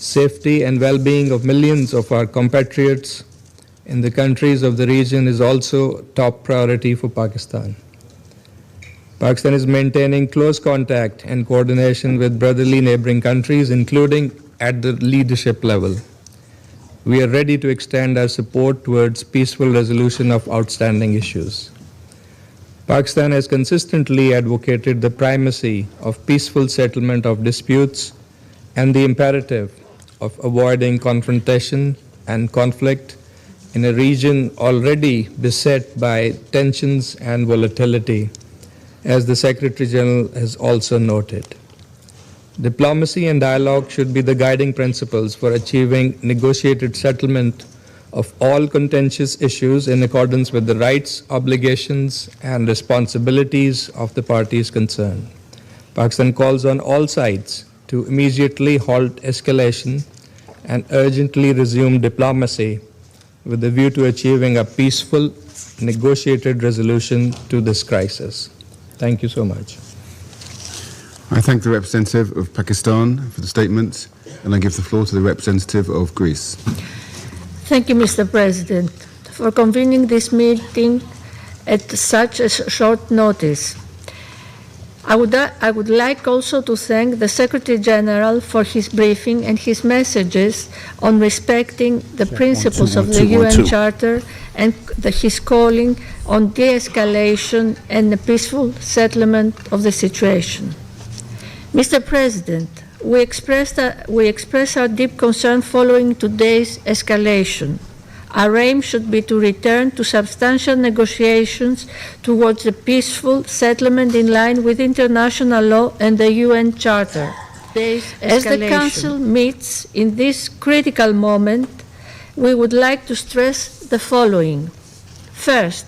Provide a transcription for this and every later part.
Safety and well-being of millions of our compatriots in the countries of the region is also top priority for Pakistan. Pakistan is maintaining close contact and coordination with brotherly neighboring countries, including at the leadership level. We are ready to extend our support towards peaceful resolution of outstanding issues. Pakistan has consistently advocated the primacy of peaceful settlement of disputes and the imperative of avoiding confrontation and conflict in a region already beset by tensions and volatility, as the Secretary General has also noted. Diplomacy and dialogue should be the guiding principles for achieving negotiated settlement of all contentious issues in accordance with the rights, obligations, and responsibilities of the parties concerned. Pakistan calls on all sides to immediately halt escalation and urgently resume diplomacy with a view to achieving a peaceful, negotiated resolution to this crisis. Thank you so much. I thank the representative of Pakistan for the statement, and I give the floor to the representative of Greece. Thank you, Mr. President, for convening this meeting at such a short notice. I would like also to thank the Secretary General for his briefing and his messages on respecting the principles of the UN Charter and his calling on de-escalation and the peaceful settlement of the situation. Mr. President, we express our deep concern following today's escalation. Our aim should be to return to substantial negotiations towards a peaceful settlement in line with international law and the UN Charter. As the Council meets in this critical moment, we would like to stress the following. First,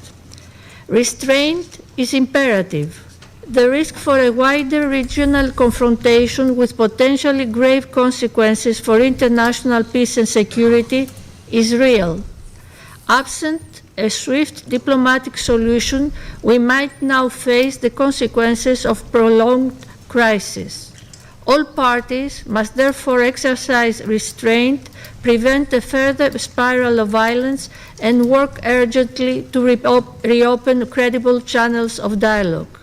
restraint is imperative. The risk for a wider regional confrontation with potentially grave consequences for international peace and security is real. Absent a swift diplomatic solution, we might now face the consequences of prolonged crisis. All parties must therefore exercise restraint, prevent a further spiral of violence, and work urgently to reopen credible channels of dialogue.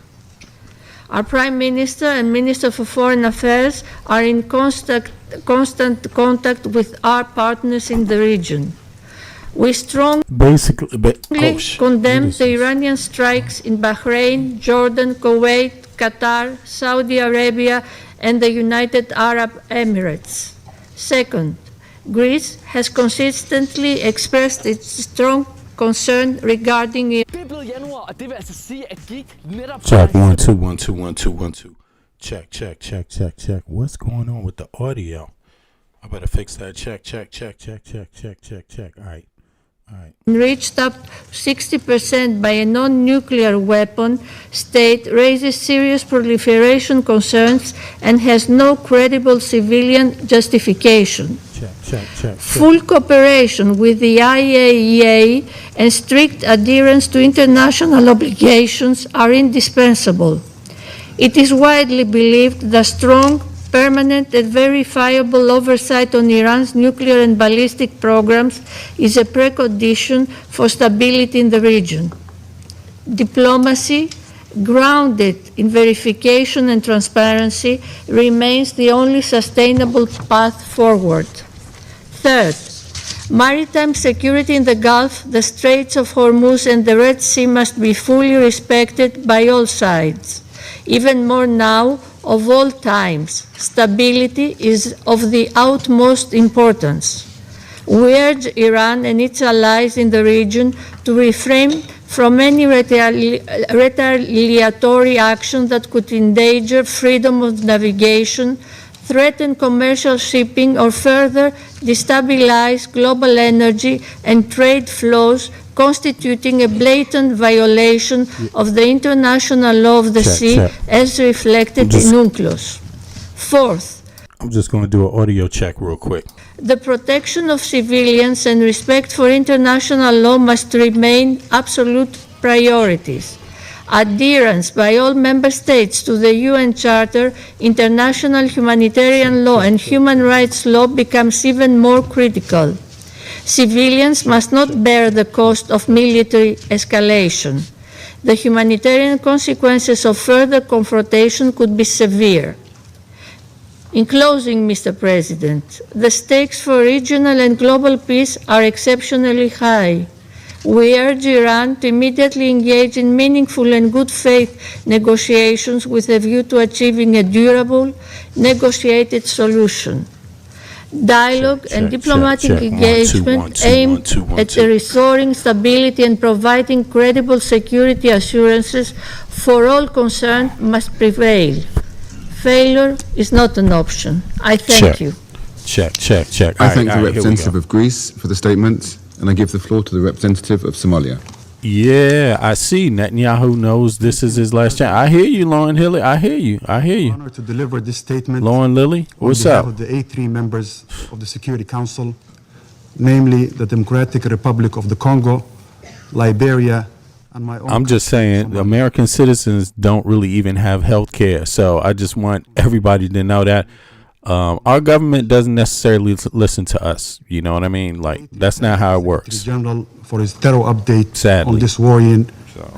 Our Prime Minister and Minister for Foreign Affairs are in constant contact with our partners in the region. We strongly condemn the Iranian strikes in Bahrain, Jordan, Kuwait, Qatar, Saudi Arabia, and the United Arab Emirates. Second, Greece has consistently expressed its strong concern regarding Check 1 2 1 2 1 2 1 2. Check. What's going on with the audio? I better fix that. Check. All right. Reached up 60% by a non-nuclear weapon state raises serious proliferation concerns and has no credible civilian justification. Check. Full cooperation with the IAEA and strict adherence to international obligations are indispensable. It is widely believed that strong, permanent and verifiable oversight on Iran's nuclear and ballistic programs is a precondition for stability in the region. Diplomacy, grounded in verification and transparency, remains the only sustainable path forward. Third, maritime security in the Gulf, the Straits of Hormuz, and the Red Sea must be fully respected by all sides. Even more now, of all times, stability is of the utmost importance. We urge Iran and its allies in the region to refrain from any retaliatory action that could endanger freedom of navigation, threaten commercial shipping, or further destabilize global energy and trade flows, constituting a blatant violation of the international law of the sea as reflected in UNCLOS. Fourth, I'm just going to do an audio check real quick. the protection of civilians and respect for international law must remain absolute priorities. adherence by all member states to the UN Charter, international humanitarian law, and human rights law becomes even more critical. Civilians must not bear the cost of military escalation. The humanitarian consequences of further confrontation could be severe. In closing, Mr. President, the stakes for regional and global peace are exceptionally high. We urge Iran to immediately engage in meaningful and good faith negotiations with a view to achieving a durable, negotiated solution. Dialogue and diplomatic engagement aimed at restoring stability and providing credible security assurances for all concerned must prevail. Failure is not an option. I thank you. Check. I thank the representative of Greece for the statement, and I give the floor to the representative of Somalia. Yeah, I see. Netanyahu knows this is his last chance. I hear you, Lauren Hilly. I hear you. Honor to deliver this statement. Lauren Lilly, what's on behalf up? of the A3 members of the Security Council, namely the Democratic Republic of the Congo, Liberia, and my own. I'm just country, saying, Somalia. American citizens don't really even have health care. So I just want everybody to know that our government doesn't necessarily listen to us. You know what I mean? Like, that's not how it The works. General for his thorough update Sadly. on this worrying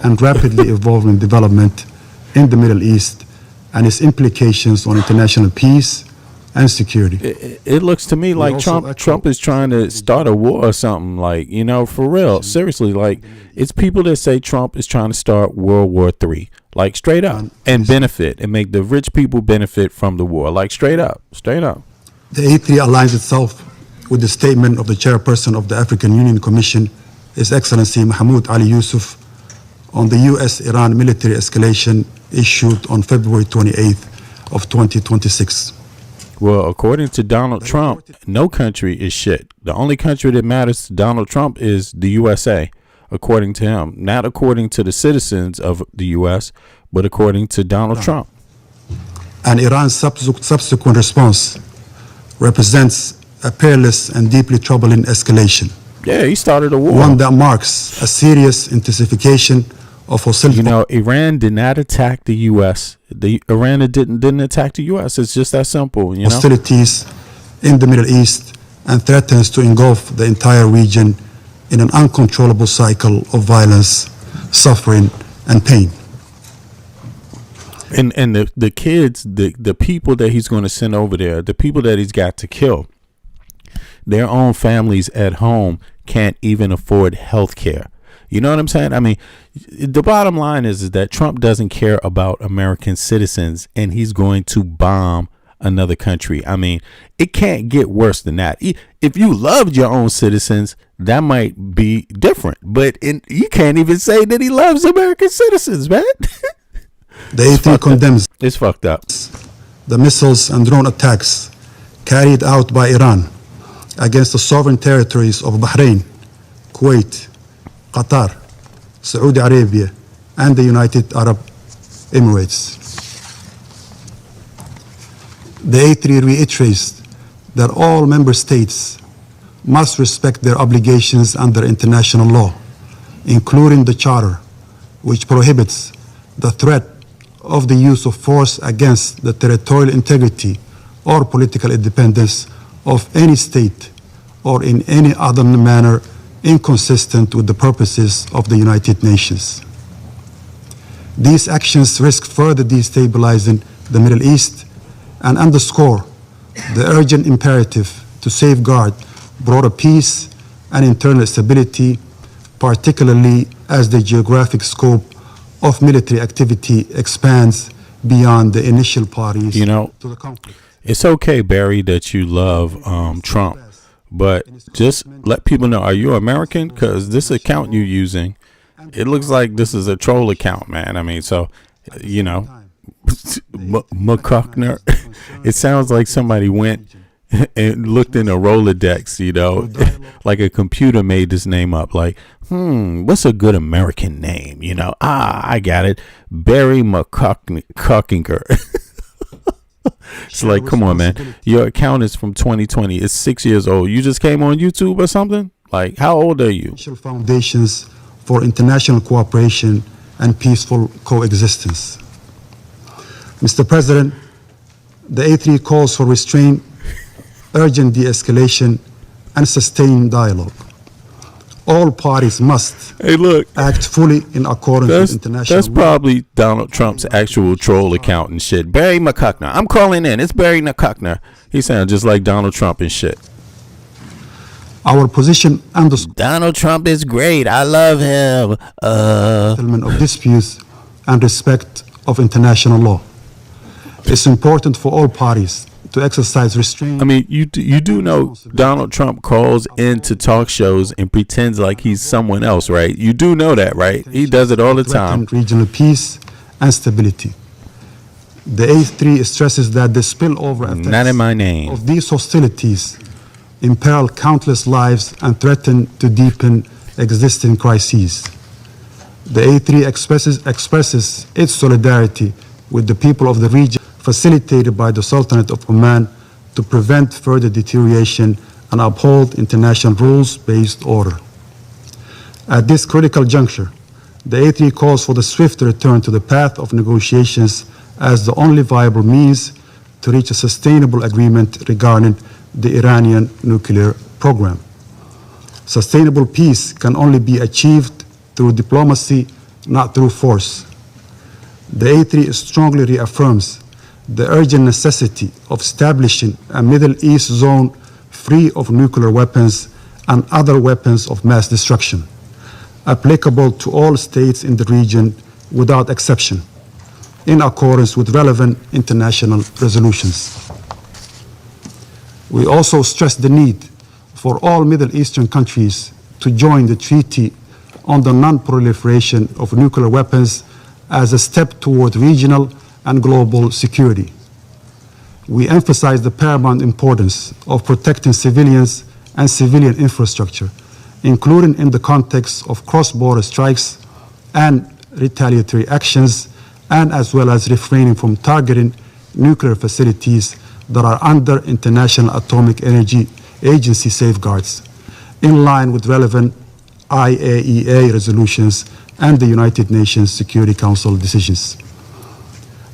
and rapidly evolving development in the Middle East and its implications on international peace and security. It looks to me like also Trump is trying to start a war or something. Like, you know, for real, seriously. Like, it's people that say Trump is trying to start World War III. Like, straight up, and benefit and make the rich people benefit from the war. Like, straight up. The A3 aligns itself with the statement of the chairperson of the African Union Commission, His Excellency Mahmoud Ali Yusuf, on the U.S.-Iran military escalation issued on February 28th of 2026. Well, according to Donald Trump, no country is shit. The only country that matters to Donald Trump is the USA, according to him. Not according to the citizens of the U.S., but according to Donald Trump. And Iran's subsequent response represents a perilous and deeply troubling escalation, Yeah, he started a war. one that marks a serious intensification of hostility. You know, Iran did not attack the U.S. Iran didn't attack the U.S. It's just that simple, you know? Hostilities in the Middle East and threatens to engulf the entire region in an uncontrollable cycle of violence, suffering, and pain. And the kids, the people that he's going to send over there, the people that he's got to kill, their own families at home can't even afford health care. You know what I'm saying? I mean, the bottom line is that Trump doesn't care about American citizens, and he's going to bomb another country. I mean, it can't get worse than that. If you loved your own citizens, that might be different. But you can't even say that he loves American citizens, man. The A3 condemns It's fucked up. the missiles and drone attacks carried out by Iran against the sovereign territories of Bahrain, Kuwait, Qatar, Saudi Arabia, and the United Arab Emirates. The A3 reiterates that all member states must respect their obligations under international law, including the Charter, which prohibits the threat of the use of force against the territorial integrity or political independence of any state or in any other manner inconsistent with the purposes of the United Nations. These actions risk further destabilizing the Middle East and underscore the urgent imperative to safeguard broader peace and internal stability, particularly as the geographic scope of military activity expands beyond the initial parties You know, to the conflict. it's okay, Barry, that you love Trump, but just let people know, are you American? Because this account you're using, it looks like this is a troll account, man. I mean, so, you know, McCuckner, it sounds like somebody went and looked in a Rolodex, you know, like a computer made this name up. Like, what's a good American name? You know, I got it. Barry McCuckinger. It's like, come on, man. Your account is from 2020. It's 6 years old. You just came on YouTube or something? Like, how old are you? Foundations for international cooperation and peaceful coexistence. Mr. President, the A3 calls for restraint, urgent de-escalation, and sustained dialogue. All parties must Hey, look, act fully in accordance with international that's law. probably Donald Trump's actual troll account and shit. Barry McCuckner. I'm calling in. It's Barry McCuckner. He sounds just like Donald Trump and shit. Our position underscores Donald Trump is great. I love him. settlement of disputes and respect of international law. It's important for all parties to exercise restraint. I mean, you do know Donald Trump calls into talk shows and pretends like he's someone else, right? You do know that, right? He does it all the time. threaten regional peace and stability. The A3 stresses that the spillover effects Not in my name. of these hostilities imperil countless lives and threaten to deepen existing crises. The A3 expresses its solidarity with the people of the region, facilitated by the Sultanate of Oman, to prevent further deterioration and uphold international rules-based order. At this critical juncture, the A3 calls for the swift return to the path of negotiations as the only viable means to reach a sustainable agreement regarding the Iranian nuclear program. Sustainable peace can only be achieved through diplomacy, not through force. The A3 strongly reaffirms the urgent necessity of establishing a Middle East zone free of nuclear weapons and other weapons of mass destruction, applicable to all states in the region without exception, in accordance with relevant international resolutions. We also stress the need for all Middle Eastern countries to join the Treaty on the Non-Proliferation of Nuclear Weapons as a step toward regional and global security. We emphasize the paramount importance of protecting civilians and civilian infrastructure, including in the context of cross-border strikes and retaliatory actions, and as well as refraining from targeting nuclear facilities that are under International Atomic Energy Agency safeguards, in line with relevant IAEA resolutions and the United Nations Security Council decisions.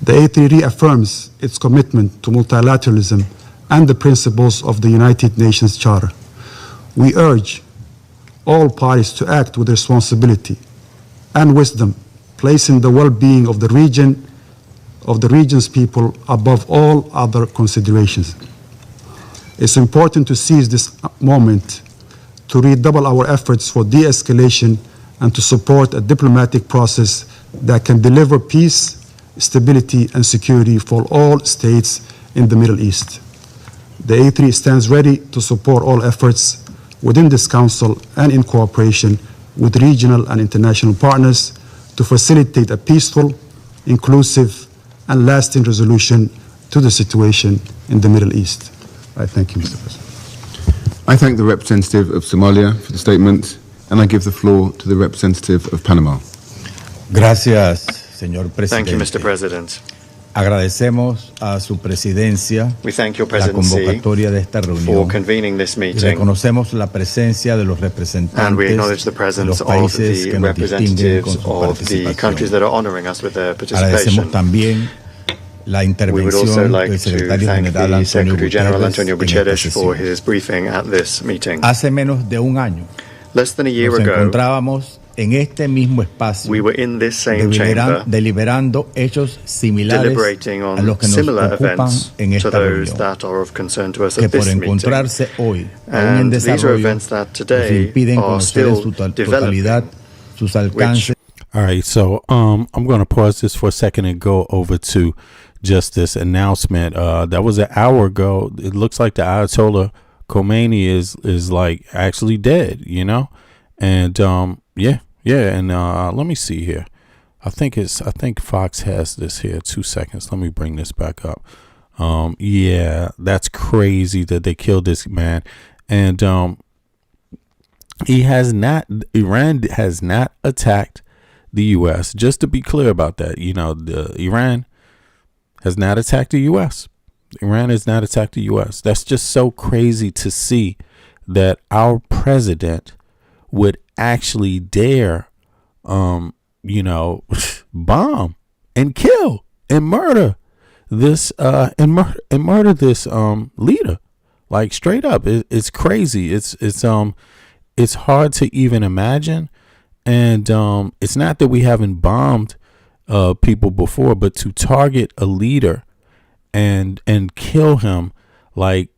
The A3 reaffirms its commitment to multilateralism and the principles of the United Nations Charter. We urge all parties to act with responsibility and wisdom, placing the well-being of the region's people above all other considerations. It's important to seize this moment to redouble our efforts for de-escalation and to support a diplomatic process that can deliver peace, stability, and security for all states in the Middle East. The A3 stands ready to support all efforts within this Council and in cooperation with regional and international partners to facilitate a peaceful, inclusive, and lasting resolution to the situation in the Middle East. I thank you, Mr. President. I thank the representative of Somalia for the statement, and I give the floor to the representative of Panama. Gracias, señor presidente. Thank you, Mr. President. Agradecemos a su presidencia We thank your la presidency convocatoria de esta for reunión convening this y meeting, reconocemos la presencia de los and we representantes acknowledge the de presence los of países the que nos distinguen con representatives su of the countries participación. that are honoring us with their Agradecemos participation. también la We would also intervención like del to secretario thank general the Antonio Secretary General Antonio Guterres Guterres for his briefing at this meeting. Hace menos de un año Less than a year nos ago, encontrábamos en este mismo espacio we were in this same chamber deliberando hechos similares deliberating a los on que nos similar ocupan events en to esta those reunión, that are of concern to us que at por this meeting. encontrarse hoy aún en And these are desarrollo events that nos today impiden are conocer en still su developing, totalidad sus alcances. All right, so I'm going to pause this for a second and go over to just this announcement. That was an hour ago. It looks like the Ayatollah Khomeini is like actually dead, you know, and and let me see here. I think Fox has this here. 2 seconds. Let me bring this back up. That's crazy that they killed this man, and Iran has not attacked the U.S. Just to be clear about that, Iran has not attacked the U.S. Iran has not attacked the U.S. That's just so crazy to see that our president would actually dare bomb and kill and murder this murder this leader. Like, straight up. It's crazy. It's hard to even imagine. And it's not that we haven't bombed people before, but to target a leader and kill him, like,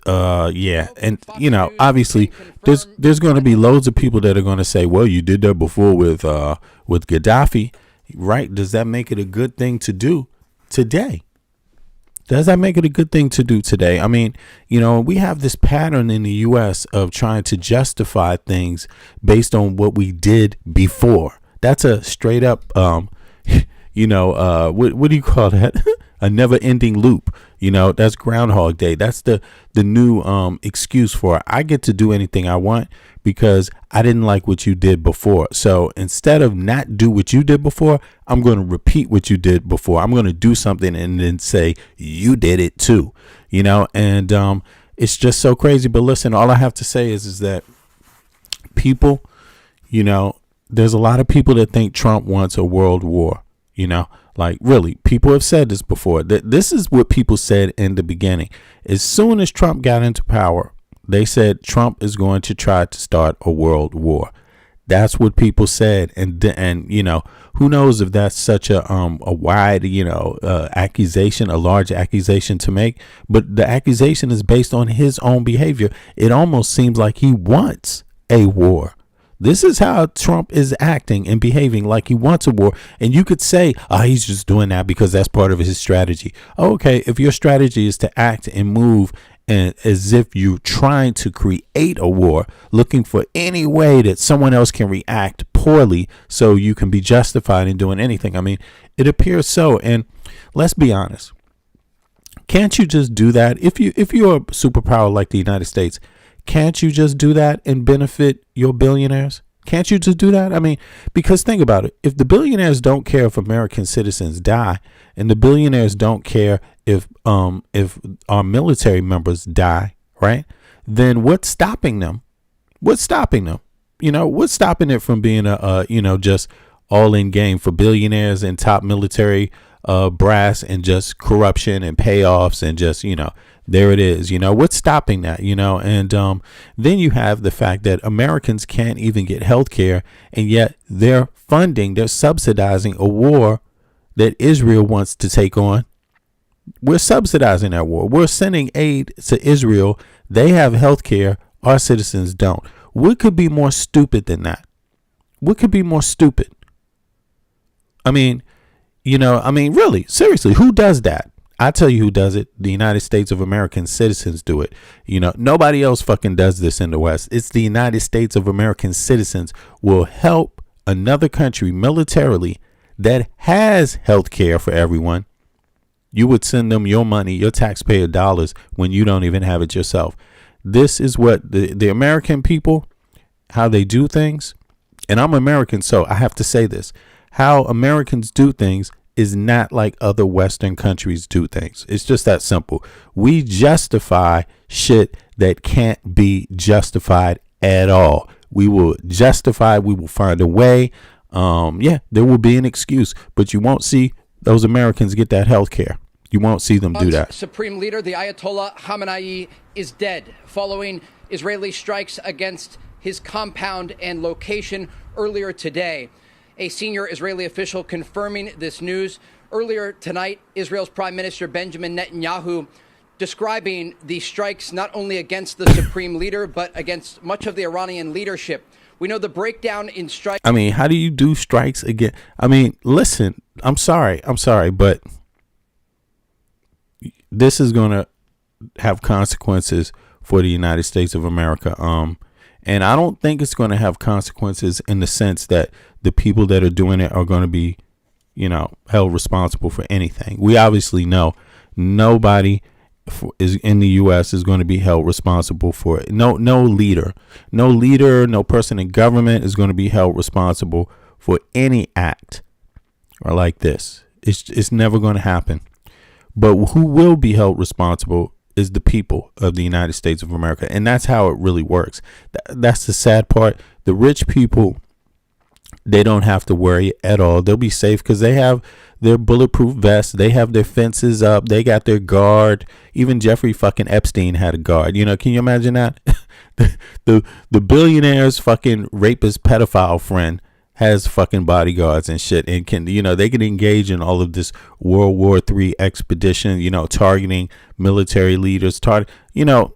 yeah. And obviously there's going to be loads of people that are going to say, well, you did that before with Gaddafi, right? Does that make it a good thing to do today? Does that make it a good thing to do today? I mean, we have this pattern in the U.S. of trying to justify things based on what we did before. That's a straight up, what do you call that? A never ending loop. That's Groundhog Day. That's the new excuse for it. I get to do anything I want because I didn't like what you did before. So instead of not do what you did before, I'm going to repeat what you did before. I'm going to do something and then say you did it too. And it's just so crazy. But listen, all I have to say is that people, there's a lot of people that think Trump wants a world war. Like, really, people have said this before. This is what people said in the beginning. As soon as Trump got into power, they said Trump is going to try to start a world war. That's what people said. And who knows if that's such a wide, accusation, a large accusation to make. But the accusation is based on his own behavior. It almost seems like he wants a war. This is how Trump is acting and behaving, like he wants a war. And you could say, he's just doing that because that's part of his strategy. Okay, if your strategy is to act and move and as if you're trying to create a war, looking for any way that someone else can react poorly so you can be justified in doing anything. I mean, it appears so. And let's be honest. Can't you just do that? If you're a superpower like the United States, can't you just do that and benefit your billionaires? Can't you just do that? I mean, because think about it. If the billionaires don't care if American citizens die, and the billionaires don't care if our military members die, right? Then what's stopping them? What's stopping them? What's stopping it from being just all in game for billionaires and top military brass and just corruption and payoffs and just, there it is. What's stopping that? And then you have the fact that Americans can't even get health care, and yet they're subsidizing a war that Israel wants to take on. We're subsidizing that war. We're sending aid to Israel. They have health care. Our citizens don't. What could be more stupid than that? What could be more stupid? I mean, really, seriously, who does that? I tell you who does it. The United States of American citizens do it. Nobody else fucking does this in the West. It's the United States of American citizens will help another country militarily that has health care for everyone. You would send them your money, your taxpayer dollars, when you don't even have it yourself. This is what the American people, how they do things. And I'm American, so I have to say this. How Americans do things is not like other Western countries do things. It's just that simple. We justify shit that can't be justified at all. We will justify, we will find a way. There will be an excuse, but you won't see those Americans get that health care. You won't see them do that. Supreme leader, the Ayatollah Khamenei, is dead following Israeli strikes against his compound and location earlier today. A senior Israeli official confirming this news. Earlier tonight, Israel's Prime Minister Benjamin Netanyahu describing the strikes not only against the supreme leader, but against much of the Iranian leadership. We know the breakdown in strikes. I mean, how do you do strikes again? I mean, listen, I'm sorry, but this is going to have consequences for the United States of America. And I don't think it's going to have consequences in the sense that the people that are doing it are going to be, held responsible for anything. We obviously know nobody is in the U.S. is going to be held responsible for it. No leader, no person in government is going to be held responsible for any act or like this. It's never going to happen. But who will be held responsible is the people of the United States of America. And that's how it really works. That's the sad part. The rich people they don't have to worry at all. They'll be safe because they have their bulletproof vests. They have their fences up. They got their guard. Even Jeffrey fucking Epstein had a guard. You know, can you imagine that? the billionaire's fucking rapist pedophile friend has fucking bodyguards and shit, and can, you know, they can engage in all of this World War III expedition, you know, targeting military leaders, you know,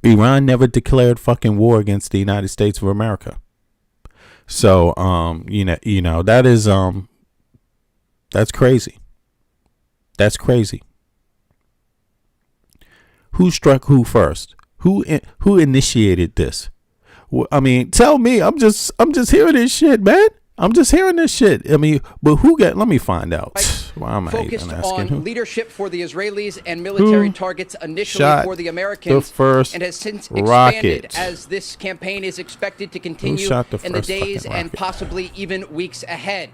Iran never declared fucking war against the United States of America. So, you know, that is, that's crazy. That's crazy. Who struck who first? Who initiated this? I mean, tell me. I'm just hearing this shit, man. I'm just hearing this shit. I mean, but let me find out. Why am I focused even asking on who? leadership for the Israelis and military targets initially shot for the Americans, the first and has since rocket? expanded as this campaign is expected to continue shot the in the first days fucking and rocket? possibly even weeks ahead.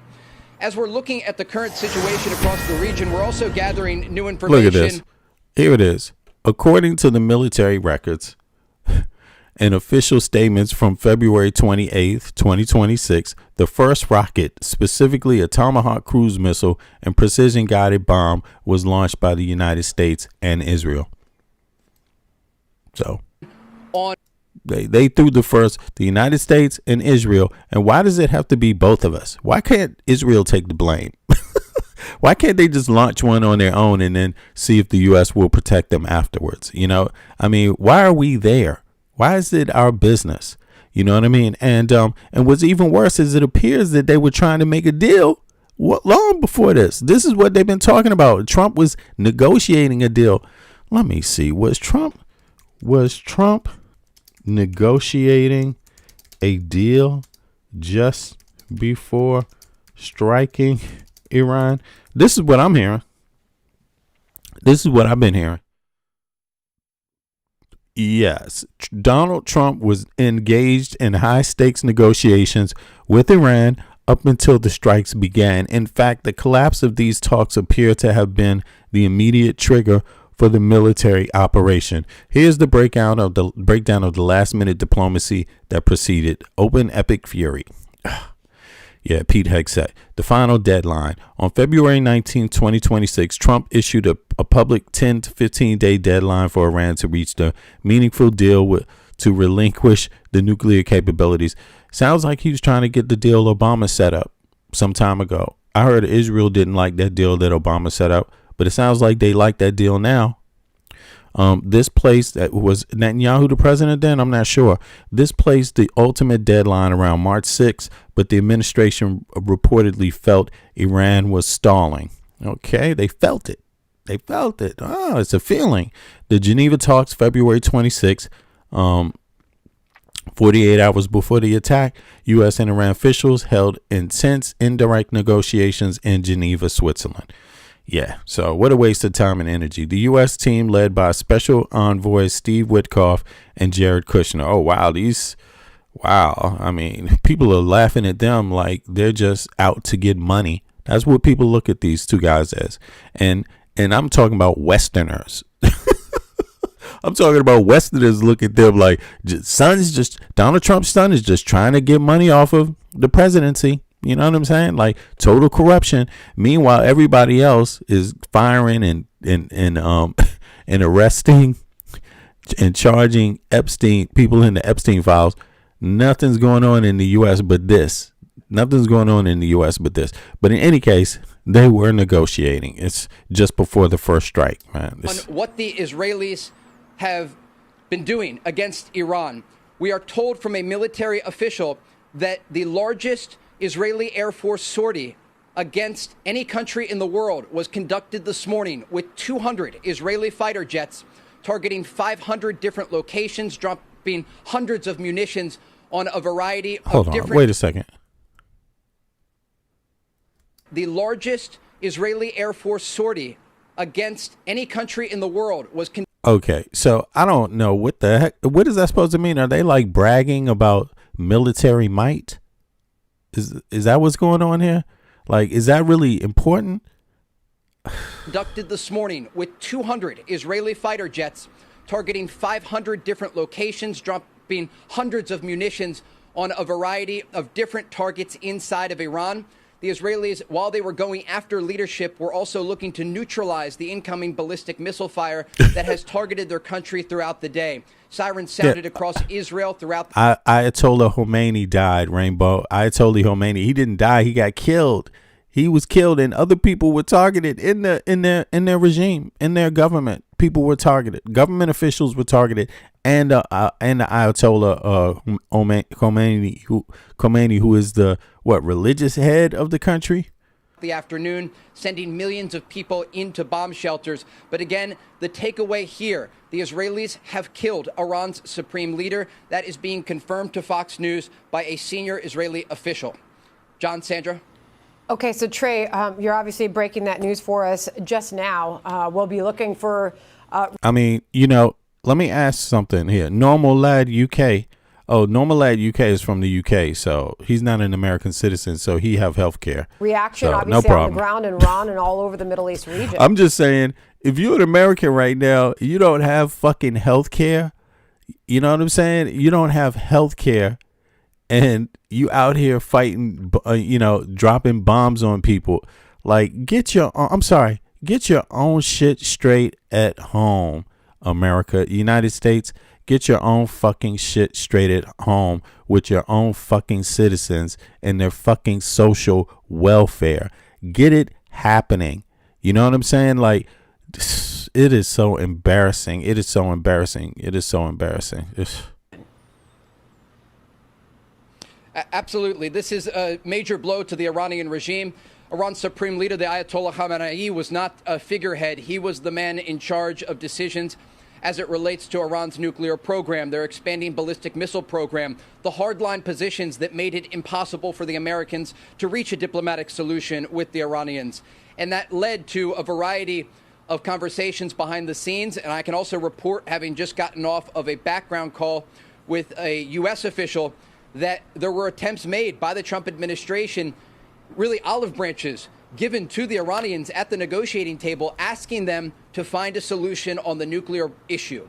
As we're looking at the current situation across the region, we're also gathering new information. Look at this. Here it is. According to the military records and official statements from February 28th, 2026, the first rocket, specifically a Tomahawk cruise missile and precision-guided bomb, was launched by the United States and Israel. So, they threw the United States and Israel. And why does it have to be both of us? Why can't Israel take the blame? Why can't they just launch one on their own and then see if the U.S. will protect them afterwards? You know, I mean, why are we there? Why is it our business? You know what I mean? And what's even worse is it appears that they were trying to make a deal long before this. This is what they've been talking about. Trump was negotiating a deal. Let me see. Was Trump negotiating a deal just before striking Iran? This is what I'm hearing. This is what I've been hearing. Yes, Donald Trump was engaged in high-stakes negotiations with Iran up until the strikes began. In fact, the collapse of these talks appear to have been the immediate trigger for the military operation. Here's the breakdown of the last-minute diplomacy that preceded. Open epic fury. Yeah, Pete Hegseth. The final deadline. On February 19, 2026, Trump issued a public 10 to 15-day deadline for Iran to reach the meaningful deal to relinquish the nuclear capabilities. Sounds like he was trying to get the deal Obama set up some time ago. I heard Israel didn't like that deal that Obama set up, but it sounds like they like that deal now. This placed, that was Netanyahu the president then? I'm not sure. This placed the ultimate deadline around March 6th, but the administration reportedly felt Iran was stalling. Okay, they felt it. They felt it. Oh, it's a feeling. The Geneva talks, February 26th, 48 hours before the attack, U.S. and Iran officials held intense indirect negotiations in Geneva, Switzerland. Yeah, so what a waste of time and energy. The U.S. team led by Special Envoys Steve Witkoff and Jared Kushner. Oh, wow. I mean, people are laughing at them like they're just out to get money. That's what people look at these two guys as. And I'm talking about Westerners. I'm talking about Westerners look at them like Donald Trump's son is just trying to get money off of the presidency. You know what I'm saying? Like total corruption. Meanwhile, everybody else is firing and arresting and charging people in the Epstein files. Nothing's going on in the U.S. but this. Nothing's going on in the U.S. but this. But in any case, they were negotiating. It's just before the first strike, man. On what the Israelis have been doing against Iran, we are told from a military official that the largest Israeli Air Force sortie against any country in the world was conducted this morning with 200 Israeli fighter jets targeting 500 different locations, dropping hundreds of munitions on a variety of different... Wait a second. The largest Israeli Air Force sortie against any country in the world was... Okay, so I don't know what the heck... What is that supposed to mean? Are they like bragging about military might? Is that what's going on here? Like, is that really important? Conducted this morning with 200 Israeli fighter jets targeting 500 different locations, dropping hundreds of munitions on a variety of different targets inside of Iran. The Israelis, while they were going after leadership, were also looking to neutralize the incoming ballistic missile fire that has targeted their country throughout the day. Sirens sounded across Israel throughout. Ayatollah Khomeini died, Rainbow. Ayatollah Khomeini, he didn't die. He got killed. He was killed, and other people were targeted in their regime, in their government. People were targeted. Government officials were targeted, and the Ayatollah Khomeini, who is the religious head of the country. The afternoon, sending millions of people into bomb shelters. But again, the takeaway here, the Israelis have killed Iran's supreme leader. That is being confirmed to Fox News by a senior Israeli official. John, Sandra. Okay, so Trey, you're obviously breaking that news for us just now. We'll be looking for. I mean, let me ask something here. Normal Lad UK. Oh, Normal Lad UK is from the UK, so he's not an American citizen, so he have health care. Reaction, so, obviously, no on the ground in Iran and all over the Middle East region. I'm just saying, if you're an American right now, you don't have fucking health care. You know what I'm saying? You don't have health care. And you out here fighting, dropping bombs on people. Like, get your own shit straight at home, America, United States. Get your own fucking shit straight at home with your own fucking citizens and their fucking social welfare. Get it happening. You know what I'm saying? Like, it is so embarrassing. It is so embarrassing. It is so embarrassing. Absolutely. This is a major blow to the Iranian regime. Iran's supreme leader, the Ayatollah Khamenei, was not a figurehead. He was the man in charge of decisions as it relates to Iran's nuclear program, their expanding ballistic missile program, the hardline positions that made it impossible for the Americans to reach a diplomatic solution with the Iranians. And that led to a variety of conversations behind the scenes. And I can also report, having just gotten off of a background call with a U.S. official, that there were attempts made by the Trump administration, really olive branches given to the Iranians at the negotiating table, asking them to find a solution on the nuclear issue.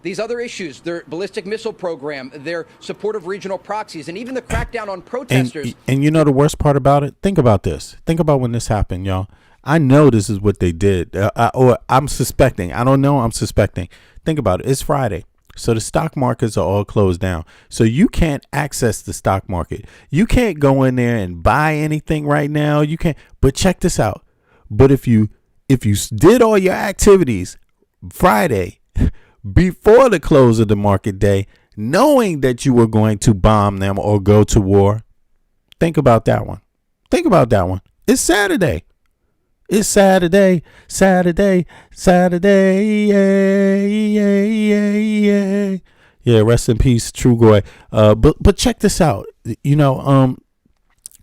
These other issues, their ballistic missile program, their support of regional proxies, and even the crackdown on protesters. And you know the worst part about it? Think about this. Think about when this happened, y'all. I know this is what they did, or I'm suspecting. I don't know. I'm suspecting. Think about it. It's Friday. So the stock markets are all closed down. So you can't access the stock market. You can't go in there and buy anything right now. You can't. But check this out. But if you did all your activities Friday before the close of the market day, knowing that you were going to bomb them or go to war, think about that one. Think about that one. It's Saturday. It's Saturday, yeah. Rest in peace, True Goy. But check this out.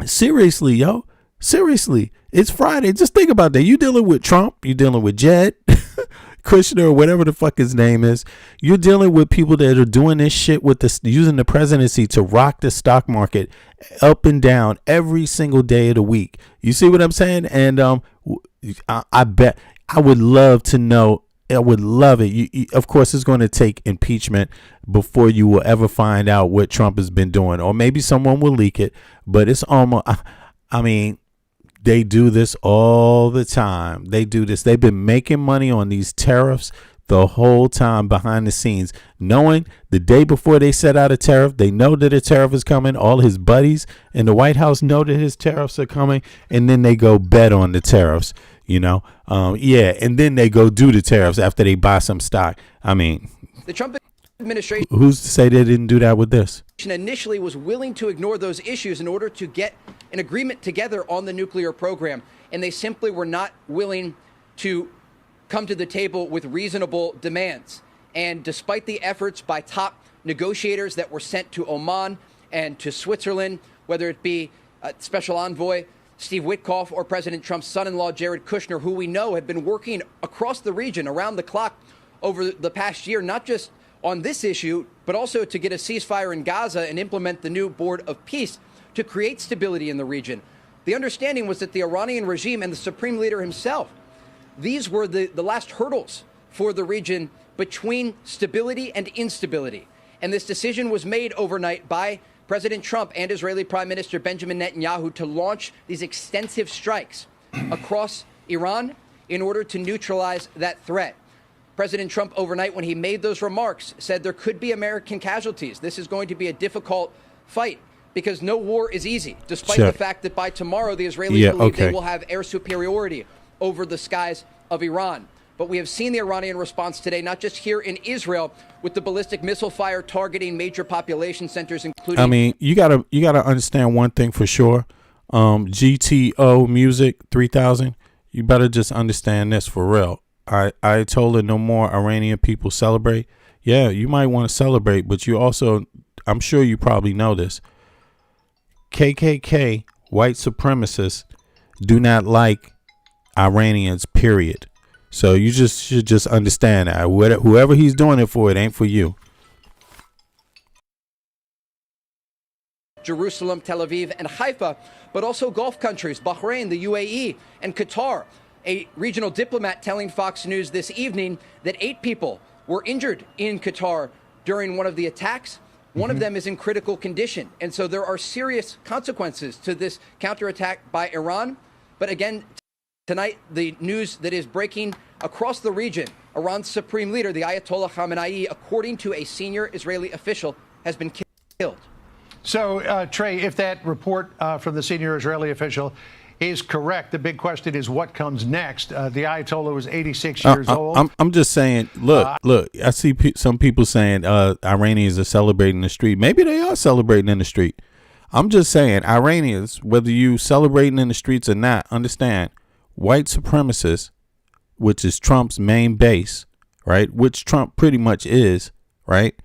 Seriously, yo. Seriously, it's Friday. Just think about that. You dealing with Trump. You dealing with Jed Kushner, or whatever the fuck his name is. You're dealing with people that are doing this shit with this, using the presidency to rock the stock market up and down every single day of the week. You see what I'm saying? And I bet I would love to know. I would love it. Of course, it's going to take impeachment before you will ever find out what Trump has been doing, or maybe someone will leak it. But it's almost. I mean, they do this all the time. They do this. They've been making money on these tariffs the whole time behind the scenes, knowing the day before they set out a tariff, they know that a tariff is coming. All his buddies in the White House know that his tariffs are coming, and then they go bet on the tariffs, and then they go do the tariffs after they buy some stock. I mean, the Trump administration, who's to say they didn't do that with this? Initially was willing to ignore those issues in order to get an agreement together on the nuclear program, and they simply were not willing to come to the table with reasonable demands. And despite the efforts by top negotiators that were sent to Oman and to Switzerland, whether it be Special Envoy Steve Witkoff or President Trump's son-in-law Jared Kushner, who we know have been working across the region around the clock over the past year, not just on this issue, but also to get a ceasefire in Gaza and implement the new Board of Peace to create stability in the region. The understanding was that the Iranian regime and the supreme leader himself, these were the last hurdles for the region between stability and instability. And this decision was made overnight by President Trump and Israeli Prime Minister Benjamin Netanyahu to launch these extensive strikes across Iran in order to neutralize that threat. President Trump overnight, when he made those remarks, said there could be American casualties. This is going to be a difficult fight because no war is easy, despite the fact that by tomorrow the Israelis believe they will have air superiority over the skies of Iran. But we have seen the Iranian response today, not just here in Israel, with the ballistic missile fire targeting major population centers, including... I mean, you gotta understand one thing for sure. GTO Music 3000, you better just understand this for real. I told her no more Iranian people celebrate. Yeah, you might want to celebrate, but you also, I'm sure you probably know this. KKK, white supremacists, do not like Iranians, period. So you should just understand that. Whoever he's doing it for, it ain't for you. Jerusalem, Tel Aviv, and Haifa, but also Gulf countries, Bahrain, the UAE, and Qatar. A regional diplomat telling Fox News this evening that 8 people were injured in Qatar during one of the attacks. One of them is in critical condition. And so there are serious consequences to this counterattack by Iran. But again, tonight, the news that is breaking across the region, Iran's supreme leader, the Ayatollah Khamenei, according to a senior Israeli official, has been killed. So, Trey, if that report from the senior Israeli official is correct, the big question is what comes next. The Ayatollah was 86 years old. I'm just saying, look, I see some people saying Iranians are celebrating in the street. Maybe they are celebrating in the street. I'm just saying, Iranians, whether you celebrating in the streets or not, understand, white supremacists, which is Trump's main base, right, which Trump pretty much is, right,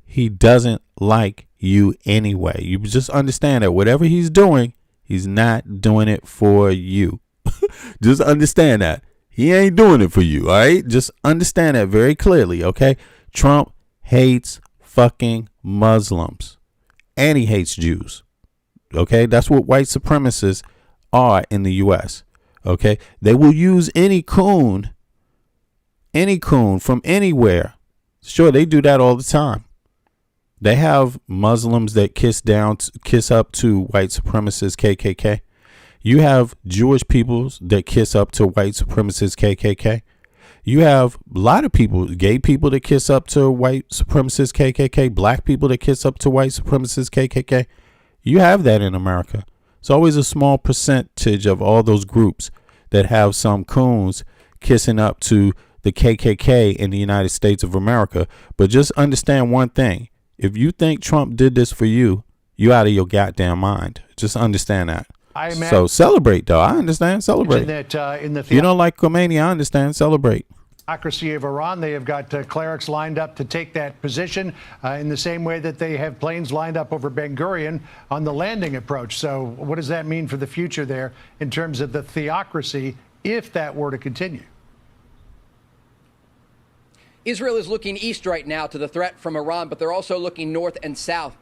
he doesn't like you anyway. You just understand that whatever he's doing, he's not doing it for you. Just understand that. He ain't doing it for you, all right? Just understand that very clearly, okay? Trump hates fucking Muslims. And he hates Jews, okay? That's what white supremacists are in the U.S., okay? They will use any coon from anywhere. Sure, they do that all the time. They have Muslims that kiss up to white supremacists KKK. You have Jewish peoples that kiss up to white supremacists KKK. You have a lot of people, gay people that kiss up to white supremacists KKK, black people that kiss up to white supremacists KKK. You have that in America. It's always a small percentage of all those groups that have some coons kissing up to the KKK in the United States of America. But just understand one thing. If you think Trump did this for you, you out of your goddamn mind. Just understand that. So celebrate, though. I understand. Celebrate. If you don't like Khomeini, I understand. Celebrate. Theocracy of Iran, they have got clerics lined up to take that position in the same way that they have planes lined up over Ben Gurion on the landing approach. So what does that mean for the future there in terms of the theocracy if that were to continue? Israel is looking east right now to the threat from Iran, but they're also looking north and south.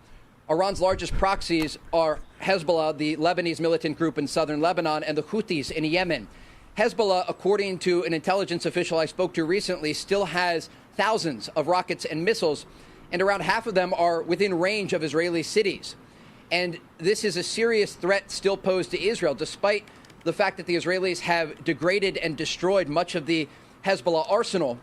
Iran's largest proxies are Hezbollah, the Lebanese militant group in southern Lebanon, and the Houthis in Yemen. Hezbollah, according to an intelligence official I spoke to recently, still has thousands of rockets and missiles, and around half of them are within range of Israeli cities. And this is a serious threat still posed to Israel, despite the fact that the Israelis have degraded and destroyed much of the Hezbollah arsenal.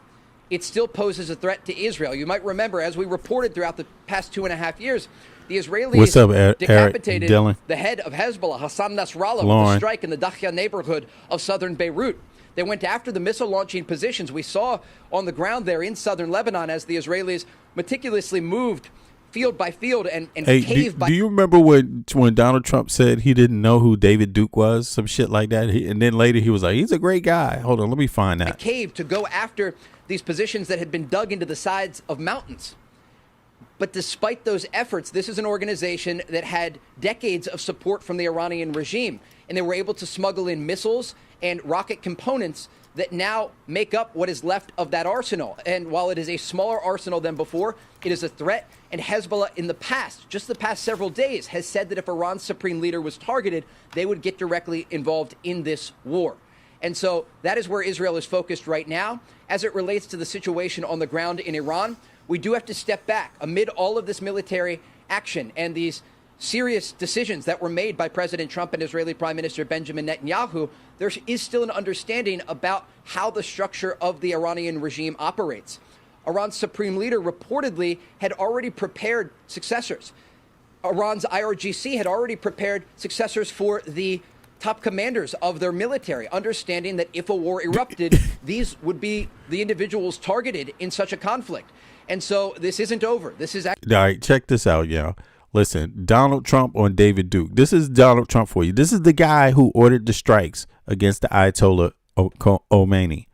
It still poses a threat to Israel. You might remember, as we reported throughout the past 2.5 years, the Israelis decapitated the head of Hezbollah, Hassan Nasrallah, with a strike in the Dakhya neighborhood of southern Beirut. They went after the missile launching positions we saw on the ground there in southern Lebanon as the Israelis meticulously moved field by field and cave by... Do you remember when Donald Trump said he didn't know who David Duke was? Some shit like that. And then later he was like, he's a great guy. Hold on, let me find that. Cave to go after these positions that had been dug into the sides of mountains. But despite those efforts, this is an organization that had decades of support from the Iranian regime, and they were able to smuggle in missiles and rocket components that now make up what is left of that arsenal. And while it is a smaller arsenal than before, it is a threat. And Hezbollah in the past, just the past several days, has said that if Iran's supreme leader was targeted, they would get directly involved in this war. And so that is where Israel is focused right now. As it relates to the situation on the ground in Iran, we do have to step back. Amid all of this military action and these serious decisions that were made by President Trump and Israeli Prime Minister Benjamin Netanyahu, there is still an understanding about how the structure of the Iranian regime operates. Iran's supreme leader reportedly had already prepared successors. Iran's IRGC had already prepared successors for the top commanders of their military, understanding that if a war erupted, these would be the individuals targeted in such a conflict. And so this isn't over. This is actually... All right, check this out, y'all. Listen, Donald Trump on David Duke. This is Donald Trump for you. This is the guy who ordered the strikes against the Ayatollah Khomeini.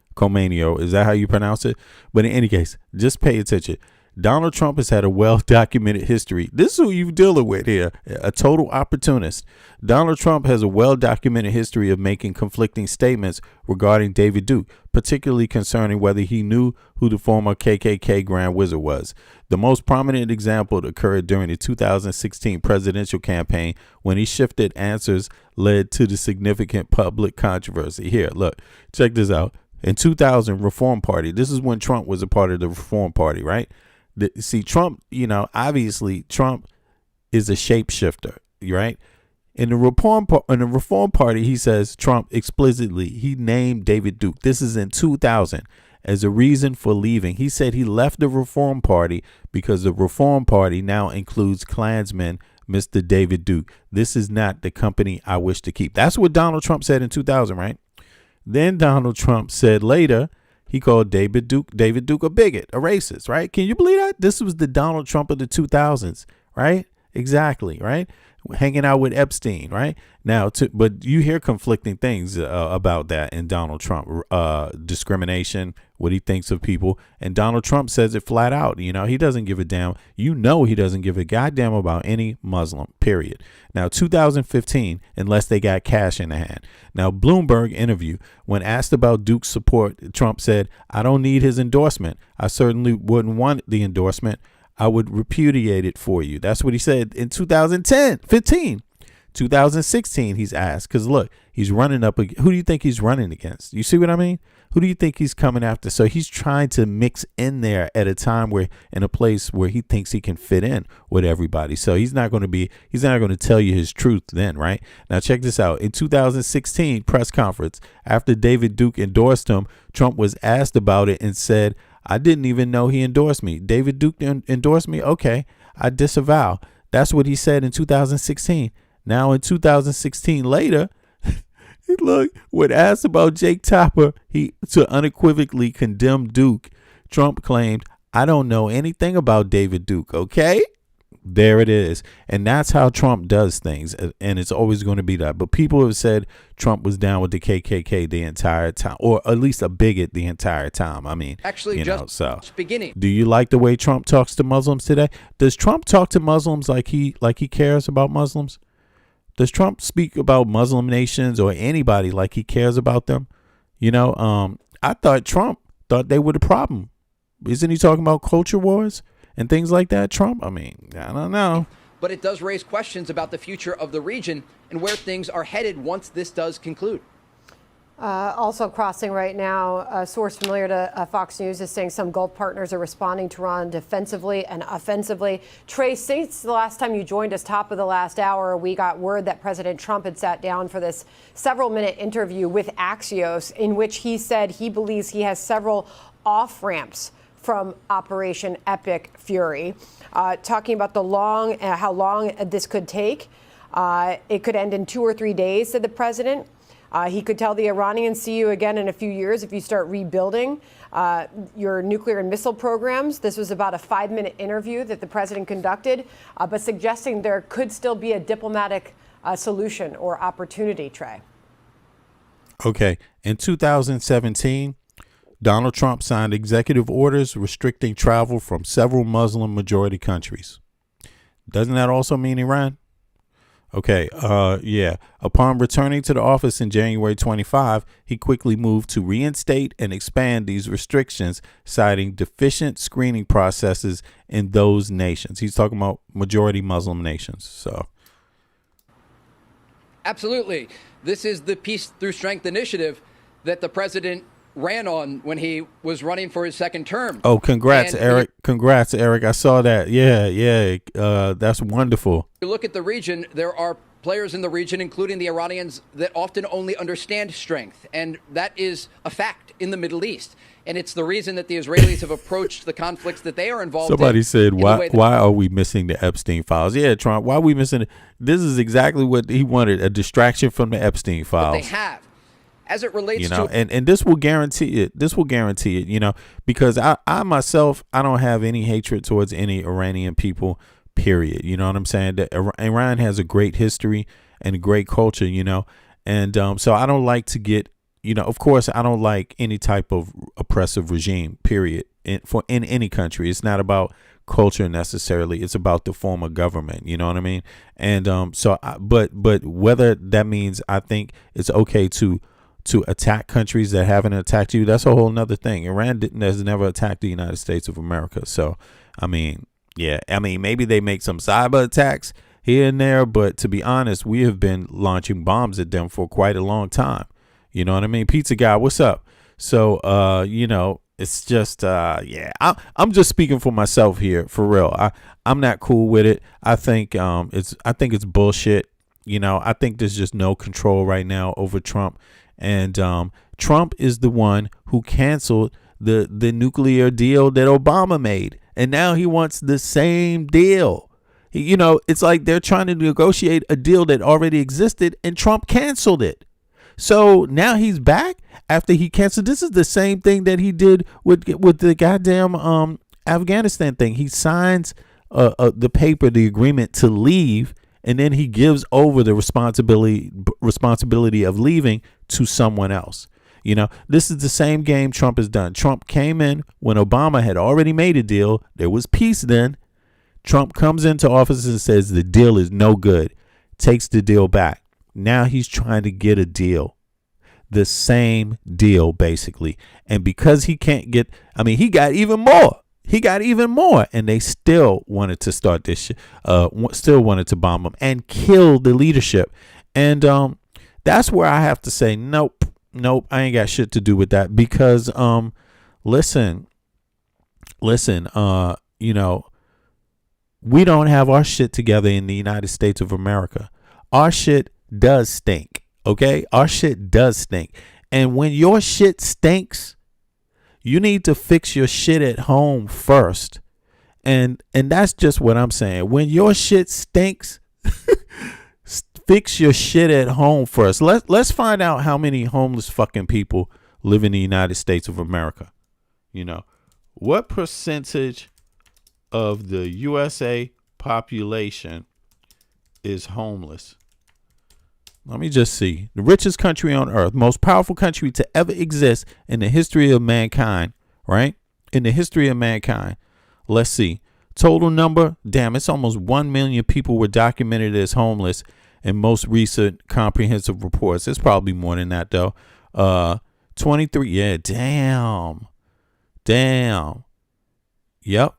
Is that how you pronounce it? But in any case, just pay attention. Donald Trump has had a well-documented history. This is who you're dealing with here, a total opportunist. Donald Trump has a well-documented history of making conflicting statements regarding David Duke, particularly concerning whether he knew who the former KKK Grand Wizard was. The most prominent example occurred during the 2016 presidential campaign when he shifted answers led to the significant public controversy. Here, look, check this out. In 2000, Reform Party. This is when Trump was a part of the Reform Party, right? See, Trump, obviously Trump is a shapeshifter, right? In the Reform Party, he says Trump explicitly, he named David Duke. This is in 2000 as a reason for leaving. He said he left the Reform Party because the Reform Party now includes Klansman Mr. David Duke. This is not the company I wish to keep. That's what Donald Trump said in 2000, right? Then Donald Trump said later, he called David Duke a bigot, a racist, right? Can you believe that? This was the Donald Trump of the 2000s, right? Exactly, right? Hanging out with Epstein, right? Now, but you hear conflicting things about that in Donald Trump, discrimination, what he thinks of people. And Donald Trump says it flat out. He doesn't give a damn. He doesn't give a goddamn about any Muslim, period. Now, 2015, unless they got cash in the hand. Now, Bloomberg interview, when asked about Duke's support, Trump said, "I don't need his endorsement. I certainly wouldn't want the endorsement. I would repudiate it for you." That's what he said in 2015. 2016, he's asked, because look, he's running up. Who do you think he's running against? You see what I mean? Who do you think he's coming after? So he's trying to mix in there at a time in a place where he thinks he can fit in with everybody. So he's not going to tell you his truth then, right? Now check this out. In 2016 press conference, after David Duke endorsed him, Trump was asked about it and said, "I didn't even know he endorsed me. David Duke endorsed me? Okay, I disavow." That's what he said in 2016. Now in 2016 later, look, when asked about Jake Tapper, to unequivocally condemn Duke, Trump claimed, "I don't know anything about David Duke." Okay? There it is. And that's how Trump does things. And it's always going to be that. But people have said Trump was down with the KKK the entire time, or at least a bigot the entire time. I mean, actually, just beginning. Do you like the way Trump talks to Muslims today? Does Trump talk to Muslims like he cares about Muslims? Does Trump speak about Muslim nations or anybody like he cares about them? I thought Trump thought they were the problem. Isn't he talking about culture wars and things like that, Trump? I mean, I don't know. But it does raise questions about the future of the region and where things are headed once this does conclude. Also crossing right now, a source familiar to Fox News is saying some Gulf partners are responding to Iran defensively and offensively. Trey, since the last time you joined us, top of the last hour, we got word that President Trump had sat down for this several-minute interview with Axios, in which he said he believes he has several off-ramps from Operation Epic Fury, talking about how long this could take. It could end in 2 or 3 days, said the president. He could tell the Iranians, "See you again in a few years if you start rebuilding your nuclear and missile programs." This was about a 5-minute interview that the president conducted, but suggesting there could still be a diplomatic solution or opportunity, Trey. Okay. In 2017, Donald Trump signed executive orders restricting travel from several Muslim majority countries. Doesn't that also mean Iran? Okay, yeah. Upon returning to the office in January 25, he quickly moved to reinstate and expand these restrictions, citing deficient screening processes in those nations. He's talking about majority Muslim nations. So, absolutely. This is the Peace Through Strength initiative that the president ran on when he was running for his second term. Oh, congrats, And Eric. Congrats, Eric. I saw that. Yeah. That's wonderful. you look at the region, there are players in the region, including the Iranians, that often only understand strength. And that is a fact in the Middle East. And it's the reason that the Israelis have approached the conflicts that they are involved in. Somebody said, in the way that- why are we missing the Epstein files? Yeah, Trump, why are we missing it? This is exactly what he wanted, a distraction from the Epstein files. They have. As it relates to, to and this will guarantee it. This will guarantee it, because I myself, I don't have any hatred towards any Iranian people, period. You know what I'm saying? That Iran has a great history and a great culture, and so I don't like to get, of course, I don't like any type of oppressive regime, period, in any country. It's not about culture necessarily. It's about the form of government. You know what I mean? And but whether that means I think it's okay to attack countries that haven't attacked you, that's a whole nother thing. Iran has never attacked the United States of America. So, maybe they make some cyber attacks here and there, but to be honest, we have been launching bombs at them for quite a long time. You know what I mean? Pizza guy, what's up? So, it's just, I'm just speaking for myself here, for real. I'm not cool with it. I think it's bullshit. I think there's just no control right now over Trump. And Trump is the one who canceled the nuclear deal that Obama made. And now he wants the same deal. It's like they're trying to negotiate a deal that already existed and Trump canceled it. So now he's back after he canceled. This is the same thing that he did with the goddamn Afghanistan thing. He signs the paper, the agreement to leave, and then he gives over the responsibility of leaving to someone else. This is the same game Trump has done. Trump came in when Obama had already made a deal. There was peace then. Trump comes into office and says the deal is no good, takes the deal back. Now he's trying to get a deal, the same deal, basically. And because he can't get, he got even more. And they still wanted to start this shit, still wanted to bomb him and kill the leadership. And that's where I have to say, nope, I ain't got shit to do with that. Because, listen, we don't have our shit together in the United States of America. Our shit does stink, okay? Our shit does stink. And when your shit stinks, you need to fix your shit at home first. And that's just what I'm saying. When your shit stinks, fix your shit at home first. Let's find out how many homeless fucking people live in the United States of America. What percentage of the USA population is homeless? Let me just see. The richest country on earth, most powerful country to ever exist in the history of mankind, right? In the history of mankind. Let's see. Total number, damn, it's almost 1 million people were documented as homeless in most recent comprehensive reports. It's probably more than that, though. 23, yeah, damn. Yep.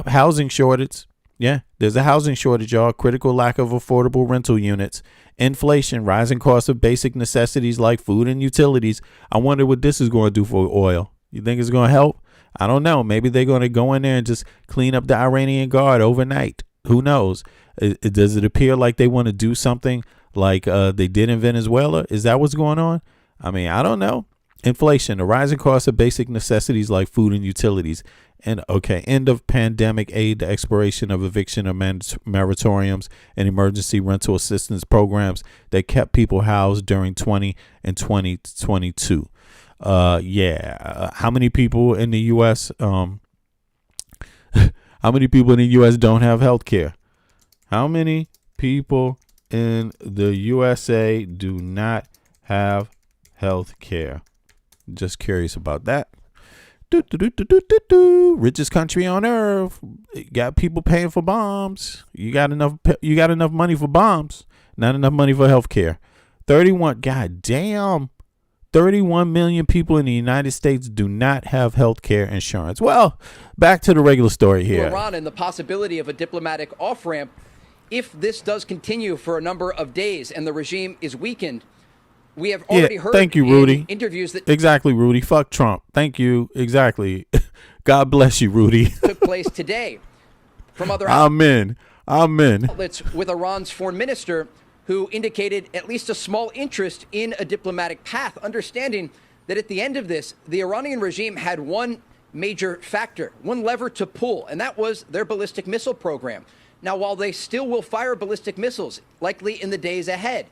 Housing shortage. Yeah, there's a housing shortage, y'all. Critical lack of affordable rental units. Inflation, rising costs of basic necessities like food and utilities. I wonder what this is going to do for oil. You think it's going to help? I don't know. Maybe they're going to go in there and just clean up the Iranian Guard overnight. Who knows? Does it appear like they want to do something like they did in Venezuela? Is that what's going on? I don't know. Inflation, the rising cost of basic necessities like food and utilities. And end of pandemic aid, the expiration of eviction of moratoriums and emergency rental assistance programs that kept people housed during 20 and 2022. How many people in the U.S. How many people in the U.S. don't have health care? How many people in the USA do not have health care? Just curious about that. Richest country on earth. Got people paying for bombs. You got enough money for bombs, not enough money for health care. 31 million people in the United States do not have health care insurance. Well, back to the regular story here. Iran and the possibility of a diplomatic off-ramp, if this does continue for a number of days and the regime is weakened, we have already heard thank you, in Rudy. interviews that Exactly, Rudy. Fuck Trump. Thank you. Exactly. God bless you, Rudy. took place today from other Amen. outlets with Iran's foreign minister, who indicated at least a small interest in a diplomatic path, understanding that at the end of this, the Iranian regime had one major factor, one lever to pull, and that was their ballistic missile program. Now, while they still will fire ballistic missiles, likely in the days ahead,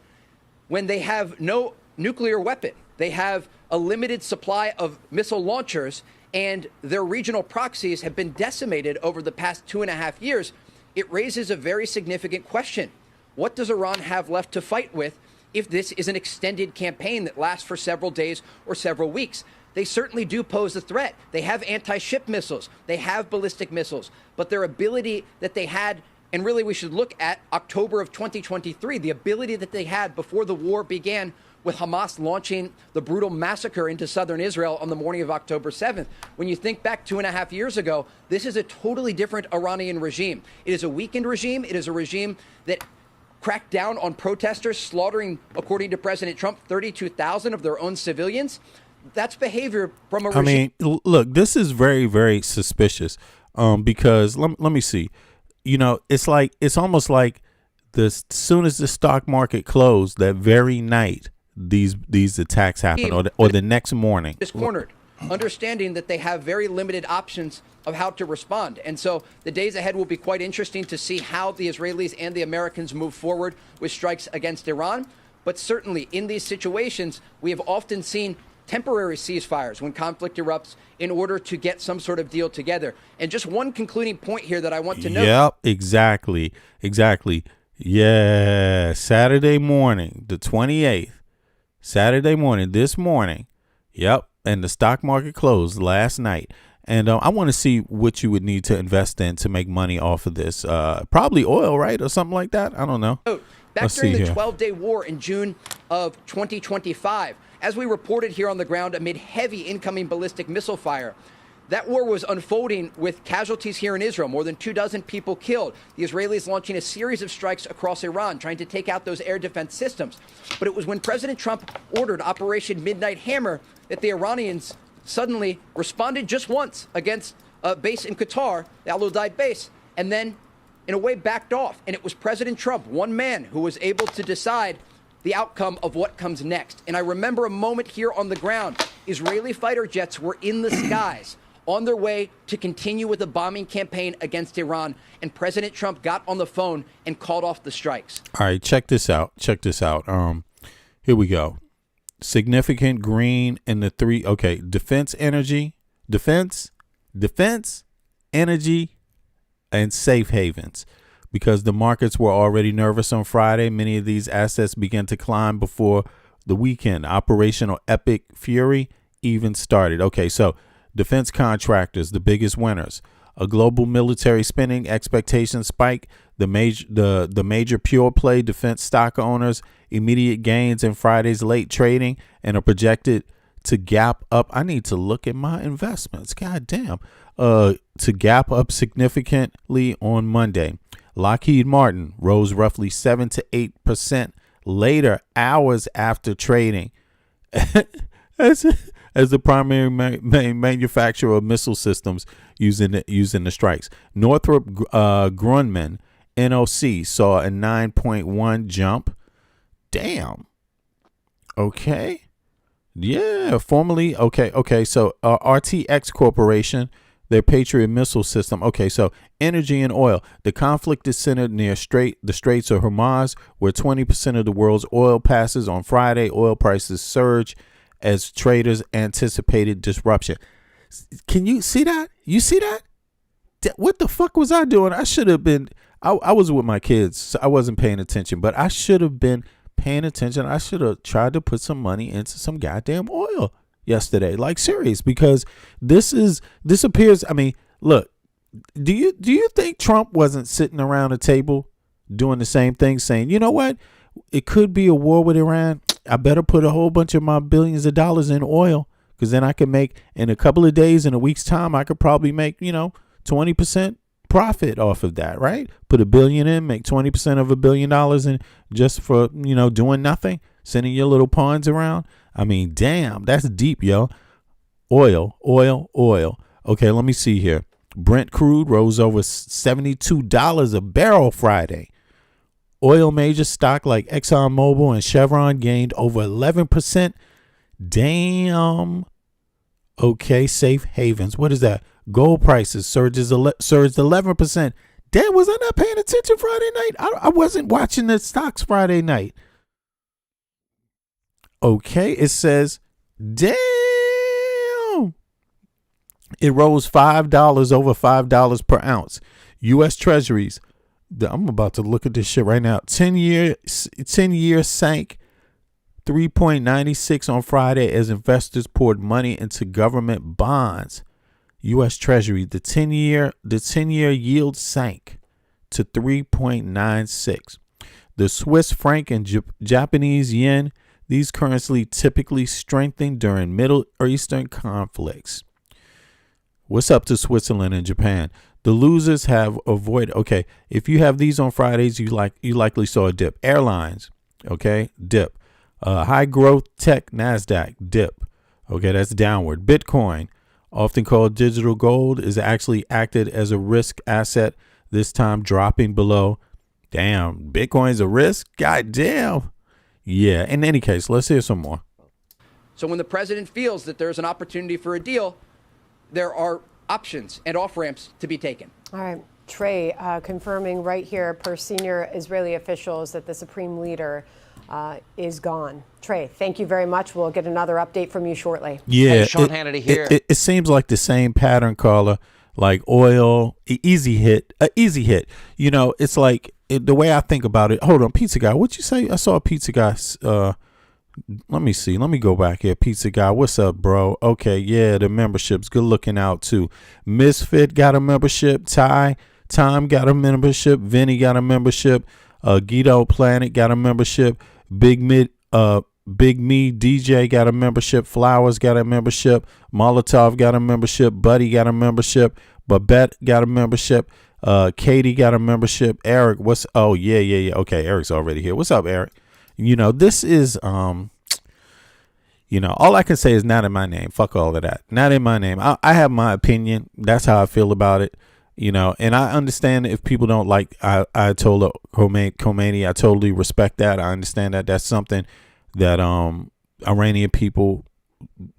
when they have no nuclear weapon, they have a limited supply of missile launchers, and their regional proxies have been decimated over the past 2.5 years, it raises a very significant question. What does Iran have left to fight with if this is an extended campaign that lasts for several days or several weeks? They certainly do pose a threat. They have anti-ship missiles. They have ballistic missiles. But their ability that they had, and really we should look at October of 2023, the ability that they had before the war began with Hamas launching the brutal massacre into southern Israel on the morning of October 7th. When you think back 2.5 years ago, this is a totally different Iranian regime. It is a weakened regime. It is a regime that cracked down on protesters, slaughtering, according to President Trump, 32,000 of their own civilians. That's behavior from a regime. I mean, look, this is very, very suspicious because let me see. You know, it's almost like as soon as the stock market closed that very night, these attacks happen, or the next morning. Is cornered, understanding that they have very limited options of how to respond. And so the days ahead will be quite interesting to see how the Israelis and the Americans move forward with strikes against Iran. But certainly in these situations, we have often seen temporary ceasefires when conflict erupts in order to get some sort of deal together. And just one concluding point here that I want to note. Yep, exactly. Yeah, Saturday morning, the 28th. Saturday morning, this morning. Yep, and the stock market closed last night. And I want to see what you would need to invest in to make money off of this. Probably oil, right? Or something like that. I don't know. Back during the 12-day war in June of 2025, as we reported here on the ground amid heavy incoming ballistic missile fire, that war was unfolding with casualties here in Israel, more than 24 people killed. The Israelis launching a series of strikes across Iran, trying to take out those air defense systems. But it was when President Trump ordered Operation Midnight Hammer that the Iranians suddenly responded just once against a base in Qatar, the Al Udeid base, and then in a way backed off. And it was President Trump, one man, who was able to decide the outcome of what comes next. And I remember a moment here on the ground. Israeli fighter jets were in the skies on their way to continue with the bombing campaign against Iran. And President Trump got on the phone and called off the strikes. All right, check this out. Here we go. Significant green in the three. Okay, defense, energy, energy, and safe havens. Because the markets were already nervous on Friday, many of these assets began to climb before the weekend. Operational Epic Fury even started. Okay, so defense contractors, the biggest winners. A global military spending expectation spike. The major pure play defense stock owners, immediate gains in Friday's late trading and are projected to gap up. I need to look at my investments. God damn. To gap up significantly on Monday. Lockheed Martin rose roughly 7 to 8% later, hours after trading, as the primary manufacturer of missile systems using the strikes. Northrop Grumman NOC saw a 9.1 jump. Damn. Okay. Yeah. Formerly. Okay. So RTX Corporation. Their Patriot missile system. Okay, so energy and oil. The conflict is centered near the Straits of Hormuz, where 20% of the world's oil passes. On Friday, oil prices surged as traders anticipated disruption. Can you see that? You see that? What the fuck was I doing? I should have been. I was with my kids, so I wasn't paying attention, but I should have been paying attention. I should have tried to put some money into some goddamn oil yesterday, like serious, because this appears. I mean, look, do you think Trump wasn't sitting around a table doing the same thing, saying, you know what, it could be a war with Iran. I better put a whole bunch of my billions of dollars in oil, because then I can make, in a couple of days, in a week's time, I could probably make 20% profit off of that, right? Put $1 billion in, make 20% of $1 billion in, just for doing nothing. sending your little pawns around. I mean, damn, that's deep, yo. Oil. Okay, let me see here. Brent crude rose over $72 a barrel Friday. Oil major stock like ExxonMobil and Chevron gained over 11%. Damn. Okay, safe havens. What is that? Gold prices surged 11%. Damn, was I not paying attention Friday night? I wasn't watching the stocks Friday night. Okay, it says, damn. It rose $5 over $5 per ounce. U.S. Treasuries. I'm about to look at this shit right now. 10-year sank 3.96 on Friday as investors poured money into government bonds. U.S. Treasury, the 10-year yield sank to 3.96. The Swiss franc and Japanese yen, these currencies typically strengthen during Middle Eastern conflicts. What's up to Switzerland and Japan? The losers have avoided. Okay, if you have these on Fridays, you likely saw a dip. Airlines, okay, dip. High growth tech, NASDAQ, dip. Okay, that's downward. Bitcoin, often called digital gold, is actually acted as a risk asset, this time dropping below. Damn, Bitcoin's a risk? God damn. Yeah, in any case, let's hear some more. So when the president feels that there's an opportunity for a deal, there are options and off-ramps to be taken. All right. Trey, confirming right here per senior Israeli officials that the supreme leader is gone. Trey, thank you very much. We'll get another update from you shortly. Yeah, hey, Sean Hannity here. It seems like the same pattern, Carla, like oil, easy hit. You know, it's like the way I think about it. Hold on, Pizza Guy. What'd you say? I saw a Pizza Guy. Let me see. Let me go back here. Pizza Guy, what's up, bro? Okay, yeah, the membership's good looking out too. Misfit got a membership. Time got a membership. Vinny got a membership. Guido Planet got a membership. Big Me DJ got a membership. Flowers got a membership. Molotov got a membership. Buddy got a membership. Babette got a membership. Katie got a membership. Eric, yeah. Okay, Eric's already here. What's up, Eric? You know, this is, all I can say is not in my name. Fuck all of that. Not in my name. I have my opinion. That's how I feel about it, and I understand if people don't like, I told Khomeini, I totally respect that. I understand that that's something that Iranian people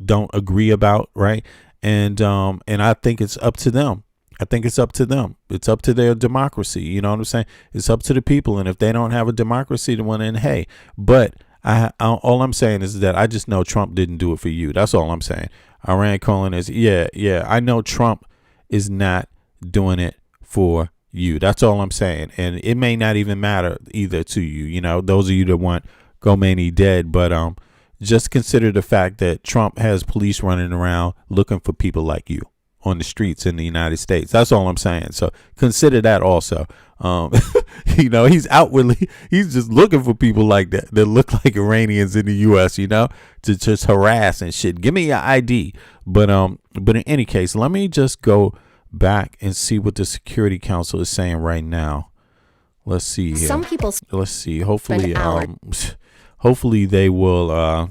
don't agree about, right? And I think it's up to them. It's up to them. It's up to their democracy. You know what I'm saying? It's up to the people. And if they don't have a democracy, then hey. But all I'm saying is that I just know Trump didn't do it for you. That's all I'm saying. Iran calling is, yeah. I know Trump is not doing it for you. That's all I'm saying. And it may not even matter either to you. Those of you that want Khomeini dead. But just consider the fact that Trump has police running around looking for people like you on the streets in the United States. That's all I'm saying. So consider that also. He's just looking for people like that look like Iranians in the U.S., to just harass and shit. Give me your ID. But in any case, let me just go back and see what the Security Council is saying right now. Let's see here. Some people. Let's see. Hopefully they will.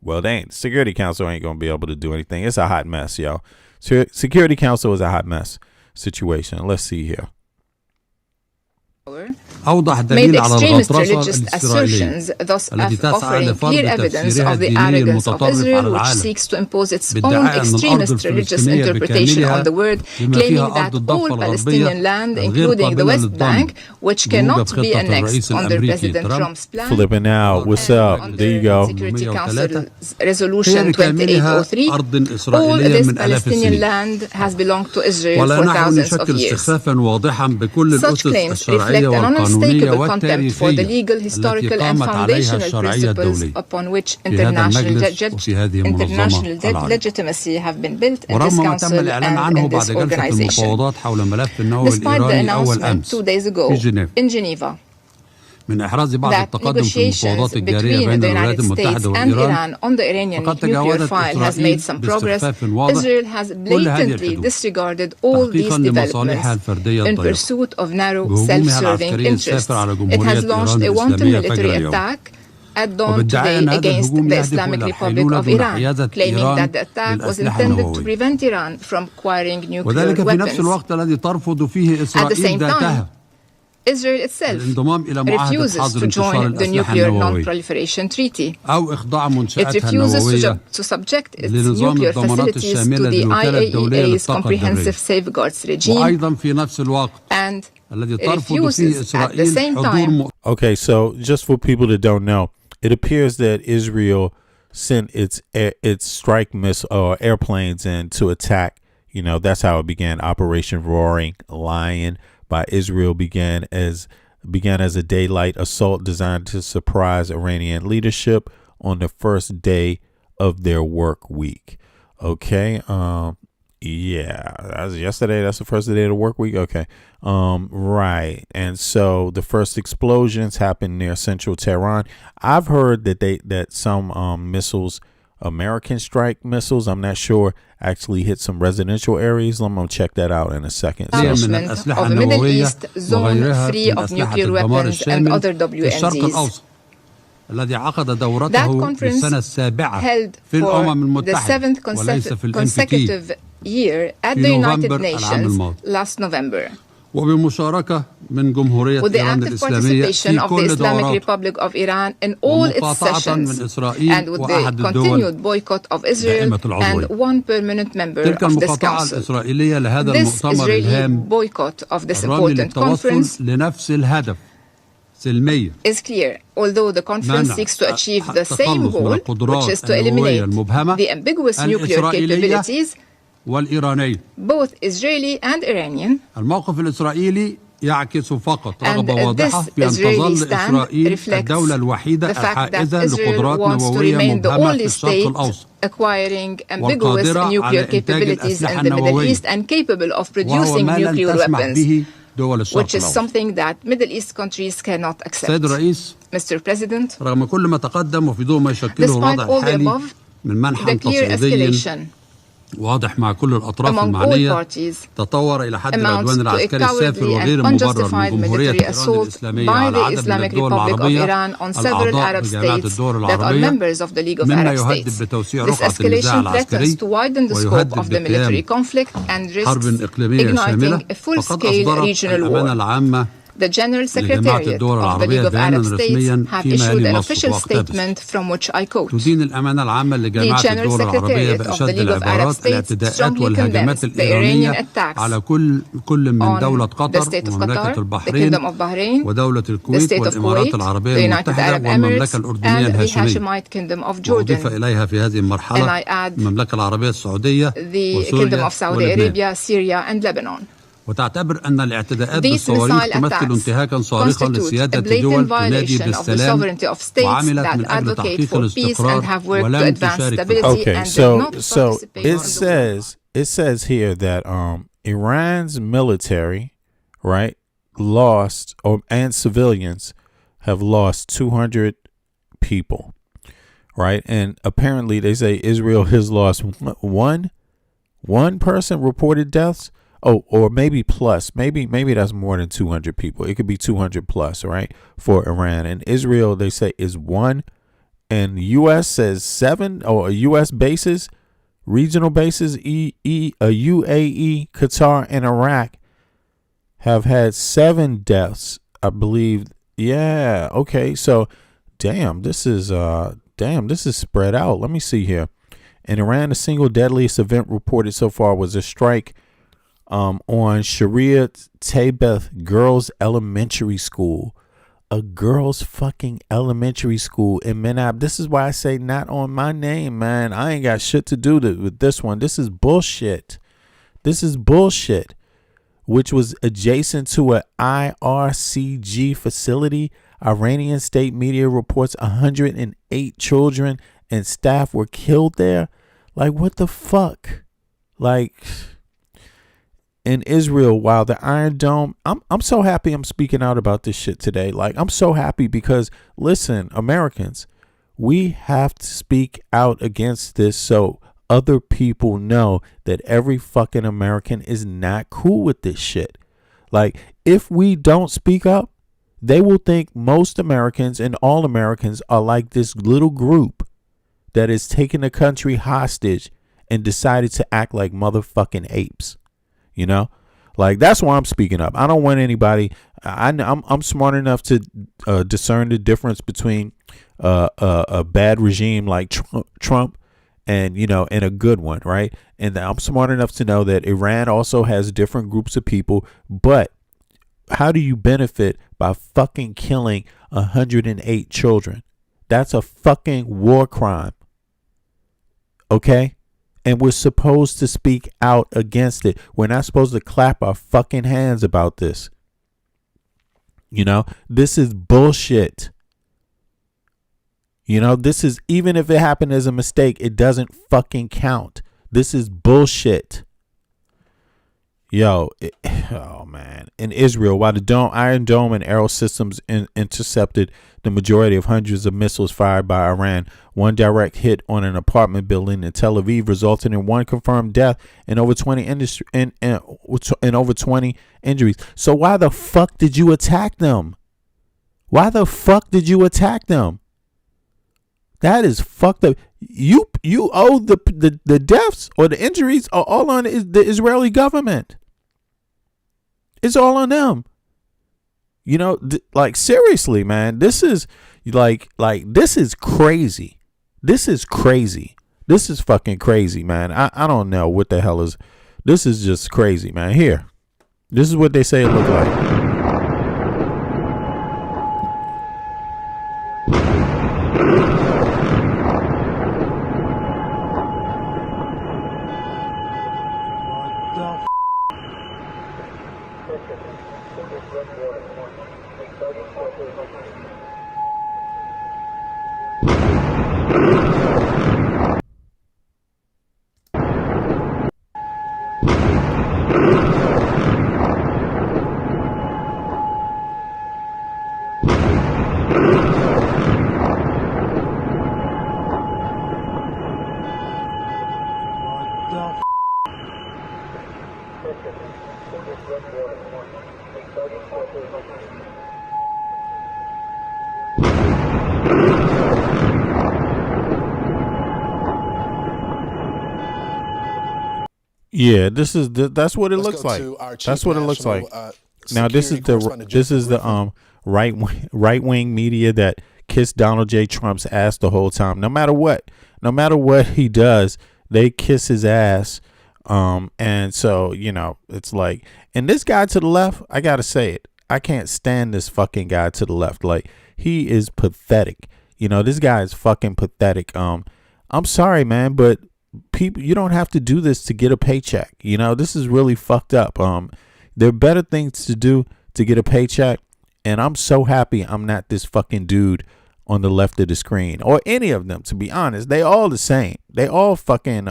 Well, Security Council ain't gonna be able to do anything. It's a hot mess, yo. Security Council is a hot mess situation. Let's see here. Made extremist religious assertions, thus offering clear evidence of the arrogance of Israel, which seeks to impose its own extremist religious interpretation on the world, claiming that all Palestinian land, including the West Bank, which cannot be annexed under President Trump's plan. Flipping out. What's up? There you go. Security Council's Resolution 2803. All this Palestinian land has belonged to Israel for thousands of years. Such claims reflect an unmistakable contempt for the legal, historical, and foundational principles upon which international legitimacy have been built in this council and in this organization. Despite the announcement 2 days ago in Geneva that negotiations between the United States and Iran on the Iranian nuclear file has made some progress, Israel has blatantly disregarded all these developments in pursuit of narrow, self-serving interests. It has launched a wanton military attack at dawn today against the Islamic Republic of Iran, claiming that the attack was intended to prevent Iran from acquiring nuclear weapons. At the same time, Israel itself refuses to join the Nuclear Non-Proliferation Treaty. It refuses to subject its nuclear facilities to the IAEA's comprehensive safeguards regime, and it refuses at the same time. Okay, so just for people that don't know, it appears that Israel sent its strike airplanes in to attack. You know, that's how it began. Operation Roaring Lion by Israel began as a daylight assault designed to surprise Iranian leadership on the first day of their work week. Okay, yeah, that was yesterday. That's the first day of the work week. Okay, right. And so the first explosions happened near central Tehran. I've heard that some missiles, American strike missiles, I'm not sure, actually hit some residential areas. I'm going to check that out in a second. Establishment of the Middle East zone free of nuclear weapons and other WNZs. That conference held for the 7th consecutive year at the United Nations last November, with the active participation of the Islamic Republic of Iran in all its sessions, and with the continued boycott of Israel and one permanent member of this council. This Israeli boycott of this important conference is clear, although the conference seeks to achieve the same goal, which is to eliminate the ambiguous nuclear capabilities, both Israeli and Iranian. And this Israeli stand reflects the fact that Israel wants to remain the only state acquiring ambiguous nuclear capabilities in the Middle East and capable of producing nuclear weapons, which is something that Middle East countries cannot accept. Mr. President, despite all the above, the clear escalation among all parties amounts to a cowardly and unjustified military assault by the Islamic Republic of Iran on several Arab states that are members of the League of Arab States. This escalation threatens to widen the scope of the military conflict and risks igniting a full-scale regional war. The General Secretariat of the League of Arab States have issued an official statement from which I quote: The General Secretariat of the League of Arab States strongly condemns the Iranian attacks on the State of Qatar, the Kingdom of Bahrain, the State of Kuwait, the United Arab Emirates, and the Hashemite Kingdom of Jordan. And I add the Kingdom of Saudi Arabia, Syria, and Lebanon. These missile attacks constitute a blatant violation of the sovereignty of states that advocate for peace and have worked to advance stability and do not participate. It says here that Iran's military, right, lost, and civilians have lost 200 people, right, and apparently they say Israel has lost one person reported deaths. Oh, or maybe plus, maybe that's more than 200 people. It could be 200 plus, right, for Iran. And Israel, they say, is 1, and U.S. says 7, or U.S. bases, regional bases, UAE, Qatar, and Iraq have had 7 deaths, I believe. Yeah, okay, so this is spread out. Let me see here. In Iran, the single deadliest event reported so far was a strike on Sharia Tabeth Girls Elementary School, a girls fucking elementary school in Menab. This is why I say not on my name, man. I ain't got shit to do with this one. This is bullshit. Which was adjacent to a IRCG facility. Iranian state media reports 108 children and staff were killed there. Like, what the fuck? Like, in Israel, while the Iron Dome, I'm so happy I'm speaking out about this shit today. Like, I'm so happy because, listen, Americans, we have to speak out against this so other people know that every fucking American is not cool with this shit. Like, if we don't speak up, They will think most Americans and all Americans are like this little group that is taking the country hostage and decided to act like motherfucking apes. You know, like that's why I'm speaking up. I don't want anybody. I'm smart enough to discern the difference between a bad regime like Trump and, you know, and a good one, right? And I'm smart enough to know that Iran also has different groups of people. But how do you benefit by fucking killing 108 children? That's a fucking war crime. Okay? And we're supposed to speak out against it. We're not supposed to clap our fucking hands about this. You know, this is bullshit. You know, this is, even if it happened as a mistake, it doesn't fucking count. This is bullshit. Oh man. In Israel, while the Iron Dome and Arrow systems intercepted the majority of hundreds of missiles fired by Iran, one direct hit on an apartment building in Tel Aviv resulted in one confirmed death and over 20 over 20 injuries. So why the fuck did you attack them? Why the fuck did you attack them? That is fucked up. You owe the deaths or the injuries are all on the Israeli government. It's all on them. You know, like seriously, man. This is like this is crazy. This is crazy. This is fucking crazy, man. I don't know what the hell is. This is just crazy, man. Here, this is what they say it look like. Yeah, that's what it looks like. That's what it looks like. Now this is the right wing media that kissed Donald J. Trump's ass the whole time. No matter what he does, they kiss his ass. And so, you know, it's like, and this guy to the left, I gotta say it, I can't stand this fucking guy to the left. Like, he is pathetic. You know, this guy is fucking pathetic. I'm sorry, man, but people, you don't have to do this to get a paycheck. You know, this is really fucked up. There are better things to do to get a paycheck, and I'm so happy I'm not this fucking dude on the left of the screen, or any of them, to be honest. They all the same. They all fucking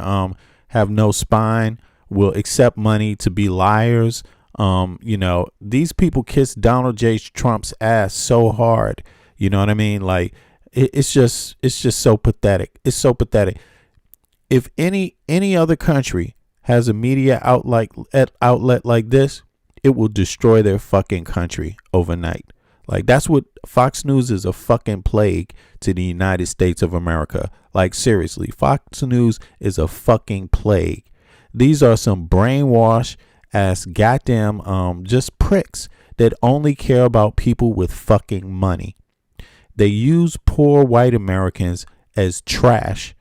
have no spine, will accept money to be liars. You know, these people kiss Donald J. Trump's ass so hard. You know what I mean? Like, it's just so pathetic. It's so pathetic. If any other country has a media outlet like this, it will destroy their fucking country overnight. Like, that's what Fox News is, a fucking plague to the United States of America. Like, seriously, Fox News is a fucking plague. These are some brainwash ass goddamn just pricks that only care about people with fucking money. They use poor white Americans as trash,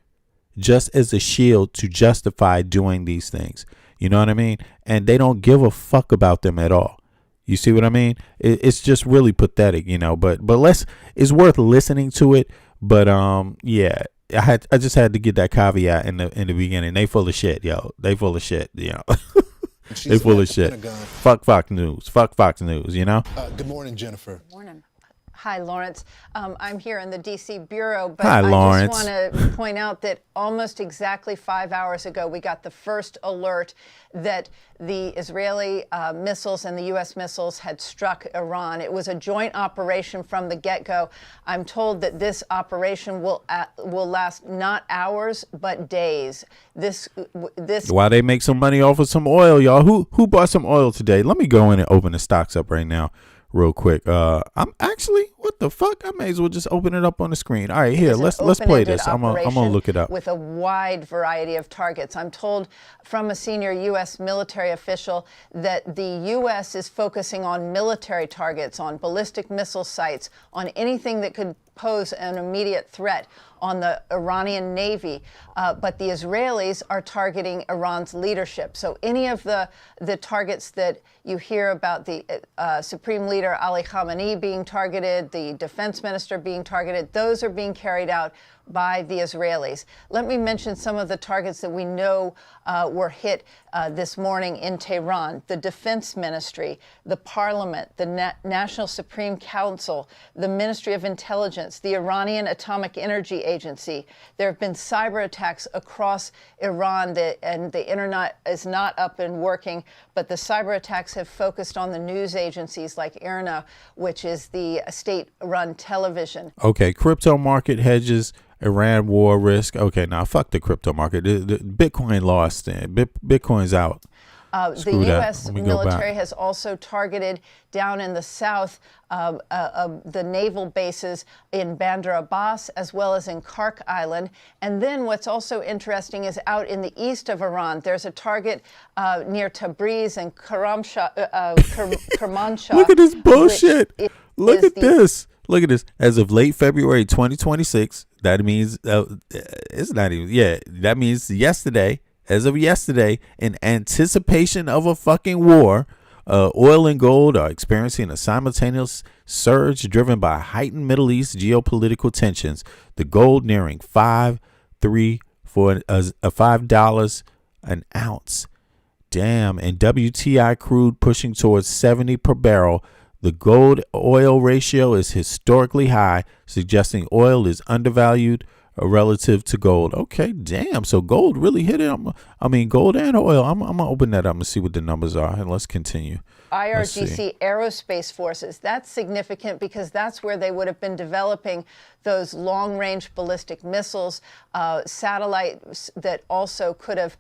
just as a shield to justify doing these things. You know what I mean? And they don't give a fuck about them at all. You see what I mean? It's just really pathetic, you know, but it's worth listening to it. But yeah, I just had to get that caveat in the beginning. They full of shit, yo. They full of shit, you know. They full of shit. Fuck Fox News. Fuck Fox News, you know? Good morning, Jennifer. Good morning. Hi, Lawrence. I'm here in the D.C. Bureau, but Hi, I Lawrence. just want to point out that almost exactly 5 hours ago, we got the first alert that the Israeli missiles and the U.S. missiles had struck Iran. It was a joint operation from the get-go. I'm told that this operation will last not hours, but days. This. Why they make some money off of some oil, y'all? Who bought some oil today? Let me go in and open the stocks up right now. real quick. I'm actually, what the fuck? I may as well just open it up on the screen. All right, here, let's play this. I'm gonna look it up. With a wide variety of targets. I'm told from a senior U.S. military official that the U.S. is focusing on military targets, on ballistic missile sites, on anything that could pose an immediate threat on the Iranian Navy, but the Israelis are targeting Iran's leadership. So any of the targets that you hear about, the Supreme Leader Ali Khamenei being targeted, the defense minister being targeted, those are being carried out by the Israelis. Let me mention some of the targets that we know were hit this morning in Tehran: the Defense Ministry, the Parliament, the National Supreme Council, the Ministry of Intelligence, the Iranian Atomic Energy Agency. There have been cyber attacks across Iran, and the internet is not up and working, but the cyber attacks have focused on the news agencies like IRNA, which is the state-run television. Okay, crypto market hedges, Iran war risk. Okay, now fuck the crypto market. The Bitcoin lost. Bitcoin's out. The U.S. military has also targeted down in the south the naval bases in Bandar Abbas as well as in Kark Island. And then what's also interesting is out in the east of Iran, there's a target near Tabriz and Kermanshah. Look at this bullshit. Look at this. Look at this. As of late February 2026, that means it's not even. Yeah, that means yesterday. As of yesterday, in anticipation of a fucking war, oil and gold are experiencing a simultaneous surge driven by heightened Middle East geopolitical tensions. The gold nearing $5.3 for $5 an ounce. Damn, and WTI crude pushing towards 70 per barrel. The gold oil ratio is historically high, suggesting oil is undervalued relative to gold. Okay, damn. So gold really hit it. Gold and oil. I'm gonna open that up and see what the numbers are, and let's continue. IRGC Aerospace Forces. That's significant because that's where they would have been developing those long-range ballistic missiles, satellites that also could have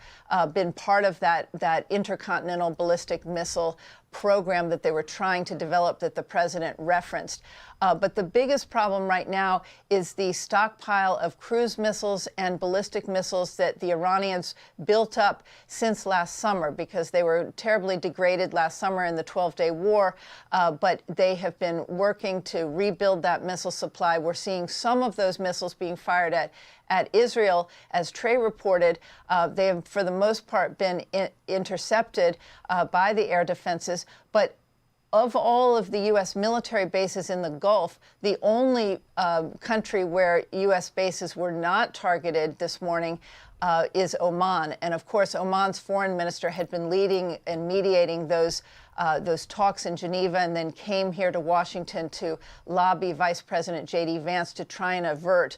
been part of that intercontinental ballistic missile program that they were trying to develop that the president referenced. But the biggest problem right now is the stockpile of cruise missiles and ballistic missiles that the Iranians built up since last summer, because they were terribly degraded last summer in the 12-day war, but they have been working to rebuild that missile supply. We're seeing some of those missiles being fired at Israel. As Trey reported, they have, for the most part, been intercepted by the air defenses. But of all of the U.S. military bases in the Gulf, the only country where U.S. bases were not targeted this morning is Oman. And of course, Oman's foreign minister had been leading and mediating those talks in Geneva, and then came here to Washington to lobby Vice President J.D. Vance to try and avert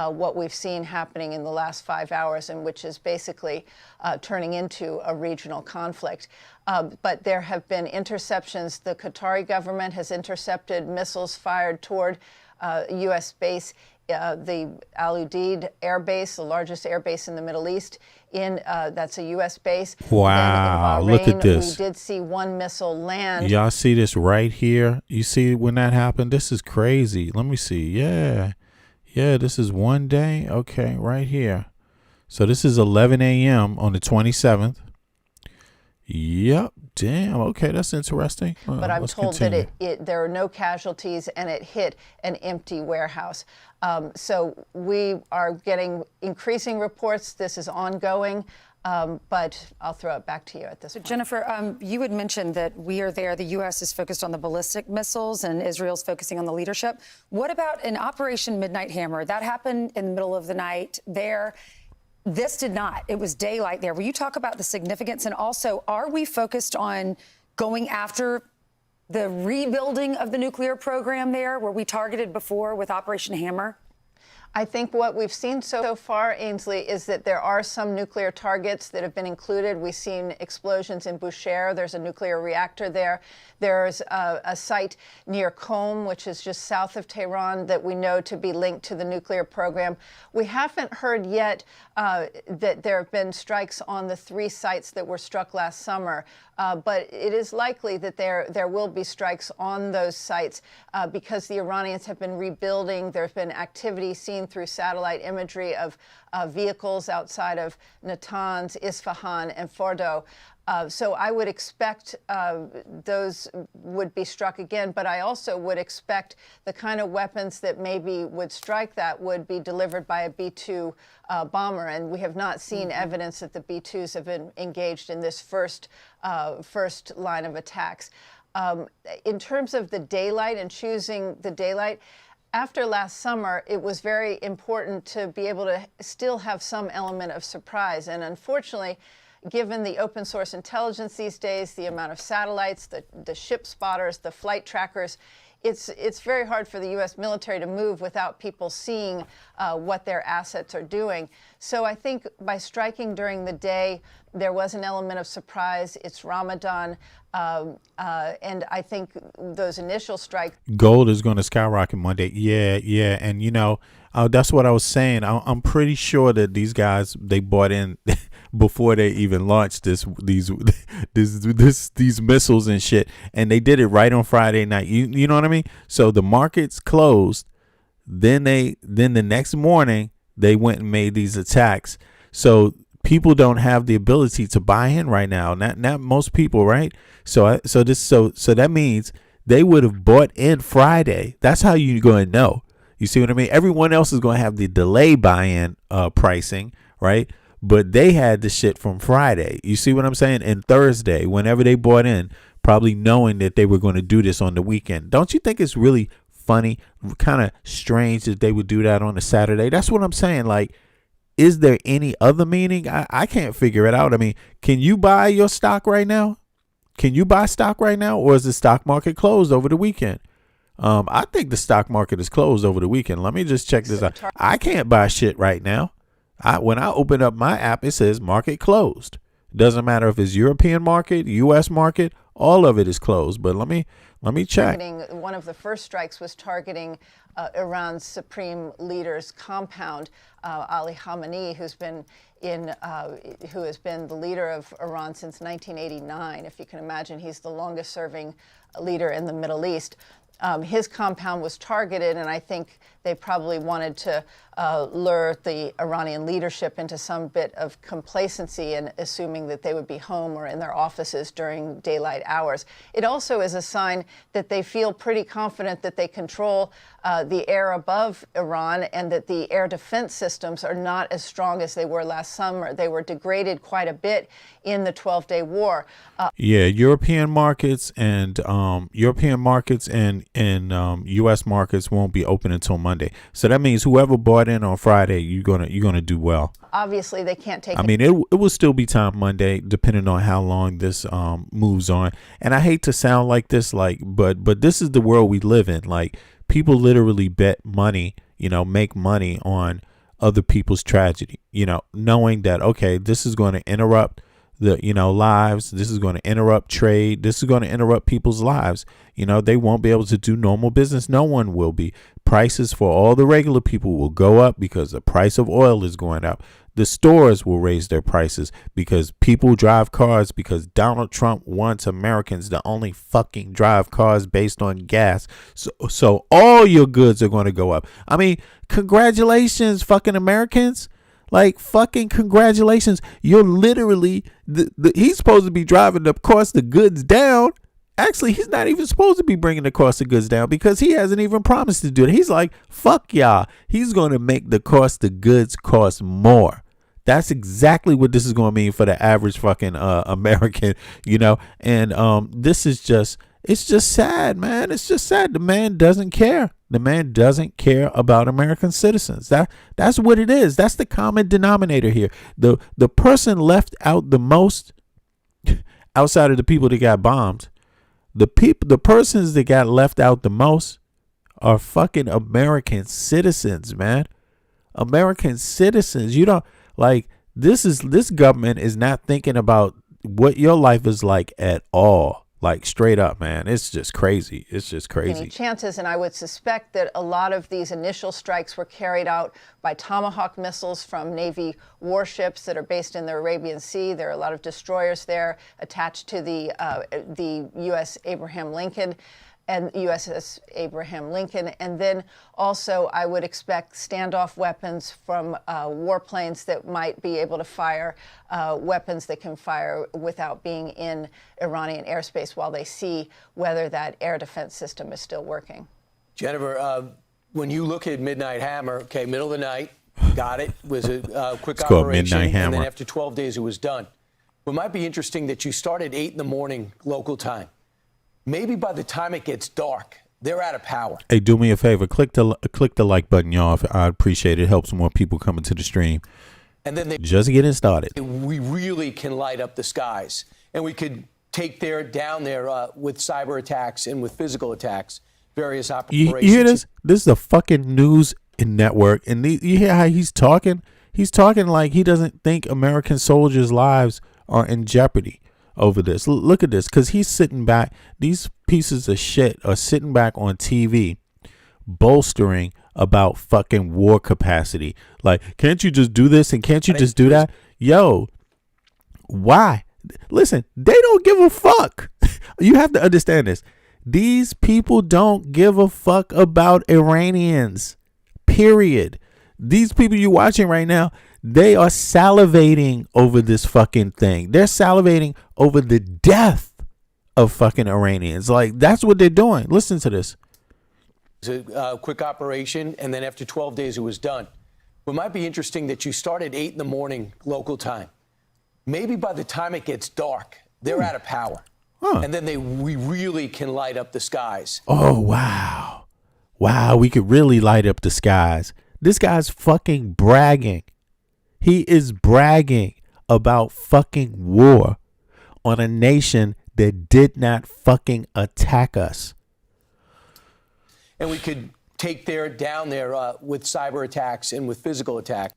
what we've seen happening in the last 5 hours, and which is basically turning into a regional conflict. But there have been interceptions. The Qatari government has intercepted missiles fired toward U.S. base, the Al Udeid Air Base, the largest air base in the Middle East. That's a U.S. base. Wow, Bahrain, look at this. We did see one missile land. Y'all see this right here? You see when that happened? This is crazy. Let me see. Yeah, this is one day. Okay, right here. So this is 11 a.m. on the 27th. Yep. Damn. Okay, that's interesting. But I'm told that there are no casualties, and it hit an empty warehouse. So we are getting increasing reports. This is ongoing. But I'll throw it back to you at this point. Jennifer, you had mentioned that we are there. The U.S. is focused on the ballistic missiles, and Israel's focusing on the leadership. What about an Operation Midnight Hammer? That happened in the middle of the night there. This did not. It was daylight there. Will you talk about the significance? And also, are we focused on going after the rebuilding of the nuclear program there? Were we targeted before with Operation Hammer? I think what we've seen so far, Ainsley, is that there are some nuclear targets that have been included. We've seen explosions in Bushehr. There's a nuclear reactor there. There's a site near Qom, which is just south of Tehran, that we know to be linked to the nuclear program. We haven't heard yet that there have been strikes on the 3 sites that were struck last summer, but it is likely that there will be strikes on those sites because the Iranians have been rebuilding. There's been activity seen through satellite imagery of vehicles outside of Natanz, Isfahan, and Fordo. So I would expect those would be struck again, but I also would expect the kind of weapons that maybe would strike that would be delivered by a B-2 bomber, and we have not seen evidence that the B-2s have been engaged in this first line of attacks. In terms of the daylight and choosing the daylight, after last summer, it was very important to be able to still have some element of surprise, and unfortunately, given the open source intelligence these days, the amount of satellites, the ship spotters, the flight trackers, it's very hard for the U.S. military to move without people seeing what their assets are doing. So I think by striking during the day, there was an element of surprise. It's Ramadan. And I think those initial strikes. Gold is going to skyrocket Monday. Yeah. And, you know, that's what I was saying. I'm pretty sure that these guys, they bought in before they even launched these missiles and shit. And they did it right on Friday night. You know what I mean? So the markets closed. Then the next morning, they went and made these attacks. So people don't have the ability to buy in right now. Not most people, right? So that means they would have bought in Friday. That's how you're going to know. You see what I mean? Everyone else is going to have the delay buy-in pricing, right? But they had the shit from Friday. You see what I'm saying? And Thursday, whenever they bought in, probably knowing that they were going to do this on the weekend. Don't you think it's really funny, kind of strange that they would do that on a Saturday? That's what I'm saying. Like, is there any other meaning? I can't figure it out. I mean, can you buy your stock right now? Can you buy stock right now? Or is the stock market closed over the weekend? I think the stock market is closed over the weekend. Let me just check this out. I can't buy shit right now. When I open up my app, it says market closed. Doesn't matter if it's European market, U.S. market, all of it is closed. But let me check. One of the first strikes was targeting Iran's supreme leader's compound, Ali Khamenei, who has been the leader of Iran since 1989. If you can imagine, he's the longest serving leader in the Middle East. His compound was targeted, and I think they probably wanted to lure the Iranian leadership into some bit of complacency and assuming that they would be home or in their offices during daylight hours. It also is a sign that they feel pretty confident that they control the air above Iran and that the air defense systems are not as strong as they were last summer. They were degraded quite a bit in the 12-day war. European markets and U.S. markets won't be open until Monday. So that means whoever bought in on Friday, you're gonna do well. Obviously, they can't take. I mean, it will still be time Monday, depending on how long this moves on. And I hate to sound like this, but this is the world we live in. Like, people literally bet money, make money on other people's tragedy. Knowing that, okay, this is going to interrupt the lives. This is going to interrupt trade. This is going to interrupt people's lives. They won't be able to do normal business. No one will be. Prices for all the regular people will go up because the price of oil is going up. The stores will raise their prices because people drive cars, because Donald Trump wants Americans to only fucking drive cars based on gas. So all your goods are going to go up. I mean, congratulations, fucking Americans. Like, fucking congratulations. You're literally, he's supposed to be driving the cost of goods down. Actually, he's not even supposed to be bringing the cost of goods down because he hasn't even promised to do it. He's like, fuck y'all. He's going to make the cost of goods cost more. That's exactly what this is going to mean for the average fucking American, and this is just, it's just sad, man. It's just sad. The man doesn't care. The man doesn't care about American citizens. That's what it is. That's the common denominator here. The person left out the most, outside of the people that got bombed, the persons that got left out the most are fucking American citizens, man. American citizens. You don't like this government is not thinking about what your life is like at all. Like straight up, man. It's just crazy. It's just crazy. Any chances, and I would suspect that a lot of these initial strikes were carried out by Tomahawk missiles from Navy warships that are based in the Arabian Sea. There are a lot of destroyers there attached to the USS Abraham Lincoln. And USS Abraham Lincoln. And then also I would expect standoff weapons from warplanes that might be able to fire weapons that can fire without being in Iranian airspace while they see whether that air defense system is still working. Jennifer, when you look at Midnight Hammer, okay, middle of the night, got it, was a quick It's called operation, Midnight and then Hammer. after 12 days it was done. It might be interesting that you start at 8 in the morning local time. Maybe by the time it gets dark, they're out of power. Hey, do me a favor. Click the like button, y'all. I'd appreciate it. It helps more people coming to the stream. And then Just getting started. we really can light up the skies. And we could take down there with cyber attacks and with physical attacks, various operations. You hear this? This is a fucking news network. And you hear how he's talking? He's talking like he doesn't think American soldiers' lives are in jeopardy over this. Look at this, because he's sitting back. These pieces of shit are sitting back on TV bolstering about fucking war capacity. Like, can't you just do this and can't you just do that? Yo, why? Listen, they don't give a fuck. You have to understand this. These people don't give a fuck about Iranians, period. These people you're watching right now, they are salivating over this fucking thing. They're salivating over the death of fucking Iranians. Like, that's what they're doing. Listen to this. It's a quick operation, and then after 12 days it was done. It might be interesting that you start at 8 in the morning local time. Maybe by the time it gets dark, they're out of power. And then we really can light up the skies. Oh, wow. Wow, we could really light up the skies. This guy's fucking bragging. He is bragging about fucking war on a nation that did not fucking attack us. And we could take down there with cyber attacks and with physical attacks.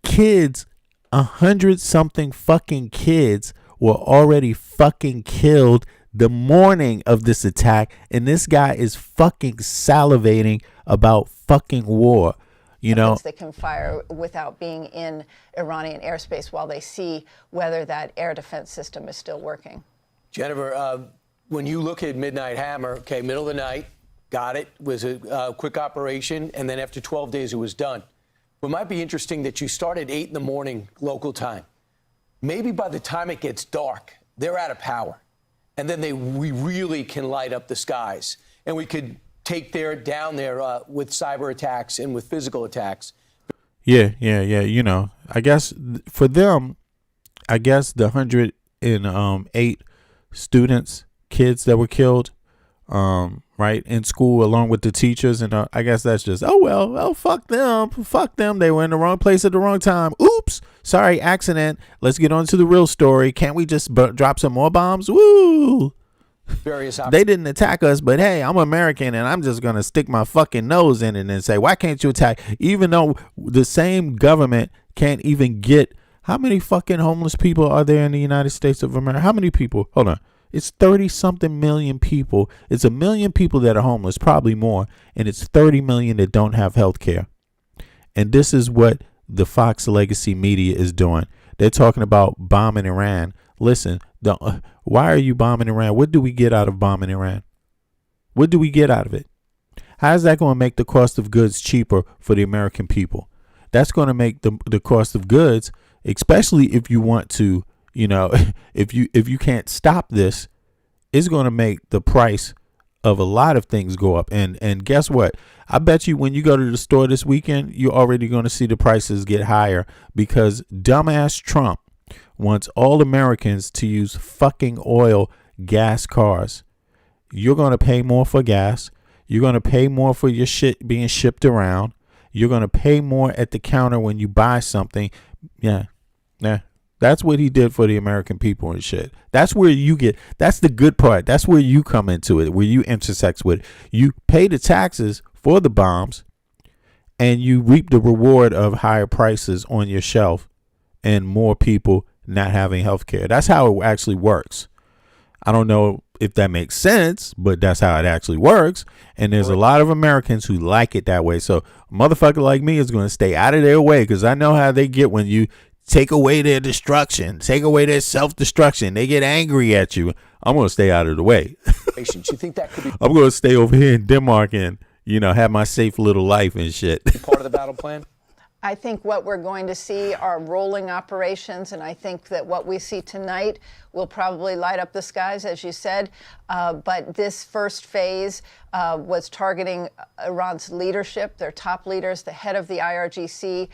Kids, 100-something fucking kids were already fucking killed the morning of this attack, and this guy is fucking salivating about fucking war. You know, they can fire without being in Iranian airspace while they see whether that air defense system is still working. Jennifer, when you look at Midnight Hammer, okay, middle of the night, got it, was a quick operation, and then after 12 days it was done. It might be interesting that you start at 8 in the morning local time. Maybe by the time it gets dark, they're out of power. And then we really can light up the skies. And we could take down there with cyber attacks and with physical attacks. Yeah. You know, I guess for them, I guess the 108 students, kids that were killed, right, in school along with the teachers. And I guess that's just, fuck them. They were in the wrong place at the wrong time. Oops. Sorry, accident. Let's get on to the real story. Can't we just drop some more bombs? Woo. They didn't attack us, but hey, I'm American and I'm just going to stick my fucking nose in it and say, why can't you attack? Even though the same government can't even get, how many fucking homeless people are there in the United States of America? How many people? Hold on. It's 30-something million people. It's 1 million people that are homeless, probably more. And it's 30 million that don't have health care. And this is what the Fox legacy media is doing. They're talking about bombing Iran. Listen, why are you bombing Iran? What do we get out of bombing Iran? What do we get out of it? How is that going to make the cost of goods cheaper for the American people? That's going to make the cost of goods, especially if you want to, you know, if you can't stop this, it's going to make the price of a lot of things go up. And guess what? I bet you when you go to the store this weekend, you're already going to see the prices get higher because dumbass Trump wants all Americans to use fucking oil gas cars. You're going to pay more for gas. You're going to pay more for your shit being shipped around. You're going to pay more at the counter when you buy something. Yeah. That's what he did for the American people and shit. That's where you get, that's the good part. That's where you come into it, where you intersect with it. You pay the taxes for the bombs and you reap the reward of higher prices on your shelf and more people not having health care. That's how it actually works. I don't know if that makes sense, but that's how it actually works. And there's a lot of Americans who like it that way. So a motherfucker like me is going to stay out of their way, because I know how they get when you take away their destruction, take away their self-destruction. They get angry at you. I'm going to stay out of the way. Do you think that could be I'm going to stay over here in Denmark and, have my safe little life and shit. part of the battle plan? I think what we're going to see are rolling operations, and I think that what we see tonight will probably light up the skies, as you said. But this first phase was targeting Iran's leadership, their top leaders, the head of the IRGC.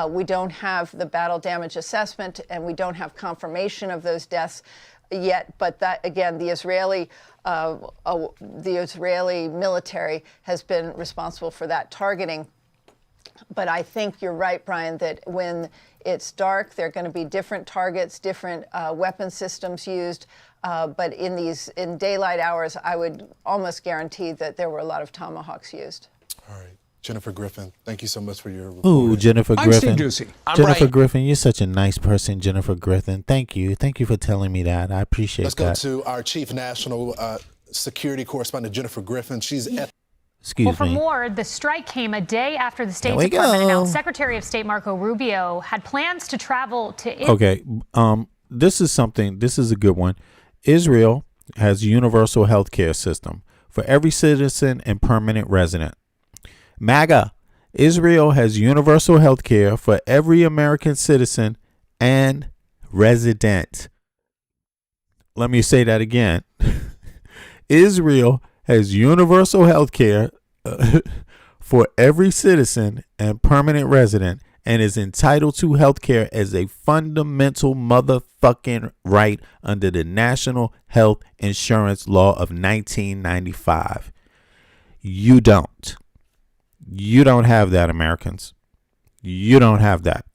We don't have the battle damage assessment, and we don't have confirmation of those deaths yet. But that, again, the Israeli military has been responsible for that targeting. But I think you're right, Brian, that when it's dark, there are going to be different targets, different weapon systems used. But in daylight hours, I would almost guarantee that there were a lot of tomahawks used. All right. Jennifer Griffin, thank you so much for your report. Ooh, Jennifer I'm Griffin. Steve Ducey. Jennifer Griffin, you're such a nice person, Jennifer Griffin. Thank you. Thank you for telling me that. I appreciate that. Let's go to our chief national security correspondent, Jennifer Griffin. She's at Excuse well, for me. more, the strike came a day after the State There we Department go. announced Secretary of State Marco Rubio had plans to travel to Israel. Okay. This is a good one. Israel has a universal health care system for every citizen and permanent resident. MAGA. Israel has universal health care for every American citizen and resident. Let me say that again. Israel has universal health care for every citizen and permanent resident, and is entitled to health care as a fundamental motherfucking right under the National Health Insurance Law of 1995. You don't. You don't have that, Americans. You don't have that.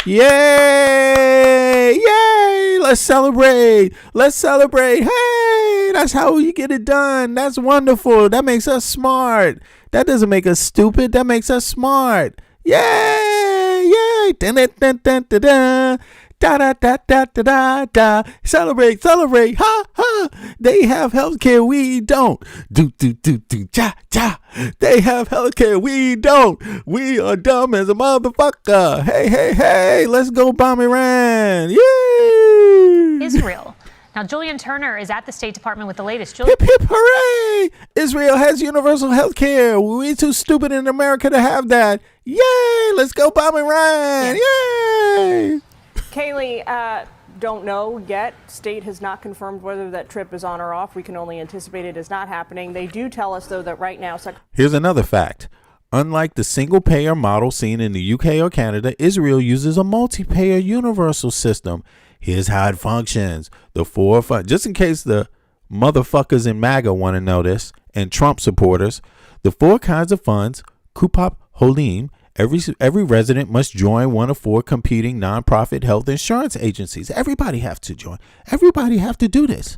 Yay! Yay! Let's celebrate. Let's celebrate. Hey, that's how you get it done. That's wonderful. That makes us smart. That doesn't make us stupid. That makes us smart. Yay! Yay! Dun, dun, dun, dun, dun, dun. Da da da da da da da. Celebrate, celebrate. Ha ha. They have healthcare, we don't. Do do do do ja ja. They have healthcare, we don't. We are dumb as a motherfucker. Hey hey hey. Let's go bomb Iran. Yay! Israel. Now, Julian Turner is at the State Department with the latest. Hip hip hooray! Israel has universal health care. We're too stupid in America to have that. Yay! Let's go bomb Iran. Yay! Kaylee, don't know yet. State has not confirmed whether that trip is on or off. We can only anticipate it is not happening. They do tell us, though, that right now... Here's another fact. Unlike the single-payer model seen in the UK or Canada, Israel uses a multi-payer universal system. Here's how it functions. The four funds, just in case the motherfuckers in MAGA want to know this, and Trump supporters, the four kinds of funds, Kupop Holim, every resident must join one of four competing nonprofit health insurance agencies. Everybody have to join. Everybody have to do this.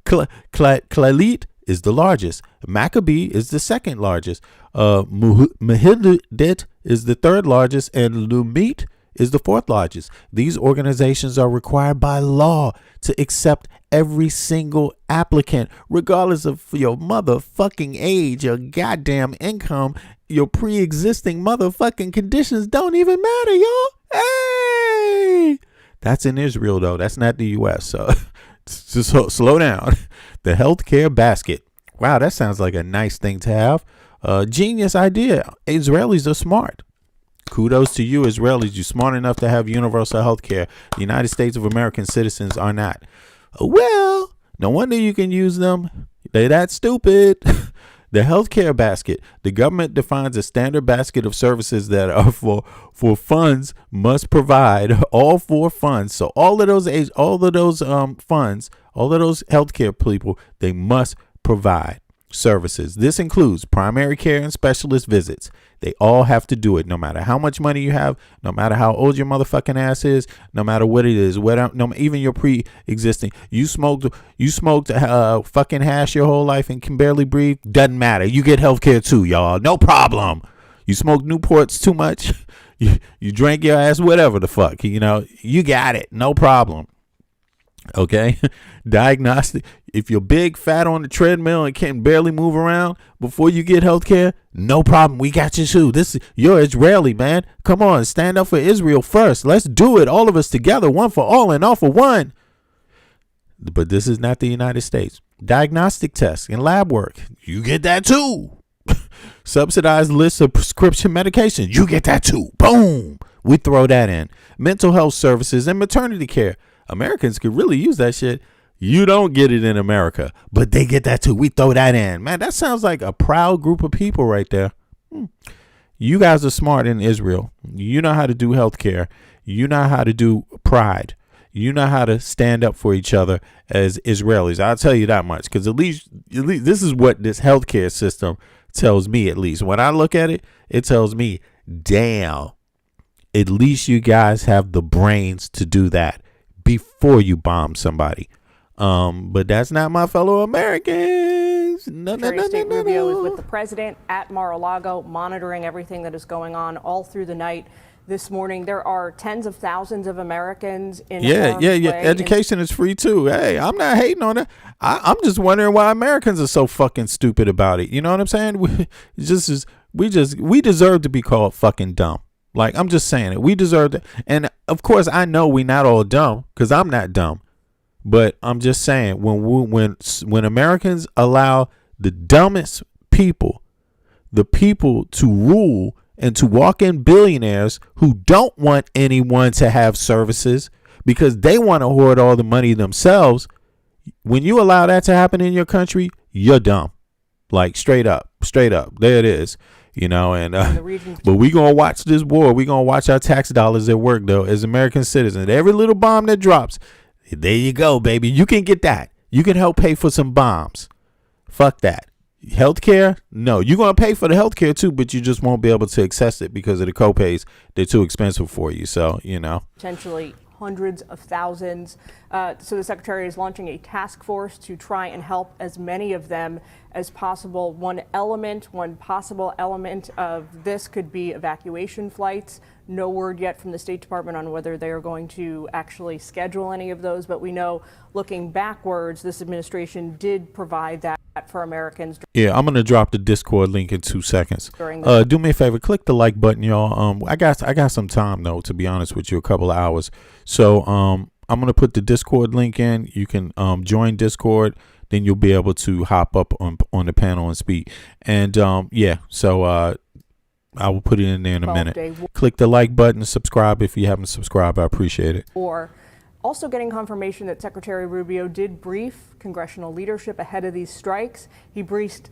Clalit is the largest. Maccabee is the second largest. Mehidet is the third largest, and Lumit is the fourth largest. These organizations are required by law to accept every single applicant, regardless of your motherfucking age, your goddamn income, your pre-existing motherfucking conditions don't even matter, y'all. Hey! That's in Israel, though. That's not the U.S., so just slow down. The healthcare basket. Wow, that sounds like a nice thing to have. Genius idea. Israelis are smart. Kudos to you, Israelis. You're smart enough to have universal health care. The United States of American citizens are not. Well, no wonder you can use them. They're that stupid. The healthcare basket. The government defines a standard basket of services that are for funds must provide all four funds. So all of those funds, all of those healthcare people, they must provide. services. This includes primary care and specialist visits. They all have to do it, no matter how much money you have, no matter how old your motherfucking ass is, no matter what it is, even your pre-existing. You smoked fucking hash your whole life and can barely breathe. Doesn't matter. You get healthcare too, y'all. No problem. You smoke Newports too much. You drank your ass, whatever the fuck. You got it. No problem. Okay. Diagnostic. If you're big, fat on the treadmill and can barely move around before you get health care, no problem. We got you too. You're Israeli, man. Come on, stand up for Israel first. Let's do it. All of us together. One for all and all for one. But this is not the United States. Diagnostic tests and lab work. You get that too. Subsidized lists of prescription medication. You get that too. Boom. We throw that in. Mental health services and maternity care. Americans could really use that shit. You don't get it in America, but they get that too. We throw that in. Man, that sounds like a proud group of people right there. You guys are smart in Israel. You know how to do healthcare. You know how to do pride. You know how to stand up for each other as Israelis. I'll tell you that much, because at least this is what this healthcare system tells me. At least when I look at it, it tells me, damn, at least you guys have the brains to do that before you bomb somebody. But that's not my fellow Americans. No. Rubio is with the president at Mar-a-Lago, monitoring everything that is going on all through the night. This morning, there are tens of thousands of Americans in harm's way. Education is free too. Hey, I'm not hating on it. I'm just wondering why Americans are so fucking stupid about it. You know what I'm saying? We deserve to be called fucking dumb. Like, I'm just saying it. We deserve it. And of course, I know we're not all dumb, because I'm not dumb. But I'm just saying, when Americans allow the dumbest people, the people to rule and to walk in billionaires who don't want anyone to have services because they want to hoard all the money themselves, when you allow that to happen in your country, you're dumb. Like, straight up. There it is. But we gonna watch this war. We gonna watch our tax dollars at work, though, as American citizens. Every little bomb that drops, there you go, baby. You can get that. You can help pay for some bombs. Fuck that. Healthcare? No, you're gonna pay for the healthcare too, but you just won't be able to access it because of the copays. They're too expensive for you. So potentially hundreds of thousands. So the secretary is launching a task force to try and help as many of them as possible. One possible element of this could be evacuation flights. No word yet from the State Department on whether they are going to actually schedule any of those, but we know, looking backwards, this administration did provide that for Americans. Yeah, I'm going to drop the Discord link in 2 seconds. Do me a favor, click the like button, y'all. I got some time, though, to be honest with you, a couple of hours. So I'm going to put the Discord link in. You can join Discord. Then you'll be able to hop up on the panel and speak. And I will put it in there in a minute. Click the like button, subscribe if you haven't subscribed. I appreciate it. Or also getting confirmation that Secretary Rubio did brief congressional leadership ahead of these strikes. He briefed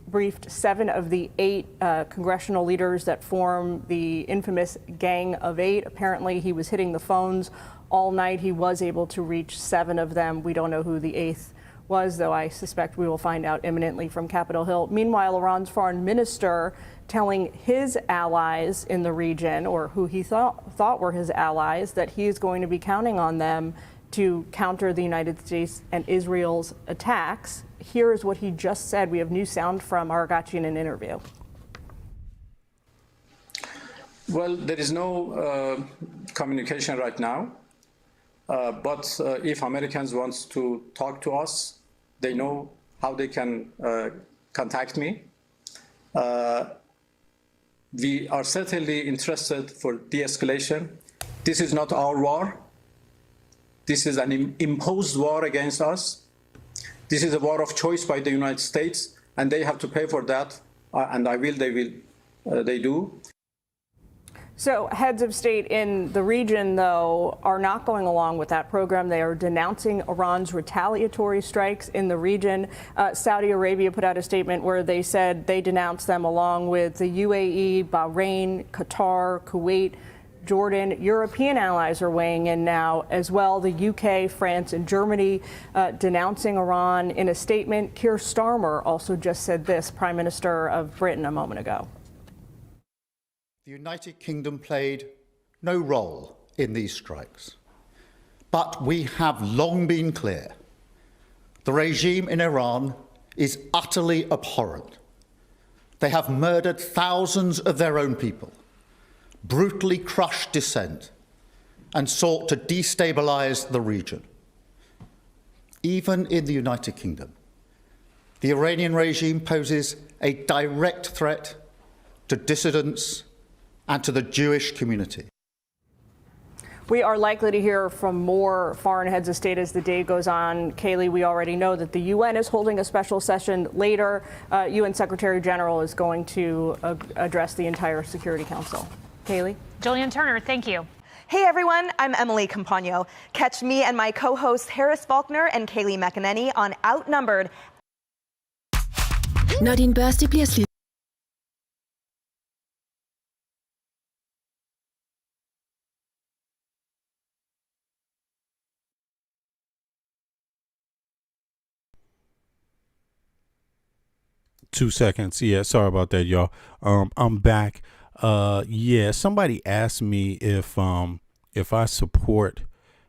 7 of the 8 congressional leaders that form the infamous Gang of 8. Apparently, he was hitting the phones all night. He was able to reach 7 of them. We don't know who the 8th was, though I suspect we will find out imminently from Capitol Hill. Meanwhile, Iran's foreign minister telling his allies in the region, or who he thought were his allies, that he is going to be counting on them to counter the United States and Israel's attacks. Here is what he just said. We have new sound from Aragachi in an interview. Well, there is no communication right now. But if Americans want to talk to us, they know how they can contact me. We are certainly interested for de-escalation. This is not our war. This is an imposed war against us. This is a war of choice by the United States, and they have to pay for that. And they do. So heads of state in the region, though, are not going along with that program. They are denouncing Iran's retaliatory strikes in the region. Saudi Arabia put out a statement where they said they denounced them along with the UAE, Bahrain, Qatar, Kuwait, Jordan. European allies are weighing in now as well. The UK, France, and Germany denouncing Iran in a statement. Keir Starmer also just said this, Prime Minister of Britain, a moment ago. The United Kingdom played no role in these strikes, but we have long been clear. The regime in Iran is utterly abhorrent. They have murdered thousands of their own people, brutally crushed dissent, and sought to destabilize the region. Even in the United Kingdom, the Iranian regime poses a direct threat to dissidents and to the Jewish community. We are likely to hear from more foreign heads of state as the day goes on. Kaylee, we already know that the UN is holding a special session later. UN Secretary General is going to address the entire Security Council. Kaylee? Jillian Turner, thank you. Hey everyone, I'm Emily Campagno. Catch me and my co-hosts Harris Faulkner and Kaylee McEnany on Outnumbered. Nadine Basti Pliesli. 2 seconds. Yeah, sorry about that, y'all. I'm back. Yeah, somebody asked me if I support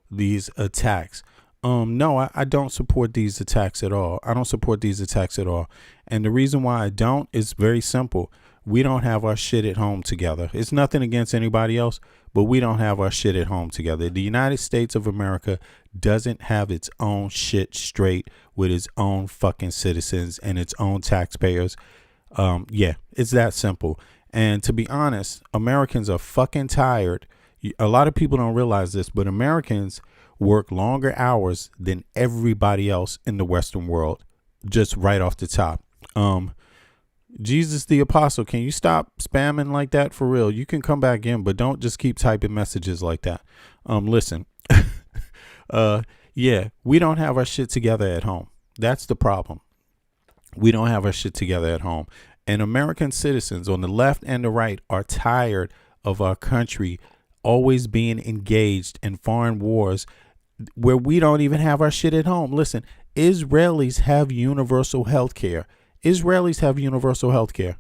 these attacks. No, I don't support these attacks at all. I don't support these attacks at all. And the reason why I don't is very simple. We don't have our shit at home together. It's nothing against anybody else, but we don't have our shit at home together. The United States of America doesn't have its own shit straight with its own fucking citizens and its own taxpayers. Yeah, it's that simple. And to be honest, Americans are fucking tired. A lot of people don't realize this, but Americans work longer hours than everybody else in the Western world, just right off the top. Jesus the Apostle, can you stop spamming like that for real? You can come back in, but don't just keep typing messages like that. Listen, yeah, we don't have our shit together at home. That's the problem. We don't have our shit together at home. And American citizens on the left and the right are tired of our country always being engaged in foreign wars where we don't even have our shit at home. Listen, Israelis have universal health care. Israelis have universal health care.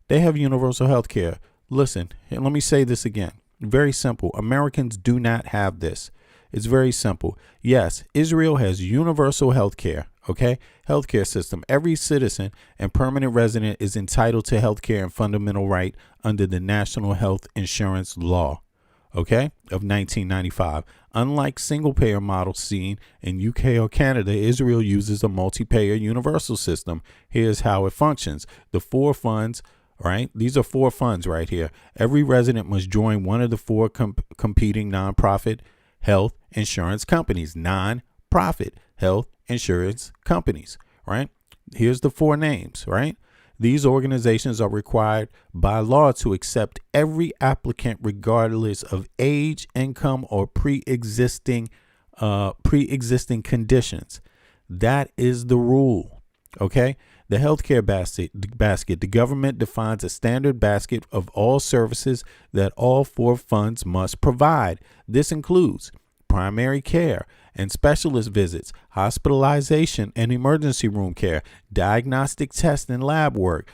They have universal health care. Listen, and let me say this again. Very simple. Americans do not have this. It's very simple. Yes, Israel has universal health care. Okay? Healthcare system. Every citizen and permanent resident is entitled to health care and fundamental right under the National Health Insurance Law. Okay, of 1995. Unlike single-payer models seen in UK or Canada, Israel uses a multi-payer universal system. Here's how it functions. The 4 funds, right? These are 4 funds right here. Every resident must join one of the 4 competing nonprofit health insurance companies. Non-profit health insurance companies, right? Here's the 4 names, right? These organizations are required by law to accept every applicant regardless of age, income, or pre-existing conditions. That is the rule. Okay? The healthcare basket. The government defines a standard basket of all services that all 4 funds must provide. This includes primary care and specialist visits, hospitalization and emergency room care, diagnostic tests and lab work,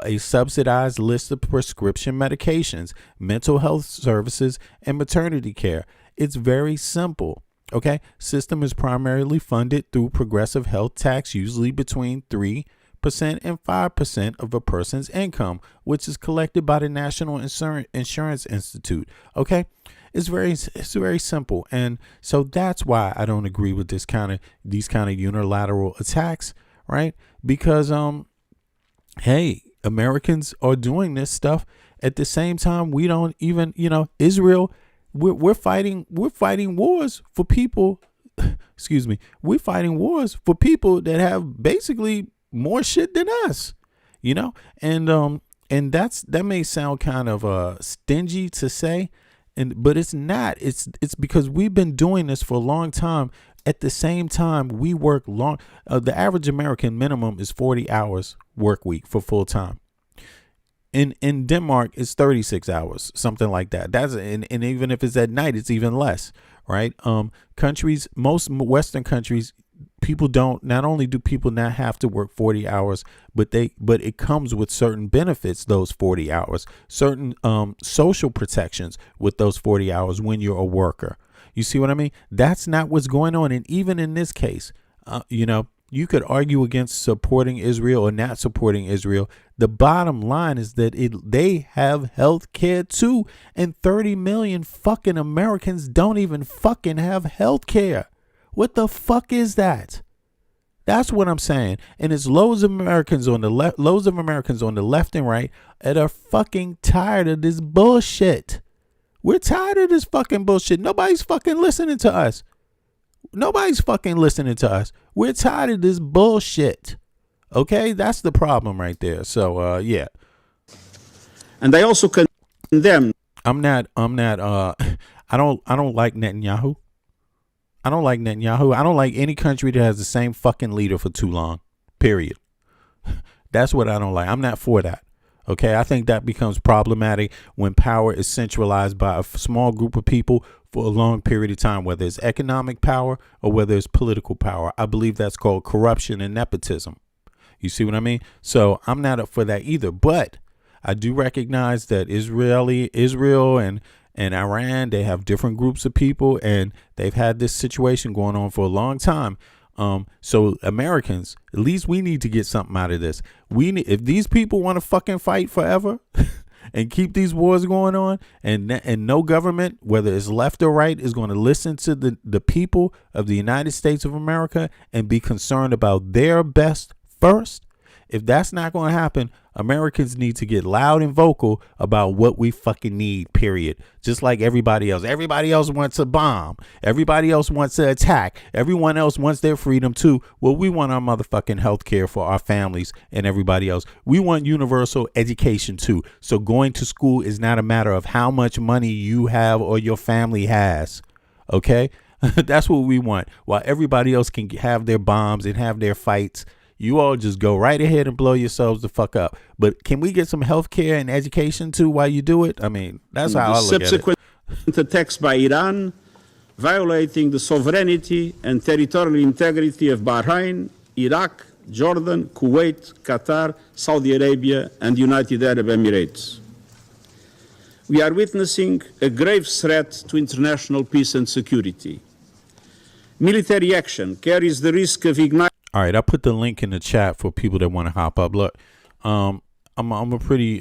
a subsidized list of prescription medications, mental health services, and maternity care. It's very simple. Okay. System is primarily funded through progressive health tax, usually between 3% and 5% of a person's income, which is collected by the National Insurance Institute. Okay. It's very simple. And so that's why I don't agree with these kind of unilateral attacks, right? Because, hey, Americans are doing this stuff at the same time. We don't even, Israel, we're fighting wars for people. Excuse me. We're fighting wars for people that have basically more shit than us, and that may sound kind of stingy to say. But it's not. It's because we've been doing this for a long time. At the same time, we work long. The average American minimum is 40 hours work week for full time. In Denmark, it's 36 hours, something like that. And even if it's at night, it's even less, right? Countries, most Western countries, not only do people not have to work 40 hours, but it comes with certain benefits, those 40 hours, certain social protections with those 40 hours when you're a worker. You see what I mean? That's not what's going on. And even in this case, you could argue against supporting Israel or not supporting Israel. The bottom line is that they have health care too. And 30 million fucking Americans don't even fucking have health care. What the fuck is that? That's what I'm saying. And it's loads of Americans on the left and right that are fucking tired of this bullshit. We're tired of this fucking bullshit. Nobody's fucking listening to us. We're tired of this bullshit. Okay? That's the problem right there. So, yeah. And I also condemn. I don't like Netanyahu. I don't like Netanyahu. I don't like any country that has the same fucking leader for too long. Period. That's what I don't like. I'm not for that. Okay, I think that becomes problematic when power is centralized by a small group of people for a long period of time, whether it's economic power or whether it's political power. I believe that's called corruption and nepotism. You see what I mean? So I'm not up for that either. But I do recognize that Israel and Iran, they have different groups of people, and they've had this situation going on for a long time. So Americans, at least we need to get something out of this. If these people want to fucking fight forever and keep these wars going on, and no government, whether it's left or right, is going to listen to the people of the United States of America and be concerned about their best first. If that's not going to happen, Americans need to get loud and vocal about what we fucking need, period. Just like everybody else. Everybody else wants a bomb. Everybody else wants to attack. Everyone else wants their freedom too. Well, we want our motherfucking health care for our families and everybody else. We want universal education too. So going to school is not a matter of how much money you have or your family has. Okay? That's what we want. While everybody else can have their bombs and have their fights, you all just go right ahead and blow yourselves the fuck up. But can we get some health care and education too while you do it? I mean, that's how I look at it. Subsequent attacks by Iran, violating the sovereignty and territorial integrity of Bahrain, Iraq, Jordan, Kuwait, Qatar, Saudi Arabia, and the United Arab Emirates. We are witnessing a grave threat to international peace and security. Military action carries the risk of igniting. All right, I put the link in the chat for people that want to hop up. Look, I'm a pretty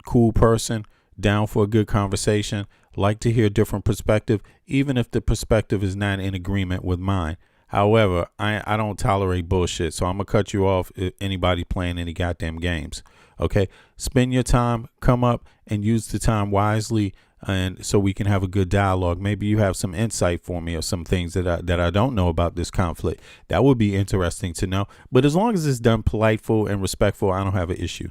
cool person, down for a good conversation, like to hear a different perspective, even if the perspective is not in agreement with mine. However, I don't tolerate bullshit, so I'm going to cut you off if anybody playing any goddamn games. Okay? Spend your time, come up, and use the time wisely, and so we can have a good dialogue. Maybe you have some insight for me or some things that I don't know about this conflict. That would be interesting to know. But as long as it's done politeful and respectful, I don't have an issue.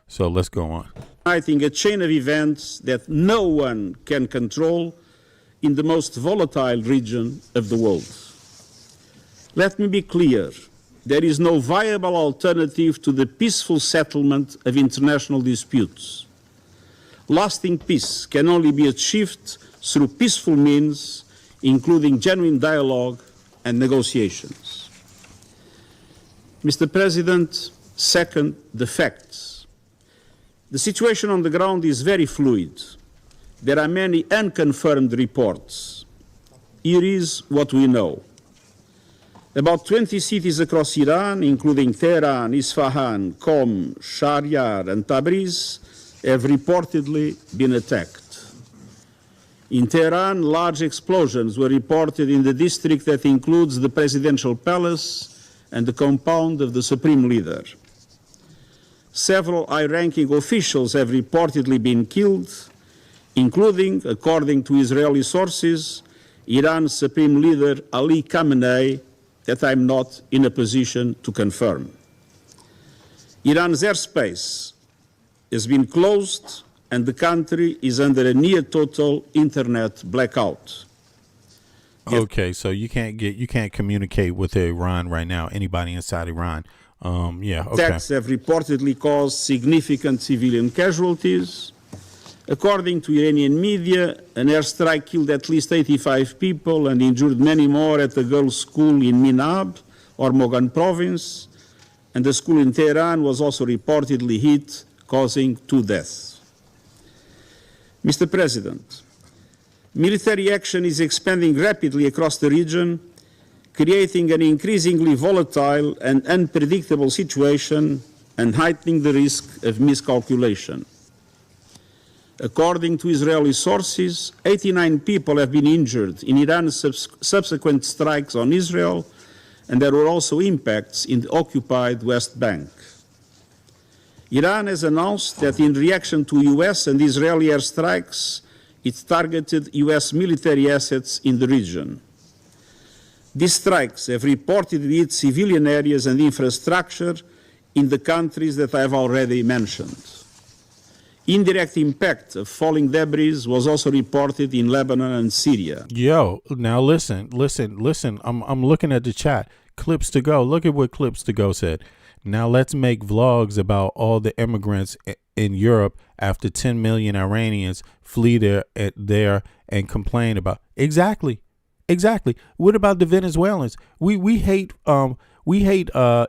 So let's go on. I think a chain of events that no one can control in the most volatile region of the world. Let me be clear. There is no viable alternative to the peaceful settlement of international disputes. Lasting peace can only be achieved through peaceful means, including genuine dialogue and negotiations. Mr. President, second, the facts. The situation on the ground is very fluid. There are many unconfirmed reports. Here is what we know. About 20 cities across Iran, including Tehran, Isfahan, Qom, Shahryar, and Tabriz, have reportedly been attacked. In Tehran, large explosions were reported in the district that includes the presidential palace and the compound of the supreme leader. Several high-ranking officials have reportedly been killed, including, according to Israeli sources, Iran's supreme leader Ali Khamenei, that I'm not in a position to confirm. Iran's airspace has been closed and the country is under a near total internet blackout. Okay, so you can't communicate with Iran right now, anybody inside Iran. Yeah, okay. Attacks have reportedly caused significant civilian casualties. According to Iranian media, an airstrike killed at least 85 people and injured many more at a girls' school in Minab, or Mogan province, and the school in Tehran was also reportedly hit, causing 2 deaths. Mr. President, military action is expanding rapidly across the region, creating an increasingly volatile and unpredictable situation and heightening the risk of miscalculation. According to Israeli sources, 89 people have been injured in Iran's subsequent strikes on Israel, and there were also impacts in the occupied West Bank. Iran has announced that in reaction to US and Israeli airstrikes, it targeted US military assets in the region. These strikes have reportedly hit civilian areas and infrastructure in the countries that I have already mentioned. Indirect impact of falling debris was also reported in Lebanon and Syria. Yo, now listen. I'm looking at the chat. Clips to go. Look at what Clips to go said. Now let's make vlogs about all the immigrants in Europe after 10 million Iranians flee there and complain about. Exactly. What about the Venezuelans? We hate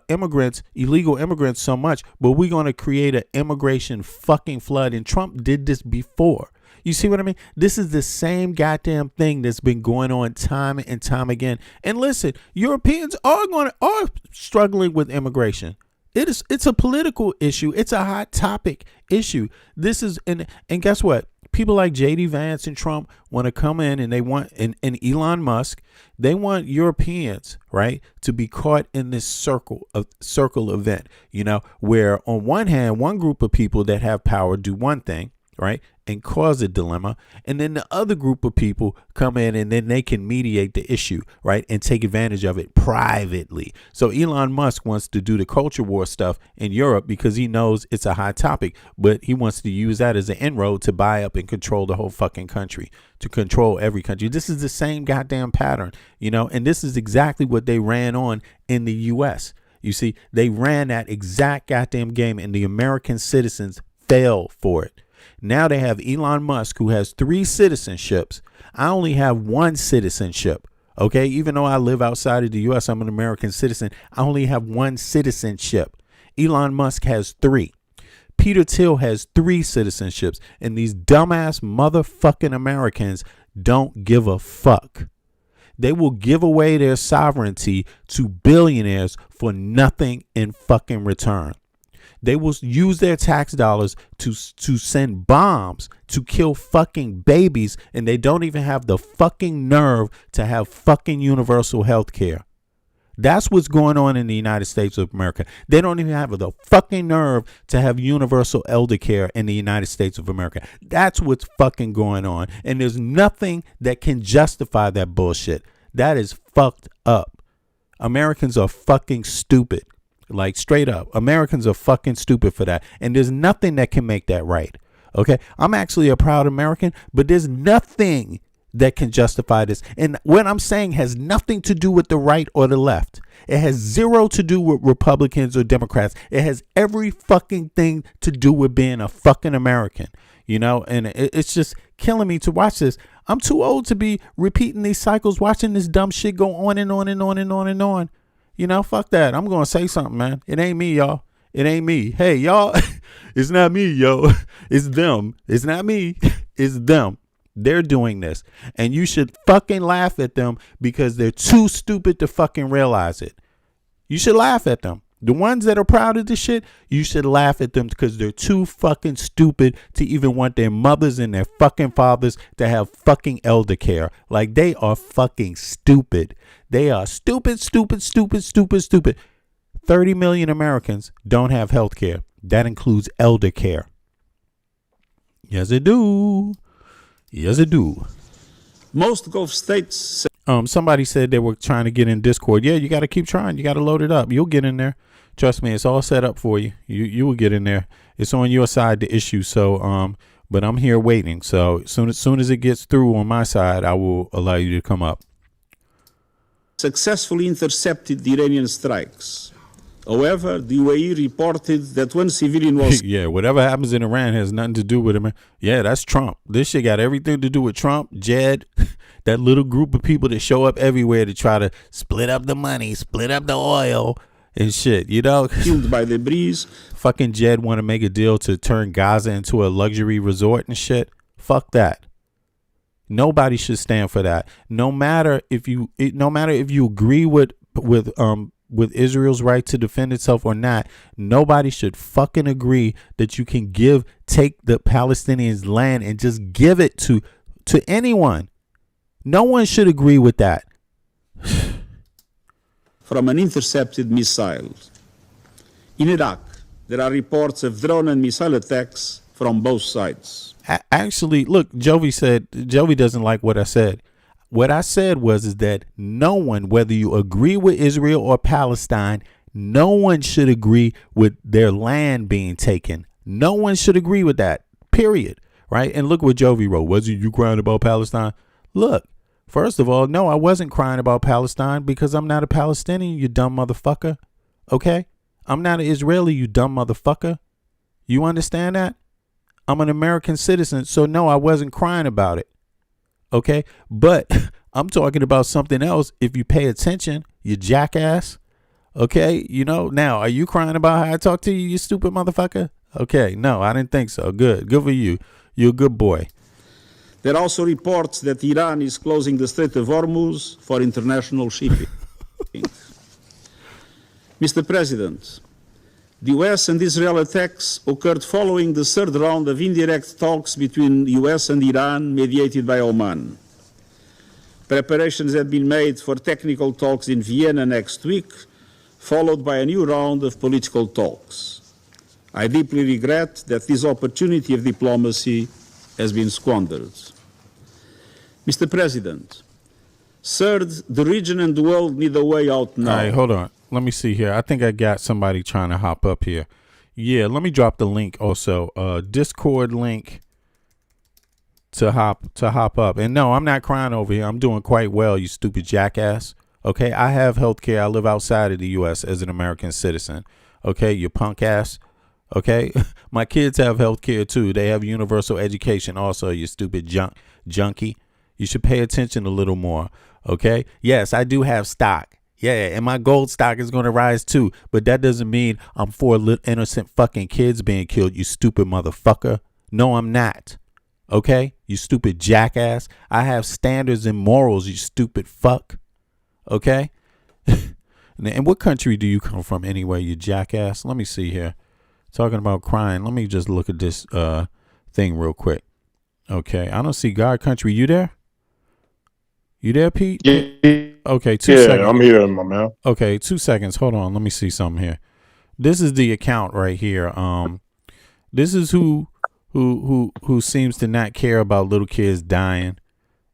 immigrants, illegal immigrants so much, but we're going to create an immigration fucking flood. And Trump did this before. You see what I mean? This is the same goddamn thing that's been going on time and time again. And listen, Europeans are struggling with immigration. It's a political issue. It's a hot topic issue. This is and guess what? People like J.D. Vance and Trump want to come in and they want and Elon Musk, they want Europeans, right, to be caught in this circle event, where on one hand, one group of people that have power do one thing, right, and cause a dilemma, and then the other group of people come in and then they can mediate the issue, right, and take advantage of it privately. So Elon Musk wants to do the culture war stuff in Europe because he knows it's a hot topic, but he wants to use that as an inroad to buy up and control the whole fucking country, to control every country. This is the same goddamn pattern, and this is exactly what they ran on in the U.S. You see, they ran that exact goddamn game and the American citizens fell for it. Now they have Elon Musk, who has 3 citizenships. I only have 1 citizenship. Okay, even though I live outside of the U.S., I'm an American citizen. I only have 1 citizenship. Elon Musk has 3. Peter Thiel has 3 citizenships. And these dumbass motherfucking Americans don't give a fuck. They will give away their sovereignty to billionaires for nothing in fucking return. They will use their tax dollars to send bombs to kill fucking babies, and they don't even have the fucking nerve to have fucking universal health care. That's what's going on in the United States of America. They don't even have the fucking nerve to have universal elder care in the United States of America. That's what's fucking going on. And there's nothing that can justify that bullshit. That is fucked up. Americans are fucking stupid. Like straight up, Americans are fucking stupid for that. And there's nothing that can make that right. Okay. I'm actually a proud American, but there's nothing that can justify this. And what I'm saying has nothing to do with the right or the left. It has zero to do with Republicans or Democrats. It has every fucking thing to do with being a fucking American, and it's just killing me to watch this. I'm too old to be repeating these cycles, watching this dumb shit go on and on and on and on and on. Fuck that. I'm going to say something, man. It ain't me, y'all. It ain't me. Hey, y'all, it's not me, yo. It's them. It's not me. It's them. They're doing this. And you should fucking laugh at them because they're too stupid to fucking realize it. You should laugh at them. The ones that are proud of this shit, you should laugh at them because they're too fucking stupid to even want their mothers and their fucking fathers to have fucking elder care. Like, they are fucking stupid. They are stupid. 30 million Americans don't have health care. That includes elder care. Yes, it do. Most Gulf states. Somebody said they were trying to get in Discord. Yeah, you got to keep trying. You got to load it up. You'll get in there. Trust me, it's all set up for you. You will get in there. It's on your side, the issue. So, but I'm here waiting. So as soon as it gets through on my side, I will allow you to come up. Successfully intercepted the Iranian strikes. However, the UAE reported that one civilian was yeah, whatever happens in Iran has nothing to do with him. Yeah, that's Trump. This shit got everything to do with Trump, Jed, that little group of people that show up everywhere to try to split up the money, split up the oil and shit, you know? killed by the breeze. Fucking Jed want to make a deal to turn Gaza into a luxury resort and shit. Fuck that. Nobody should stand for that. No matter if you agree with Israel's right to defend itself or not, nobody should fucking agree that you can take the Palestinians' land and just give it to anyone. No one should agree with that. From an intercepted missile. In Iraq, there are reports of drone and missile attacks from both sides. Actually, look, Jovi doesn't like what I said. What I said is that no one, whether you agree with Israel or Palestine, no one should agree with their land being taken. No one should agree with that, period. Right? And look what Jovi wrote. Wasn't you crying about Palestine? Look, first of all, no, I wasn't crying about Palestine because I'm not a Palestinian, you dumb motherfucker. Okay? I'm not an Israeli, you dumb motherfucker. You understand that? I'm an American citizen, so no, I wasn't crying about it. Okay? But I'm talking about something else if you pay attention, you jackass. Okay? You know, now, are you crying about how I talk to you, you stupid motherfucker? Okay, no, I didn't think so. Good. Good for you. You're a good boy. There are also reports that Iran is closing the Strait of Hormuz for international shipping. Mr. President, the US and Israel attacks occurred following the third round of indirect talks between US and Iran mediated by Oman. Preparations had been made for technical talks in Vienna next week, followed by a new round of political talks. I deeply regret that this opportunity of diplomacy has been squandered. Mr. President, third, the region and the world need a way out now. All right, hold on. Let me see here. I think I got somebody trying to hop up here. Yeah, let me drop the link also. Discord link to hop up. And no, I'm not crying over here. I'm doing quite well, you stupid jackass. Okay, I have health care. I live outside of the U.S. as an American citizen. Okay, you punk ass. Okay, my kids have health care too. They have universal education also, you stupid junkie. You should pay attention a little more. Okay, yes, I do have stock. Yeah, and my gold stock is going to rise too. But that doesn't mean I'm for innocent fucking kids being killed, you stupid motherfucker. No, I'm not. Okay, you stupid jackass. I have standards and morals, you stupid fuck. Okay? And what country do you come from anyway, you jackass? Let me see here. Talking about crying. Let me just look at this thing real quick. Okay, I don't see God Country. You there? You there, Pete? Yeah. Okay, 2 seconds. Yeah, I'm here, my man. Okay, 2 seconds. Hold on. Let me see something here. This is the account right here. This is who seems to not care about little kids dying,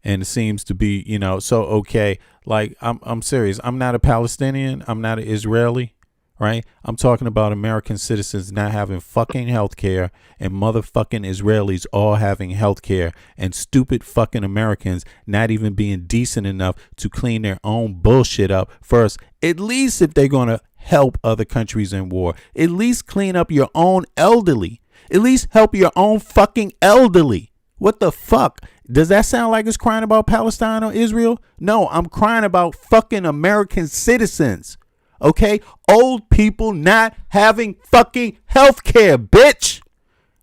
and it seems to be, you know, so okay. Like I'm serious. I'm not a Palestinian. I'm not an Israeli. Right? I'm talking about American citizens not having fucking health care and motherfucking Israelis all having health care and stupid fucking Americans not even being decent enough to clean their own bullshit up first. At least if they're going to help other countries in war, at least clean up your own elderly. At least help your own fucking elderly. What the fuck? Does that sound like it's crying about Palestine or Israel? No, I'm crying about fucking American citizens. Okay, old people not having fucking health care, bitch.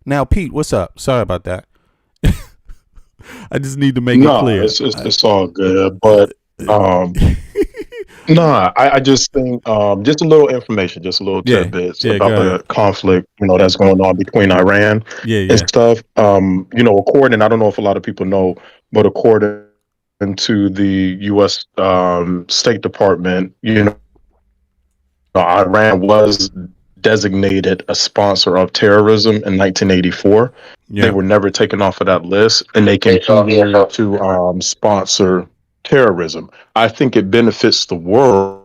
Now, Pete, what's up? Sorry about that. I just need to make it clear. It's all good, but I just think just a little information, just a little tidbits about the conflict, you know, that's going on between Iran and stuff. You know, according, I don't know if a lot of people know, but according to the U.S. State Department, you know, Iran was designated a sponsor of terrorism in 1984. They were never taken off of that list, and they continue to sponsor terrorism. I think it benefits the world.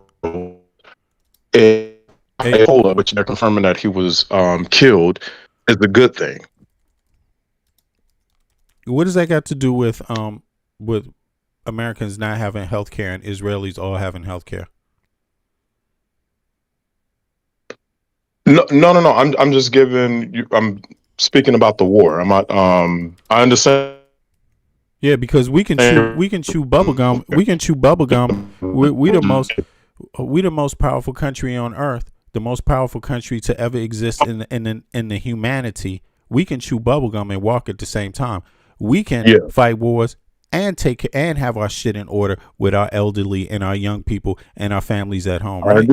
Which they're confirming that he was killed, is a good thing. What does that got to do with Americans not having health care and Israelis all having health care? No. I'm just giving you. I'm speaking about the war. I'm not. I understand. Yeah, because we can chew bubble gum. We can chew bubble gum. We the most powerful country on earth. The most powerful country to ever exist in the humanity. We can chew bubble gum and walk at the same time. We can fight wars and have our shit in order with our elderly and our young people and our families at home. Right?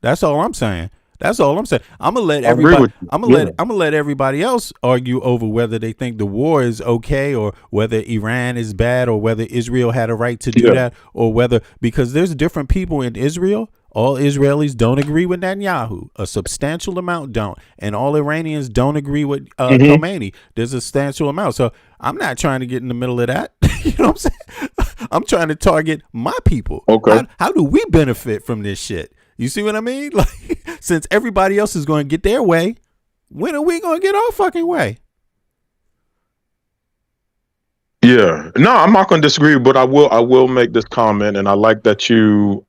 That's all I'm saying. I'm gonna let everybody. I'm gonna let everybody else argue over whether they think the war is okay or whether Iran is bad or whether Israel had a right to do that or whether, because there's different people in Israel. All Israelis don't agree with Netanyahu. A substantial amount don't, and all Iranians don't agree with Khomeini. There's a substantial amount. So I'm not trying to get in the middle of that. You know what I'm saying? I'm trying to target my people. Okay. How do we benefit from this shit? You see what I mean? Like, since everybody else is going to get their way, when are we going to get our fucking way? Yeah. No, I'm not going to disagree, but I will make this comment, and I like that you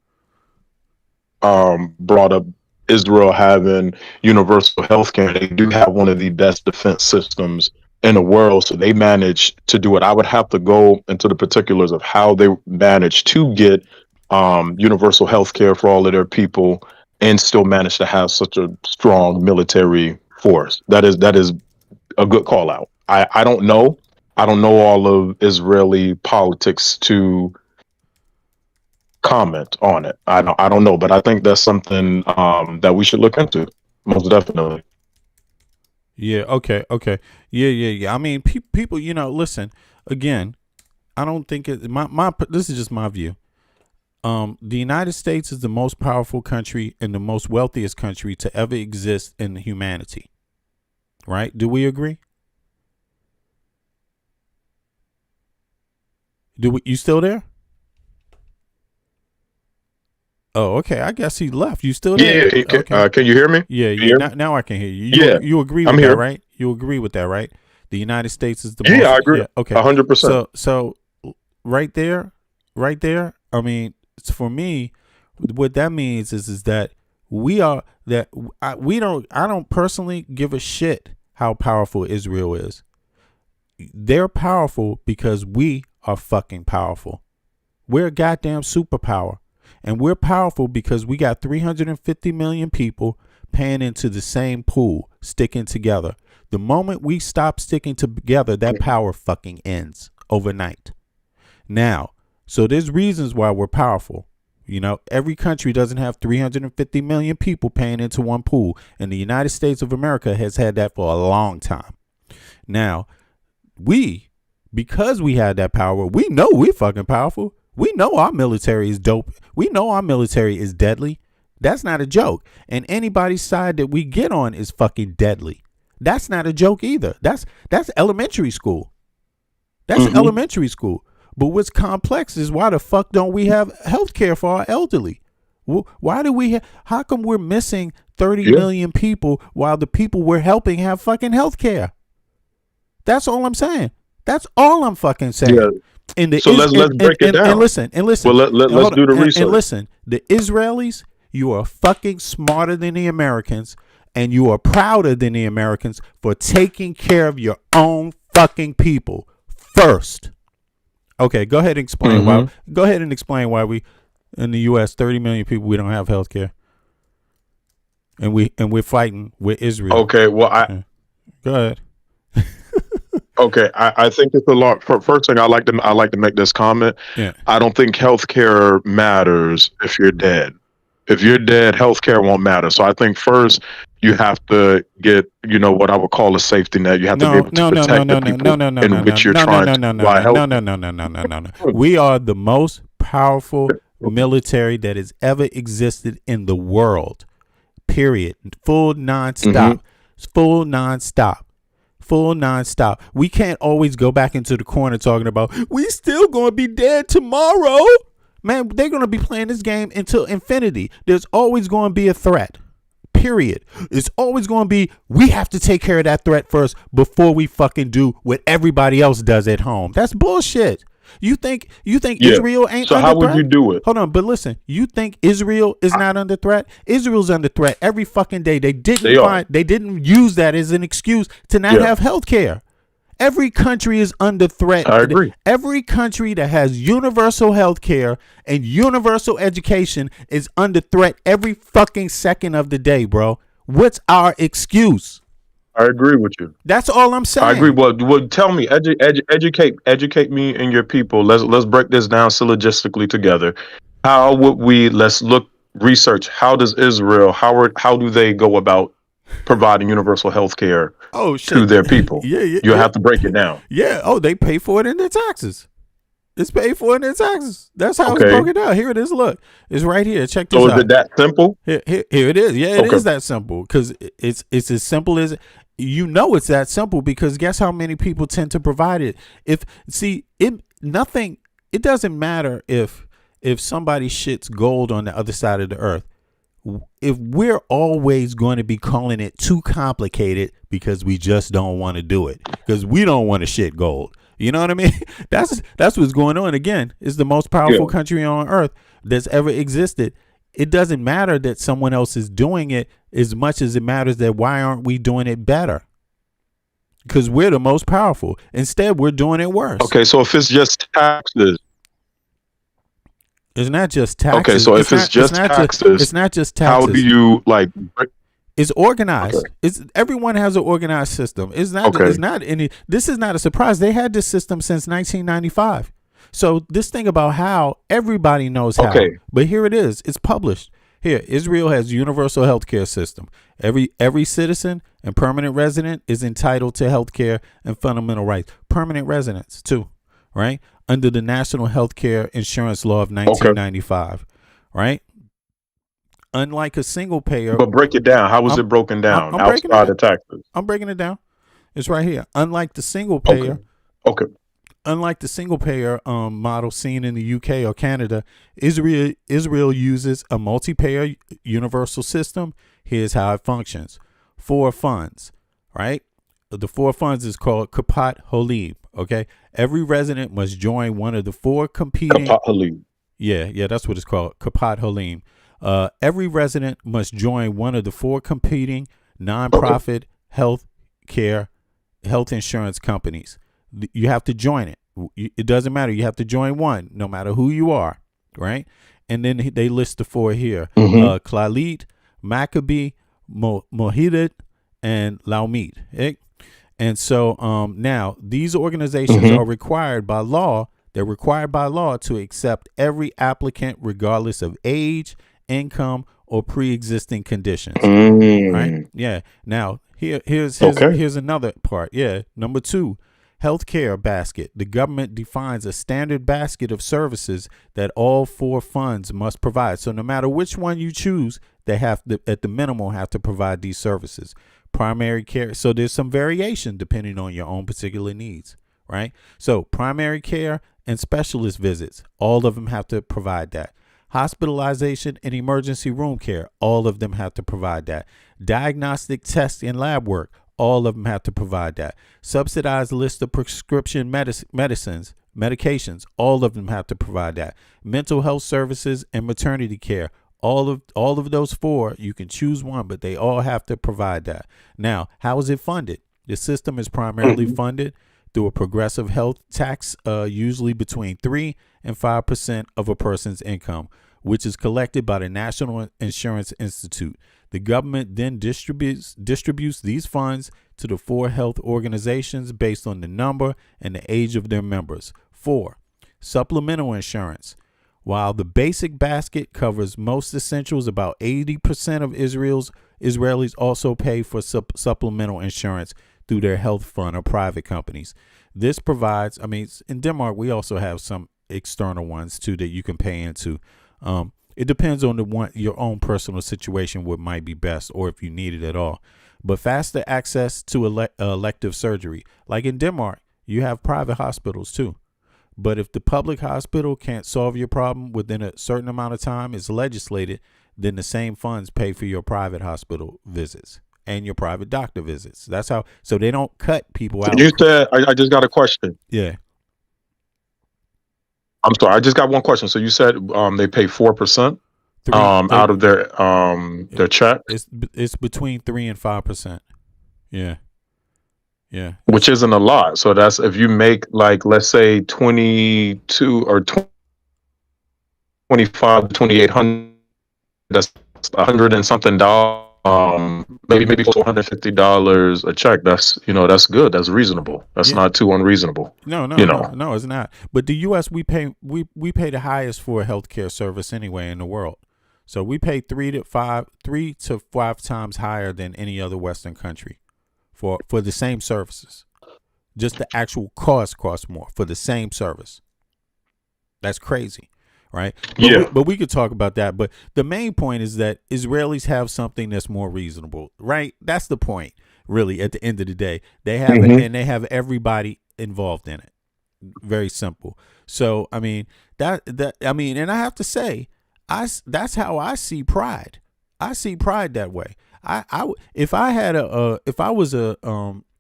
brought up Israel having universal health care. They do have one of the best defense systems in the world, so they managed to do it. I would have to go into the particulars of how they managed to get universal health care for all of their people and still manage to have such a strong military force. That is a good call out. I don't know. I don't know all of Israeli politics to comment on it. I don't know, but I think that's something that we should look into. Most definitely. Yeah. Okay. Yeah. I mean, people. Listen. Again, I don't think it. My. This is just my view. The United States is the most powerful country and the most wealthiest country to ever exist in humanity. Right? Do we agree? You still there? Oh, okay. I guess he left. You still there? Yeah. Okay. Can you hear me? Yeah. Now I can hear you. You agree with I'm that, here. right? You agree with that, right? The United States is the most. Yeah, I agree. Yeah, okay. 100%. So right there. I mean, for me, what that means is that I don't personally give a shit how powerful Israel is. They're powerful because we are fucking powerful. We're a goddamn superpower. And we're powerful because we got 350 million people paying into the same pool, sticking together. The moment we stop sticking together, that power fucking ends overnight. Now, so there's reasons why we're powerful. Every country doesn't have 350 million people paying into one pool. And the United States of America has had that for a long time. Now, because we had that power, we know we're fucking powerful. We know our military is dope. We know our military is deadly. That's not a joke. And anybody's side that we get on is fucking deadly. That's not a joke either. That's elementary school. That's elementary school. But what's complex is why the fuck don't we have health care for our elderly? Why do how come we're missing 30 million people while the people we're helping have fucking health care? That's all I'm saying. That's all I'm fucking saying. Yeah. Let's break it down. And listen. Well, let's do the research. And listen, the Israelis, you are fucking smarter than the Americans, and you are prouder than the Americans for taking care of your own fucking people first. Okay, go ahead and explain why. Go ahead and explain why we, in the U.S., 30 million people, we don't have health care, and we're fighting with Israel. Okay, well, go ahead. Okay, I think it's a lot. First thing I like to make this comment. Yeah. I don't think healthcare matters if you're dead. If you're dead, healthcare won't matter. So I think first you have to get, what I would call a safety net. You have to be able to protect the people in which you're trying to provide health. No. We are the most powerful military that has ever existed in the world. Period. Full nonstop. Full nonstop. Full nonstop. We can't always go back into the corner talking about we still gonna be dead tomorrow. Man, they're gonna be playing this game until infinity. There's always gonna be a threat. Period. It's always gonna be we have to take care of that threat first before we fucking do what everybody else does at home. That's bullshit. You think Yeah. Israel ain't So under how would threat? you do it? Hold on, but listen, you think Israel is not under threat? Israel's under threat every fucking day. They didn't use that as an excuse to not have health care. Every country is under threat. I agree. Every country that has universal health care and universal education is under threat every fucking second of the day, bro. What's our excuse? I agree with you. That's all I'm saying. I agree. Well, tell me, educate me and your people. Let's break this down syllogistically together. How would we? Let's research. How does Israel? How do they go about providing universal health care to their people? You have to break it down. Yeah. Oh, they pay for it in their taxes. It's paid for in their taxes. That's how it's broken down. Here it is. Look, it's right here. Check this out. So is it that simple? Here it is. Yeah, it is that simple because it's as simple as it's that simple because guess how many people tend to provide it. It doesn't matter if somebody shits gold on the other side of the earth. If we're always going to be calling it too complicated because we just don't want to do it because we don't want to shit gold. You know what I mean? That's what's going on. Again, it's the most powerful country on earth that's ever existed. It doesn't matter that someone else is doing it as much as it matters that why aren't we doing it better? Because we're the most powerful. Instead, we're doing it worse. Okay, so if it's just taxes. It's not just taxes. Okay, so if it's just taxes, it's not just taxes. How do you It's organized. Okay. Everyone has an organized system. It's not. It's not any. This is not a surprise. They had this system since 1995. So this thing about how everybody knows how. Okay. But here it is. It's published. Here, Israel has universal health care system. Every citizen and permanent resident is entitled to health care and fundamental rights. Permanent residents too, right? Under the National Health Care Insurance Law of 1995, right? Unlike a single payer. But break it down. How was it broken down outside of taxes? I'm breaking it down. It's right here. Unlike the single payer. Okay. Unlike the single payer model seen in the UK or Canada, Israel uses a multi-payer universal system. Here's how it functions. 4 funds, right? The 4 funds is called Kapat Holim. Okay. Every resident must join one of the 4 competing. Kapat Holim. Yeah, that's what it's called. Kapat Holim. Every resident must join one of the 4 competing nonprofit health insurance companies. You have to join it. It doesn't matter. You have to join one, no matter who you are, right? And then they list the 4 here: Klalit, Maccabee, Mohidat, and Laumit. And so now these organizations are required by law. They're required by law to accept every applicant, regardless of age, income, or pre-existing conditions. Right? Yeah. Now here's another part. Yeah. Number 2, healthcare basket. The government defines a standard basket of services that all 4 funds must provide. So no matter which one you choose, they have to, at the minimum, have to provide these services. Primary care. So there's some variation depending on your own particular needs. Right? So primary care and specialist visits, all of them have to provide that. Hospitalization and emergency room care, all of them have to provide that. Diagnostic tests and lab work, all of them have to provide that. Subsidized list of prescription medications, all of them have to provide that. Mental health services and maternity care, all of those 4, you can choose one, but they all have to provide that. Now, how is it funded? The system is primarily funded through a progressive health tax, usually between 3 and 5% of a person's income, which is collected by the National Insurance Institute. The government then distributes these funds to the 4 health organizations based on the number and the age of their members. 4, supplemental insurance. While the basic basket covers most essentials, about 80% of Israelis also pay for supplemental insurance through their health fund or private companies. This provides, in Denmark, we also have some external ones too that you can pay into. It depends on your own personal situation, what might be best, or if you need it at all. But faster access to elective surgery. Like in Denmark, you have private hospitals too. But if the public hospital can't solve your problem within a certain amount of time, it's legislated, then the same funds pay for your private hospital visits and your private doctor visits. That's how. So they don't cut people out. You said, I just got a question. Yeah. I'm sorry, I just got one question. So you said they pay 4% out of their check? It's between 3 and 5%. Yeah. Yeah. Which isn't a lot. So that's if you make like, let's say 22 or 25, 2,800, that's 100 and something dollars. Maybe $450 a check. That's that's good. That's reasonable. That's not too unreasonable. No, it's not. But the U.S. we pay the highest for a healthcare service anyway in the world. So we pay 3 to 5 times higher than any other Western country for the same services. Just the actual costs more for the same service. That's crazy. Right. But we could talk about that. But the main point is that Israelis have something that's more reasonable. Right. That's the point. Really, at the end of the day, they have it, and they have everybody involved in it. Very simple. So, I mean, and I have to say, that's how I see pride. I see pride that way. If I was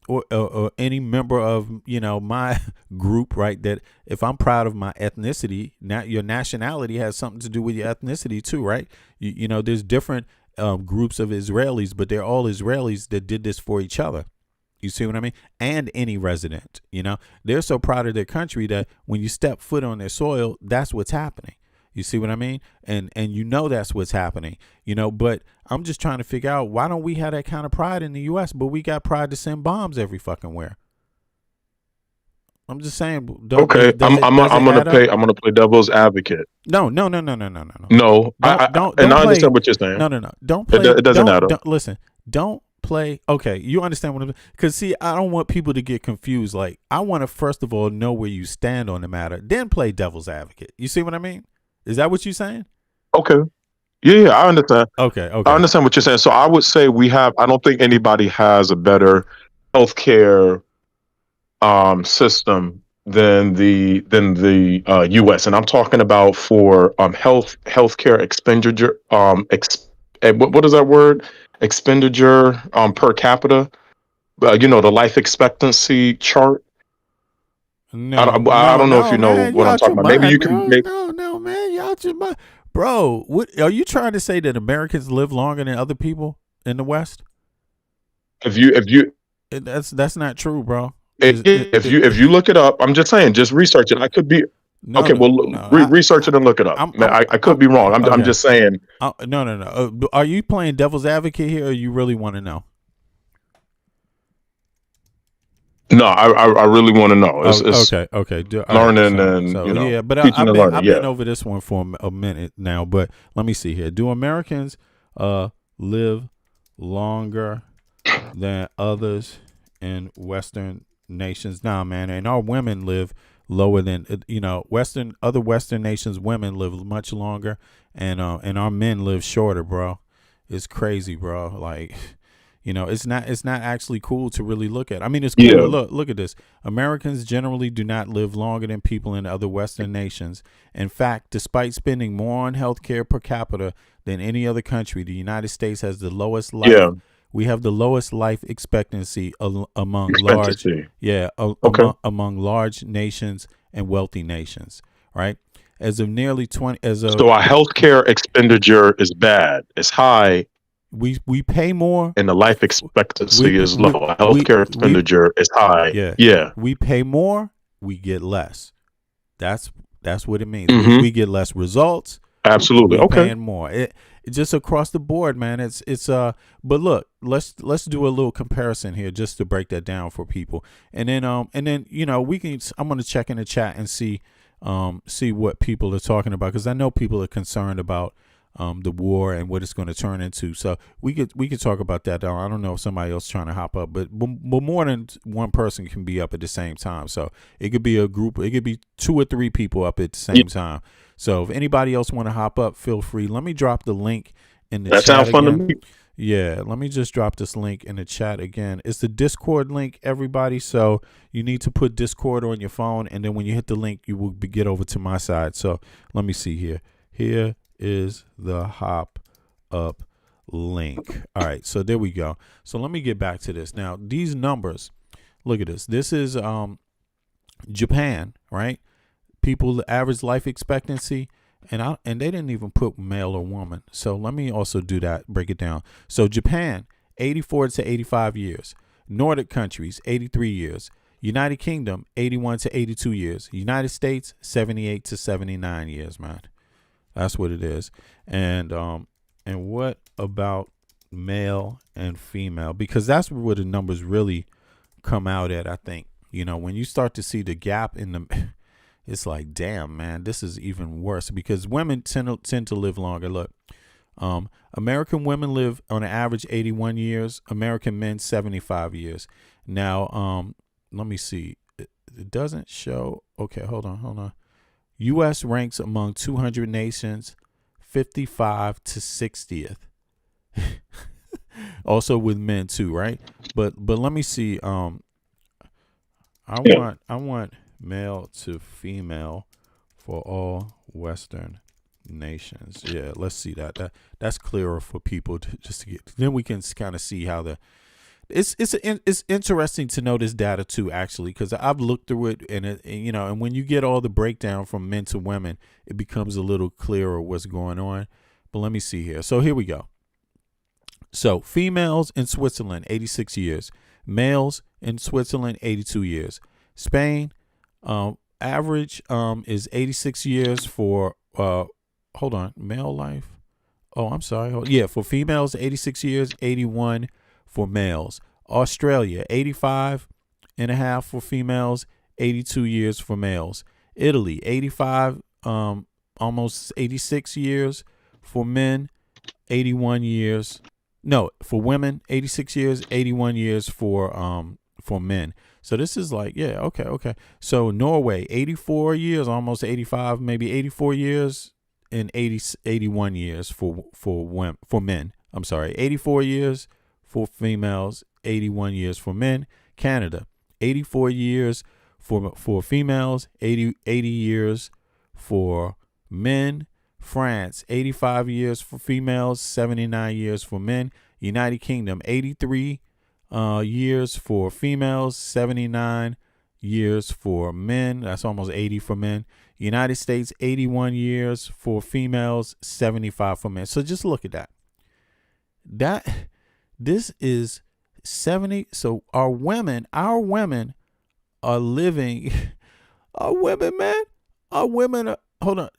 or any member of my group, right, that if I'm proud of my ethnicity, now your nationality has something to do with your ethnicity too, right? There's different groups of Israelis, but they're all Israelis that did this for each other. You see what I mean? And any resident, they're so proud of their country that when you step foot on their soil, that's what's happening. You see what I mean? And that's what's happening, but I'm just trying to figure out, why don't we have that kind of pride in the U.S., but we got pride to send bombs every fucking where? I'm just saying. Okay, I'm gonna play devil's advocate. No. No, I don't understand what you're saying. No. Don't play. It doesn't matter. Listen, don't play. Okay, you understand what I'm saying? Because see, I don't want people to get confused. Like, I want to first of all know where you stand on the matter, then play devil's advocate. You see what I mean? Is that what you're saying? Okay. Yeah, I understand. Okay. I understand what you're saying. So I would say I don't think anybody has a better healthcare system than the U.S. And I'm talking about for healthcare expenditure. What is that word? Expenditure per capita. The life expectancy chart. No, I don't know if you know man, what I'm talking about. Maybe you can make. No, man, y'all just bro. What are you trying to say, that Americans live longer than other people in the West? If you, that's not true, bro. If you look it up, I'm just saying, just research it. I could be research it and look it up. I could be wrong. I'm just saying. No. Are you playing devil's advocate here, or you really want to know? No, I really want to know. It's okay. Learning but teaching and learning. I've been over this one for a minute now. But let me see here. Do Americans live longer than others in Western nations? Nah, man. And our women live lower than other Western nations. Women live much longer, and our men live shorter, bro. It's crazy, bro. Like. It's not actually cool to really look at. I mean, it's cool. Yeah. Look at this. Americans generally do not live longer than people in other Western nations. In fact, despite spending more on healthcare per capita than any other country, the United States has the lowest life. Yeah. We have the lowest life expectancy among large nations and wealthy nations. Right. As of nearly 20. So our healthcare expenditure is bad. It's high. We pay more, and the life expectancy is low. Healthcare expenditure is high. Yeah. We pay more, we get less. That's what it means. Mm-hmm. We get less results. Absolutely. We're paying more. It just across the board, man. It's But look, let's do a little comparison here just to break that down for people, and then we can. I'm gonna check in the chat and see what people are talking about, because I know people are concerned about the war and what it's going to turn into. So we could talk about that. I don't know if somebody else is trying to hop up, but more than one person can be up at the same time. So it could be a group. It could be 2 or 3 people up at the same time. So if anybody else want to hop up, feel free. Let me drop the link in the chat. That sounds fun to me. Yeah, let me just drop this link in the chat again. It's the Discord link, everybody. So you need to put Discord on your phone, and then when you hit the link, you will get over to my side. So let me see here. Here is the hop up link. All right, so there we go. So let me get back to this. Now, these numbers, look at this. This is Japan, right? people, the average life expectancy, and they didn't even put male or woman. So let me also do that, break it down. So Japan, 84 to 85 years. Nordic countries, 83 years. United Kingdom, 81 to 82 years. United States, 78 to 79 years, man. That's what it is. And what about male and female? Because that's where the numbers really come out at, I think. You know, when you start to see the gap in the, it's like, damn, man, this is even worse because women tend to live longer. Look, American women live on an average 81 years. American men, 75 years. Now, let me see. It doesn't show. Okay, hold on. U.S. ranks among 200 nations, 55 to 60th. Also with men too, right? But let me see. I want male to female for all Western nations. Yeah, let's see that. That's clearer for people to just to get. Then we can kind of see how the. It's interesting to know this data too, actually, because I've looked through it and when you get all the breakdown from men to women, it becomes a little clearer what's going on. But let me see here. So here we go. So females in Switzerland, 86 years. Males in Switzerland, 82 years. Spain, average is 86 years for hold on, male life. Oh, I'm sorry. Yeah, for females, 86 years, 81 for males. Australia, 85 and a half for females, 82 years for males. Italy, 85, almost 86 years for men, 81 years. No, for women, 86 years, 81 years for men. So this is like, yeah, okay. So Norway, 84 years, almost 85, maybe 84 years, and 81 years for men. I'm sorry, 84 years for females, 81 years for men. Canada, 84 years for females, 80 years for men. France, 85 years for females, 79 years for men. United Kingdom, 83 years for females, 79 years for men. That's almost 80 for men. United States, 81 years for females, 75 for men. So just look at that. This is 70. So our women are living. Our women, man. Our women are. Hold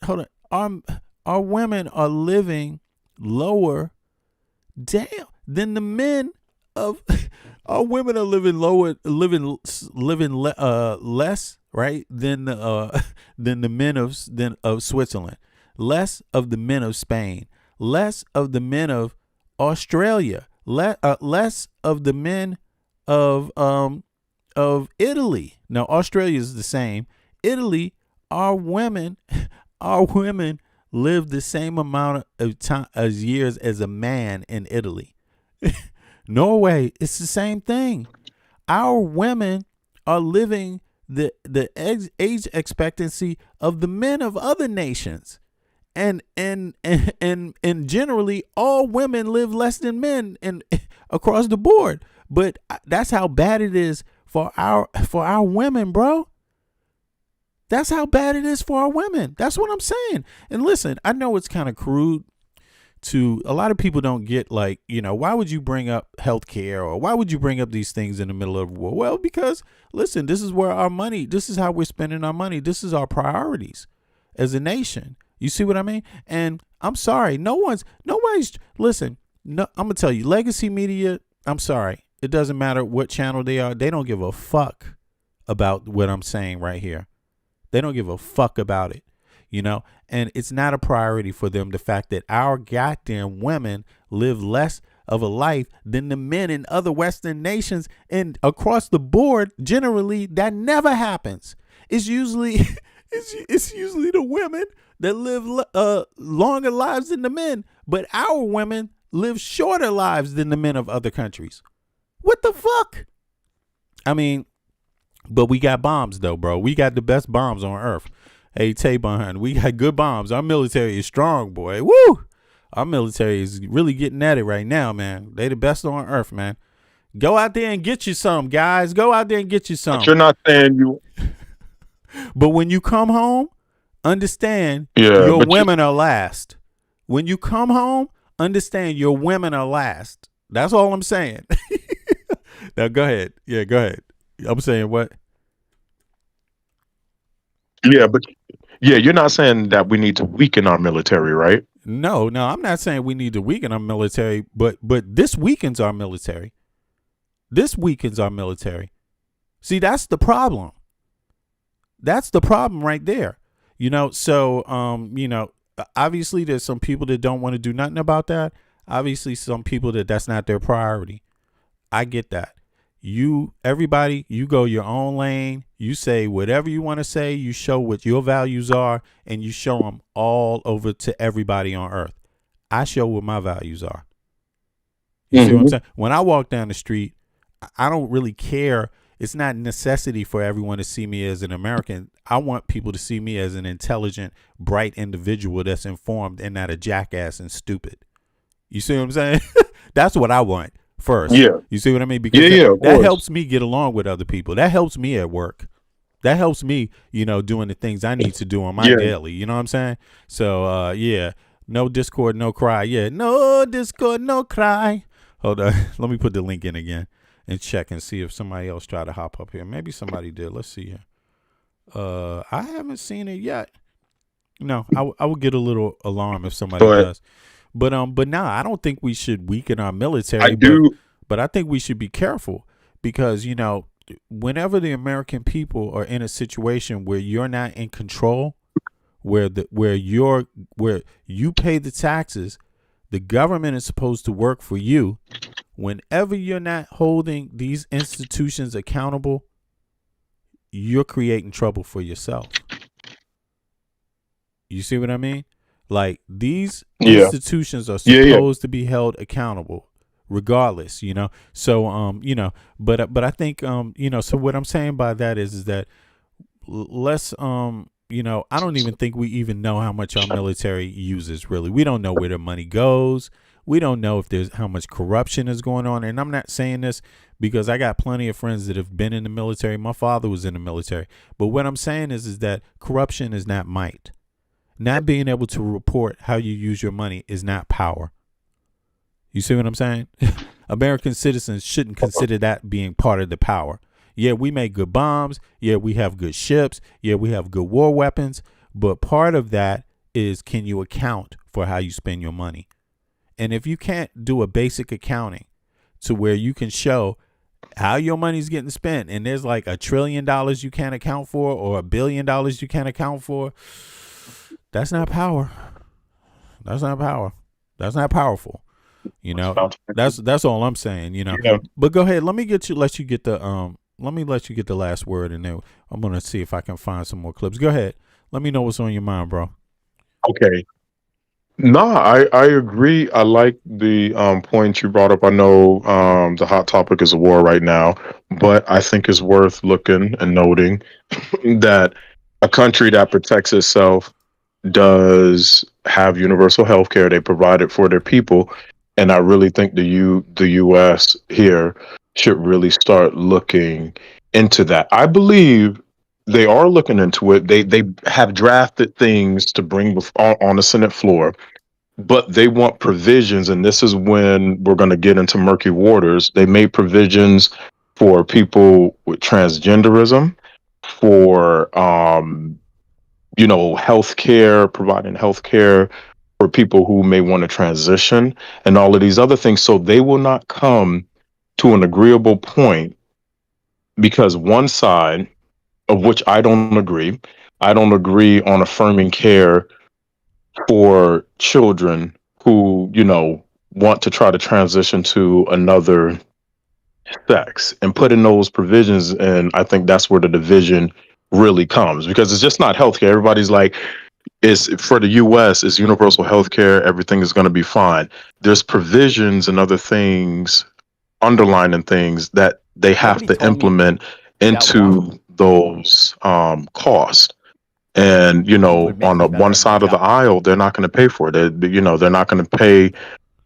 on. Our women are living lower than the men of our women are living less, right, than the men of Switzerland, less of the men of Spain, less of the men of Australia, less of the men of Italy. Now Australia is the same. Italy, our women live the same amount of time as years as a man in Italy. Norway, it's the same thing. Our women are living the age expectancy of the men of other nations, and generally all women live less than men and across the board. But that's how bad it is for our women, bro. That's how bad it is for our women. That's what I'm saying. And listen, I know it's kind of crude to a lot of people don't get, like, why would you bring up healthcare or why would you bring up these things in the middle of a war? Well, because listen, this is where our money, this is how we're spending our money. This is our priorities as a nation. You see what I mean? And I'm sorry, nobody's listen, no, I'm gonna tell you, legacy media, I'm sorry. It doesn't matter what channel they are. They don't give a fuck about what I'm saying right here. They don't give a fuck about it, and it's not a priority for them. The fact that our goddamn women live less of a life than the men in other Western nations and across the board, generally, that never happens. It's usually it's usually the women that live longer lives than the men, but our women live shorter lives than the men of other countries. What the fuck? I mean, but we got bombs though, bro. We got the best bombs on earth. Hey, Tabon, we got good bombs. Our military is strong, boy. Woo! Our military is really getting at it right now, man. They the best on earth, man. Go out there and get you some, guys. Go out there and get you some. But you're not saying you. But when you come home, understand Yeah, your but women are last. When you come home, understand your women are last. That's all I'm saying. Now go ahead. Yeah, go ahead. I'm saying what? but you're not saying that we need to weaken our military, right? No, I'm not saying we need to weaken our military, but this weakens our military. This weakens our military. See, that's the problem. That's the problem right there. So obviously there's some people that don't want to do nothing about that. Obviously some people that's not their priority. I get that. Everybody, you go your own lane. You say whatever you want to say. You show what your values are, and you show them all over to everybody on earth. I show what my values are. You see what I'm saying? When I walk down the street, I don't really care. It's not necessity for everyone to see me as an American. I want people to see me as an intelligent, bright individual that's informed and not a jackass and stupid. You see what I'm saying? That's what I want first. Yeah. You see what I mean? Because that helps me get along with other people. That helps me at work. That helps me, doing the things I need to do on my daily. You know what I'm saying? So, no discord, no cry. Yeah, no discord, no cry. Hold on. Let me put the link in again and check and see if somebody else tried to hop up here. Maybe somebody did. Let's see here. I haven't seen it yet. No, I would get a little alarm if somebody does. But I don't think we should weaken our military. But I think we should be careful because, whenever the American people are in a situation where you're not in control, where you pay the taxes, the government is supposed to work for you. Whenever you're not holding these institutions accountable, you're creating trouble for yourself. You see what I mean? Like these institutions are supposed to be held accountable regardless, So, but I think, so what I'm saying by that is that let's, I don't even think we even know how much our military uses really. We don't know where the money goes. We don't know if there's how much corruption is going on. And I'm not saying this because I got plenty of friends that have been in the military. My father was in the military. But what I'm saying is that corruption is not might. Not being able to report how you use your money is not power. You see what I'm saying? American citizens shouldn't consider that being part of the power. Yeah, we make good bombs. Yeah, we have good ships. Yeah, we have good war weapons. But part of that is, can you account for how you spend your money? And if you can't do a basic accounting to where you can show how your money's getting spent, and there's like $1 trillion you can't account for or $1 billion you can't account for, that's not power. That's not power. That's not powerful. That's all I'm saying, Yeah. But go ahead. Let me let you get the last word, and then I'm going to see if I can find some more clips. Go ahead. Let me know what's on your mind, bro. Okay. No, I agree. I like the point you brought up. I know the hot topic is a war right now, but I think it's worth looking and noting that a country that protects itself does have universal health care. They provide it for their people. And I really think the US here should really start looking into that. I believe they are looking into it. They have drafted things to bring on the Senate floor, but they want provisions, and this is when we're going to get into murky waters. They made provisions for people with transgenderism, for healthcare, providing healthcare for people who may want to transition, and all of these other things. So they will not come to an agreeable point because one side, of which I don't agree on affirming care for children who, want to try to transition to another sex and put in those provisions. And I think that's where the division really comes, because it's just not healthcare. Everybody's like, it's for the US, it's universal healthcare, everything is going to be fine. There's provisions and other things, underlining things that they have to implement into those costs. And on the one side of the aisle, they're not going to pay for it. They're not going to pay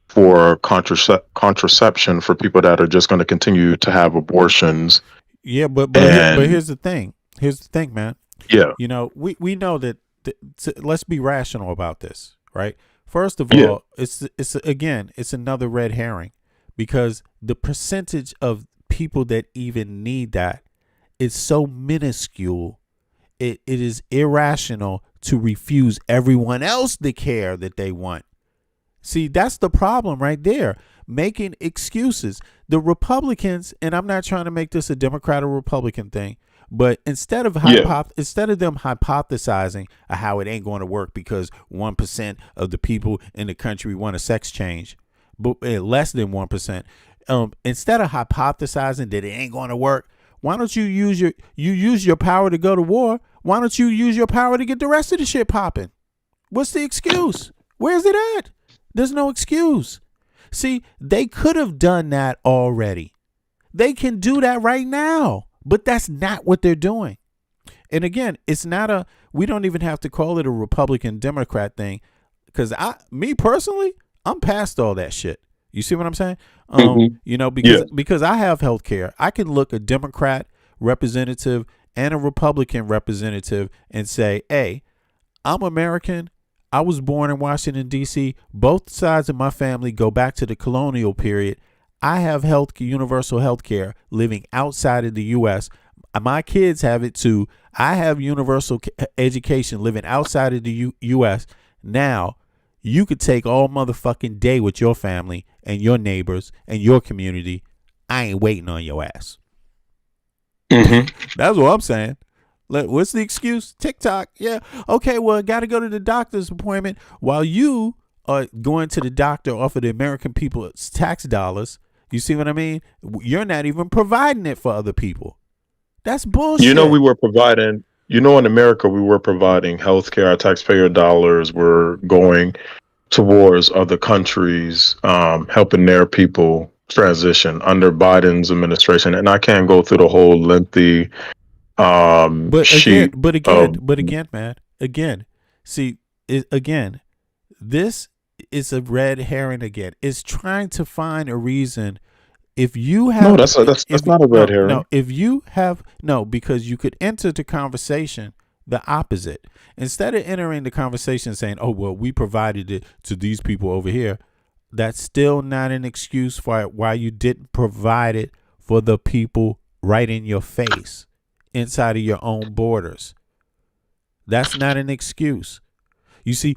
for contraception for people that are just going to continue to have abortions. Yeah, but here's the thing. Here's the thing, man. Yeah. We know that let's be rational about this, right? First of all, it's another red herring, because the percentage of people that even need that is so minuscule. It is irrational to refuse everyone else the care that they want. See, that's the problem right there. Making excuses. The Republicans, and I'm not trying to make this a Democrat or Republican thing, but instead of them hypothesizing how it ain't going to work because 1% of the people in the country want a sex change, but less than 1%, instead of hypothesizing that it ain't going to work, why don't you use your power to go to war? Why don't you use your power to get the rest of the shit popping? What's the excuse? Where's it at? There's no excuse. See, they could have done that already. They can do that right now, but that's not what they're doing. And again, it's not we don't even have to call it a Republican Democrat thing, because me personally, I'm past all that shit. You see what I'm saying? You know, because I have health care. I can look a Democrat representative and a Republican representative and say, hey, I'm American. I was born in Washington, D.C. Both sides of my family go back to the colonial period. I have universal health care living outside of the U.S. My kids have it too. I have universal education living outside of the U.S. Now, you could take all motherfucking day with your family and your neighbors and your community. I ain't waiting on your ass. That's what I'm saying. What's the excuse? TikTok. Yeah. Okay, well, I got to go to the doctor's appointment while you are going to the doctor off of the American people's tax dollars. You see what I mean? You're not even providing it for other people. That's bullshit. You know, in America, we were providing healthcare. Our taxpayer dollars were going towards other countries, helping their people transition under Biden's administration. And I can't go through the whole lengthy But again, man, this is a red herring again. It's trying to find a reason. If you have that's not a red herring. No, if you have because you could enter the conversation the opposite. Instead of entering the conversation saying, "Oh well, we provided it to these people over here," that's still not an excuse for why you didn't provide it for the people right in your face, inside of your own borders. That's not an excuse. You see,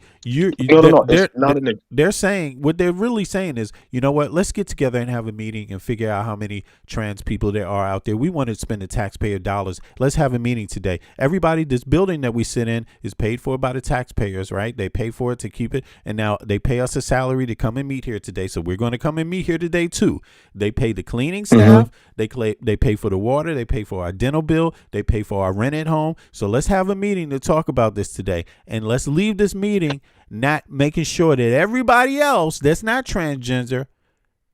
they're saying, what they're really saying is, you know what, let's get together and have a meeting and figure out how many trans people there are out there. We want to spend the taxpayer dollars. Let's have a meeting today. Everybody, this building that we sit in is paid for by the taxpayers, right? They pay for it to keep it. And now they pay us a salary to come and meet here today. So we're going to come and meet here today too. They pay the cleaning staff. They pay for the water. They pay for our dental bill. They pay for our rent at home. So let's have a meeting to talk about this today. And let's leave this meeting not making sure that everybody else that's not transgender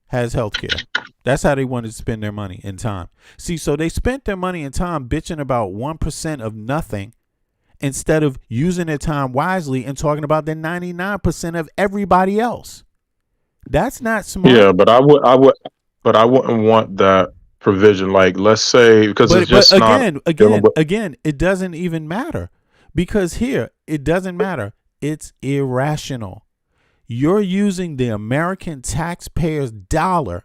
has health care. That's how they wanted to spend their money and time. See, so they spent their money and time bitching about 1% of nothing instead of using their time wisely and talking about the 99% of everybody else. That's not smart. Yeah, but I wouldn't want that provision. Like, let's say, because it's just again, it doesn't even matter, because here it doesn't matter. It's irrational. You're using the American taxpayer's dollar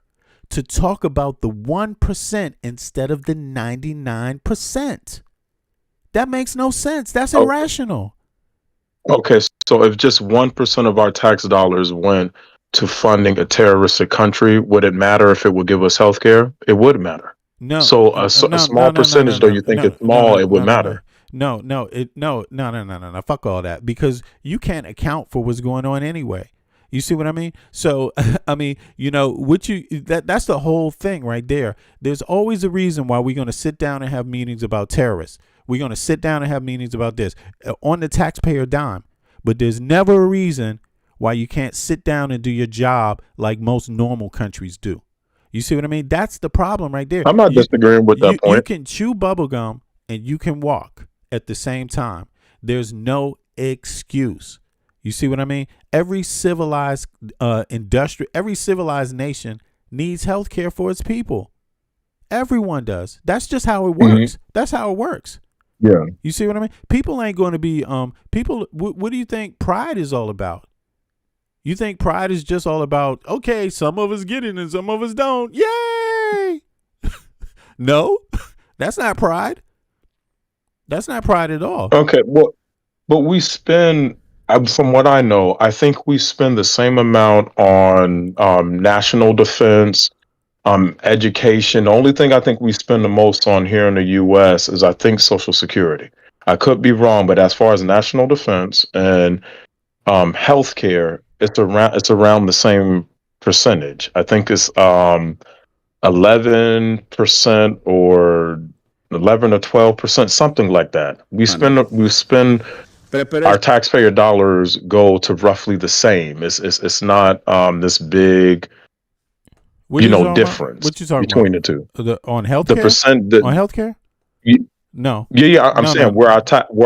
to talk about the 1% instead of the 99%. That makes no sense. That's irrational. Okay, so if just 1% of our tax dollars went to funding a terroristic country, would it matter if it would give us health care? It would matter. No. So a small percentage, though you think it's small, it would matter. No. Fuck all that, because you can't account for what's going on anyway. You see what I mean? So, I mean, you know, that's the whole thing right there. There's always a reason why we're going to sit down and have meetings about terrorists. We're going to sit down and have meetings about this on the taxpayer dime. But there's never a reason why you can't sit down and do your job like most normal countries do. You see what I mean? That's the problem right there. I'm not disagreeing with that point. You can chew bubblegum and you can walk at the same time. There's no excuse. You see what I mean? Every civilized every civilized nation needs health care for its people. Everyone does. That's just how it works. That's how it works. Yeah. You see what I mean? People ain't going to be people. What do you think pride is all about? You think pride is just all about, okay, some of us get it and some of us don't? Yay! No, that's not pride. That's not pride at all. Okay, well, but we spend, from what I know, I think we spend the same amount on national defense, education. The only thing I think we spend the most on here in the U.S. is, I think, Social Security. I could be wrong, but as far as national defense and healthcare, it's around the same percentage. I think it's 11% or 11 or 12%, something like that. We spend our taxpayer dollars go to roughly the same. It's not this big difference What you talking between about? the two. On healthcare? The percent On healthcare? No. yeah, I'm No, saying no. where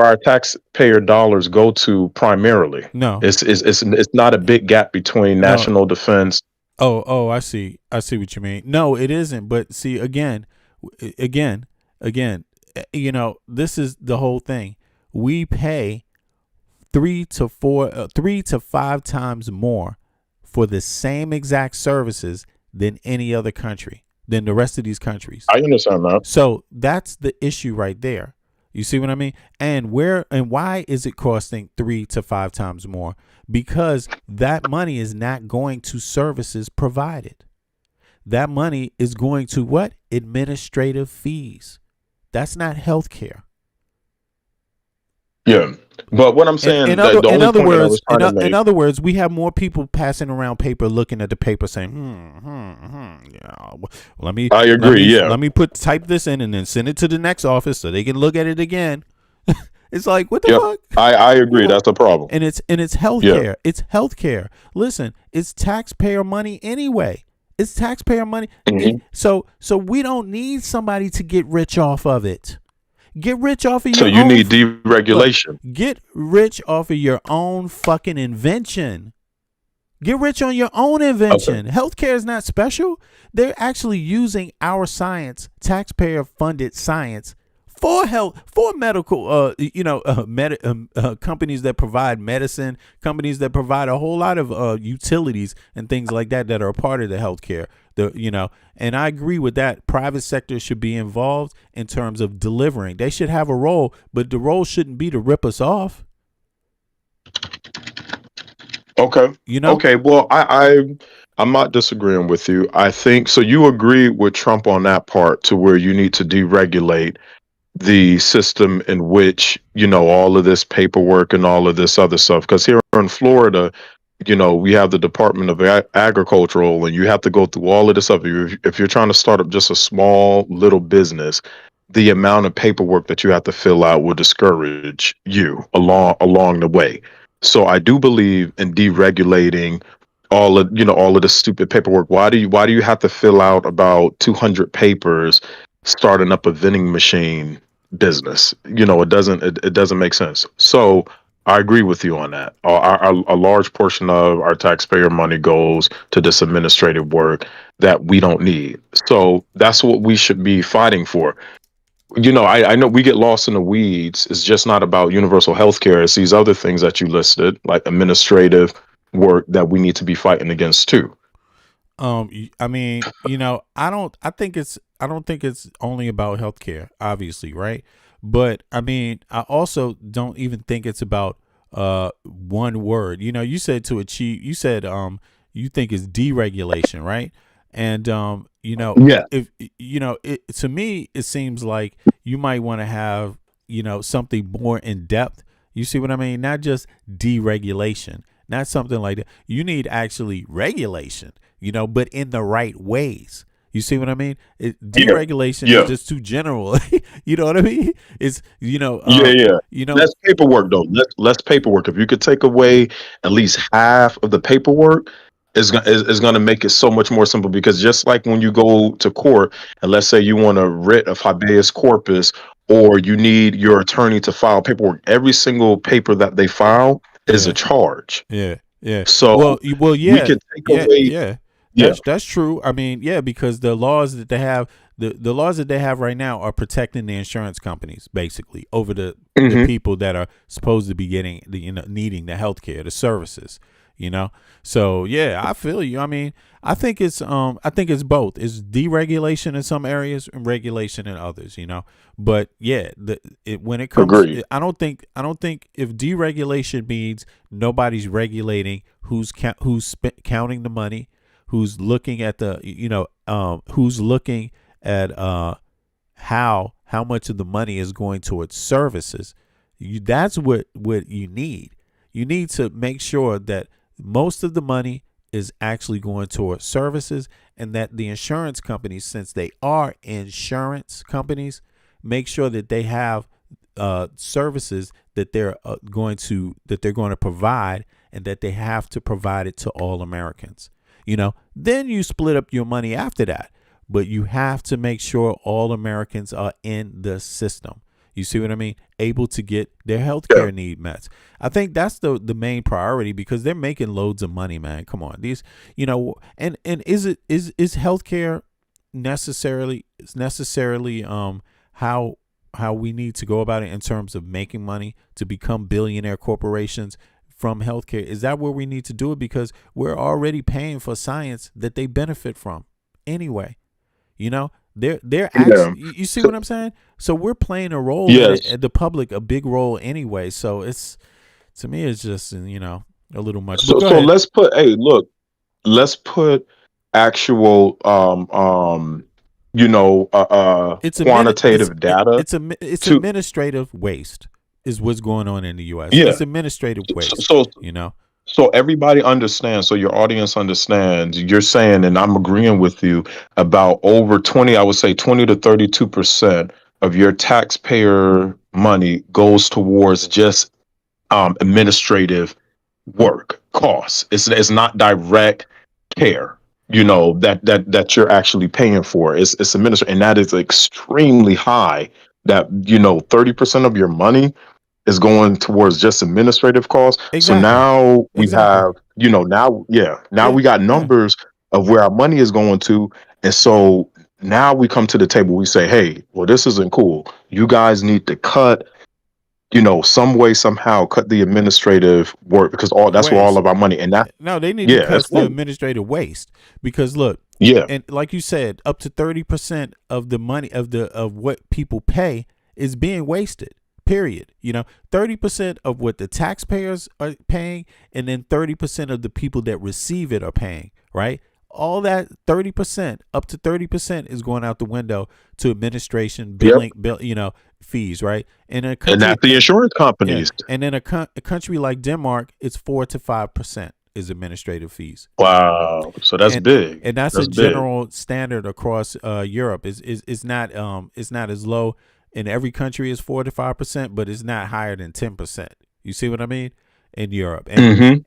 our taxpayer dollars go to primarily. No. It's not a big gap between No. national defense. Oh, I see what you mean. No, it isn't. But see, again, this is the whole thing. We pay 3 to 5 times more for the same exact services than any other country, than the rest of these countries. I understand that. So that's the issue right there. You see what I mean? And why is it costing 3 to 5 times more? Because that money is not going to services provided. That money is going to what? Administrative fees. That's not health care. Yeah. But what I'm saying, In other words, we have more people passing around paper, looking at the paper, saying, yeah, I agree. Let me type this in and then send it to the next office so they can look at it again. It's like, what the fuck? I agree. That's a problem. And it's healthcare. Yeah. It's healthcare. Listen, it's taxpayer money anyway. It's taxpayer money. Mm-hmm. So we don't need somebody to get rich off of it. Get rich off of your own. So you need deregulation. Get rich off of your own fucking invention. Get rich on your own invention. Okay. Healthcare is not special. They're actually using our science, taxpayer funded science, for health, for medical, companies that provide medicine, companies that provide a whole lot of utilities and things like that are a part of the healthcare. And I agree with that. Private sector should be involved in terms of delivering. They should have a role, but the role shouldn't be to rip us off. Okay. Okay. Well, I'm not disagreeing with you. I think so. You agree with Trump on that part, to where you need to deregulate the system in which, all of this paperwork and all of this other stuff. Because here in Florida, we have the Department of Agricultural, and you have to go through all of this stuff. If you're trying to start up just a small little business, the amount of paperwork that you have to fill out will discourage you along the way. So I do believe in deregulating all of the stupid paperwork. Why do you have to fill out about 200 papers starting up a vending machine business? It doesn't make sense. So I agree with you on that. A large portion of our taxpayer money goes to this administrative work that we don't need. So that's what we should be fighting for. I know we get lost in the weeds. It's just not about universal health care. It's these other things that you listed, like administrative work, that we need to be fighting against too. I mean, I don't think it's only about healthcare, obviously, right? But I mean, I also don't even think it's about one word. You said to achieve. You said you think it's deregulation, right? And yeah. If to me, it seems like you might want to have something more in depth. You see what I mean? Not just deregulation, not something like that. You need actually regulation. But in the right ways. You see what I mean? Deregulation is just too general. You know what I mean? It's less paperwork though. Less paperwork. If you could take away at least half of the paperwork, is going to make it so much more simple. Because just like when you go to court, and let's say you want a writ of habeas corpus, or you need your attorney to file paperwork, every single paper that they file is a charge. Yeah. So yeah, we can take away. That's true. I mean, because the laws that they have, the laws that they have right now are protecting the insurance companies basically over the people that are supposed to be getting needing the health care, the services. So yeah, I feel you. I mean, I think it's both. It's deregulation in some areas and regulation in others. But yeah, when it comes, Agreed. I don't think if deregulation means nobody's regulating who's counting the money, who's looking at who's looking at how much of the money is going towards services. That's what you need. You need to make sure that most of the money is actually going towards services, and that the insurance companies, since they are insurance companies, make sure that they have services that they're going to provide, and that they have to provide it to all Americans. Then you split up your money after that, but you have to make sure all Americans are in the system. You see what I mean? Able to get their healthcare need met. I think that's the main priority, because they're making loads of money, man. Come on, these, and is healthcare necessarily how we need to go about it in terms of making money to become billionaire corporations from healthcare? Is that where we need to do it? Because we're already paying for science that they benefit from anyway. They're actually, you see what I'm saying? So we're playing a role in it, the public, a big role anyway. So to me, it's just, a little much. So let's put, let's put actual, quantitative data. It's administrative waste is what's going on in the U.S. Yeah. It's administrative waste. So everybody understands. So your audience understands. You're saying, and I'm agreeing with you, about over 20 to 32% of your taxpayer money goes towards just administrative work costs. It's not direct care, that you're actually paying for. It's administrative, and that is extremely high. That 30% of your money is going towards just administrative costs. Exactly. So now we have, we got numbers of where our money is going to. And so now we come to the table, we say, hey, well, this isn't cool. You guys need to cut, some way, somehow cut the administrative work, because that's where all of our money. And that, they need to cut the administrative waste, because look, and like you said, up to 30% of the money of what people pay is being wasted. Period. 30% of what the taxpayers are paying, and then 30% of the people that receive it are paying, right? All that 30%, up to 30% is going out the window to administration, billing, fees, right? And that's the insurance companies. Yeah. And in a country like Denmark, it's 4 to 5% is administrative fees. Wow. So that's big. And that's a general standard across Europe. It's not as low in every country is 4 to 5%, but it's not higher than 10%. You see what I mean? In Europe. And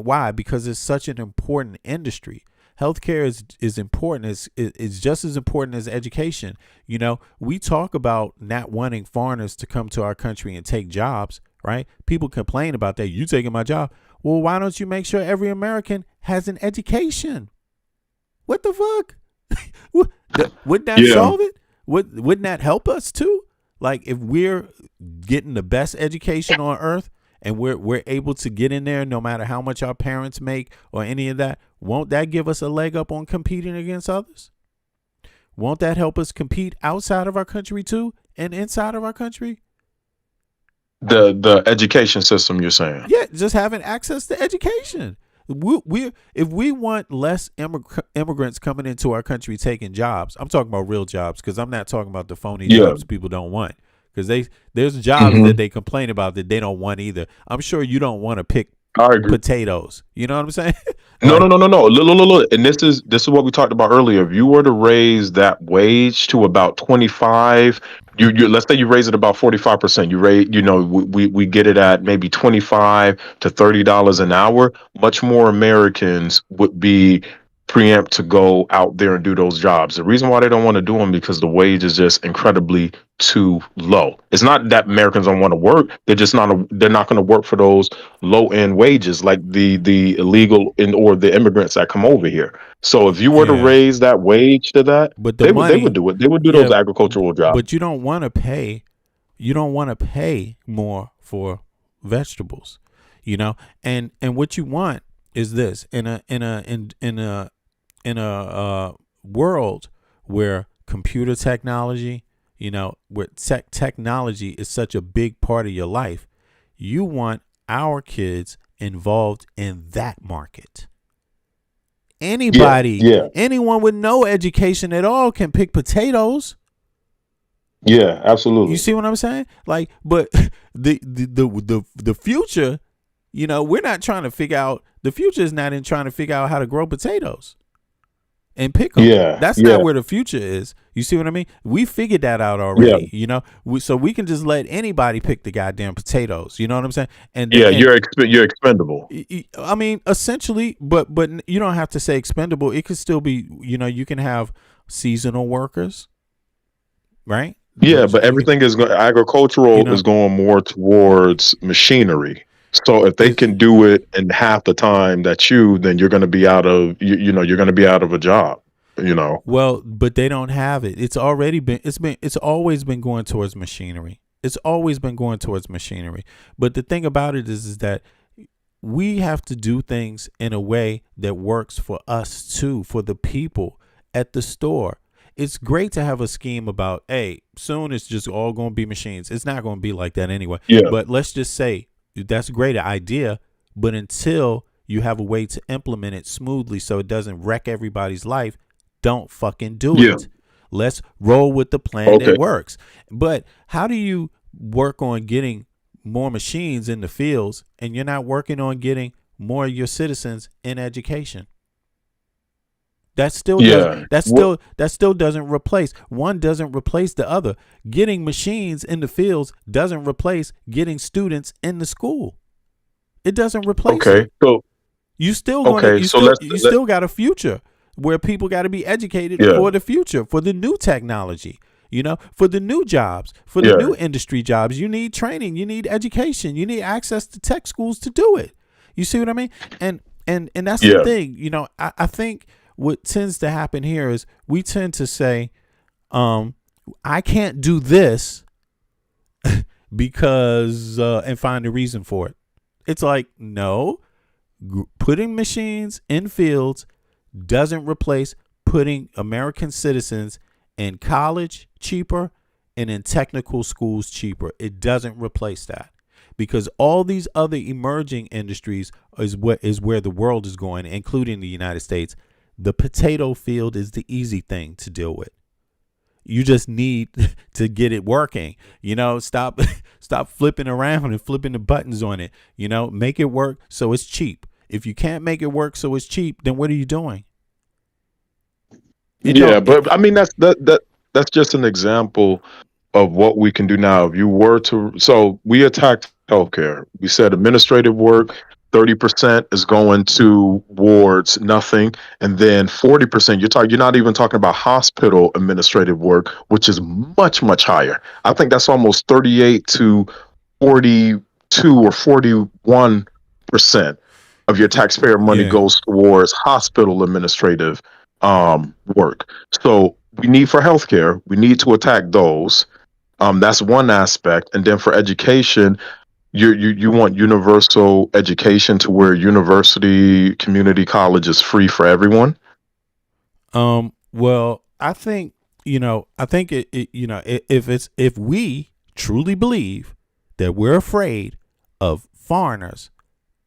why? Because it's such an important industry. Healthcare is important. It's just as important as education. We talk about not wanting foreigners to come to our country and take jobs, right? People complain about that. You taking my job. Well, why don't you make sure every American has an education? What the fuck? Wouldn't that solve it? Wouldn't that help us too? Like, if we're getting the best education on earth and we're able to get in there no matter how much our parents make or any of that, won't that give us a leg up on competing against others? Won't that help us compete outside of our country too and inside of our country? The education system, you're saying? Yeah, just having access to education. If we want less immigrants coming into our country taking jobs, I'm talking about real jobs, because I'm not talking about the phony jobs people don't want, because there's jobs that they complain about that they don't want either. I'm sure you don't want to pick potatoes. You know what I'm saying? No. Look. And this is what we talked about earlier. If you were to raise that wage to about 25, you let's say you raise it about 45%. You raise, we get it at maybe $25 to $30 an hour. Much more Americans would be preempt to go out there and do those jobs. The reason why they don't want to do them because the wage is just incredibly too low. It's not that Americans don't want to work; they're not going to work for those low end wages like the illegal or the immigrants that come over here. So if you were to raise that wage to that, but they would do it. They would do those agricultural jobs. But you don't want to pay. You don't want to pay more for vegetables, and what you want is this in a world where computer technology, where technology is such a big part of your life. You want our kids involved in that market. Anyone with no education at all can pick potatoes. Yeah, absolutely. You see what I'm saying? Like, but the future, we're not trying to figure out. The future is not in trying to figure out how to grow potatoes and pick them. Yeah, that's not where the future is. You see what I mean? We figured that out already. So we can just let anybody pick the goddamn potatoes. You know what I'm saying? And you're expendable. I mean, essentially, but you don't have to say expendable. It could still be. You can have seasonal workers, right? Yeah, but everything is agricultural is going more towards machinery. So if they can do it in half the time that then you're going to be out of you're going to be out of a job. Well, but they don't have it. It's always been going towards machinery. It's always been going towards machinery. But the thing about it is that we have to do things in a way that works for us too, for the people at the store. It's great to have a scheme about, hey, soon it's just all going to be machines. It's not going to be like that anyway. Yeah. But let's just say that's a great idea. But until you have a way to implement it smoothly so it doesn't wreck everybody's life, don't fucking do it. Let's roll with the plan that works. But how do you work on getting more machines in the fields and you're not working on getting more of your citizens in education? That still doesn't replace. One doesn't replace the other. Getting machines in the fields doesn't replace getting students in the school. It doesn't replace it. So you still got a future where people got to be educated for the future, for the new technology, for the new jobs, for the new industry jobs. You need training, you need education, you need access to tech schools to do it. You see what I mean? And that's the thing. I think what tends to happen here is we tend to say, I can't do this because, and find a reason for it. It's like, no, putting machines in fields doesn't replace putting American citizens in college cheaper and in technical schools cheaper. It doesn't replace that, because all these other emerging industries is where the world is going, including the United States. The potato field is the easy thing to deal with. You just need to get it working. Stop flipping around and flipping the buttons on it. Make it work so it's cheap. If you can't make it work so it's cheap, then what are you doing? But I mean that's just an example of what we can do now. If you were to, so we attacked healthcare. We said administrative work, 30% is going towards nothing, and then 40% you're not even talking about hospital administrative work, which is much, much higher. I think that's almost 38 to 42 or 41% of your taxpayer money goes towards hospital administrative work. So we need for healthcare, we need to attack those. That's one aspect. And then for education, you want universal education to where community college is free for everyone. Well, I think if we truly believe that we're afraid of foreigners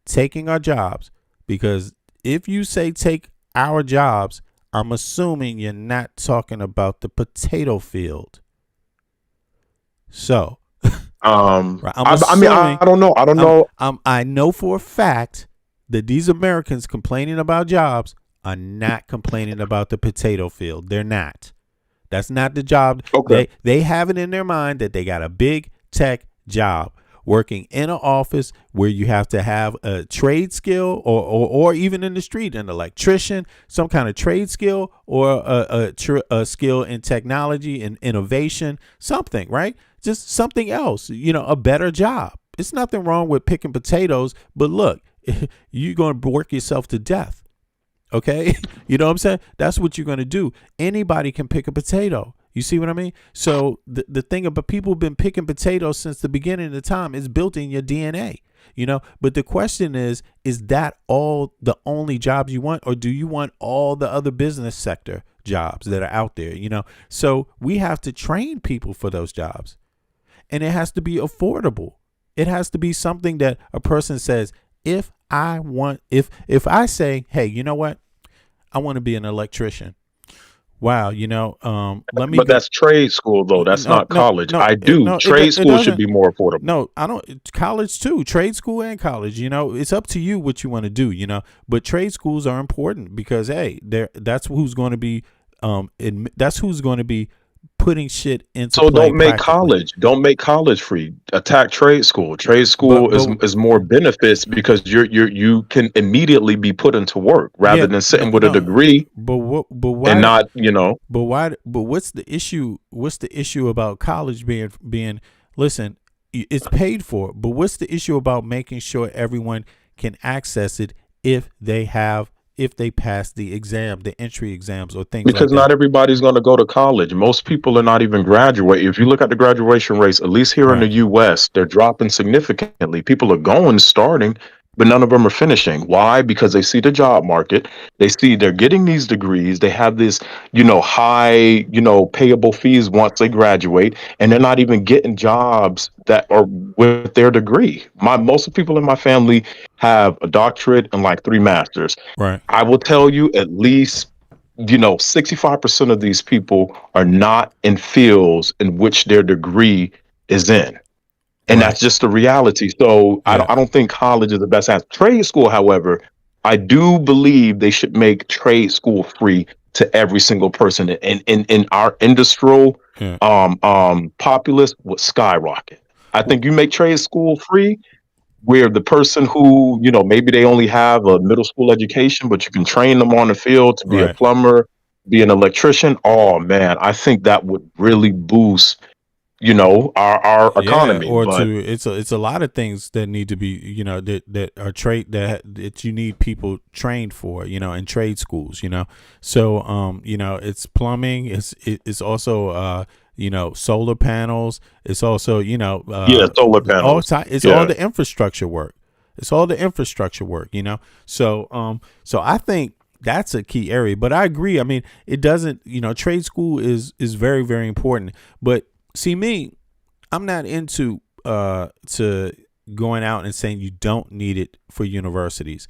taking our jobs, because if you say take our jobs, I'm assuming you're not talking about the potato field. So, I don't know. I know for a fact that these Americans complaining about jobs are not complaining about the potato field. They're not. That's not the job. Okay. They have it in their mind that they got a big tech job working in an office where you have to have a trade skill or even in the street, an electrician, some kind of trade skill or a skill in technology and innovation, something, right? Just something else, a better job. It's nothing wrong with picking potatoes, but look, you're going to work yourself to death. Okay. You know what I'm saying? That's what you're going to do. Anybody can pick a potato. You see what I mean? So the thing about people have been picking potatoes since the beginning of the time. It's built in your DNA, but the question is that all the only jobs you want, or do you want all the other business sector jobs that are out there? So we have to train people for those jobs, and it has to be affordable. It has to be something that a person says, if I say, hey, you know what? I want to be an electrician. Wow, let me. But that's trade school, though. That's not college. Trade school should be more affordable. No, I don't. College too. Trade school and college. It's up to you what you want to do. But trade schools are important because hey, that's who's going to be. That's who's going to be putting shit into so play. Don't make college free. Attack trade school. Trade school is more benefits because you can immediately be put into work rather than sitting with a degree. But why? And not But why? But what's the issue? What's the issue about college being? Listen, it's paid for. But what's the issue about making sure everyone can access it if they pass the exam, the entry exams or things because like that? Not everybody's going to go to college. Most people are not even graduating. If you look at the graduation rates, at least here in the U.S., they're dropping significantly. People are starting, but none of them are finishing. Why? Because they see the job market. They see they're getting these degrees. They have this, high, payable fees once they graduate, and they're not even getting jobs that are with their degree. Most of the people in my family have a doctorate and like 3 masters. Right. I will tell you at least 65% of these people are not in fields in which their degree is in. And that's just the reality. So I don't think college is the best answer. Trade school, however, I do believe they should make trade school free to every single person. And in our industrial populace would skyrocket. I think you make trade school free, where the person who, maybe they only have a middle school education, but you can train them on the field to be a plumber, be an electrician. Oh man, I think that would really boost, our economy. It's a lot of things that need to be, that are that you need people trained for, in trade schools, So, it's plumbing. It's also, solar panels. It's also, solar panels. All the infrastructure work. It's all the infrastructure work, So, so I think that's a key area. But I agree. I mean, it doesn't, trade school is very, very important. But see, me, I'm not into to going out and saying you don't need it for universities.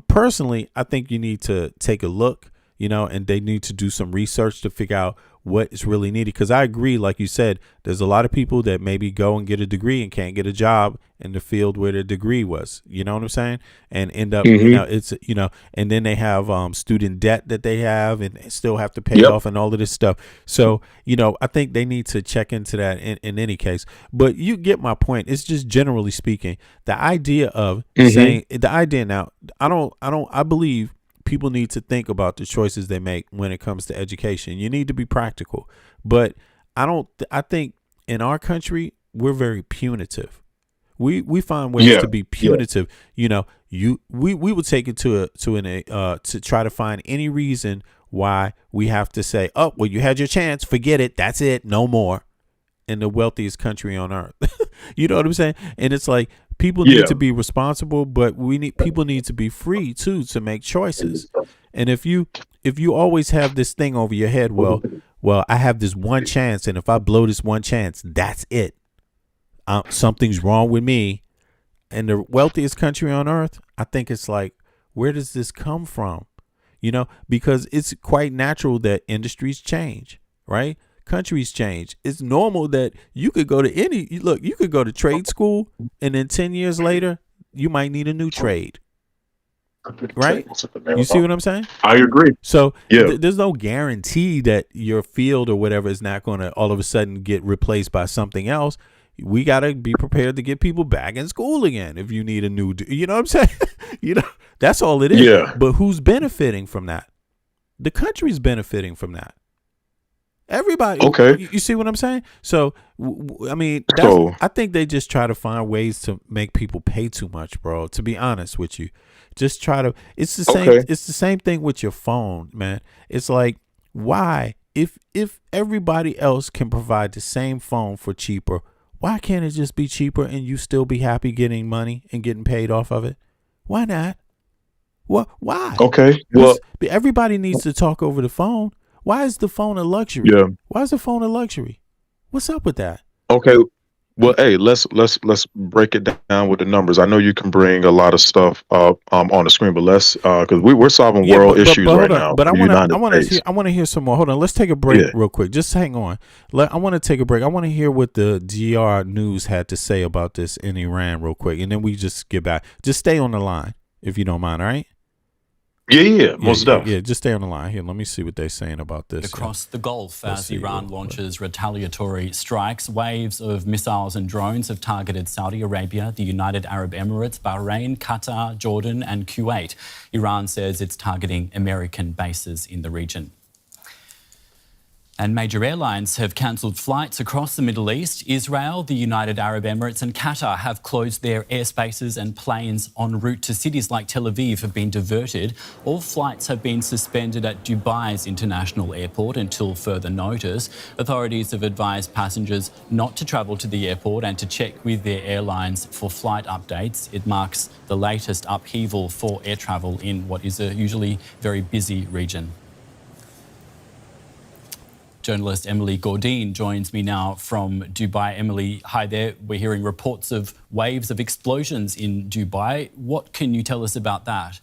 Personally, I think you need to take a look, and they need to do some research to figure out what is really needed. Because I agree, like you said, there's a lot of people that maybe go and get a degree and can't get a job in the field where their degree was, you know what I'm saying? And end up, and then they have student debt that they have and still have to pay off and all of this stuff. So, I think they need to check into that in any case. But you get my point. It's just generally speaking, the idea of saying the idea now, I believe people need to think about the choices they make when it comes to education. You need to be practical, but I think in our country, we're very punitive. We find ways to be punitive. We would take it to try to find any reason why we have to say, oh, well, you had your chance, forget it. That's it. No more. In the wealthiest country on earth. You know what I'm saying? And it's like, people need to be responsible, but people need to be free too to make choices. And if you always have this thing over your head, well, I have this one chance, and if I blow this one chance, that's it. Something's wrong with me. In the wealthiest country on earth, I think it's like, where does this come from? Because it's quite natural that industries change, right? Countries change. It's normal that you could go to you could go to trade school, and then 10 years later, you might need a new trade. Right? You see what I'm saying? I agree. So there's no guarantee that your field or whatever is not going to all of a sudden get replaced by something else. we got to be prepared to get people back in school again if you need a new, you know what I'm saying? That's all it is. Yeah. But who's benefiting from that? The country's benefiting from that. Everybody. Okay. You see what I'm saying? So, I mean, I think they just try to find ways to make people pay too much, bro. To be honest with you, just try to. It's the same. Okay. It's the same thing with your phone, man. It's like, why, if everybody else can provide the same phone for cheaper, why can't it just be cheaper and you still be happy getting money and getting paid off of it? Why not? What? Why? Okay. Well, everybody needs to talk over the phone. Why is the phone a luxury? Yeah. Why is the phone a luxury? What's up with that? Okay. Well, hey, let's break it down with the numbers. I know you can bring a lot of stuff up on the screen, but let's because we're solving world issues right now. But I want to hear some more. Hold on, let's take a break real quick. Just hang on. I want to take a break. I want to hear what the GR News had to say about this in Iran real quick, and then we just get back. Just stay on the line if you don't mind. All right. Yeah, most definitely. Yeah, just stay on the line here. Let me see what they're saying about this. Across the Gulf, as Iran launches retaliatory strikes, waves of missiles and drones have targeted Saudi Arabia, the United Arab Emirates, Bahrain, Qatar, Jordan, and Kuwait. Iran says it's targeting American bases in the region. And major airlines have cancelled flights across the Middle East. Israel, the United Arab Emirates and Qatar have closed their airspaces, and planes en route to cities like Tel Aviv have been diverted. All flights have been suspended at Dubai's international airport until further notice. Authorities have advised passengers not to travel to the airport and to check with their airlines for flight updates. It marks the latest upheaval for air travel in what is a usually very busy region. Journalist Emily Gordine joins me now from Dubai. Emily, hi there. We're hearing reports of waves of explosions in Dubai. What can you tell us about that?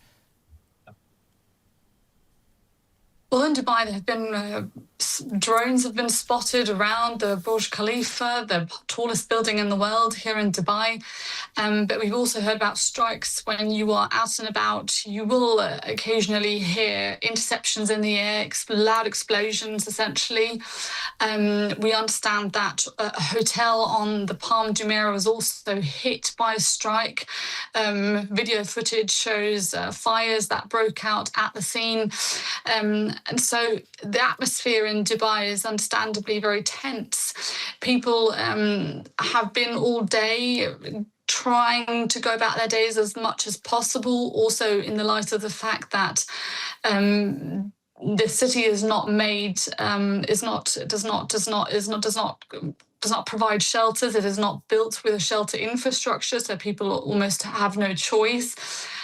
Well, in Dubai, there have been drones have been spotted around the Burj Khalifa, the tallest building in the world here in Dubai. But we've also heard about strikes when you are out and about. You will occasionally hear interceptions in the air, loud explosions, essentially. We understand that a hotel on the Palm Jumeirah was also hit by a strike. Video footage shows fires that broke out at the scene. And so the atmosphere in Dubai is understandably very tense. People have been all day trying to go about their days as much as possible, also in the light of the fact that the city is not made, does not provide shelters. It is not built with a shelter infrastructure, so people almost have no choice.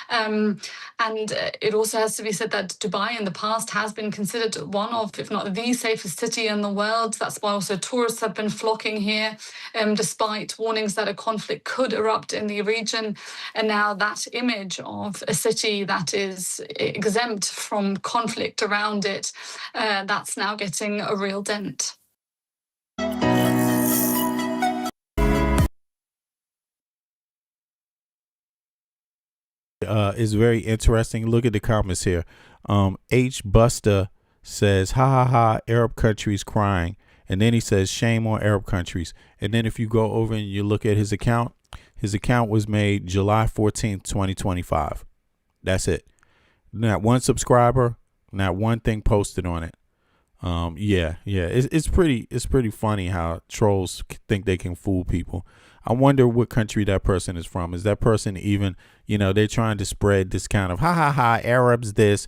And it also has to be said that Dubai in the past has been considered one of, if not the safest city in the world. That's why also tourists have been flocking here, despite warnings that a conflict could erupt in the region. And now that image of a city that is exempt from conflict around it, that's now getting a real dent. Is very interesting. Look at the comments here. H Buster says, ha ha ha, Arab countries crying. And then he says, shame on Arab countries. And then if you go over and you look at his account was made July 14th, 2025. That's it. Not one subscriber, not one thing posted on it. It's pretty funny how trolls think they can fool people. I wonder what country that person is from. Is that person even, they're trying to spread this kind of ha Arabs, this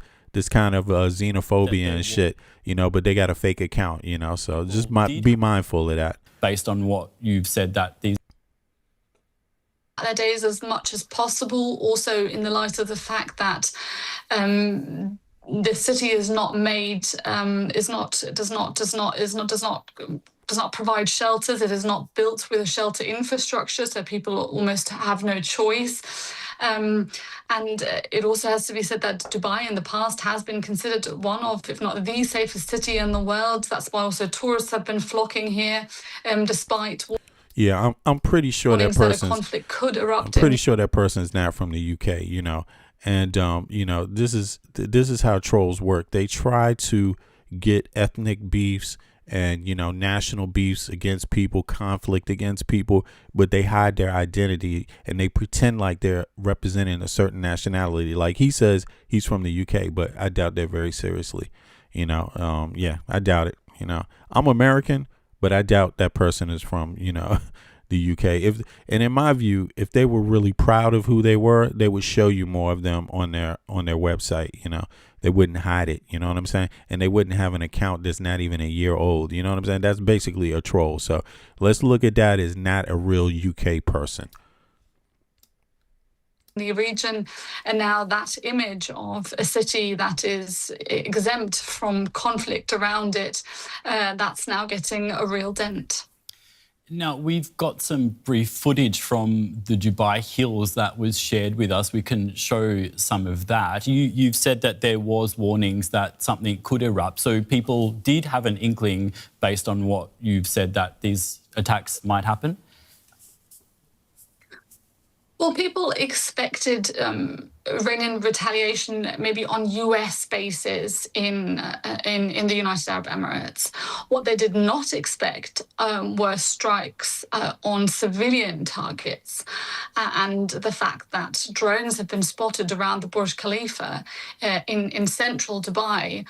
kind of xenophobia and shit, but they got a fake account, so just be mindful of that. Based on what you've said, that these their days as much as possible, also in the light of the fact that the city is not made, does not provide shelters. It is not built with a shelter infrastructure, so people almost have no choice. And it also has to be said that Dubai in the past has been considered one of, if not the safest city in the world. That's why also tourists have been flocking here, despite. Yeah, I'm pretty sure that person. Conflict could erupt. I'm pretty sure that person's not from the UK, and this is how trolls work. They try to get ethnic beefs and, you know, national beefs against people, conflict against people, but they hide their identity and they pretend like they're representing a certain nationality. Like he says he's from the UK, but I doubt that very seriously. You know, yeah, I doubt it. You know, I'm American, but I doubt that person is from, you know, the UK. And in my view, if they were really proud of who they were, they would show you more of them on their website. You know, they wouldn't hide it. You know what I'm saying? And they wouldn't have an account that's not even a year old. You know what I'm saying? That's basically a troll. So let's look at that as not a real UK person. The region, and now that image of a city that is exempt from conflict around it, that's now getting a real dent. Now, we've got some brief footage from the Dubai Hills that was shared with us. We can show some of that. You've said that there was warnings that something could erupt. So people did have an inkling, based on what you've said, that these attacks might happen? Well, people expected Iranian retaliation maybe on US bases in the United Arab Emirates. What they did not expect were strikes on civilian targets, and the fact that drones have been spotted around the Burj Khalifa in central Dubai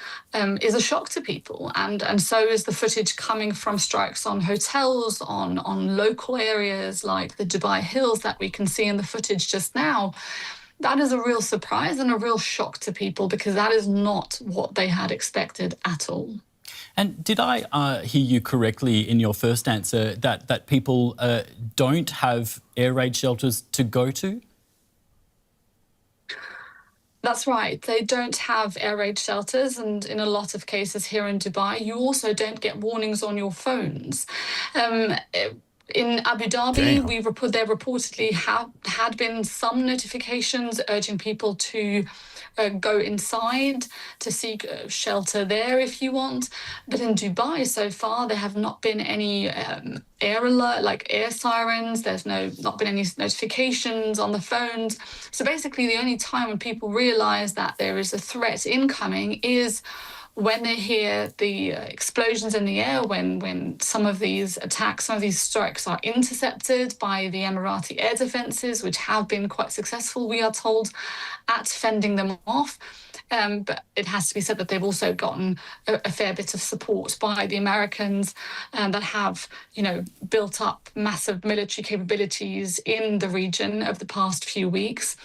is a shock to people, and so is the footage coming from strikes on hotels, on local areas like the Dubai Hills that we can see in the footage just now. That is a real surprise and a real shock to people, because that is not what they had expected at all. And did I hear you correctly in your first answer that people don't have air raid shelters to go to? That's right. They don't have air raid shelters, and in a lot of cases here in Dubai, you also don't get warnings on your phones. In Abu Dhabi, there reportedly had been some notifications urging people to go inside to seek shelter there if you want. But in Dubai, so far, there have not been any air alert, like air sirens. There's not been any notifications on the phones. So basically, the only time when people realise that there is a threat incoming is when they hear the explosions in the air, when some of these attacks, some of these strikes are intercepted by the Emirati air defences, which have been quite successful, we are told, at fending them off. But it has to be said that they've also gotten a fair bit of support by the Americans that have, built up massive military capabilities in the region over the past few weeks.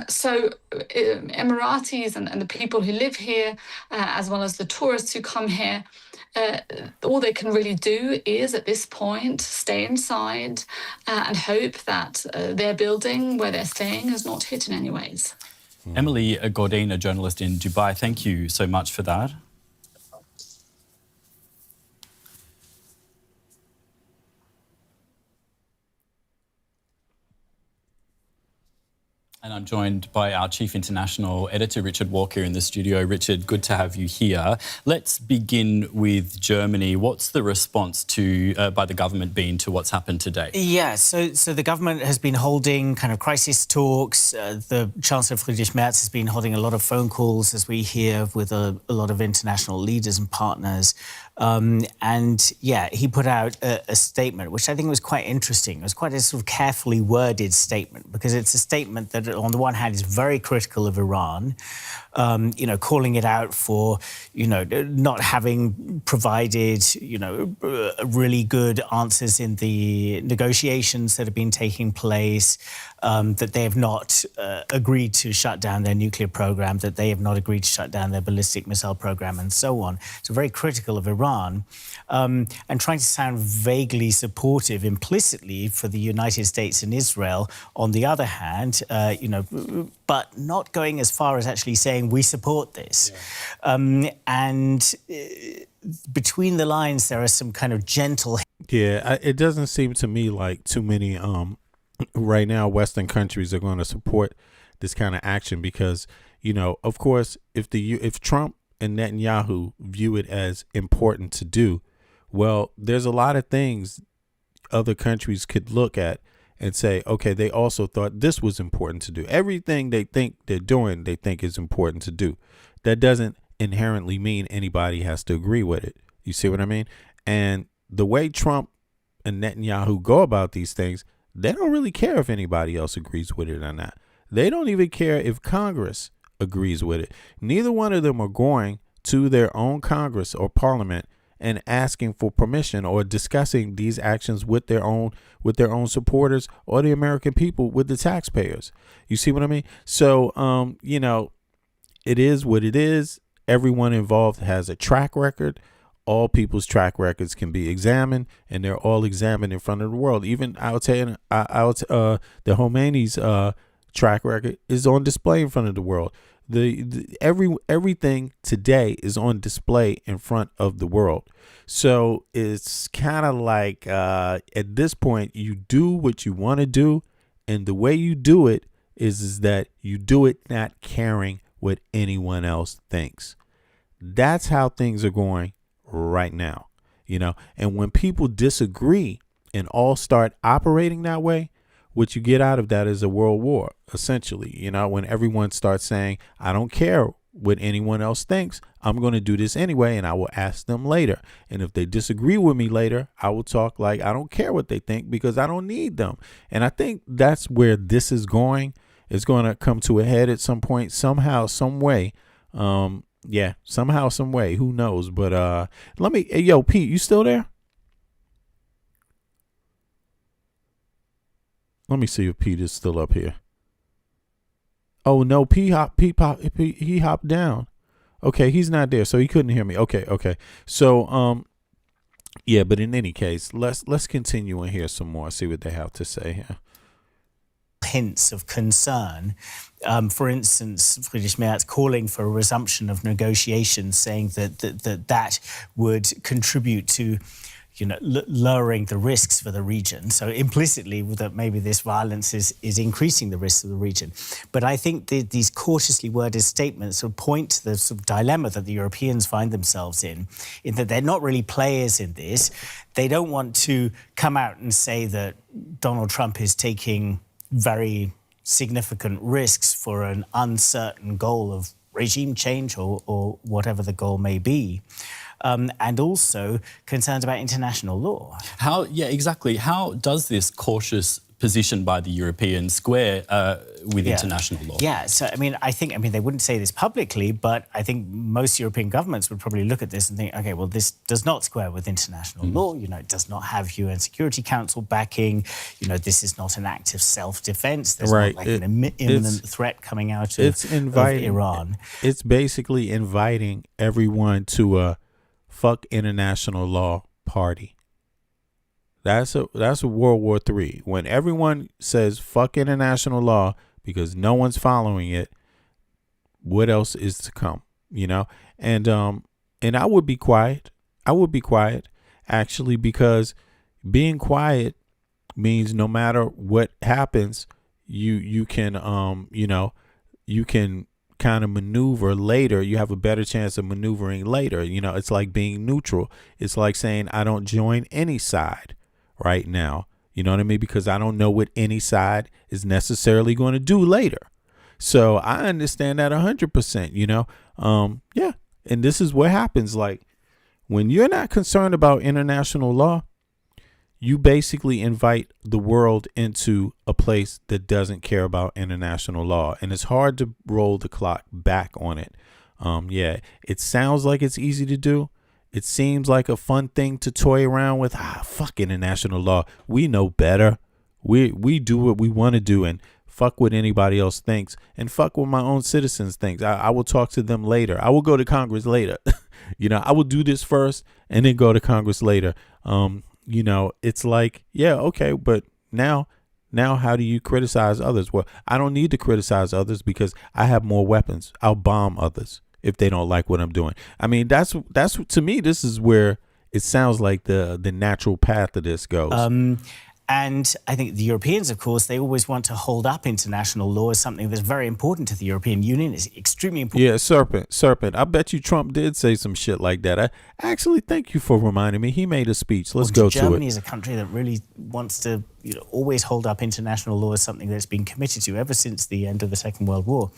So Emiratis and the people who live here, as well as the tourists who come here, all they can really do is, at this point, stay inside and hope that their building where they're staying is not hit in any ways. Emily Gordine, a journalist in Dubai, thank you so much for that. And I'm joined by our Chief International Editor, Richard Walker, in the studio. Richard, good to have you here. Let's begin with Germany. What's the response by the government been to what's happened today? Yeah, so the government has been holding kind of crisis talks. The Chancellor Friedrich Merz has been holding a lot of phone calls, as we hear, with a lot of international leaders and partners. And yeah, he put out a statement, which I think was quite interesting. It was quite a sort of carefully worded statement, because it's a statement that, on the one hand, is very critical of Iran, calling it out for, not having provided, really good answers in the negotiations that have been taking place, that they have not agreed to shut down their nuclear program, that they have not agreed to shut down their ballistic missile program, and so on. So very critical of Iran, and trying to sound vaguely supportive implicitly for the United States and Israel, on the other hand, but not going as far as actually saying we support this. Yeah. And between the lines, there are some kind of gentle... Yeah, it doesn't seem to me like too many... right now, Western countries are going to support this kind of action because, of course, if Trump and Netanyahu view it as important to do, well, there's a lot of things other countries could look at and say, okay, they also thought this was important to do. Everything they think they're doing, they think is important to do. That doesn't inherently mean anybody has to agree with it. You see what I mean? And the way Trump and Netanyahu go about these things, they don't really care if anybody else agrees with it or not. They don't even care if Congress agrees with it. Neither one of them are going to their own Congress or Parliament and asking for permission or discussing these actions with their own supporters or the American people, with the taxpayers. You see what I mean? So, you know, it is what it is. Everyone involved has a track record. All people's track records can be examined, and they're all examined in front of the world. Even the Khomeini's track record is on display in front of the world. Everything today is on display in front of the world. So it's kind of like at this point, you do what you want to do, and the way you do it is that you do it not caring what anyone else thinks. That's how things are going right now, you know. And when people disagree and all start operating that way, what you get out of that is a world war, essentially. You know, when everyone starts saying, I don't care what anyone else thinks, I'm going to do this anyway, and I will ask them later. And if they disagree with me later, I will talk like I don't care what they think because I don't need them. And I think that's where this is going. It's going to come to a head at some point, somehow, some way. Somehow, some way. Who knows? But yo, Pete, you still there? Let me see if Pete is still up here. Oh no, he hopped down. Okay, he's not there, so he couldn't hear me. Okay. So but in any case, let's continue and hear some more. See what they have to say here. Hints of concern. For instance, Friedrich Merz calling for a resumption of negotiations, saying that would contribute to, you know, lowering the risks for the region. So implicitly, that maybe this violence is increasing the risks of the region. But I think these cautiously worded statements sort of point to the sort of dilemma that the Europeans find themselves in that they're not really players in this. They don't want to come out and say that Donald Trump is taking very significant risks for an uncertain goal of regime change or whatever the goal may be. And also concerns about international law. Exactly. How does this cautious position by the Europeans square with international law? Yeah, so I think they wouldn't say this publicly, but I think most European governments would probably look at this and think, okay, well, this does not square with international law. You know, it does not have UN Security Council backing. You know, this is not an act of self-defense. There's not like an imminent threat coming out of Iran. It's basically inviting everyone to a fuck international law party. That's a World War III. When everyone says fuck international law because no one's following it, what else is to come? You know? And I would be quiet. Actually, because being quiet means no matter what happens, you can kind of maneuver later. You have a better chance of maneuvering later. You know, it's like being neutral. It's like saying I don't join any side right now. You know what I mean? Because I don't know what any side is necessarily going to do later. So I understand that 100%, you know? And this is what happens. Like, when you're not concerned about international law, you basically invite the world into a place that doesn't care about international law. And it's hard to roll the clock back on it. It sounds like it's easy to do. It seems like a fun thing to toy around with. Fuck international law. We know better. We do what we want to do and fuck what anybody else thinks and fuck what my own citizens think. I will talk to them later. I will go to Congress later. You know, I will do this first and then go to Congress later. You know, it's like, yeah, okay, but now how do you criticize others? Well, I don't need to criticize others because I have more weapons. I'll bomb others if they don't like what I'm doing. I mean, that's to me, this is where it sounds like the natural path of this goes. And I think the Europeans, of course, they always want to hold up international law as something that's very important to the European Union. It's extremely important. Yeah, serpent. I bet you Trump did say some shit like that. I actually thank you for reminding me. He made a speech. Let's go to it. Germany is a country that really wants to, you know, always hold up international law as something that's been committed to ever since the end of the Second World War.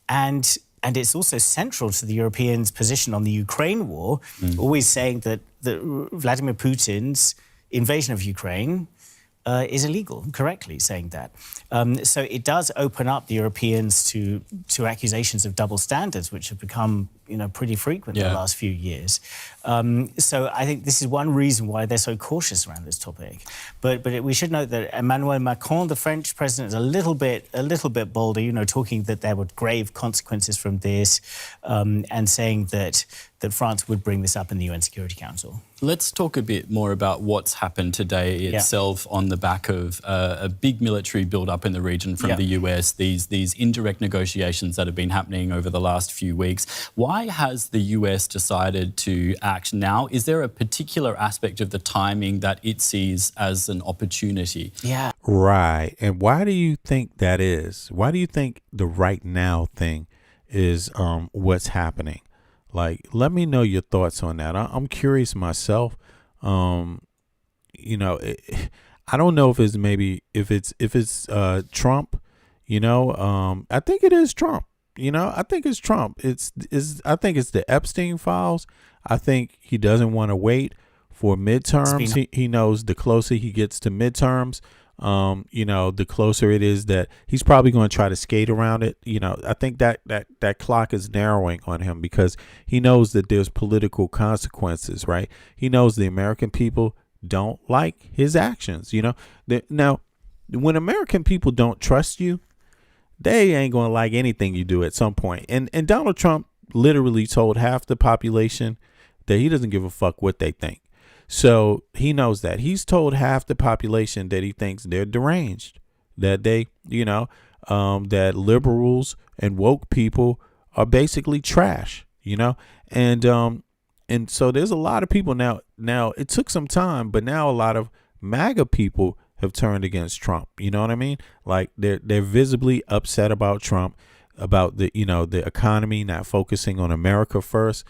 And and it's also central to the Europeans' position on the Ukraine war, always saying that Vladimir Putin's invasion of Ukraine is illegal, correctly saying that. So it does open up the Europeans to accusations of double standards, which have become pretty frequent in the last few years. So I think this is one reason why they're so cautious around this topic. But we should note that Emmanuel Macron, the French president, is a little bit bolder, talking that there were grave consequences from this, and saying that France would bring this up in the UN Security Council. Let's talk a bit more about what's happened today itself on the back of a big military build-up in the region from the US, these indirect negotiations that have been happening over the last few weeks. Why has the US decided to act now? Is there a particular aspect of the timing that it sees as an opportunity? Yeah. Right. And why do you think that is? Why do you think the right now thing is what's happening? Like, let me know your thoughts on that. I'm curious myself. I don't know if it's Trump. I think it is Trump. I think it's Trump. I think it's the Epstein files. I think he doesn't want to wait for midterms. He knows the closer he gets to midterms, the closer it is that he's probably going to try to skate around it. I think that clock is narrowing on him because he knows that there's political consequences, right? He knows the American people don't like his actions. Now, when American people don't trust you, they ain't going to like anything you do at some point. And Donald Trump literally told half the population that he doesn't give a fuck what they think. So he knows that. He's told half the population that he thinks they're deranged, that they, that liberals and woke people are basically trash, and so there's a lot of people now it took some time, but now a lot of MAGA people have turned against Trump. You know what I mean? Like they're visibly upset about Trump, about the economy, not focusing on America first,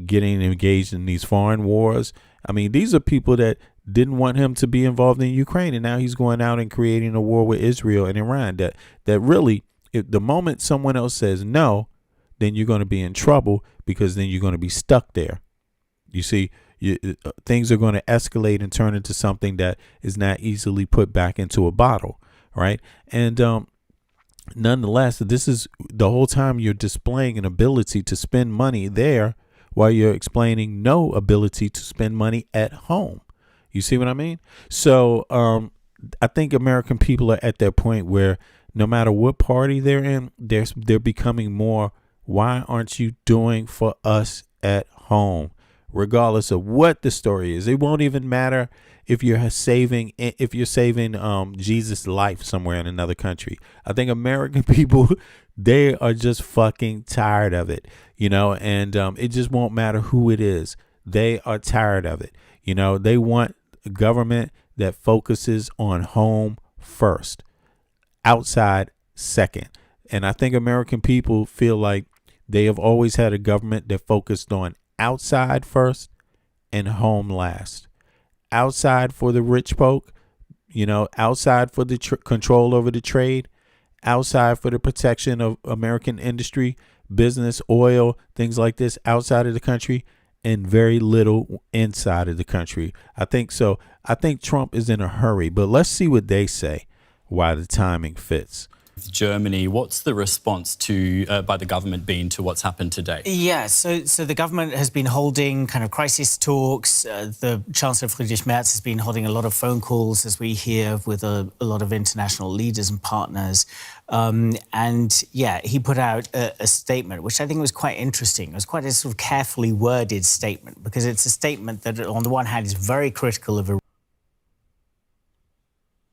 getting engaged in these foreign wars. I mean, these are people that didn't want him to be involved in Ukraine, and now he's going out and creating a war with Israel and Iran. That really, if the moment someone else says no, then you're going to be in trouble, because then you're going to be stuck there. You see, things are going to escalate and turn into something that is not easily put back into a bottle, right? And nonetheless, this is the whole time you're displaying an ability to spend money there, while you're explaining no ability to spend money at home. You see what I mean? So I think American people are at that point where no matter what party they're in, they're becoming more, why aren't you doing for us at home? Regardless of what the story is. It won't even matter if you're saving Jesus' life somewhere in another country. I think American people, they are just fucking tired of it, and it just won't matter who it is. They are tired of it. They want a government that focuses on home first, outside second. And I think American people feel like they have always had a government that focused on outside first and home last. Outside for the rich folk, outside for the control over the trade, outside for the protection of American industry, business, oil, things like this outside of the country, and very little inside of the country. I think so. I think Trump is in a hurry, but let's see what they say, why the timing fits. Germany, what's the response by the government been to what's happened today? Yeah, so the government has been holding kind of crisis talks. The Chancellor Friedrich Merz has been holding a lot of phone calls, as we hear, with a lot of international leaders and partners. He put out a statement, which I think was quite interesting. It was quite a sort of carefully worded statement, because it's a statement that, on the one hand, is very critical of a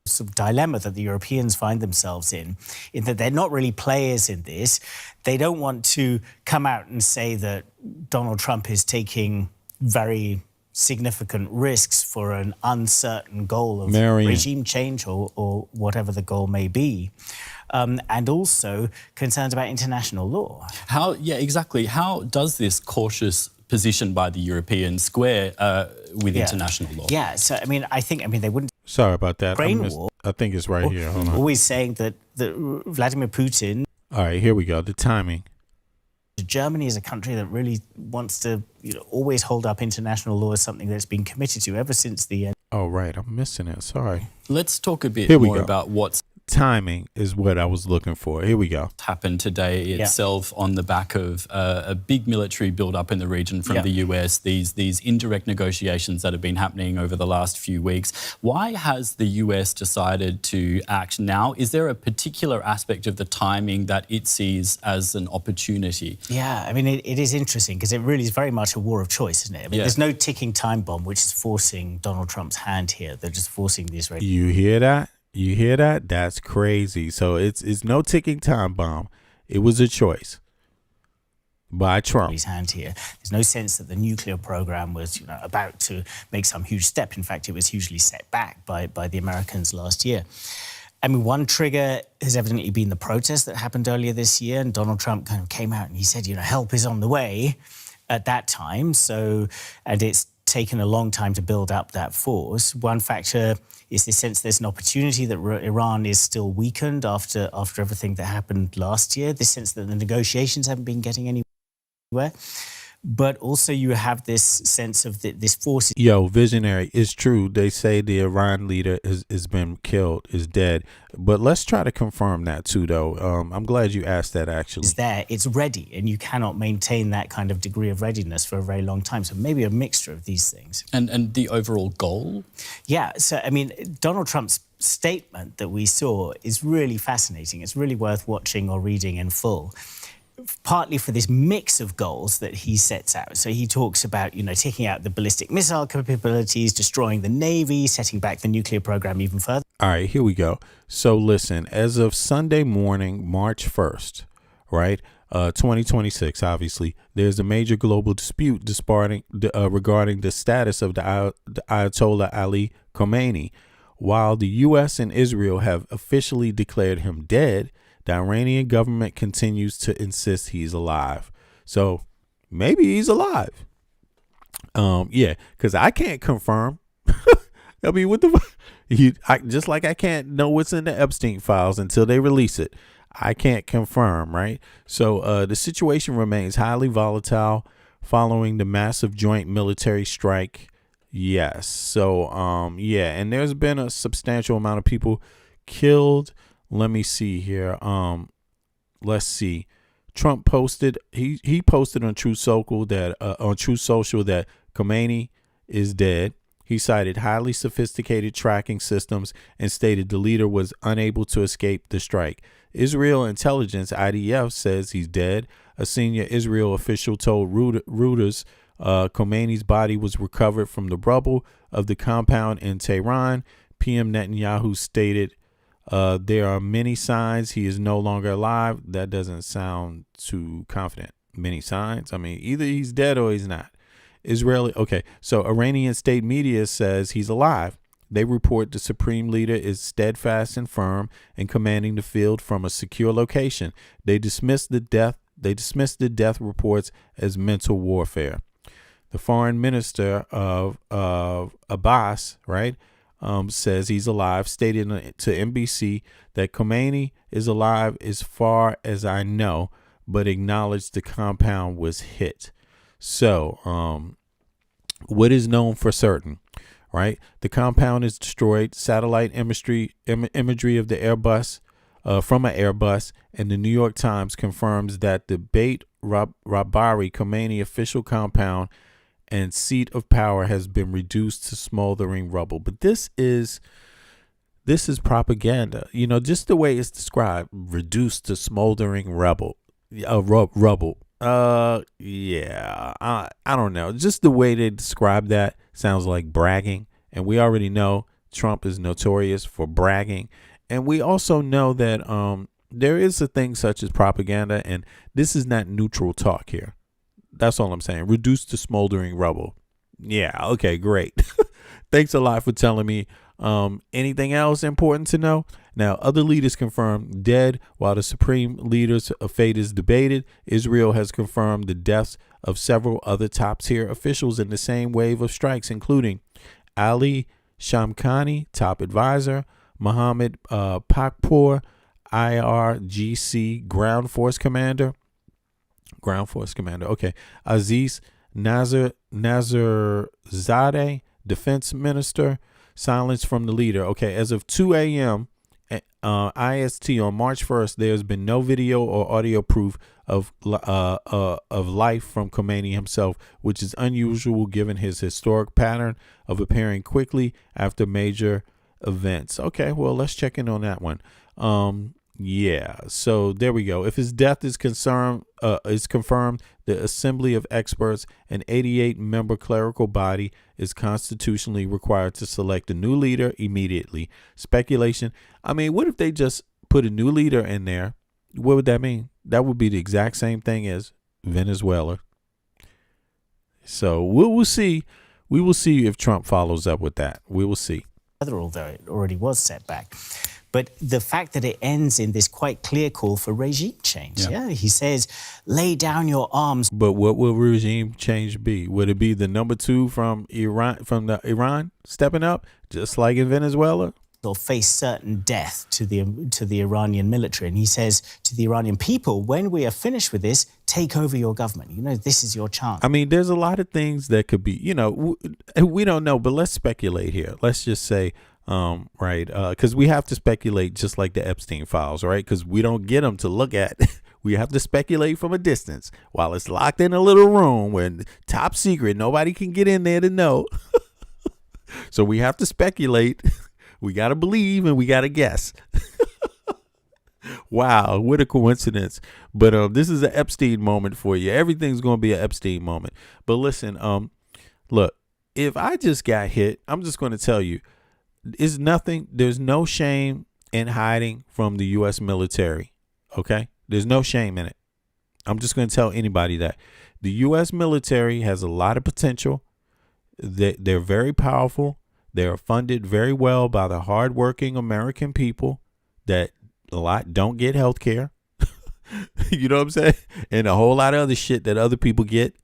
sort of dilemma that the Europeans find themselves in that they're not really players in this. They don't want to come out and say that Donald Trump is taking very significant risks for an uncertain goal of regime change or whatever the goal may be. And also concerns about international law. How does this cautious position by the Europeans square with international law? Yeah, so I think they wouldn't. Sorry about that. I think it's right here. Hold on. Always saying that Vladimir Putin. All right, here we go. The timing. Germany is a country that really wants to always hold up international law as something that's been committed to ever since the end. Oh, right. I'm missing it. Sorry. Let's talk a bit Here we more go. about what's timing is what I was looking for. Here we go. Happened today itself on the back of a big military build-up in the region from the US, these indirect negotiations that have been happening over the last few weeks. Why has the US decided to act now? Is there a particular aspect of the timing that it sees as an opportunity? Yeah, I mean, it is interesting because it really is very much a war of choice, isn't it? I mean, there's no ticking time bomb which is forcing Donald Trump's hand here. They're just forcing the Israelis. You hear that? You hear that? That's crazy. So it's no ticking time bomb. It was a choice by Trump. His hand here. There's no sense that the nuclear program was, about to make some huge step. In fact, it was hugely set back by the Americans last year. I mean, one trigger has evidently been the protest that happened earlier this year, and Donald Trump kind of came out and he said, help is on the way at that time. And it's taken a long time to build up that force. One factor is the sense there's an opportunity that Iran is still weakened after everything that happened last year, the sense that the negotiations haven't been getting anywhere. But also you have this sense of this force. Yo, visionary, it's true. They say the Iran leader has been killed, is dead. But let's try to confirm that too, though. I'm glad you asked that, actually. It's there, it's ready, and you cannot maintain that kind of degree of readiness for a very long time. So maybe a mixture of these things. And the overall goal? Yeah, so I mean, Donald Trump's statement that we saw is really fascinating. It's really worth watching or reading in full. Partly for this mix of goals that he sets out. So he talks about, taking out the ballistic missile capabilities, destroying the Navy, setting back the nuclear program even further. All right, here we go. So listen, as of Sunday morning, March 1st, right, 2026, obviously, there's a major global dispute regarding the status of the Ayatollah Ali Khamenei. While the U.S. and Israel have officially declared him dead, the Iranian government continues to insist he's alive. So maybe he's alive. Yeah, because I can't confirm. I mean, what the just like I can't know what's in the Epstein files until they release it. I can't confirm, right? So the situation remains highly volatile following the massive joint military strike. Yes. So yeah, and there's been a substantial amount of people killed. Let me see here. Let's see. Trump posted. He posted on Truth Social that Khamenei is dead. He cited highly sophisticated tracking systems and stated the leader was unable to escape the strike. Israel intelligence (IDF) says he's dead. A senior Israel official told Reuters Khomeiни's body was recovered from the rubble of the compound in Tehran. PM Netanyahu stated. There are many signs he is no longer alive. That doesn't sound too confident. Many signs? I mean, either he's dead or he's not. Okay, so Iranian state media says he's alive. They report the supreme leader is steadfast and firm and commanding the field from a secure location. They dismiss the death reports as mental warfare. The foreign minister of Abbas, right? Says he's alive, stated to NBC that Khamenei is alive as far as I know, but acknowledged the compound was hit. So, what is known for certain, right? The compound is destroyed. Satellite imagery of the Airbus, from an Airbus, and the New York Times confirms that the Beit Rabari Khamenei official compound and seat of power has been reduced to smoldering rubble. But this is propaganda. Just the way it's described, reduced to smoldering rubble. Yeah, I don't know. Just the way they describe that sounds like bragging. And we already know Trump is notorious for bragging. And we also know that there is a thing such as propaganda, and this is not neutral talk here. That's all I'm saying. Reduced to smoldering rubble. Yeah, okay, great. Thanks a lot for telling me. Anything else important to know? Now, other leaders confirmed dead while the supreme leader's fate is debated. Israel has confirmed the deaths of several other top-tier officials in the same wave of strikes, including Ali Shamkhani, top advisor, Mohammed Pakpour, IRGC ground force commander, Ground Force Commander. Okay. Aziz Nazarzadeh, Defense Minister. Silence from the leader. Okay. As of 2 a.m. IST on March 1st, there's been no video or audio proof of life from Khomeini himself, which is unusual given his historic pattern of appearing quickly after major events. Okay, well, let's check in on that one. Yeah, so there we go. If his death is confirmed, the Assembly of Experts, an 88-member clerical body, is constitutionally required to select a new leader immediately. Speculation. I mean, what if they just put a new leader in there? What would that mean? That would be the exact same thing as Venezuela. So we will see. We will see if Trump follows up with that. We will see. Although it already was set back. But the fact that it ends in this quite clear call for regime change. Yeah. He says, lay down your arms. But what will regime change be? Would it be the number 2 from Iran stepping up, just like in Venezuela? Or face certain death to the Iranian military. And he says to the Iranian people, when we are finished with this, take over your government. You know, this is your chance. I mean, there's a lot of things that could be, you know, we don't know, but let's speculate here. Let's just say, because we have to speculate just like the Epstein files, right? Because we don't get them to look at. We have to speculate from a distance while it's locked in a little room when top secret, nobody can get in there to know. So we have to speculate. We got to believe and we got to guess. Wow, what a coincidence. But this is an Epstein moment for you. Everything's going to be an Epstein moment. But listen, look, if I just got hit, I'm just going to tell you, there's no shame in hiding from the U.S. military. Okay? There's no shame in it. I'm just going to tell anybody that. The U.S. military has a lot of potential. They're very powerful. They're funded very well by the hardworking American people that a lot don't get health care. You know what I'm saying? And a whole lot of other shit that other people get.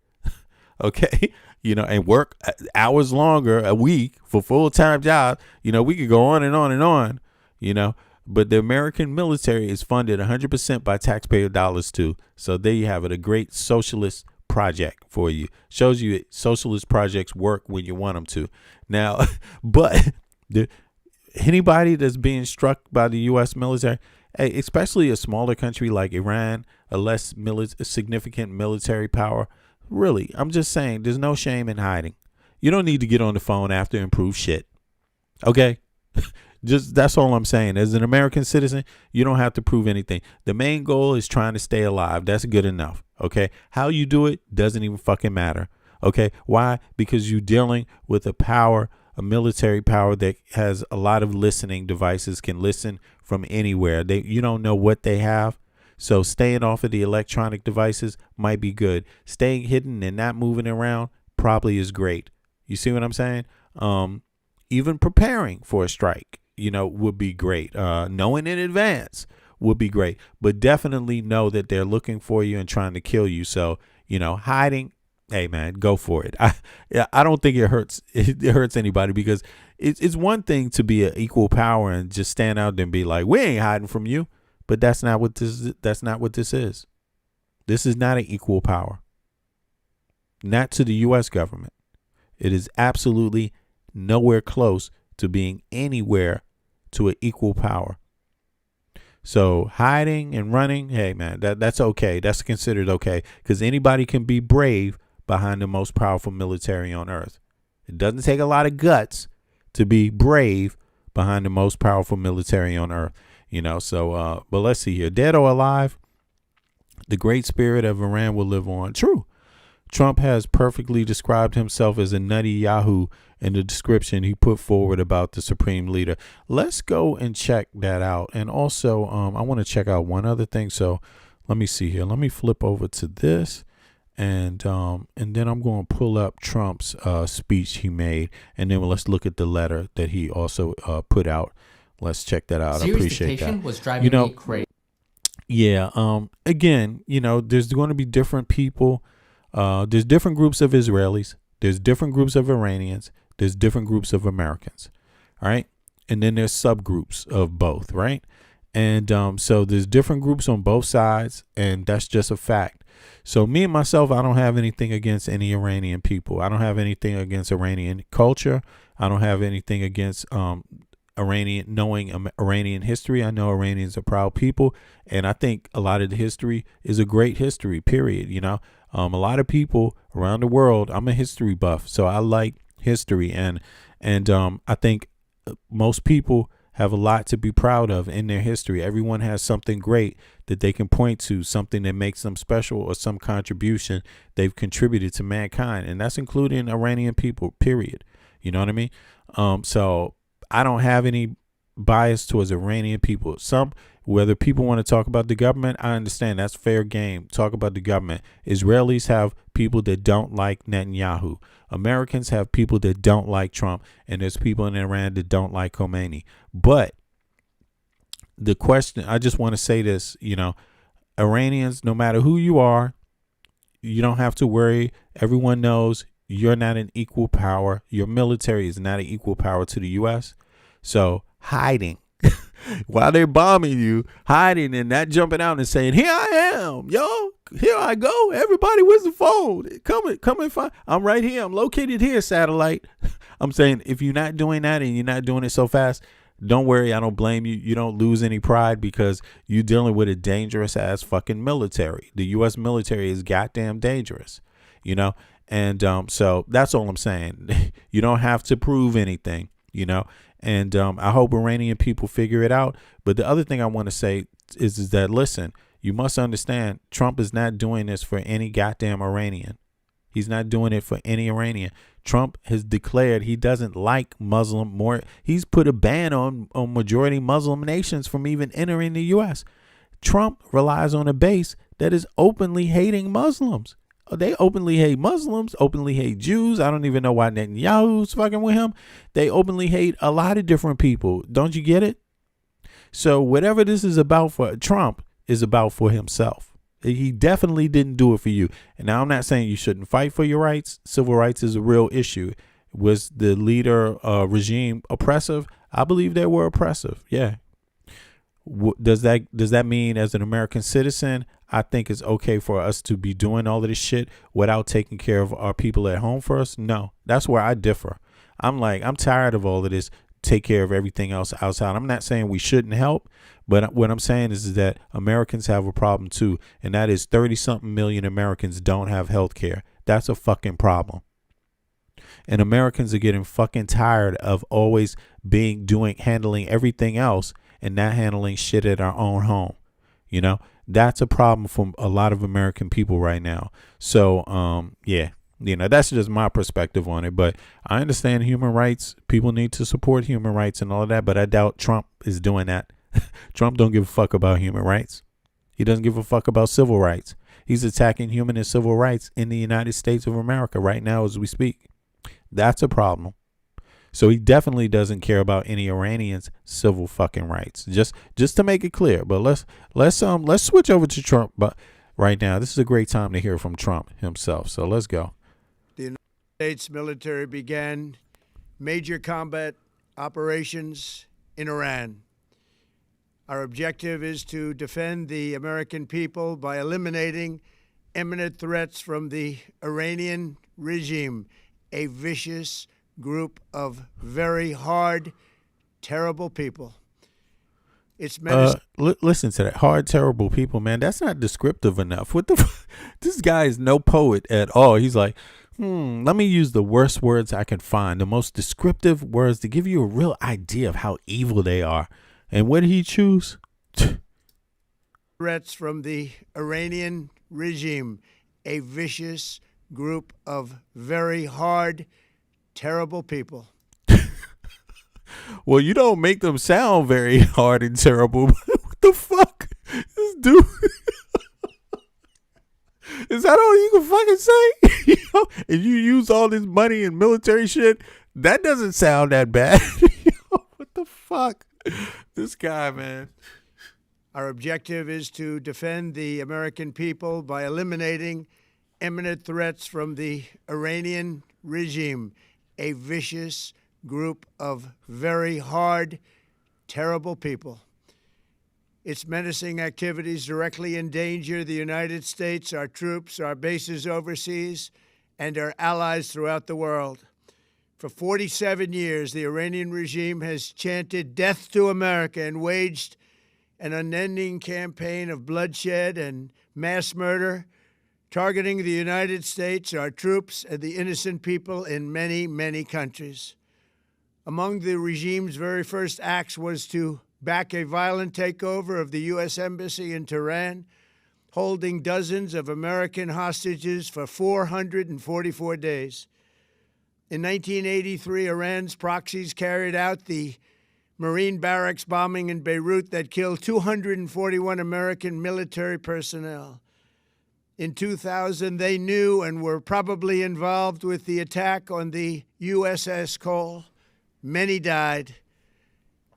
Okay. You know, and work hours longer a week for full-time jobs. You know, we could go on and on and on, you know, but the American military is funded 100% by taxpayer dollars too. So there you have it. A great socialist project for you. Shows you socialist projects work when you want them to. Now, but anybody that's being struck by the U.S. military, especially a smaller country like Iran, a less significant military power, really, I'm just saying there's no shame in hiding. You don't need to get on the phone after and prove shit. Okay? Just that's all I'm saying. As an American citizen, you don't have to prove anything. The main goal is trying to stay alive. That's good enough. Okay? How you do it doesn't even fucking matter. Okay? Why? Because you're dealing with a military power that has a lot of listening devices, can listen from anywhere. You don't know what they have. So staying off of the electronic devices might be good. Staying hidden and not moving around probably is great. You see what I'm saying? Even preparing for a strike, you know, would be great. Knowing in advance would be great. But definitely know that they're looking for you and trying to kill you. So, you know, hiding, hey, man, go for it. I don't think it hurts. It hurts anybody because it's one thing to be an equal power and just stand out there and be like, we ain't hiding from you. But that's not what this is. This is not an equal power. Not to the U.S. government. It is absolutely nowhere close to being anywhere to an equal power. So hiding and running, hey, man, that's okay. That's considered okay because anybody can be brave behind the most powerful military on earth. It doesn't take a lot of guts to be brave behind the most powerful military on earth. You know, so, but let's see here. Dead or alive, the great spirit of Iran will live on. True. Trump has perfectly described himself as a nutty Yahoo in the description he put forward about the supreme leader. Let's go and check that out. And also, I want to check out one other thing. So let me see here. Let me flip over to this. And then I'm going to pull up Trump's speech he made. And then let's look at the letter that he also put out. Let's check that out. I appreciate that. Was driving me crazy. Yeah. Again, you know, there's going to be different people. There's different groups of Israelis. There's different groups of Iranians. There's different groups of Americans. All right. And then there's subgroups of both. Right. And so there's different groups on both sides. And that's just a fact. So me and myself, I don't have anything against any Iranian people. I don't have anything against Iranian culture. I don't have anything against Iranian history. I know Iranians are proud people, and I think a lot of the history is a great history, period. A lot of people around the world, I'm a history buff, so I like history, and I think most people have a lot to be proud of in their history. Everyone has something great that they can point to, something that makes them special, or some contribution they've contributed to mankind, and that's including Iranian people, period. You know what I mean? So I don't have any bias towards Iranian people. Whether people want to talk about the government, I understand, that's fair game. Talk about the government. Israelis have people that don't like Netanyahu. Americans have people that don't like Trump, and there's people in Iran that don't like Khomeini. But the question, I just want to say this, Iranians, no matter who you are, you don't have to worry. Everyone knows you're not an equal power. Your military is not an equal power to the U.S. So hiding while they're bombing you, hiding and not jumping out and saying, "Here I am, yo, here I go. Everybody, where's the phone? Come and find. I'm right here. I'm located here, satellite." I'm saying, if you're not doing that and you're not doing it so fast, don't worry. I don't blame you. You don't lose any pride, because you're dealing with a dangerous ass fucking military. The U.S. military is goddamn dangerous, And so that's all I'm saying. You don't have to prove anything, And I hope Iranian people figure it out. But the other thing I want to say is that, listen, you must understand, Trump is not doing this for any goddamn Iranian. He's not doing it for any Iranian. Trump has declared he doesn't like he's put a ban on majority Muslim nations from even entering the U.S. Trump relies on a base that is openly hating Muslims. They openly hate Muslims, openly hate Jews. I don't even know why Netanyahu's fucking with him. They openly hate a lot of different people. Don't you get it? So whatever this is about for Trump is about for himself. He definitely didn't do it for you. And now I'm not saying you shouldn't fight for your rights. Civil rights is a real issue. Was the leader regime oppressive? I believe they were oppressive. Yeah. Does that mean, as an American citizen, I think it's okay for us to be doing all of this shit without taking care of our people at home first? No, that's where I differ. I'm tired of all of this. Take care of everything else outside. I'm not saying we shouldn't help, but what I'm saying is that Americans have a problem too, and that is 30-something million Americans don't have health care. That's a fucking problem. And Americans are getting fucking tired of always handling everything else and not handling shit at our own home. That's a problem for a lot of American people right now. So, yeah. That's just my perspective on it. But I understand human rights. People need to support human rights and all of that. But I doubt Trump is doing that. Trump don't give a fuck about human rights. He doesn't give a fuck about civil rights. He's attacking human and civil rights in the United States of America right now as we speak. That's a problem. So he definitely doesn't care about any Iranians' civil fucking rights. Just to make it clear. But let's switch over to Trump. But right now, this is a great time to hear from Trump himself. So let's go. The United States military began major combat operations in Iran. Our objective is to defend the American people by eliminating imminent threats from the Iranian regime, a vicious group of very hard, terrible people. It's listen to that. Hard, terrible people, man. That's not descriptive enough. What the this guy is no poet at all. He's like, let me use the worst words I can find, the most descriptive words to give you a real idea of how evil they are. And what did he choose? Threats from the Iranian regime, a vicious group of very hard, terrible people. Well, you don't make them sound very hard and terrible. What the fuck? This dude. Is that all you can fucking say? And you use all this money and military shit? That doesn't sound that bad. What the fuck? This guy, man. Our objective is to defend the American people by eliminating imminent threats from the Iranian regime, a vicious group of very hard, terrible people. Its menacing activities directly endanger the United States, our troops, our bases overseas, and our allies throughout the world. For 47 years, the Iranian regime has chanted death to America and waged an unending campaign of bloodshed and mass murder, targeting the United States, our troops, and the innocent people in many, many countries. Among the regime's very first acts was to back a violent takeover of the U.S. Embassy in Tehran, holding dozens of American hostages for 444 days. In 1983, Iran's proxies carried out the Marine barracks bombing in Beirut that killed 241 American military personnel. In 2000, they knew and were probably involved with the attack on the USS Cole. Many died.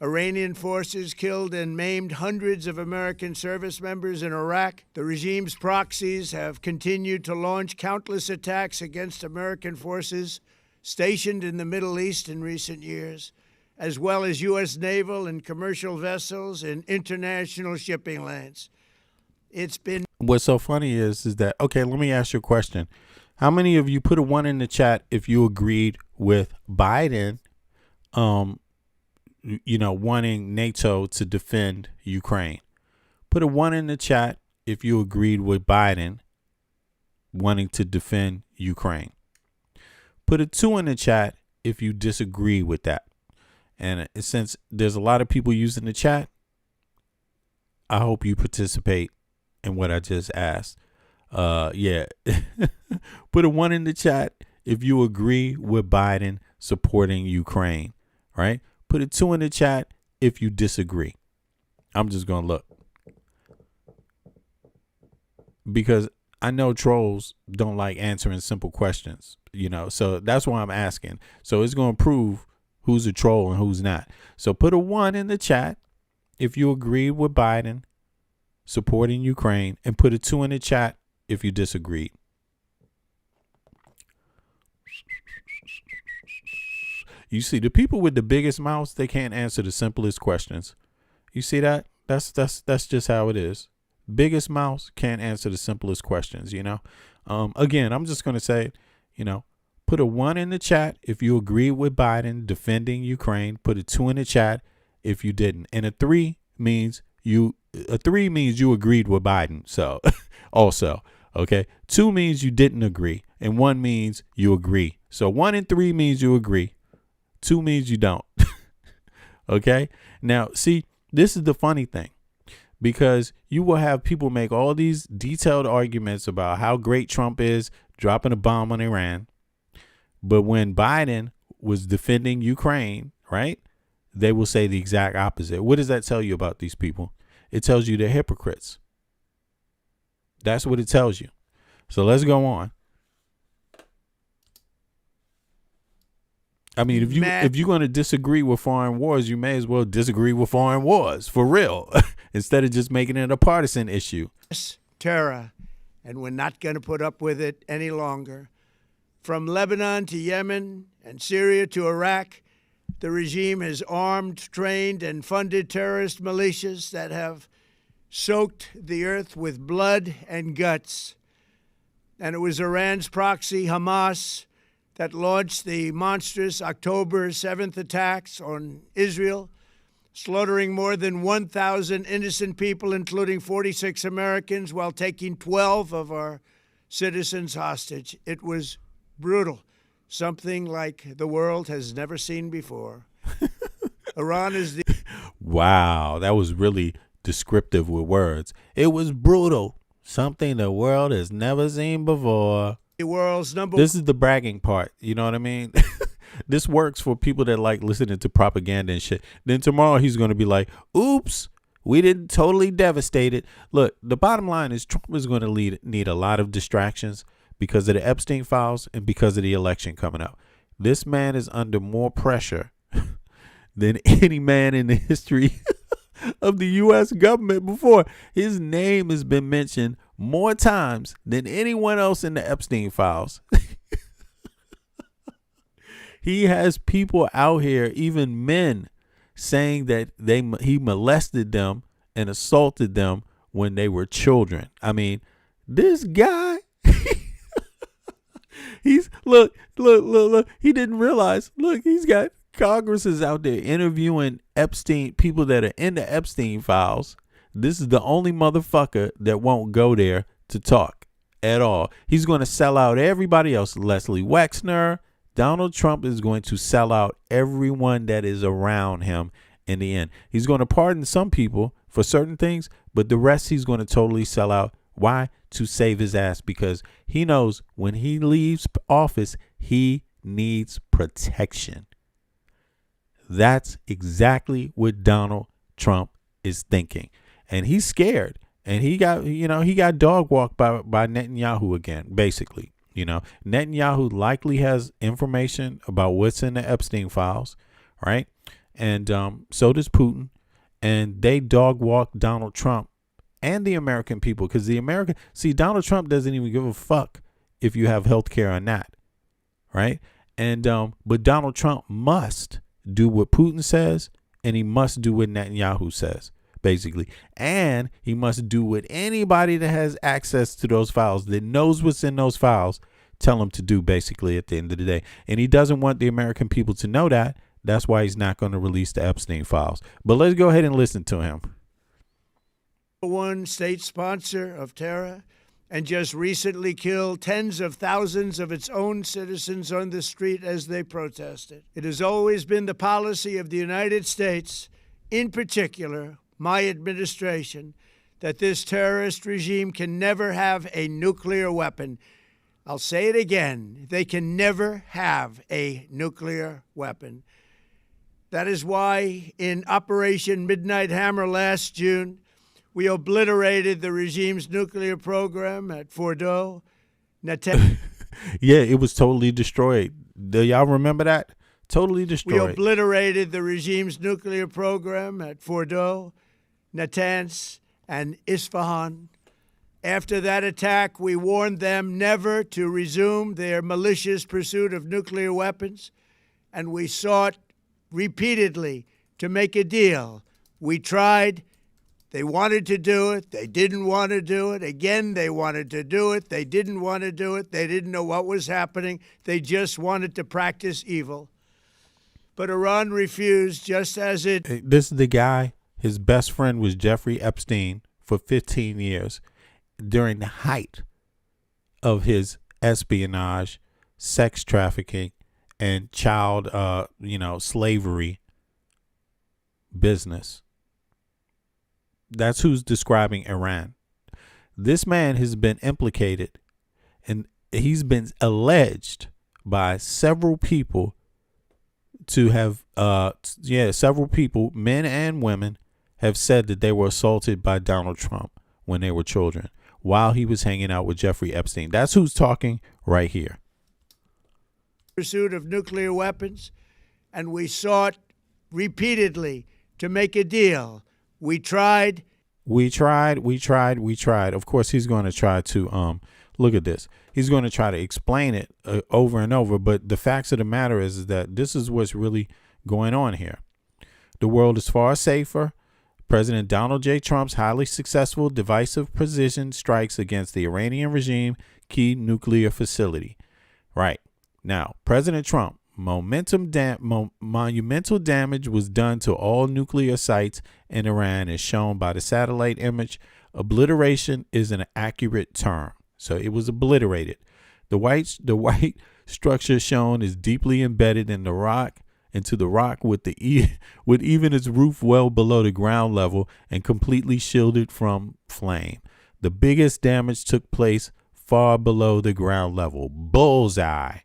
Iranian forces killed and maimed hundreds of American service members in Iraq. The regime's proxies have continued to launch countless attacks against American forces stationed in the Middle East in recent years, as well as U.S. naval and commercial vessels and international shipping lanes. It's been... What's so funny is that, okay, let me ask you a question. How many of you put a 1 in the chat if you agreed with Biden, wanting NATO to defend Ukraine? Put a 1 in the chat if you agreed with Biden wanting to defend Ukraine. Put a 2 in the chat if you disagree with that. And since there's a lot of people using the chat, I hope you participate in what I just asked. Put a 1 in the chat if you agree with Biden supporting Ukraine, right? Put a 2 in the chat if you disagree. I'm just going to look. Because I know trolls don't like answering simple questions, so that's why I'm asking. So it's going to prove who's a troll and who's not. So put a 1 in the chat if you agree with Biden supporting Ukraine, and put a 2 in the chat if you disagree. You see, the people with the biggest mouths, they can't answer the simplest questions. You see that? That's just how it is. Biggest mouths can't answer the simplest questions, Again, I'm just going to say, put a 1 in the chat if you agree with Biden defending Ukraine. Put a 2 in the chat if you didn't. And a 3 means you agreed with Biden. So also, okay. 2 means you didn't agree. And 1 means you agree. So 1 and 3 means you agree. 2 means you don't. Okay. Now, see, this is the funny thing, because you will have people make all these detailed arguments about how great Trump is dropping a bomb on Iran. But when Biden was defending Ukraine, right, they will say the exact opposite. What does that tell you about these people? It tells you they're hypocrites. That's what it tells you. So let's go on. I mean, if you're going to disagree with foreign wars, you may as well disagree with foreign wars for real, instead of just making it a partisan issue. Terror, and we're not going to put up with it any longer. From Lebanon to Yemen and Syria to Iraq, the regime has armed, trained, and funded terrorist militias that have soaked the earth with blood and guts. And it was Iran's proxy, Hamas, that launched the monstrous October 7th attacks on Israel, slaughtering more than 1,000 innocent people, including 46 Americans, while taking 12 of our citizens hostage. It was brutal, something like the world has never seen before. Iran is the... Wow, that was really descriptive with words. It was brutal, something the world has never seen before. The world's number... This is the bragging part, you know what I mean? This works for people that like listening to propaganda and shit. Then tomorrow he's going to be like, oops, we didn't totally devastate it. Look, the bottom line is Trump is going to need a lot of distractions because of the Epstein files and because of the election coming up. This man is under more pressure than any man in the history of the U.S. government before. His name has been mentioned more times than anyone else in the Epstein files. He has people out here, even men, saying that he molested them and assaulted them when they were children. I mean, this guy, he's look. He didn't realize. Look, he's got Congress is out there interviewing Epstein, people that are in the Epstein files. This is the only motherfucker that won't go there to talk at all. He's going to sell out everybody else. Leslie Wexner, Donald Trump is going to sell out everyone that is around him in the end. He's going to pardon some people for certain things, but the rest he's going to totally sell out. Why? To save his ass, because he knows when he leaves office, he needs protection. That's exactly what Donald Trump is thinking. And he's scared. And he got dog walked by Netanyahu again, basically. Netanyahu likely has information about what's in the Epstein files, right? And so does Putin. And they dog walk Donald Trump and the American people, because Donald Trump doesn't even give a fuck if you have health care or not, right? And but Donald Trump must do what Putin says, and he must do what Netanyahu says, basically. And he must do what anybody that has access to those files, that knows what's in those files, tell him to do, basically, at the end of the day. And he doesn't want the American people to know that. That's why he's not going to release the Epstein files. But let's go ahead and listen to him. One state sponsor of terror, and just recently killed tens of thousands of its own citizens on the street as they protested. It has always been the policy of the United States, in particular, my administration, that this terrorist regime can never have a nuclear weapon. I'll say it again. They can never have a nuclear weapon. That is why in Operation Midnight Hammer last June, we obliterated the regime's nuclear program at Fordo. Yeah, it was totally destroyed. Do y'all remember that? Totally destroyed. We obliterated the regime's nuclear program at Fordo, Natanz, and Isfahan. After that attack, we warned them never to resume their malicious pursuit of nuclear weapons, and we sought repeatedly to make a deal. We tried. They wanted to do it. They didn't want to do it. Again, they wanted to do it. They didn't want to do it. They didn't know what was happening. They just wanted to practice evil. But Iran refused, just as it... This is the guy, his best friend was Jeffrey Epstein for 15 years. During the height of his espionage, sex trafficking, and child, slavery business. That's who's describing Iran. This man has been implicated, and he's been alleged by several people to have, several people, men and women, have said that they were assaulted by Donald Trump when they were children while he was hanging out with Jeffrey Epstein. That's who's talking right here. Pursuit of nuclear weapons, and we sought repeatedly to make a deal. We tried. Of course, he's going to try to, look at this. He's going to try to explain it over and over. But the facts of the matter is that this is what's really going on here. The world is far safer. President Donald J. Trump's highly successful divisive precision strikes against the Iranian regime key nuclear facility. Right. Now, President Trump, monumental damage was done to all nuclear sites in Iran, as shown by the satellite image. Obliteration is an accurate term. So it was obliterated. The white structure shown is deeply embedded in the rock, into the rock with even its roof well below the ground level and completely shielded from flame. The biggest damage took place far below the ground level. Bullseye.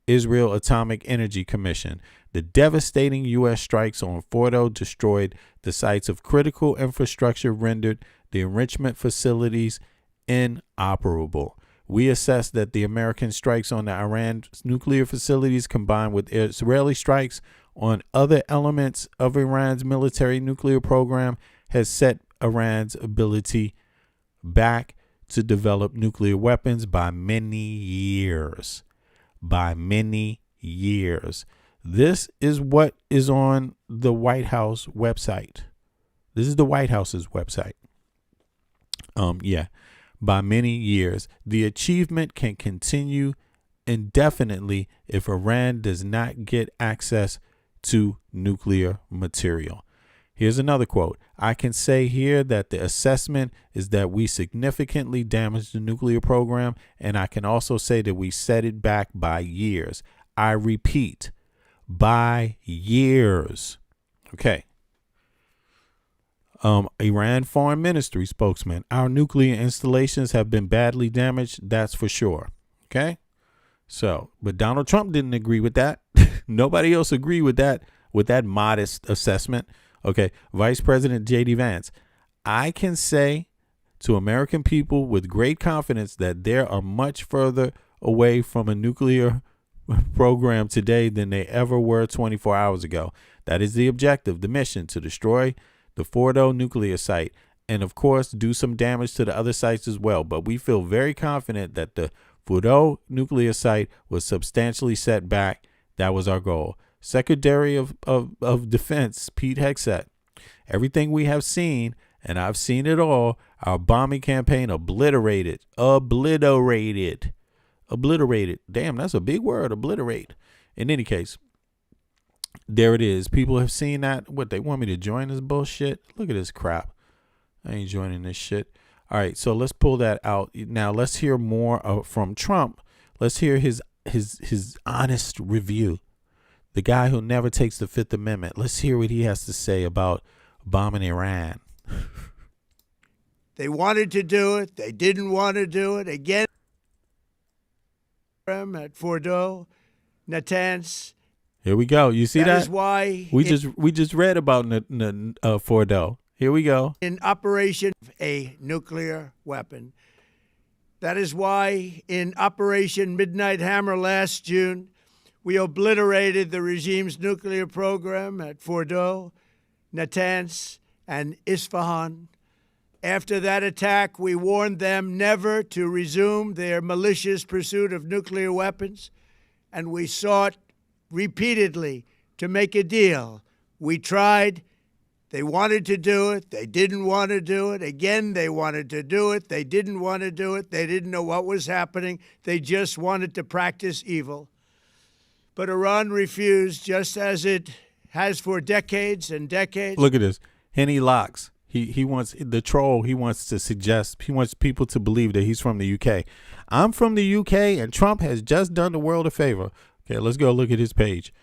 Israel Atomic Energy Commission. The devastating U.S. strikes on Fordo destroyed the sites of critical infrastructure, rendered the enrichment facilities inoperable. We assess that the American strikes on the Iran nuclear facilities, combined with Israeli strikes on other elements of Iran's military nuclear program, has set Iran's ability back to develop nuclear weapons by many years. This is what is on the White House website. This is the White House's website. By many years, the achievement can continue indefinitely if Iran does not get access to nuclear material. Here's another quote. I can say here that the assessment is that we significantly damaged the nuclear program, and I can also say that we set it back by years. I repeat, by years. Okay. Iran Foreign Ministry spokesman, our nuclear installations have been badly damaged. That's for sure. Okay. So, but Donald Trump didn't agree with that. Nobody else agreed with that modest assessment. Okay. Vice President J.D. Vance, I can say to American people with great confidence that they are much further away from a nuclear program today than they ever were 24 hours ago. That is the objective, the mission, to destroy the Fordo nuclear site, and of course do some damage to the other sites as well. But we feel very confident that the Fordo nuclear site was substantially set back. That was our goal. Secretary of Defense Pete Hegseth, everything we have seen, and I've seen it all, our bombing campaign obliterated. Damn, that's a big word, obliterate. In any case, there it is. People have seen that. What, they want me to join this bullshit? Look at this crap. I ain't joining this shit. All right, so let's pull that out. Now let's hear more from Trump. Let's hear his honest review. The guy who never takes the Fifth Amendment. Let's hear what he has to say about bombing Iran. They wanted to do it. They didn't want to do it. Again, at Fordo, Natanz. Here we go. You see that? That is why we just read about Fordo. Here we go. In Operation a nuclear weapon. That is why in Operation Midnight Hammer last June, we obliterated the regime's nuclear program at Fordo, Natanz, and Isfahan. After that attack, we warned them never to resume their malicious pursuit of nuclear weapons, and we sought repeatedly to make a deal. We tried. They wanted to do it. They didn't want to do it. Again, they wanted to do it. They didn't want to do it. They didn't know what was happening. They just wanted to practice evil. But Iran refused, just as it has for decades and decades. Look at this. Henny Locks. He wants the troll. He wants people to believe that he's from the UK. I'm from the UK, and Trump has just done the world a favor. Okay, let's go look at his page.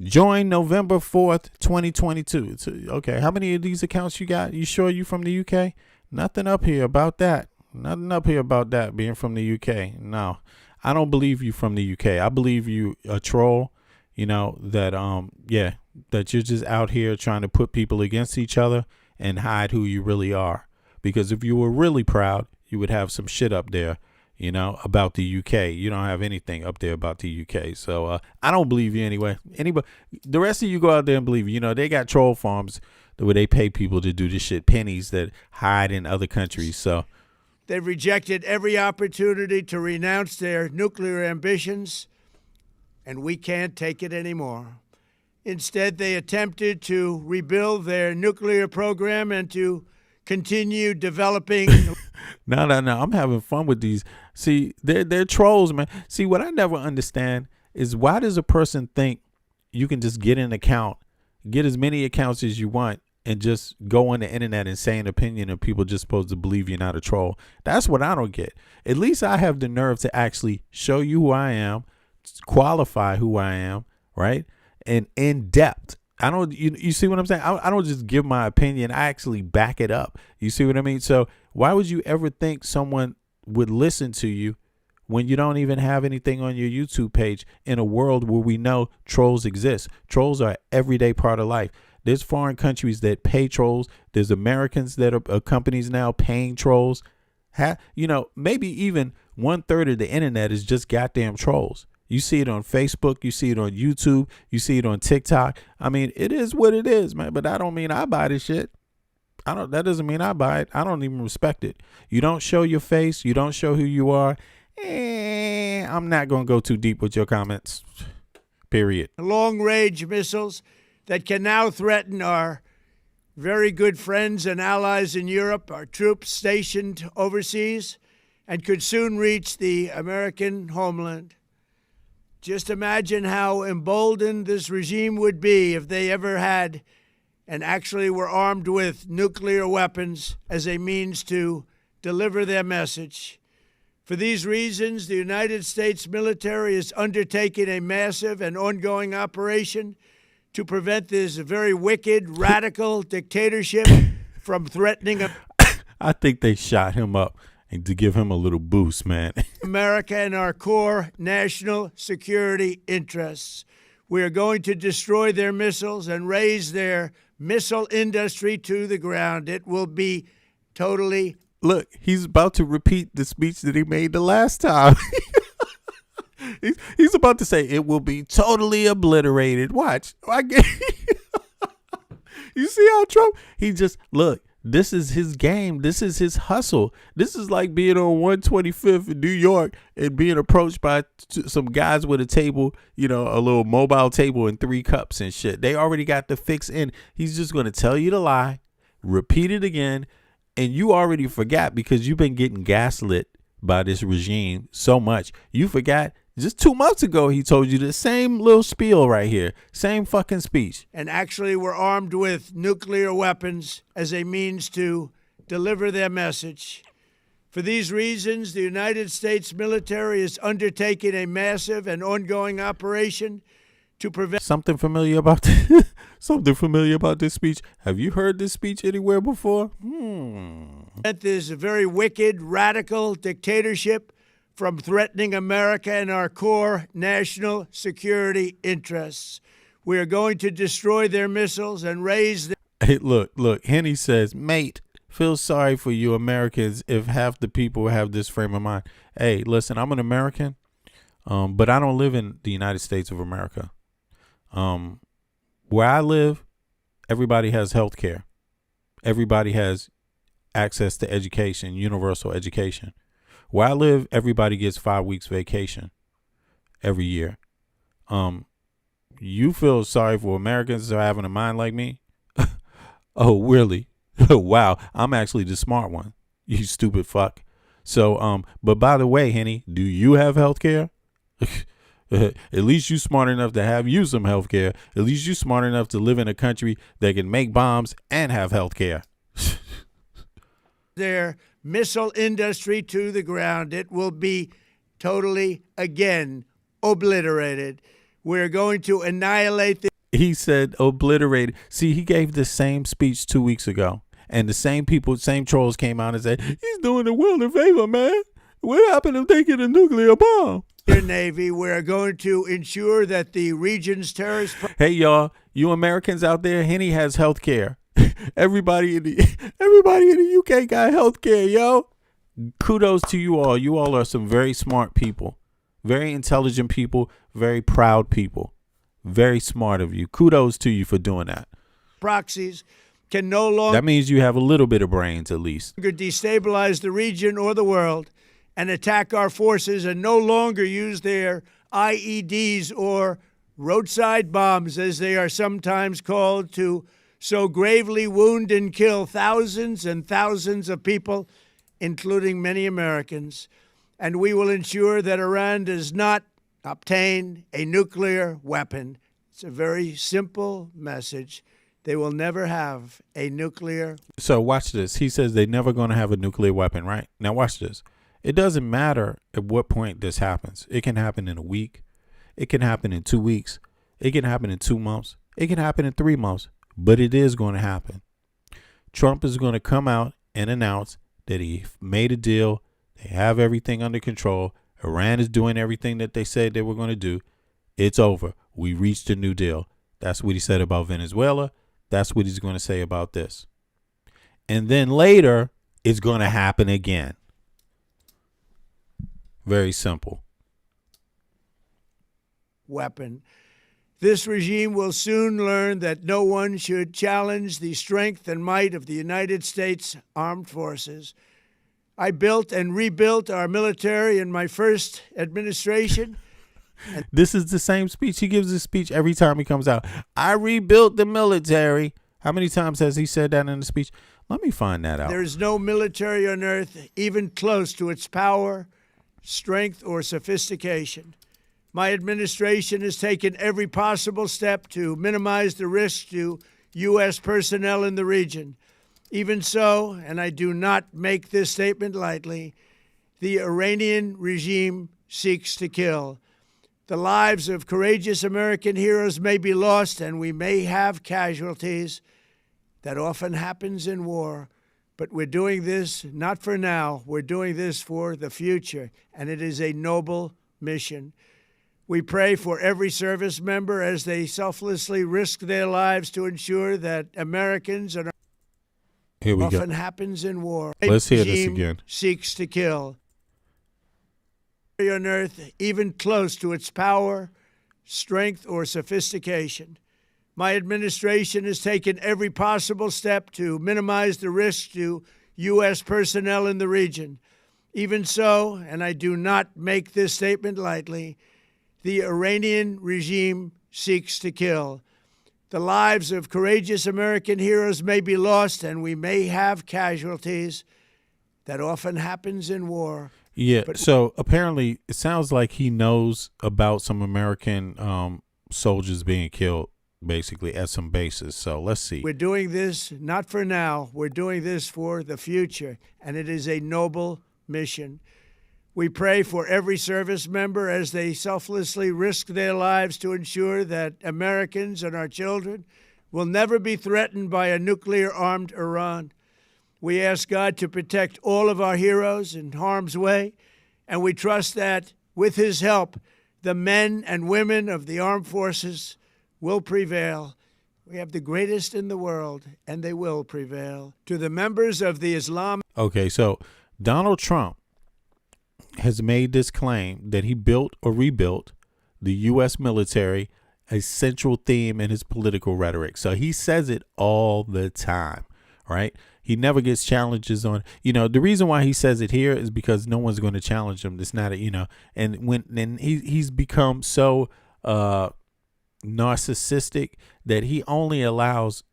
Join November 4th, 2022. Okay, how many of these accounts you got? You sure you from the UK? Nothing up here about that. Nothing up here about that being from the UK. No, I don't believe you from the UK. I believe you a troll. You know that that you're just out here trying to put people against each other and hide who you really are. Because if you were really proud, you would have some shit up there, you know, about the UK. You don't have anything up there about the UK. So I don't believe you anyway. Anybody, the rest of you go out there and believe, you know, they got troll farms where they pay people to do this shit, pennies that hide in other countries. So they've rejected every opportunity to renounce their nuclear ambitions, and we can't take it anymore. Instead, they attempted to rebuild their nuclear program and to continue developing. No. I'm having fun with these. See, they're trolls, man. See, what I never understand is why does a person think you can just get an account, get as many accounts as you want, and just go on the internet and say an opinion and people just supposed to believe you're not a troll? That's what I don't get. At least I have the nerve to actually show you who I am, qualify who I am, right? And in depth. I don't, you see what I'm saying? I don't just give my opinion. I actually back it up. You see what I mean? So why would you ever think someone would listen to you when you don't even have anything on your YouTube page in a world where we know trolls exist? Trolls are an everyday part of life. There's foreign countries that pay trolls. There's Americans that are companies now paying trolls. You know, maybe even 1/3 of the internet is just goddamn trolls. You see it on Facebook, you see it on YouTube, you see it on TikTok. I mean, it is what it is, man. But that don't mean I buy this shit. That doesn't mean I buy it. I don't even respect it. You don't show your face, you don't show who you are. I'm not gonna go too deep with your comments. Period. Long-range missiles that can now threaten our very good friends and allies in Europe, our troops stationed overseas, and could soon reach the American homeland. Just imagine how emboldened this regime would be if they ever had and actually were armed with nuclear weapons as a means to deliver their message. For these reasons, the United States military is undertaking a massive and ongoing operation to prevent this very wicked, radical dictatorship from threatening I think they shot him up and to give him a little boost, man. America and our core national security interests. We are going to destroy their missiles and raise their missile industry to the ground. It will be totally... Look, he's about to repeat the speech that he made the last time. He's about to say it will be totally obliterated. Watch. You see how Trump, he just, look, this is his game. This is his hustle. This is like being on 125th in New York and being approached by some guys with a table, you know, a little mobile table and 3 cups and shit. They already got the fix in. He's just going to tell you the lie, repeat it again, and you already forgot because you've been getting gaslit by this regime so much. You forgot just 2 months ago he told you the same little spiel right here. Same fucking speech. And actually were armed with nuclear weapons as a means to deliver their message. For these reasons, the United States military is undertaking a massive and ongoing operation to prevent... Something familiar about this? Something familiar about this speech? Have you heard this speech anywhere before? This very wicked, radical dictatorship from threatening America and our core national security interests. We are going to destroy their missiles and raise their... Hey, look, Henny says, mate, feel sorry for you Americans if half the people have this frame of mind. Hey, listen, I'm an American, but I don't live in the United States of America. Where I live, everybody has health care. Everybody has access to education, universal education. Where I live, everybody gets 5 weeks vacation every year. You feel sorry for Americans that are having a mind like me? Oh, really? Wow, I'm actually the smart one, you stupid fuck. So, but by the way, Henny, do you have health care? At least you smart enough to have you some health care. At least you smart enough to live in a country that can make bombs and have health care. Their missile industry to the ground. It will be totally, again, obliterated. We're going to annihilate the... He said obliterated. See, he gave the same speech 2 weeks ago. And the same people, same trolls came out and said, he's doing the world a favor, man. What happened if they get a nuclear bomb? Your Navy, we're going to ensure that the region's terrorist... Hey, y'all, you Americans out there, Henny has health care. Everybody in the UK got health care, yo. Kudos to you all. You all are some very smart people, very intelligent people, very proud people. Very smart of you. Kudos to you for doing that. Proxies can no longer... That means you have a little bit of brains, at least. ...destabilize the region or the world and attack our forces and no longer use their IEDs or roadside bombs, as they are sometimes called, to so gravely wound and kill thousands and thousands of people, including many Americans. And we will ensure that Iran does not obtain a nuclear weapon. It's a very simple message. They will never have a nuclear... So watch this. He says they're never going to have a nuclear weapon, right? Now watch this. It doesn't matter at what point this happens. It can happen in a week. It can happen in 2 weeks. It can happen in 2 months. It can happen in 3 months. But it is going to happen. Trump is going to come out and announce that he made a deal. They have everything under control. Iran is doing everything that they said they were going to do. It's over. We reached a new deal. That's what he said about Venezuela. That's what he's going to say about this. And then later, it's going to happen again. Very simple. Weapon. This regime will soon learn that no one should challenge the strength and might of the United States Armed Forces. I built and rebuilt our military in my first administration. This is the same speech. He gives this speech every time he comes out. I rebuilt the military. How many times has he said that in the speech? Let me find that out. There is no military on earth even close to its power, strength, or sophistication. My administration has taken every possible step to minimize the risk to U.S. personnel in the region. Even so, and I do not make this statement lightly, the Iranian regime seeks to kill. The lives of courageous American heroes may be lost, and we may have casualties. That often happens in war. But we're doing this not for now. We're doing this for the future, and it is a noble mission. We pray for every service member as they selflessly risk their lives to ensure that Americans are Here we often go. happens in war. Let's hear this again. Seeks to kill. On earth, even close to its power, strength, or sophistication. My administration has taken every possible step to minimize the risk to U.S. personnel in the region. Even so, and I do not make this statement lightly, the Iranian regime seeks to kill. The lives of courageous American heroes may be lost, and we may have casualties. That often happens in war. Yeah, so apparently it sounds like he knows about some American soldiers being killed, basically, at some bases. So let's see. We're doing this not for now. We're doing this for the future, and it is a noble mission. We pray for every service member as they selflessly risk their lives to ensure that Americans and our children will never be threatened by a nuclear-armed Iran. We ask God to protect all of our heroes in harm's way, and we trust that, with his help, the men and women of the armed forces will prevail. We have the greatest in the world, and they will prevail. To the members of the Islam... Okay, so Donald Trump has made this claim that he built or rebuilt the U.S. military, a central theme in his political rhetoric. So he says it all the time, right? He never gets challenges on, the reason why he says it here is because no one's going to challenge him. It's not and he's become so narcissistic that he only allows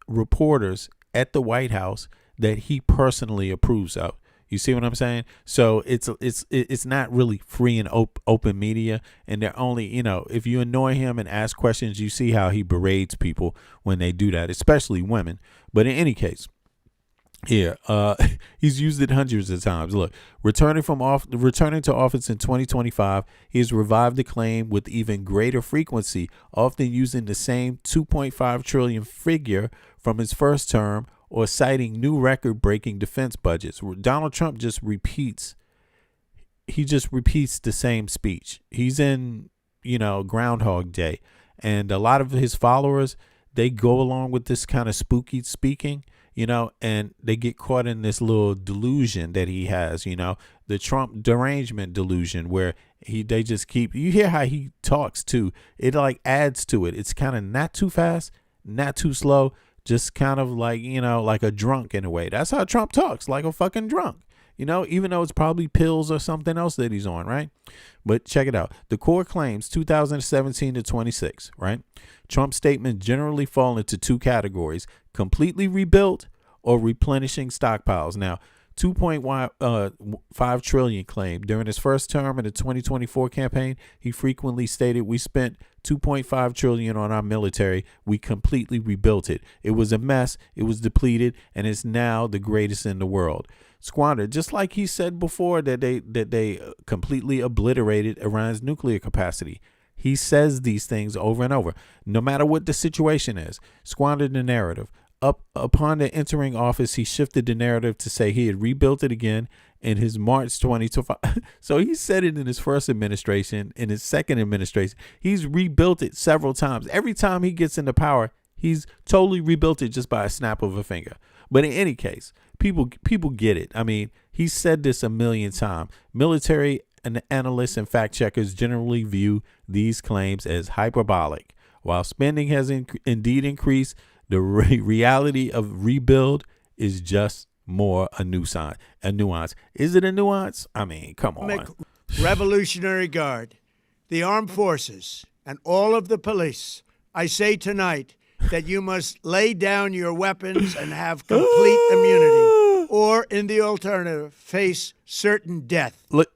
reporters at the White House that he personally approves of. You see what I'm saying? So it's not really free and open media, and they're only, if you annoy him and ask questions, you see how he berates people when they do that, especially women. But in any case, here, he's used it hundreds of times. Look, returning to office in 2025, he has revived the claim with even greater frequency, often using the same 2.5 trillion figure from his first term or citing new record-breaking defense budgets. Donald Trump just repeats the same speech. He's in, Groundhog Day, and a lot of his followers, they go along with this kind of spooky speaking, and they get caught in this little delusion that he has, the Trump derangement delusion, where they just keep, you hear how he talks too. It like adds to it. It's kind of not too fast, not too slow, just kind of like, like a drunk in a way. That's how Trump talks, like a fucking drunk, even though it's probably pills or something else that he's on, right? But check it out. The core claims 2017 to 26, right? Trump's statement generally fall into two categories: completely rebuilt or replenishing stockpiles. Now, 2.5 trillion claim. During his first term in the 2024 campaign, he frequently stated, "We spent 2.5 trillion on our military. We completely rebuilt it. It was a mess. It was depleted, and it's now the greatest in the world." Squandered, just like he said before that they completely obliterated Iran's nuclear capacity. He says these things over and over, no matter what the situation is. Squandered the narrative. Upon the entering office, he shifted the narrative to say he had rebuilt it again in his March 2025. So he said it in his first administration, in his second administration. He's rebuilt it several times. Every time he gets into power, he's totally rebuilt it just by a snap of a finger. But in any case, people get it. I mean, he said this a million times. Military and analysts and fact checkers generally view these claims as hyperbolic. While spending has indeed increased, the reality of rebuild is just more a nuance. Is it a nuance? I mean, come on. Revolutionary Guard, the armed forces, and all of the police, I say tonight, that you must lay down your weapons and have complete immunity, or in the alternative, face certain death. Look,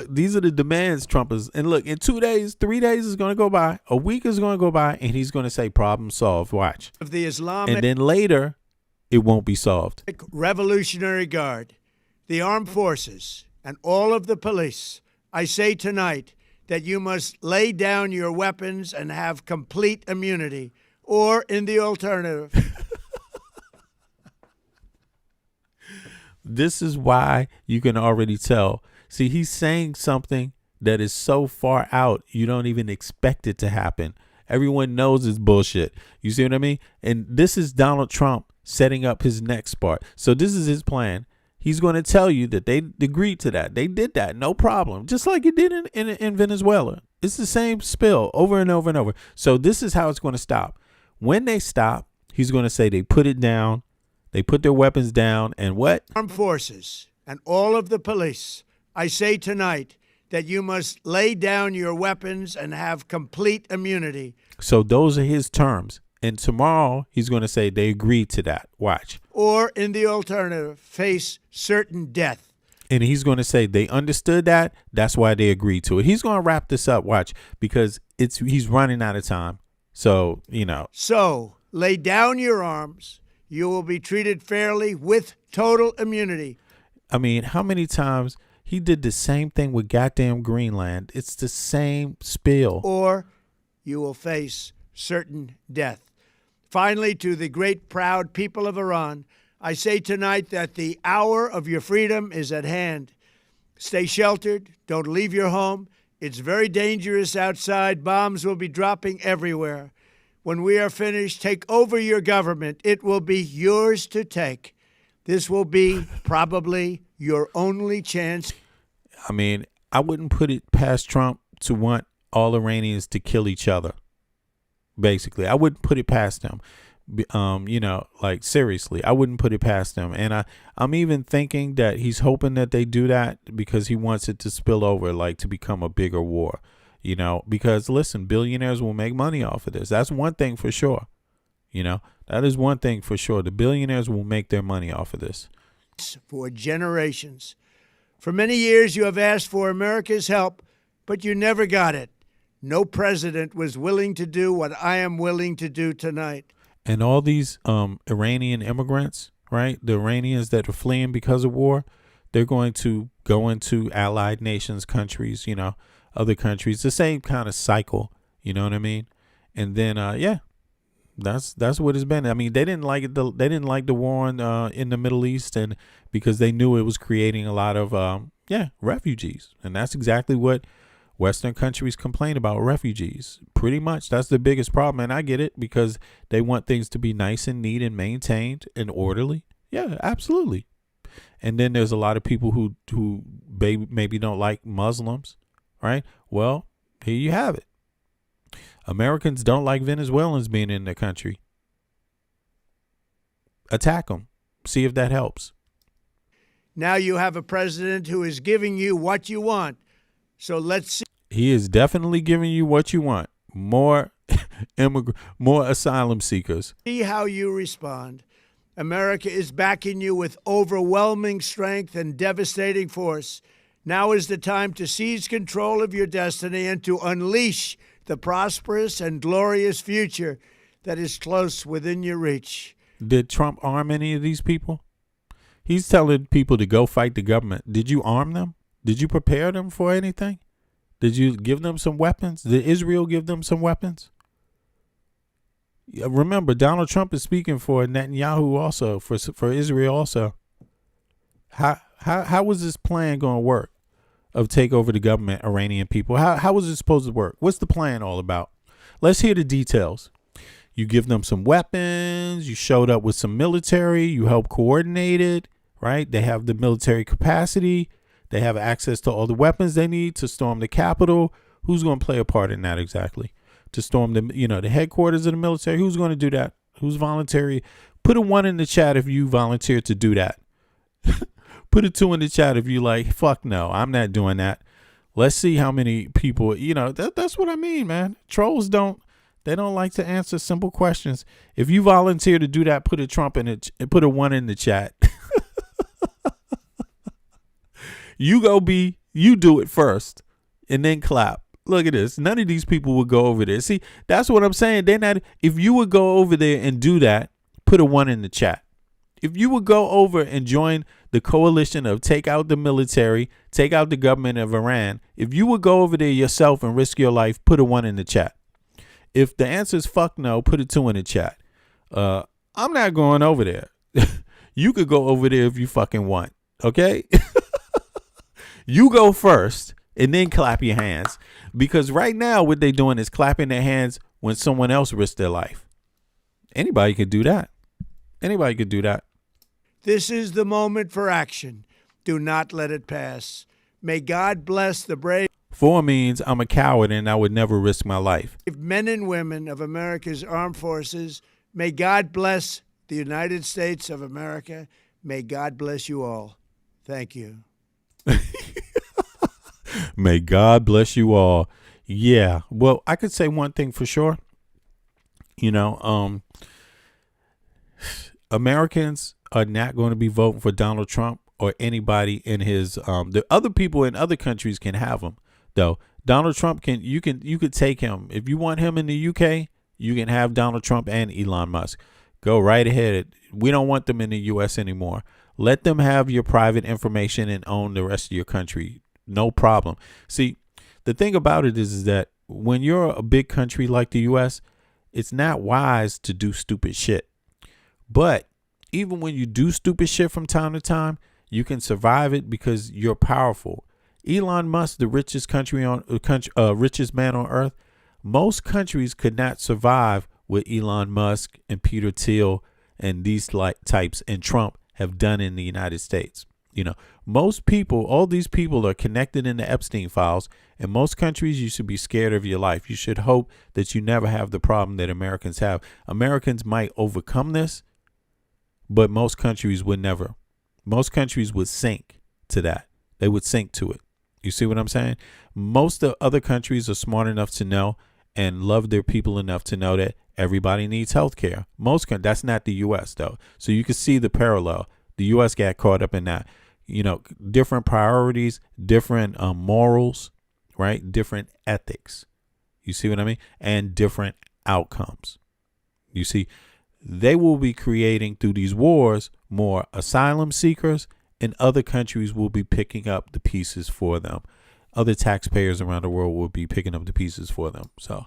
these are the demands Trump is, and look, in 2 days, 3 days is going to go by, a week is going to go by, and he's going to say problem solved. Watch. Of the Islamic and then later, it won't be solved. Revolutionary Guard, the armed forces, and all of the police, I say tonight that you must lay down your weapons and have complete immunity, or in the alternative. This is why you can already tell. See, he's saying something that is so far out, you don't even expect it to happen. Everyone knows it's bullshit. You see what I mean? And this is Donald Trump setting up his next part. So this is his plan. He's going to tell you that they agreed to that. They did that. No problem. Just like it did in Venezuela. It's the same spill over and over and over. So this is how it's going to stop. When they stop, he's going to say they put it down. They put their weapons down and what? Armed forces and all of the police, I say tonight that you must lay down your weapons and have complete immunity. So those are his terms. And tomorrow he's going to say they agreed to that. Watch. Or in the alternative, face certain death. And he's going to say they understood that. That's why they agreed to it. He's going to wrap this up. Watch, because he's running out of time. So, you know. So lay down your arms. You will be treated fairly with total immunity. I mean, how many times he did the same thing with goddamn Greenland? It's the same spill. Or you will face certain death. Finally, to the great proud people of Iran, I say tonight that the hour of your freedom is at hand. Stay sheltered. Don't leave your home. It's very dangerous outside. Bombs will be dropping everywhere. When we are finished, take over your government. It will be yours to take. This will be probably your only chance. I mean, I wouldn't put it past Trump to want all Iranians to kill each other. Basically, I wouldn't put it past him. You know, like seriously, I wouldn't put it past him. And I'm even thinking that he's hoping that they do that because he wants it to spill over, like to become a bigger war. You know, because listen, billionaires will make money off of this. That's one thing for sure. You know, that is one thing for sure. The billionaires will make their money off of this. For generations. For many years, you have asked for America's help, but you never got it. No president was willing to do what I am willing to do tonight. And all these Iranian immigrants, right? The Iranians that are fleeing because of war, they're going to go into allied nations, countries, you know, other countries, the same kind of cycle, you know what I mean? And then, yeah, that's what it's been. I mean, they didn't like it. They didn't like the war in the Middle East, and because they knew it was creating a lot of, refugees. And that's exactly what Western countries complain about, refugees. Pretty much that's the biggest problem. And I get it because they want things to be nice and neat and maintained and orderly. Yeah, absolutely. And then there's a lot of people who maybe don't like Muslims. Right? Well, here you have it. Americans don't like Venezuelans being in their country. Attack them. See if that helps. Now you have a president who is giving you what you want. So let's see. He is definitely giving you what you want. More more asylum seekers. See how you respond. America is backing you with overwhelming strength and devastating force. Now is the time to seize control of your destiny and to unleash the prosperous and glorious future that is close within your reach. Did Trump arm any of these people? He's telling people to go fight the government. Did you arm them? Did you prepare them for anything? Did you give them some weapons? Did Israel give them some weapons? Remember, Donald Trump is speaking for Netanyahu also, for Israel also. How was this plan going to work of take over the government, Iranian people? How was it supposed to work? What's the plan all about? Let's hear the details. You give them some weapons. You showed up with some military. You helped coordinate it, right? They have the military capacity. They have access to all the weapons they need to storm the Capitol. Who's going to play a part in that exactly? To storm the headquarters of the military. Who's going to do that? Who's voluntary? Put a 1 in the chat if you volunteer to do that. Put a 2 in the chat if you like, fuck no, I'm not doing that. Let's see how many people, that's what I mean, man. Trolls don't They don't like to answer simple questions. If you volunteer to do that, put a Trump in it, put a 1 in the chat. You do it first and then clap. Look at this. None of these people would go over there. See, that's what I'm saying. They're not. If you would go over there and do that, put a 1 in the chat. If you would go over and join the coalition of take out the military, take out the government of Iran, if you would go over there yourself and risk your life, put a 1 in the chat. If the answer is fuck no, put a 2 in the chat. I'm not going over there. You could go over there if you fucking want. Okay? You go first and then clap your hands. Because right now what they're doing is clapping their hands when someone else risks their life. Anybody could do that. Anybody could do that. This is the moment for action. Do not let it pass. May God bless the brave. 4 means I'm a coward and I would never risk my life. Men and women of America's armed forces. May God bless the United States of America. May God bless you all. Thank you. May God bless you all. Yeah. Well, I could say one thing for sure. Americans are not going to be voting for Donald Trump or anybody in his the other people in other countries can have him though. Donald Trump you could take him. If you want him in the UK, you can have Donald Trump and Elon Musk. Go right ahead. We don't want them in the US anymore. Let them have your private information and own the rest of your country. No problem. See, the thing about it is that when you're a big country like the US, it's not wise to do stupid shit. But even when you do stupid shit from time to time, you can survive it because you're powerful. Elon Musk, the richest richest man on earth, most countries could not survive what Elon Musk and Peter Thiel and these types and Trump have done in the United States. Most people, all these people are connected in the Epstein files. In most countries, you should be scared of your life. You should hope that you never have the problem that Americans have. Americans might overcome this, but most countries would never. Most countries would sink to that. They would sink to it. You see what I'm saying? Most of other countries are smart enough to know and love their people enough to know that everybody needs health care. That's not the U.S. though. So you can see the parallel. The U.S. got caught up in that. Different priorities, different morals, right? Different ethics. You see what I mean? And different outcomes. You see, they will be creating through these wars more asylum seekers, and other countries will be picking up the pieces for them. Other taxpayers around the world will be picking up the pieces for them. So,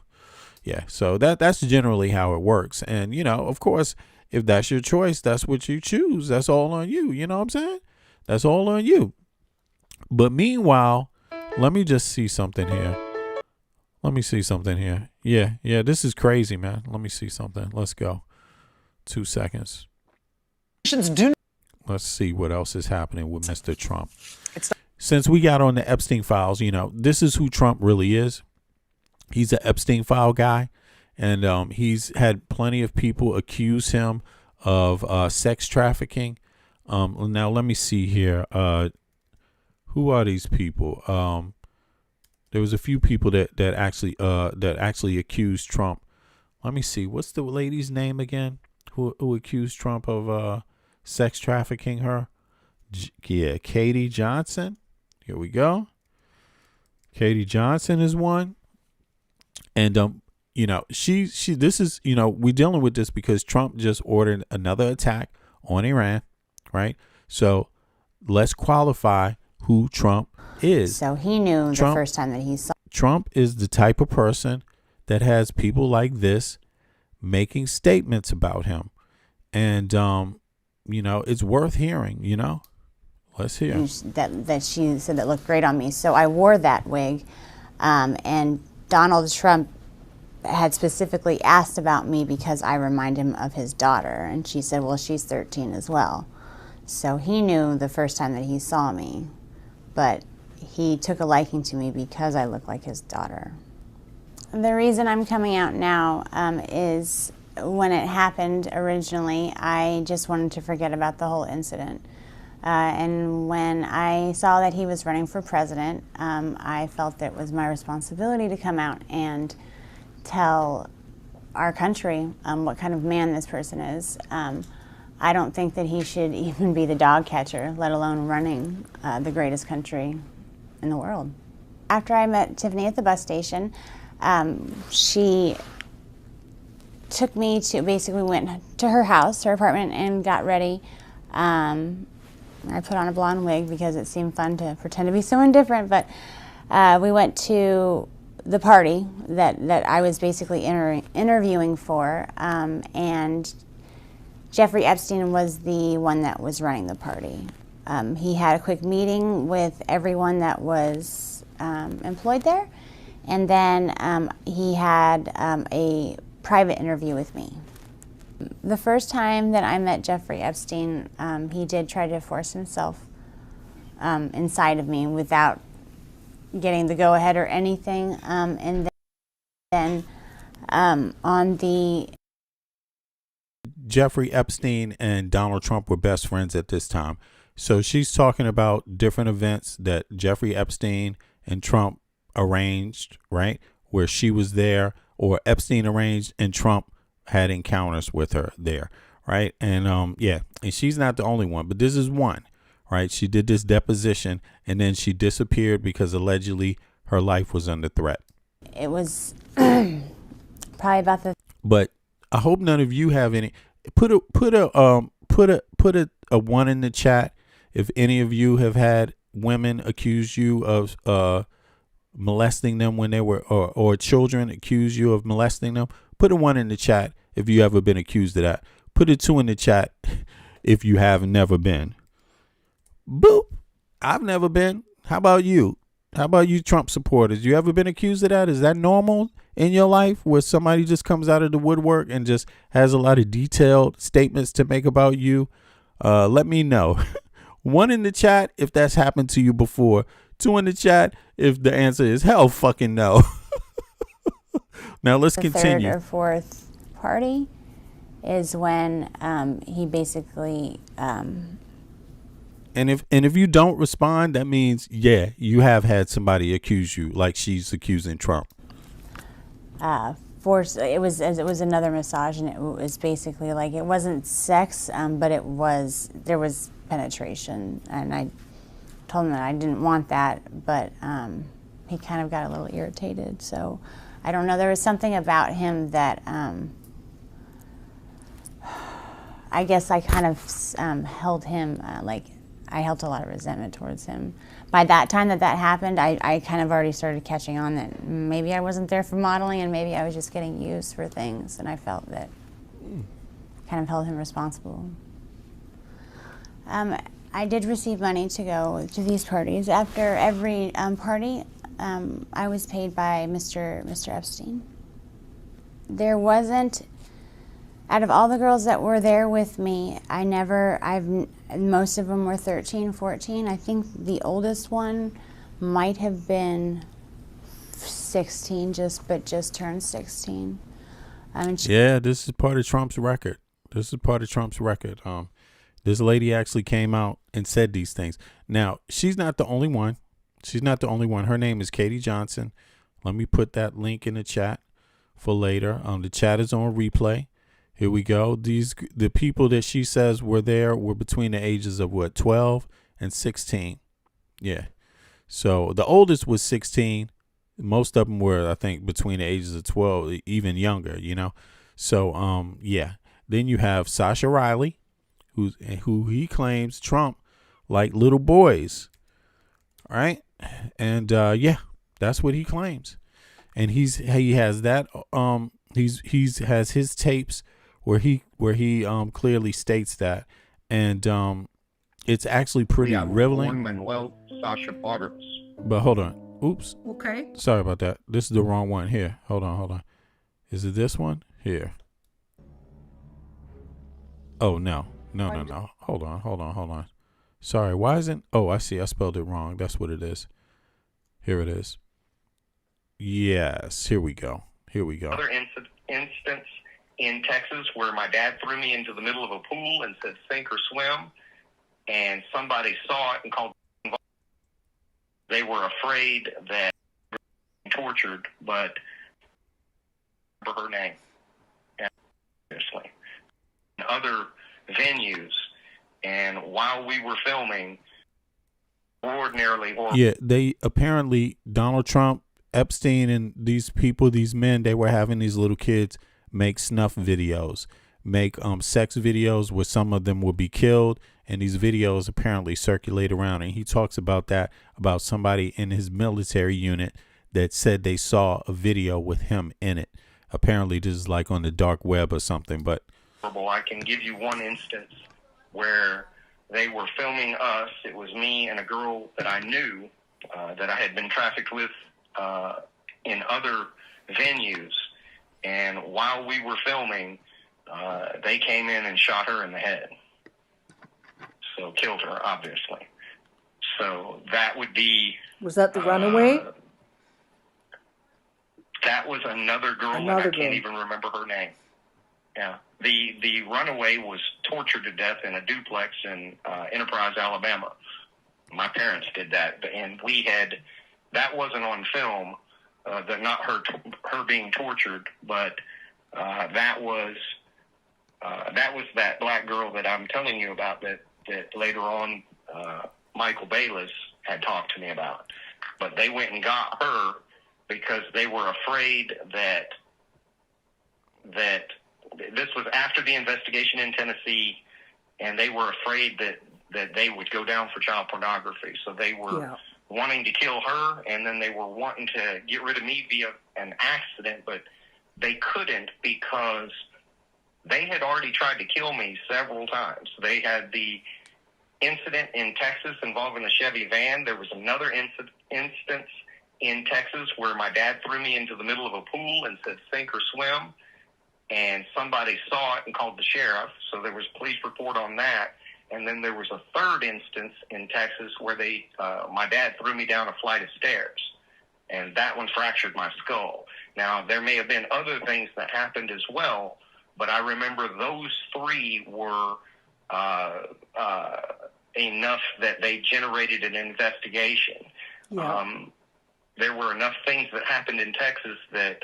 yeah, so that's generally how it works. And, of course, if that's your choice, that's what you choose. That's all on you. You know what I'm saying? That's all on you. But meanwhile, let me just see something here. Yeah, this is crazy, man. Let me see something. Let's go. 2 seconds. Let's see what else is happening with Mr. Trump. Since we got on the Epstein files, this is who Trump really is. He's an Epstein file guy, and he's had plenty of people accuse him of sex trafficking. Now let me see here. Who are these people? There was a few people that actually accused Trump. Let me see. What's the lady's name again? Who accused Trump of sex trafficking her? Katie Johnson. Here we go. Katie Johnson is one. And she this is, we're dealing with this because Trump just ordered another attack on Iran, right? So let's qualify who Trump is. So he knew the first time that he saw. Trump is the type of person that has people like this making statements about him. And, it's worth hearing, Let's hear. That she said that looked great on me. So I wore that wig. And Donald Trump had specifically asked about me because I remind him of his daughter. And she said, well, she's 13 as well. So he knew the first time that he saw me. But he took a liking to me because I look like his daughter. The reason I'm coming out now is when it happened originally, I just wanted to forget about the whole incident. And when I saw that he was running for president, I felt that it was my responsibility to come out and tell our country, what kind of man this person is. I don't think that he should even be the dog catcher, let alone running the greatest country in the world. After I met Tiffany at the bus station, she took me to, basically went to her house, her apartment, and got ready. I put on a blonde wig because it seemed fun to pretend to be someone different, but we went to the party that I was basically interviewing for, and Jeffrey Epstein was the one that was running the party. He had a quick meeting with everyone that was employed there, and then he had a private interview with me. The first time that I met Jeffrey Epstein, he did try to force himself inside of me without getting the go-ahead or anything, and then on the... Jeffrey Epstein and Donald Trump were best friends at this time. So she's talking about different events that Jeffrey Epstein and Trump arranged, right? Where she was there, or Epstein arranged and Trump had encounters with her there, right? And yeah, and she's not the only one, but this is one, right? She did this deposition and then she disappeared because allegedly her life was under threat. It was probably about the... But I hope none of you have any. Put a one in the chat if any of you have had women accuse you of molesting them when they were, or children accuse you of molesting them. Put a 1 in the chat if you ever been accused of that. Put a 2 in the chat if you have never been. Boop. I've never been. How about you? How about you Trump supporters? You ever been accused of that? Is that normal in your life where somebody just comes out of the woodwork and just has a lot of detailed statements to make about you? Let me know. 1 in the chat if that's happened to you before. 2 in the chat if the answer is hell fucking no. Now let's continue. The third or fourth party is when he basically... And if you don't respond, that means, yeah, you have had somebody accuse you like she's accusing Trump. It was another massage, and it was basically like, it wasn't sex, but there was penetration, and I told him that I didn't want that, but he kind of got a little irritated. So I don't know. There was something about him that I guess I kind of held him I held a lot of resentment towards him. By that time that happened, I kind of already started catching on that maybe I wasn't there for modeling and maybe I was just getting used for things, and I felt that kind of held him responsible. I did receive money to go to these parties. After every party, I was paid by Mr. Epstein. There wasn't... Out of all the girls that were there with me, most of them were 13, 14. I think the oldest one might have been 16, just turned 16. Yeah, this is part of Trump's record. This lady actually came out and said these things. Now, she's not the only one. Her name is Katie Johnson. Let me put that link in the chat for later. The chat is on replay. Here we go. The people that she says were there were between the ages of 12 and 16. Yeah. So the oldest was 16. Most of them were, I think, between the ages of 12, even younger, So, yeah. Then you have Sasha Riley, who he claims Trump like little boys. All right. And, yeah, that's what he claims. And he has that, has his tapes where he clearly states that, and it's actually pretty riveling. But hold on, oops. Okay. Sorry about that. This is the wrong one here. Hold on. Is it this one here? Oh no. Hold on. Sorry. Why isn't? Oh, I see. I spelled it wrong. That's what it is. Here it is. Yes. Here we go. Another instance in Texas where my dad threw me into the middle of a pool and said sink or swim, and somebody saw it and called. They were afraid that tortured, but for her name. other venues. And while we were filming, ordinarily horrible. Yeah, they apparently, Donald Trump, Epstein, and these people, these men, they were having these little kids make snuff videos, make sex videos where some of them will be killed, and these videos apparently circulate around. And he talks about that, about somebody in his military unit that said they saw a video with him in it. Apparently this is like on the dark web or something. But I can give you one instance where they were filming us. It was me and a girl that I knew that I had been trafficked with in other venues. And while we were filming, they came in and shot her in the head. So killed her, obviously. So that would be... Was that the runaway? That was another girl, and I can't even remember her name. Yeah. The runaway was tortured to death in a duplex in Enterprise, Alabama. My parents did that, and that wasn't on film, not her being tortured, but that was that black girl that I'm telling you about that later on Michael Bayless had talked to me about. But they went and got her because they were afraid that this was after the investigation in Tennessee, and they were afraid that they would go down for child pornography. So they were wanting to kill her, and then they were wanting to get rid of me via an accident, but they couldn't because they had already tried to kill me several times. They had the incident in Texas involving the Chevy van. There was another instance in Texas where my dad threw me into the middle of a pool and said, sink or swim. And somebody saw it and called the sheriff. So there was a police report on that. And then there was a third instance in Texas where my dad threw me down a flight of stairs. And that one fractured my skull. Now, there may have been other things that happened as well, but I remember those three were enough that they generated an investigation. Yeah. There were enough things that happened in Texas that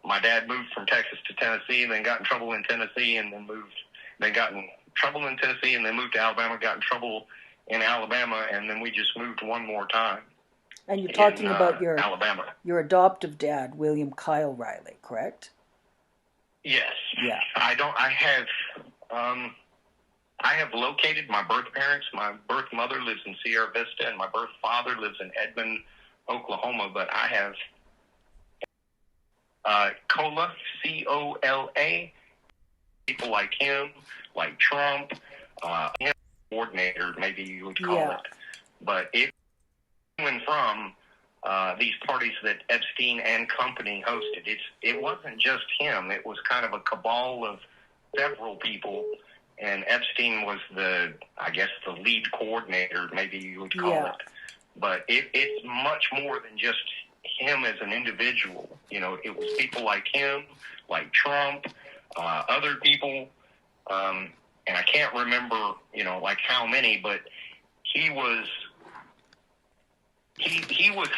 my dad moved from Texas to Tennessee and then got in trouble in Tennessee and then got in trouble in Tennessee and then moved to Alabama, got in trouble in Alabama, and then we just moved one more time. And you're talking about Alabama. Your adoptive dad, William Kyle Riley, correct? Yes. Yeah. I have located my birth parents. My birth mother lives in Sierra Vista, and my birth father lives in Edmond, Oklahoma. But I have COLA, C-O-L-A, people like him, like Trump, coordinator, maybe you would call it. But it went from these parties that Epstein and company hosted. It wasn't just him. It was kind of a cabal of several people. And Epstein was the lead coordinator, maybe you would call it. But it's much more than just him as an individual. You know, it was people like him, like Trump, other people, and I can't remember, like how many, but he was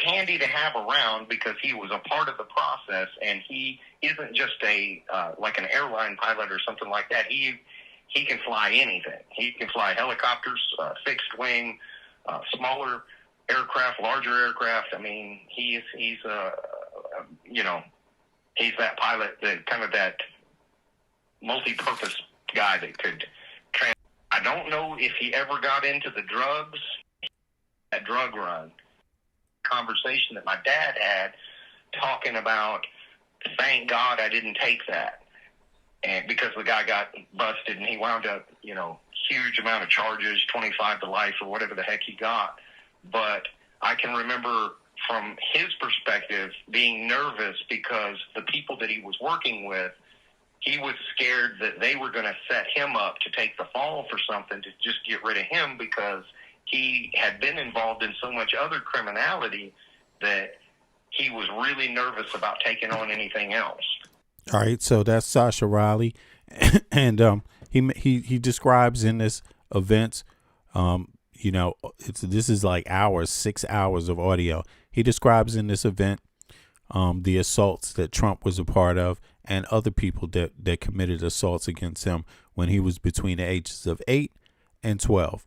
handy to have around because he was a part of the process, and he isn't just like an airline pilot or something like that. He can fly anything. He can fly helicopters, fixed wing, smaller aircraft, larger aircraft. I mean, he's that pilot, that multi-purpose guy that could. I don't know if he ever got into the drugs, that drug run. Conversation that my dad had talking about, thank God I didn't take that. And because the guy got busted and he wound up, huge amount of charges, 25 to life or whatever the heck he got. But I can remember from his perspective being nervous because the people that he was working with, he was scared that they were going to set him up to take the fall for something, to just get rid of him because he had been involved in so much other criminality that he was really nervous about taking on anything else. All right, so that's Sasha Riley, and he describes in this event, this is like 6 hours of audio. He describes in this event the assaults that Trump was a part of and other people that committed assaults against him when he was between the ages of 8 and 12.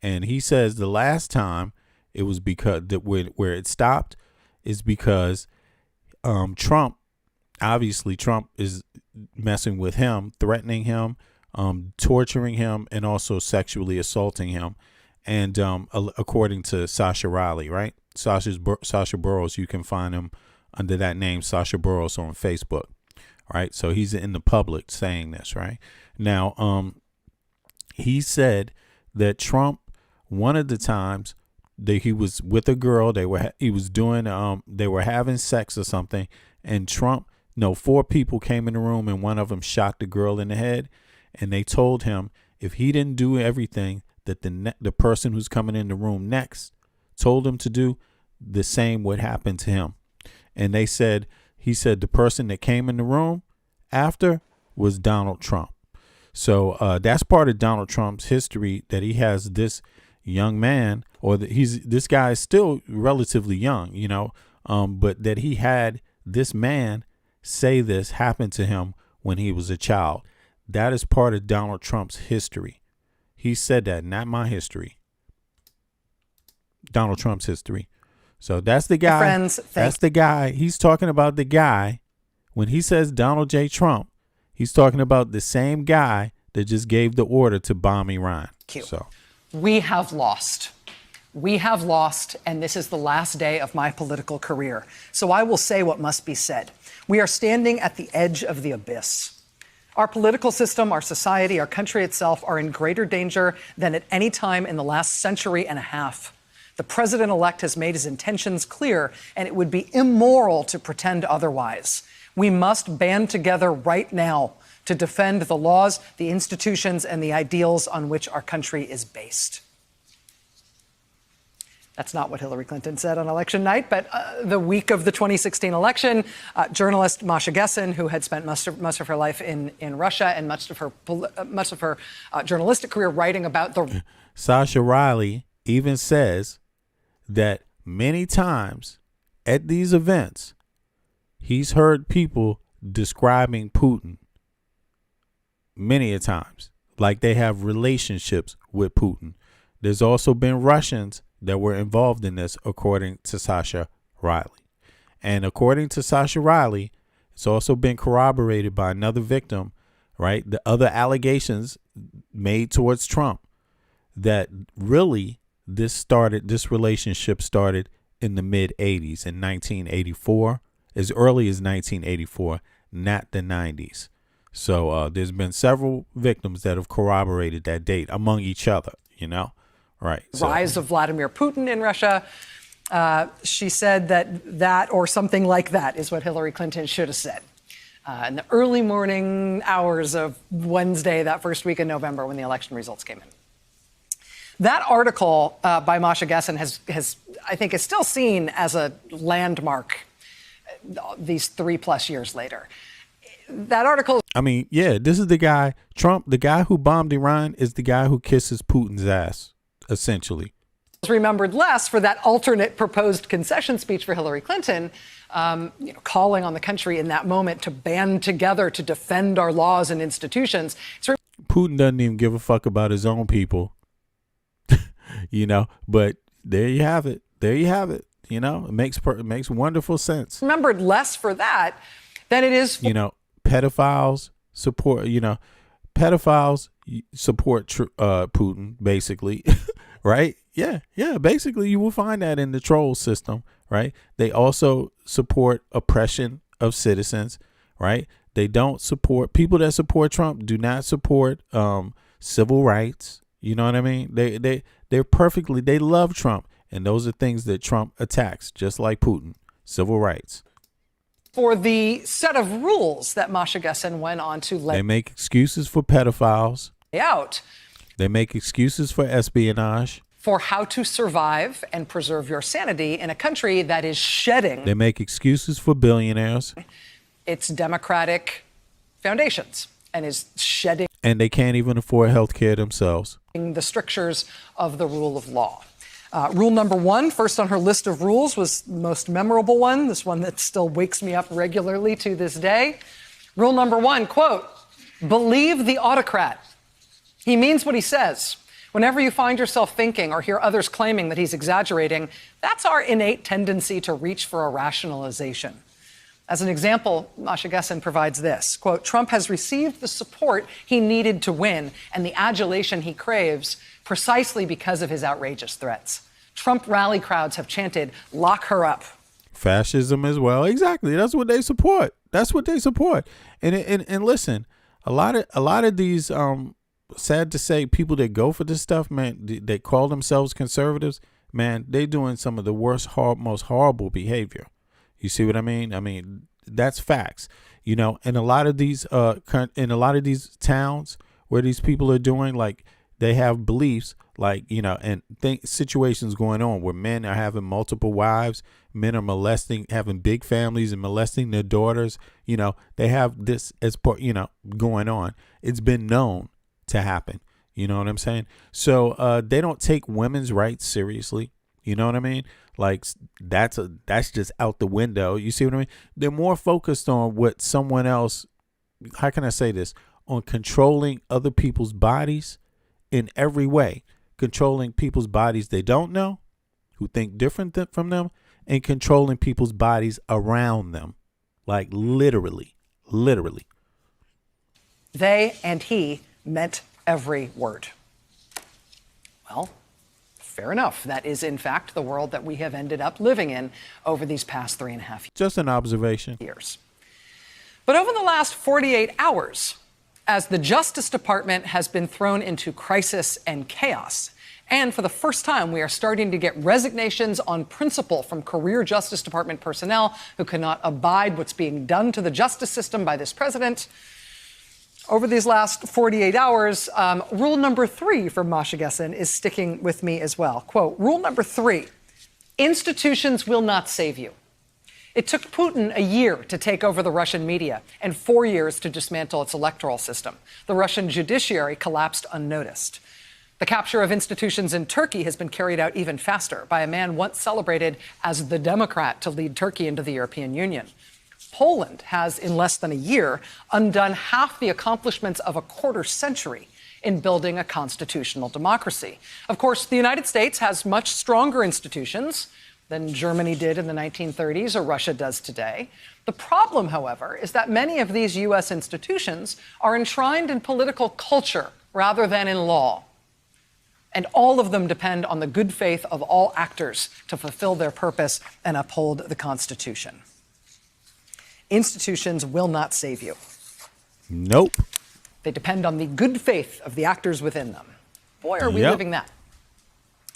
And he says the last time it was because where it stopped is because Trump is messing with him, threatening him, torturing him, and also sexually assaulting him. And according to Sasha Riley, right? Sasha Burrows, you can find him under that name, Sasha Burrows, on Facebook. Right. So he's in the public saying this, right? Now, he said that Trump, one of the times that he was with a girl, they were having sex or something, and Trump, 4 people came in the room, and one of them shot the girl in the head, and they told him if he didn't do everything that the person who's coming in the room next told him to do, the same would happen to him. And he said the person that came in the room after was Donald Trump. So that's part of Donald Trump's history, that he has this young man, or this guy is still relatively young, but that he had this man say this happened to him when he was a child. That is part of Donald Trump's history. He said that, not my history. Donald Trump's history. So that's the guy. Friends, that's the guy. He's talking about the guy. When he says Donald J. Trump, he's talking about the same guy that just gave the order to bomb Iran. So we have lost. We have lost, and this is the last day of my political career. So I will say what must be said. We are standing at the edge of the abyss. Our political system, our society, our country itself are in greater danger than at any time in the last century and a half. The president-elect has made his intentions clear, and it would be immoral to pretend otherwise. We must band together right now to defend the laws, the institutions, and the ideals on which our country is based. That's not what Hillary Clinton said on election night, but the week of the 2016 election, journalist Masha Gessen, who had spent most of her life in Russia and much of her journalistic career writing about the... Sasha Riley even says that many times at these events, he's heard people describing Putin many a times, like they have relationships with Putin. There's also been Russians that were involved in this, according to Sasha Riley. And according to Sasha Riley, it's also been corroborated by another victim, right? The other allegations made towards Trump, that really this relationship started in the mid-'80s, in 1984, as early as 1984, not the 90s. So there's been several victims that have corroborated that date among each other, Right. Rise of Vladimir Putin in Russia. She said that or something like that is what Hillary Clinton should have said in the early morning hours of Wednesday, that first week in November when the election results came in. That article by Masha Gessen has, I think, is still seen as a landmark these 3+ years later. That article... I mean, yeah, this is the guy, Trump, the guy who bombed Iran is the guy who kisses Putin's ass. Essentially, remembered less for that alternate proposed concession speech for Hillary Clinton, calling on the country in that moment to band together to defend our laws and institutions. Putin doesn't even give a fuck about his own people, But there you have it. It makes wonderful sense. Remembered less for that than it is. Pedophiles support. Pedophiles support Putin, basically, right? Yeah. Basically, you will find that in the troll system, right? They also support oppression of citizens, right? They don't support people that support Trump. Do not support civil rights. You know what I mean? They love Trump, and those are things that Trump attacks, just like Putin. Civil rights. For the set of rules that Masha Gessen went on to lay. They make excuses for pedophiles. Out. They make excuses for espionage. For how to survive and preserve your sanity in a country that is shedding. They make excuses for billionaires. Its democratic foundations and is shedding. And they can't even afford health care themselves. The strictures of the rule of law. Rule number 1, first on her list of rules, was the most memorable one, this one that still wakes me up regularly to this day. Rule number 1, quote, believe the autocrat. He means what he says. Whenever you find yourself thinking or hear others claiming that he's exaggerating, that's our innate tendency to reach for a rationalization. As an example, Masha Gessen provides this, quote, Trump has received the support he needed to win and the adulation he craves precisely because of his outrageous threats. Trump rally crowds have chanted, lock her up. Fascism as well. Exactly. That's what they support. That's what they support. And listen, a lot of these, sad to say, people that go for this stuff, man, they call themselves conservatives, man, they doing some of the worst, most horrible behavior. You see what I mean? I mean, that's facts. You know, in a lot of these towns where these people are doing, like, they have beliefs, like, you know, and situations going on where men are having multiple wives, men are molesting, having big families and molesting their daughters. You know, they have this as part, you know, going on. It's been known to happen. You know what I'm saying? So they don't take women's rights seriously. You know what I mean? Like, that's just out the window. You see what I mean? They're more focused on what someone else, how can I say this, on controlling other people's bodies in every way, controlling people's bodies they don't know, who think different from them, and controlling people's bodies around them. Like, literally. They and he meant every word. Well, fair enough. That is, in fact, the world that we have ended up living in over these past 3.5 years. Just an observation. But over the last 48 hours, as the Justice Department has been thrown into crisis and chaos, and for the first time, we are starting to get resignations on principle from career Justice Department personnel who cannot abide what's being done to the justice system by this president. Over these last 48 hours, rule number 3 for Masha Gessen is sticking with me as well. Quote, rule number 3, institutions will not save you. It took Putin a year to take over the Russian media and 4 years to dismantle its electoral system. The Russian judiciary collapsed unnoticed. The capture of institutions in Turkey has been carried out even faster by a man once celebrated as the Democrat to lead Turkey into the European Union. Poland has, in less than a year, undone half the accomplishments of a quarter century in building a constitutional democracy. Of course, the United States has much stronger institutions than Germany did in the 1930s or Russia does today. The problem, however, is that many of these U.S. institutions are enshrined in political culture rather than in law. And all of them depend on the good faith of all actors to fulfill their purpose and uphold the Constitution. Institutions will not save you. Nope. They depend on the good faith of the actors within them. Boy, are we living that.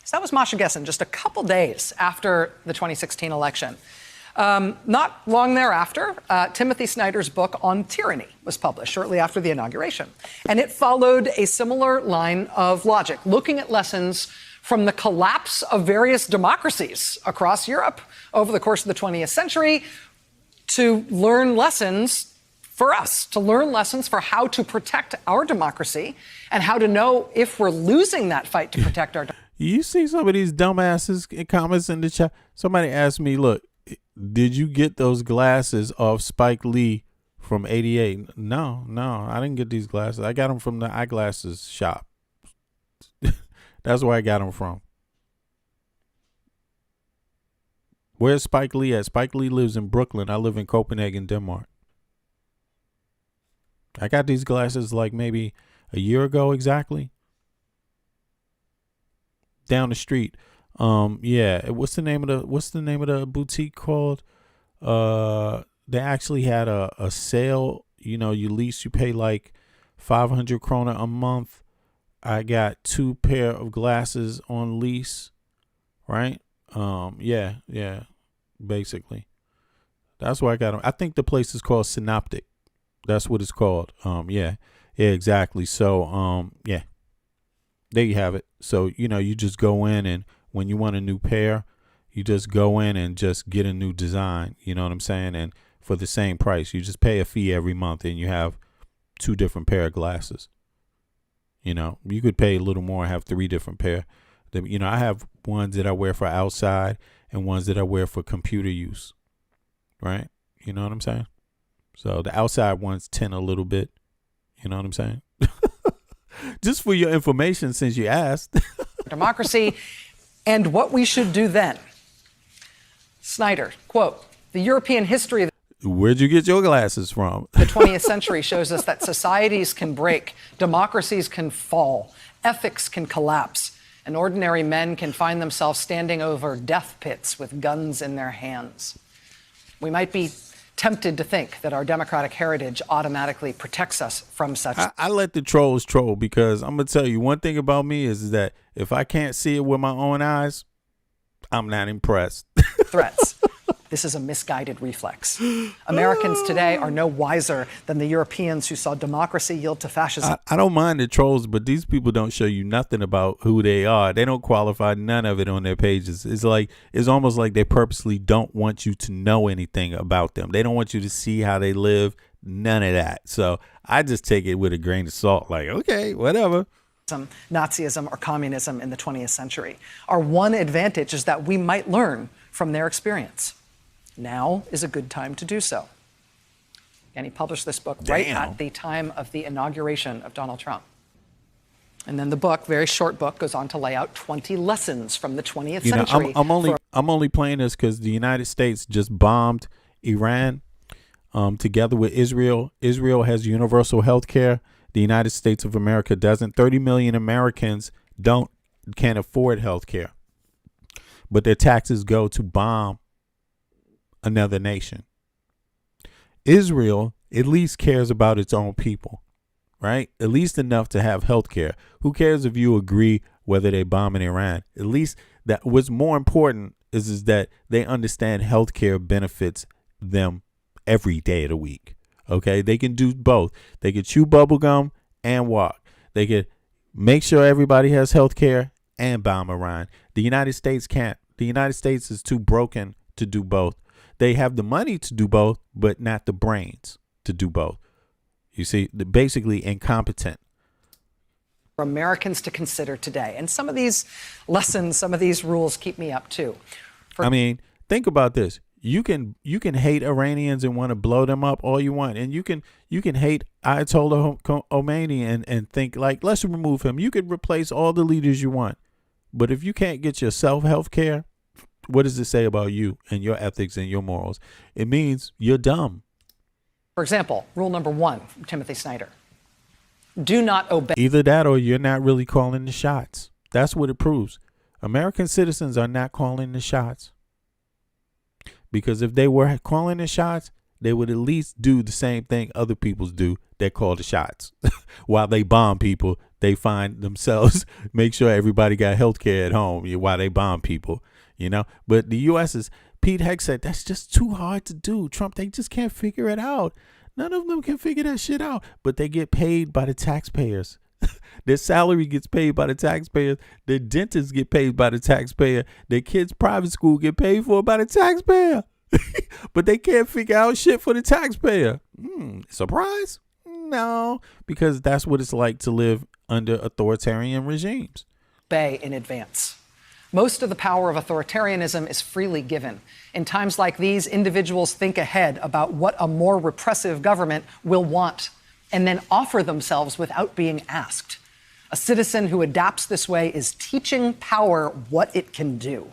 So that was Masha Gessen just a couple days after the 2016 election. Not long thereafter, Timothy Snyder's book on tyranny was published shortly after the inauguration. And it followed a similar line of logic, looking at lessons from the collapse of various democracies across Europe over the course of the 20th century to learn lessons for us, to learn lessons for how to protect our democracy and how to know if we're losing that fight to protect our democracy. You see some of these dumbasses in comments in the chat. Somebody asked me, look, did you get those glasses off Spike Lee from '88? No, I didn't get these glasses. I got them from the eyeglasses shop. That's where I got them from. Where's Spike Lee at? Spike Lee lives in Brooklyn. I live in Copenhagen, Denmark. I got these glasses like maybe a year ago exactly. Down the street. Yeah. What's the name of the boutique called? They actually had a sale. You know, you pay like 500 krona a month. I got 2 pair of glasses on lease. Right? Yeah. Basically. That's where I got them. I think the place is called Synoptic. That's what it's called. Yeah, exactly. So, yeah. There you have it. So, you know, you just go in and when you want a new pair, you just go in and just get a new design. You know what I'm saying? And for the same price, you just pay a fee every month and you have 2 different pair of glasses. You know, you could pay a little more and have 3 different pair. You know, I have ones that I wear for outside and ones that I wear for computer use. Right? You know what I'm saying? So the outside ones tint a little bit. You know what I'm saying? Just for your information, since you asked. Democracy and what we should do then. Snyder, quote, the European history of Where'd you get your glasses from? the 20th century shows us that societies can break, democracies can fall, ethics can collapse, and ordinary men can find themselves standing over death pits with guns in their hands. We might be tempted to think that our democratic heritage automatically protects us from such. I let the trolls troll because I'm going to tell you one thing about me is that if I can't see it with my own eyes, I'm not impressed. Threats. This is a misguided reflex. Americans today are no wiser than the Europeans who saw democracy yield to fascism. I don't mind the trolls, but these people don't show you nothing about who they are. They don't qualify none of it on their pages. It's almost like they purposely don't want you to know anything about them. They don't want you to see how they live. None of that. So I just take it with a grain of salt. Like, okay, whatever. Nazism or communism in the 20th century. Our one advantage is that we might learn from their experience. Now is a good time to do so. And he published this book right at the time of the inauguration of Donald Trump. And then the book, very short book, goes on to lay out 20 lessons from the 20th century. I'm only playing this because the United States just bombed Iran together with Israel. Israel has universal health care. The United States of America doesn't. 30 million Americans can't afford health care. But their taxes go to bomb another nation. Israel at least cares about its own people, right? At least enough to have health care. Who cares if you agree whether they bomb in Iran? At least that what's more important is that they understand health care benefits them every day of the week. Okay, they can do both. They can chew bubble gum and walk. They can make sure everybody has health care and bomb Iran. The United States can't. The United States is too broken to do both. They have the money to do both, but not the brains to do both. You see, they're basically incompetent. For Americans to consider today. And some of these lessons, some of these rules keep me up too. I mean, think about this. You can hate Iranians and want to blow them up all you want. And you can hate Ayatollah Khomeini and think like, let's remove him. You could replace all the leaders you want. But if you can't get yourself health care, what does it say about you and your ethics and your morals? It means you're dumb. For example, rule number 1 from Timothy Snyder. Do not obey. Either that or you're not really calling the shots. That's what it proves. American citizens are not calling the shots. Because if they were calling the shots, they would at least do the same thing other people do that call the shots. While they bomb people, they find themselves, make sure everybody got health care at home while they bomb people. You know, but the U.S. is, Pete Heck said, that's just too hard to do. Trump, they just can't figure it out. None of them can figure that shit out, but they get paid by the taxpayers. Their salary gets paid by the taxpayers. Their dentists get paid by the taxpayer. Their kids' private school get paid for by the taxpayer. But they can't figure out shit for the taxpayer. Surprise? No, because that's what it's like to live under authoritarian regimes. Obey in advance. Most of the power of authoritarianism is freely given. In times like these, individuals think ahead about what a more repressive government will want and then offer themselves without being asked. A citizen who adapts this way is teaching power what it can do.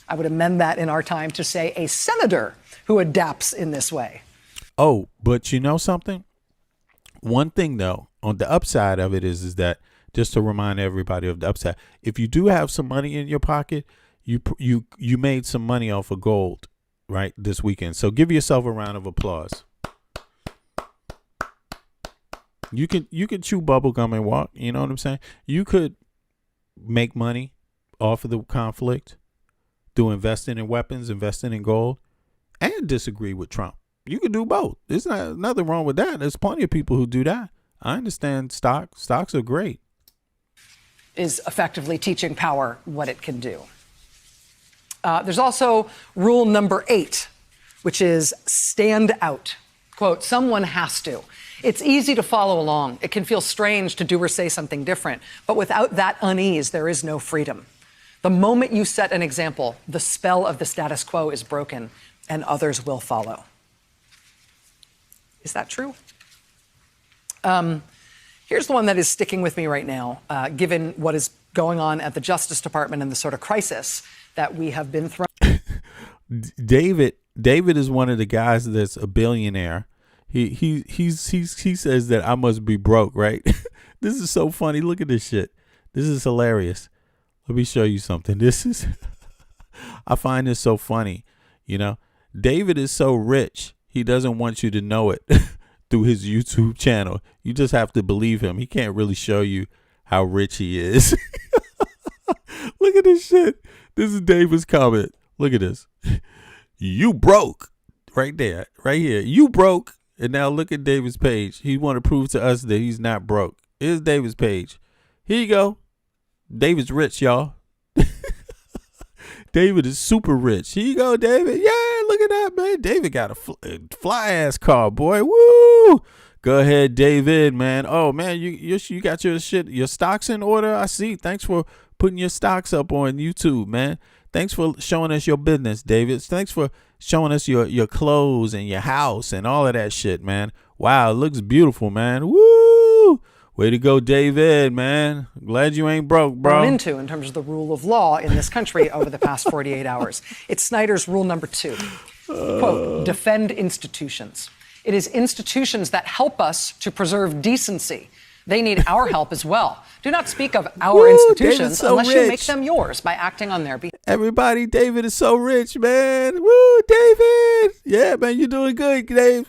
I would amend that in our time to say a senator who adapts in this way. Oh, but you know something? One thing, though, on the upside of it is that, just to remind everybody of the upside, if you do have some money in your pocket, you made some money off of gold, right, this weekend. So give yourself a round of applause. You can chew bubble gum and walk. You know what I'm saying? You could make money off of the conflict through investing in weapons, investing in gold, and disagree with Trump. You can do both. There's nothing wrong with that. There's plenty of people who do that. I understand stocks are great. Is effectively teaching power what it can do. There's also rule number 8, which is stand out. Quote, someone has to. It's easy to follow along. It can feel strange to do or say something different, but without that unease, there is no freedom. The moment you set an example, the spell of the status quo is broken and others will follow. Is that true? Here's the one that is sticking with me right now, given what is going on at the Justice Department and the sort of crisis that we have been through. David is one of the guys that's a billionaire. He says that I must be broke, right? This is so funny. Look at this shit. This is hilarious. Let me show you something. I find this so funny. You know, David is so rich, he doesn't want you to know it through his YouTube channel. You just have to believe him. He can't really show you how rich he is. Look at this shit. This is David's comment. Look at this. You broke. Right there. Right here. You broke. And now look at David's page. He want to prove to us that he's not broke. Here's David's page. Here you go. David's rich, y'all. David is super rich. Here you go, David. Yeah, look at that, man. David got a fly ass car, boy. Woo! Go ahead, David, man. Oh man, you got your stocks in order. I see. Thanks for putting your stocks up on YouTube, man. Thanks for showing us your business, David. Thanks for showing us your clothes and your house and all of that shit, man. Wow, it looks beautiful, man. Woo! Way to go, David, man. Glad you ain't broke, bro. Into in terms of the rule of law in this country over the past 48 hours. It's Snyder's rule number 2. Quote, defend institutions. It is institutions that help us to preserve decency. They need our help as well. Do not speak of our institutions unless you make them yours by acting on their behalf. Everybody, David is so rich, man. Woo, David. Yeah, man, you're doing good, Dave.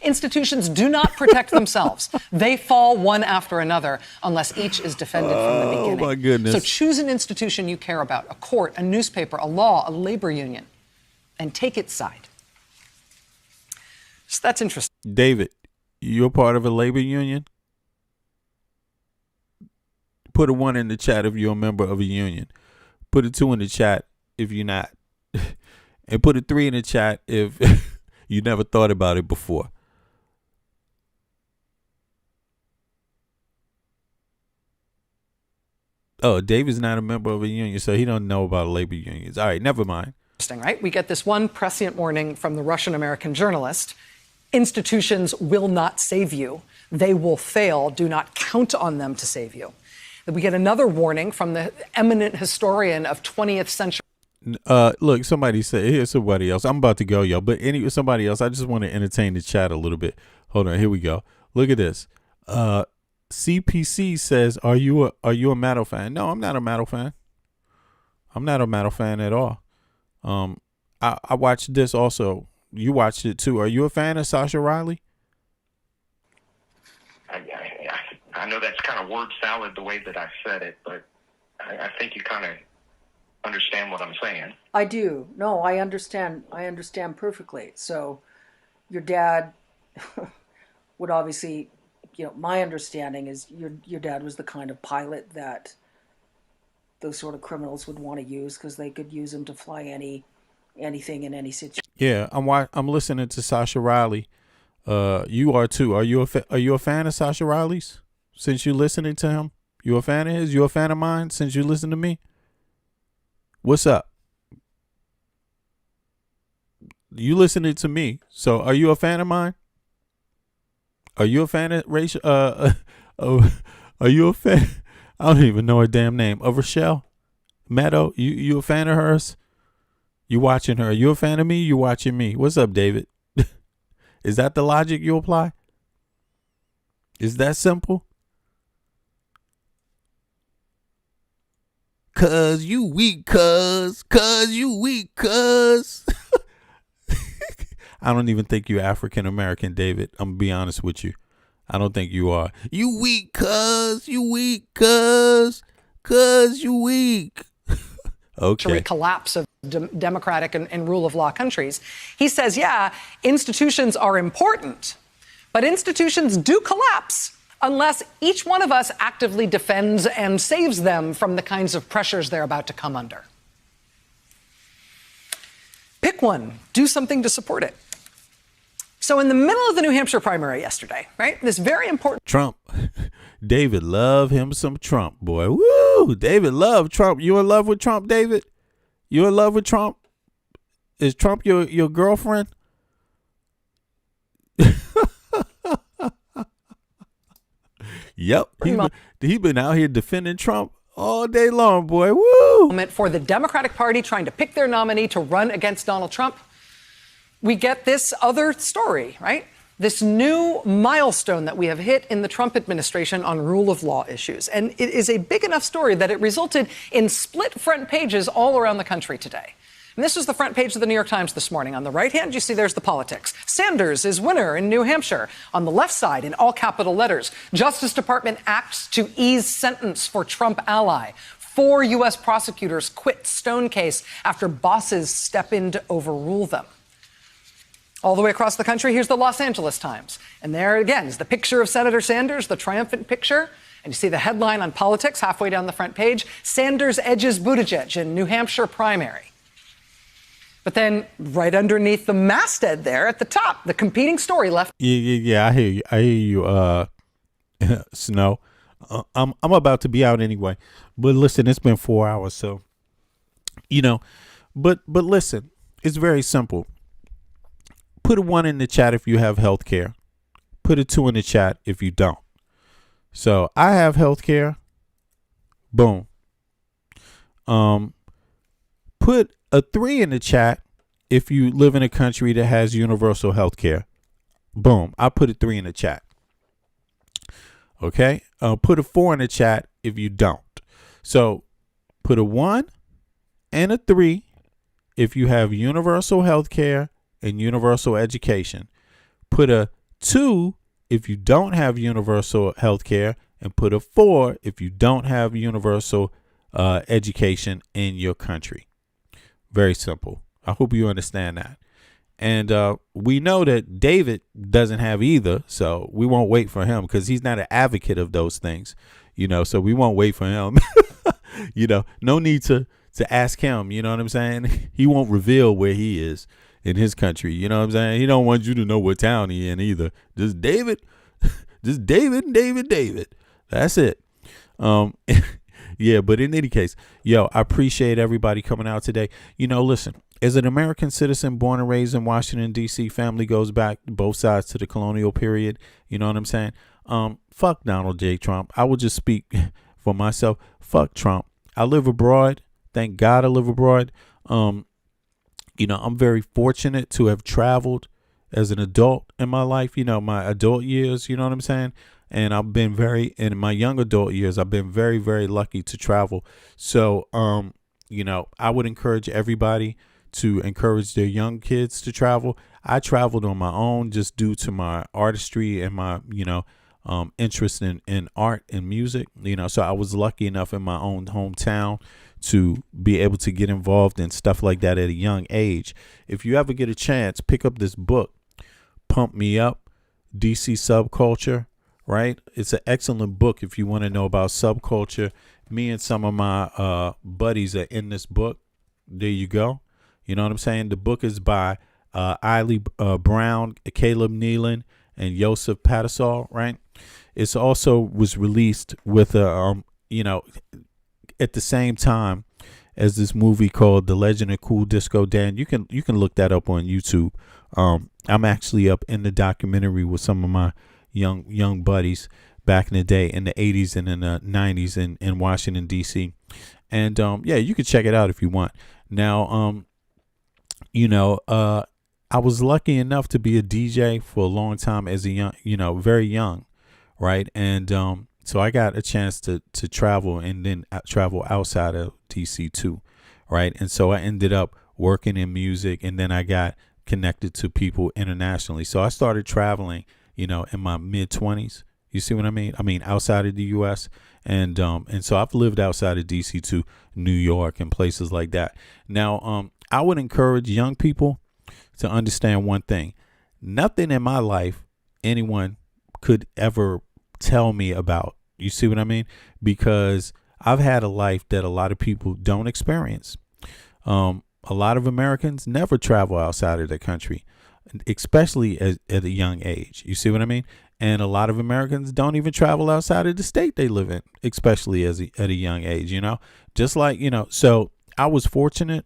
Institutions do not protect themselves. They fall one after another unless each is defended from the beginning. Oh, my goodness. So choose an institution you care about, a court, a newspaper, a law, a labor union, and take its side. So that's interesting. David, you're part of a labor union? Put a 1 in the chat if you're a member of a union. Put a 2 in the chat if you're not. And put a 3 in the chat if you never thought about it before. Oh, David's not a member of a union, so he don't know about labor unions. All right, never mind. Interesting, right? We get this one prescient warning from the Russian-American journalist. Institutions will not save you. They will fail. Do not count on them to save you. We get another warning from the eminent historian of 20th century. Look, somebody said, here's somebody else. I'm about to go, y'all. But somebody else, I just want to entertain the chat a little bit. Hold on, here we go. Look at this. CPC says, are you a Matto fan? No, I'm not a Matto fan. I'm not a Matto fan at all. I watched this also. You watched it too. Are you a fan of Sasha Riley? I know that's kind of word salad the way that I said it, but I think you kind of understand what I'm saying. I do. No, I understand. I understand perfectly. So your dad would obviously, my understanding is your dad was the kind of pilot that those sort of criminals would want to use because they could use him to fly anything in any situation. Yeah, I'm listening to Sasha Riley. You are too. Are you a fan of Sasha Riley's? Since you're listening to him, you a fan of his? You a fan of mine? Since you listen to me, what's up? You listening to me? So, are you a fan of mine? Are you a fan of Rachel? Are you a fan? I don't even know her damn name. Of Rochelle Maddow? You a fan of hers? You watching her? You a fan of me? You watching me? What's up, David? Is that the logic you apply? Is that simple? Cause you weak, cuz you weak, cuz. I don't even think you're African American, David. I'm gonna be honest with you. I don't think you are. You weak, cuz you weak, cuz you weak. Okay. Collapse of democratic and rule of law countries. He says, yeah, institutions are important, but institutions do collapse unless each one of us actively defends and saves them from the kinds of pressures they're about to come under. Pick one. Do something to support it. So in the middle of the New Hampshire primary yesterday, right, this very important... Trump. David love him some Trump, boy. Woo! David love Trump. You in love with Trump, David? You in love with Trump? Is Trump your girlfriend? Yep. He been out here defending Trump all day long, boy. Woo! For the Democratic Party trying to pick their nominee to run against Donald Trump, we get this other story, right? This new milestone that we have hit in the Trump administration on rule of law issues. And it is a big enough story that it resulted in split front pages all around the country today. And this was the front page of the New York Times this morning. On the right hand, you see there's the politics. Sanders is winner in New Hampshire. On the left side, in all capital letters, Justice Department acts to ease sentence for Trump ally. 4 U.S. prosecutors quit Stone case after bosses step in to overrule them. All the way across the country, here's the Los Angeles Times. And there again is the picture of Senator Sanders, the triumphant picture. And you see the headline on politics halfway down the front page, Sanders edges Buttigieg in New Hampshire primary. But then right underneath the masthead there at the top, the competing story left. Yeah. I hear you, Snow. I'm about to be out anyway. But listen, it's been 4 hours, so, but listen, it's very simple. Put a 1 in the chat if you have health care. Put a 2 in the chat if you don't. So I have health care. Boom. Put a 3 in the chat if you live in a country that has universal health care. Boom. I put a 3 in the chat. Okay. Put a 4 in the chat if you don't. So put a 1 and a 3 if you have universal health care and universal education. Put a 2 if you don't have universal health care, and put a 4 if you don't have universal education in your country. Very simple. I hope you understand that. And we know that David doesn't have either, so we won't wait for him because he's not an advocate of those things, so we won't wait for him. No need to ask him, you know what I'm saying? He won't reveal where he is in his country, you know what I'm saying? He don't want you to know what town he in either. Just David. That's it. Yeah, but in any case, I appreciate everybody coming out today. Listen, as an American citizen born and raised in Washington, D.C., family goes back both sides to the colonial period. You know what I'm saying? Fuck Donald J. Trump. I will just speak for myself. Fuck Trump. I live abroad. Thank God I live abroad. I'm very fortunate to have traveled as an adult in my life, my adult years, you know what I'm saying? And I've been in my young adult years, I've been very, very lucky to travel. So, I would encourage everybody to encourage their young kids to travel. I traveled on my own just due to my artistry and my, interest in art and music, so I was lucky enough in my own hometown to be able to get involved in stuff like that at a young age. If you ever get a chance, pick up this book, Pump Me Up, DC Subculture, right? It's an excellent book if you want to know about subculture. Me and some of my buddies are in this book. There you go. You know what I'm saying? The book is by Eiley Brown, Caleb Nealon, and Joseph Patterson, right? It's also was released with at the same time as this movie called The Legend of Cool Disco Dan. You can look that up on YouTube. I'm actually up in the documentary with some of my young buddies back in the day in the 80s and in the 90s in Washington, D.C. And you can check it out if you want. Now, I was lucky enough to be a DJ for a long time as a young, very young, right? And so I got a chance to travel and then travel outside of DC too, right? And so I ended up working in music, and then I got connected to people internationally. So I started traveling, in my mid-20s. You see what I mean? I mean, outside of the U.S. And so I've lived outside of DC to New York and places like that. Now, I would encourage young people to understand one thing. Nothing in my life anyone could ever tell me about. You see what I mean? Because I've had a life that a lot of people don't experience. A lot of Americans never travel outside of their country, especially at a young age. You see what I mean? And a lot of Americans don't even travel outside of the state they live in, especially at a young age, just like, so I was fortunate,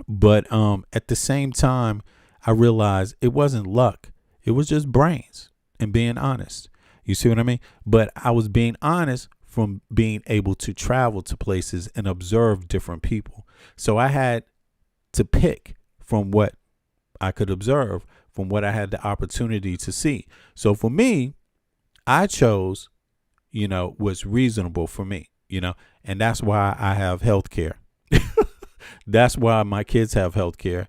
but at the same time, I realized it wasn't luck. It was just brains and being honest. You see what I mean? But I was being honest from being able to travel to places and observe different people. So I had to pick from what I could observe, from what I had the opportunity to see. So for me, I chose, what's reasonable for me, and that's why I have health care. That's why my kids have health care.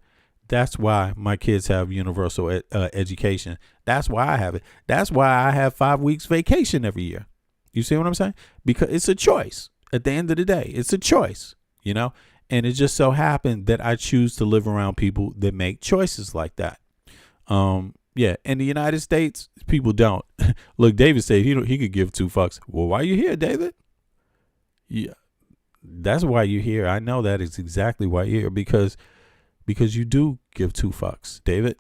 That's why my kids have universal education. That's why I have it. That's why I have 5 weeks vacation every year. You see what I'm saying? Because it's a choice. At the end of the day, it's a choice, and it just so happened that I choose to live around people that make choices like that. Yeah, in the United States, people don't. Look, David said he could give 2 fucks. Well, why are you here, David? Yeah, that's why you're here. I know that is exactly why you're here, because you do give 2 fucks, David.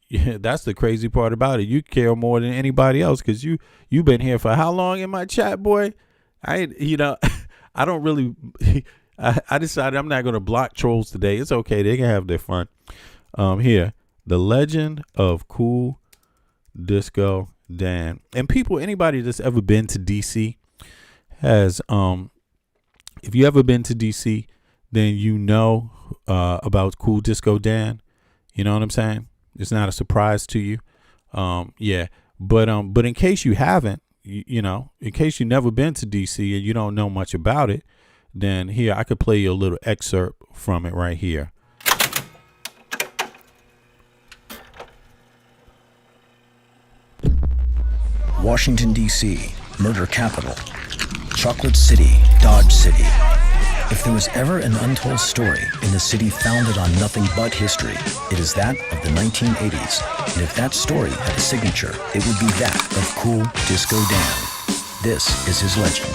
That's the crazy part about it. You care more than anybody else because you've been here for how long in my chat, boy? I don't really. I decided I'm not going to block trolls today. It's okay. They can have their fun. Here, the legend of Cool Disco Dan. And anybody that's ever been to DC has, if you ever been to DC, then you know about Cool Disco Dan. You know what I'm saying? It's not a surprise to you. Yeah. But in case you haven't, in case you've never been to DC and you don't know much about it, then here, I could play you a little excerpt from it right here. Washington, D.C., murder capital. Chocolate City, Dodge City. If there was ever an untold story in the city founded on nothing but history, it is that of the 1980s. And if that story had a signature, it would be that of Cool Disco Dan. This is his legend.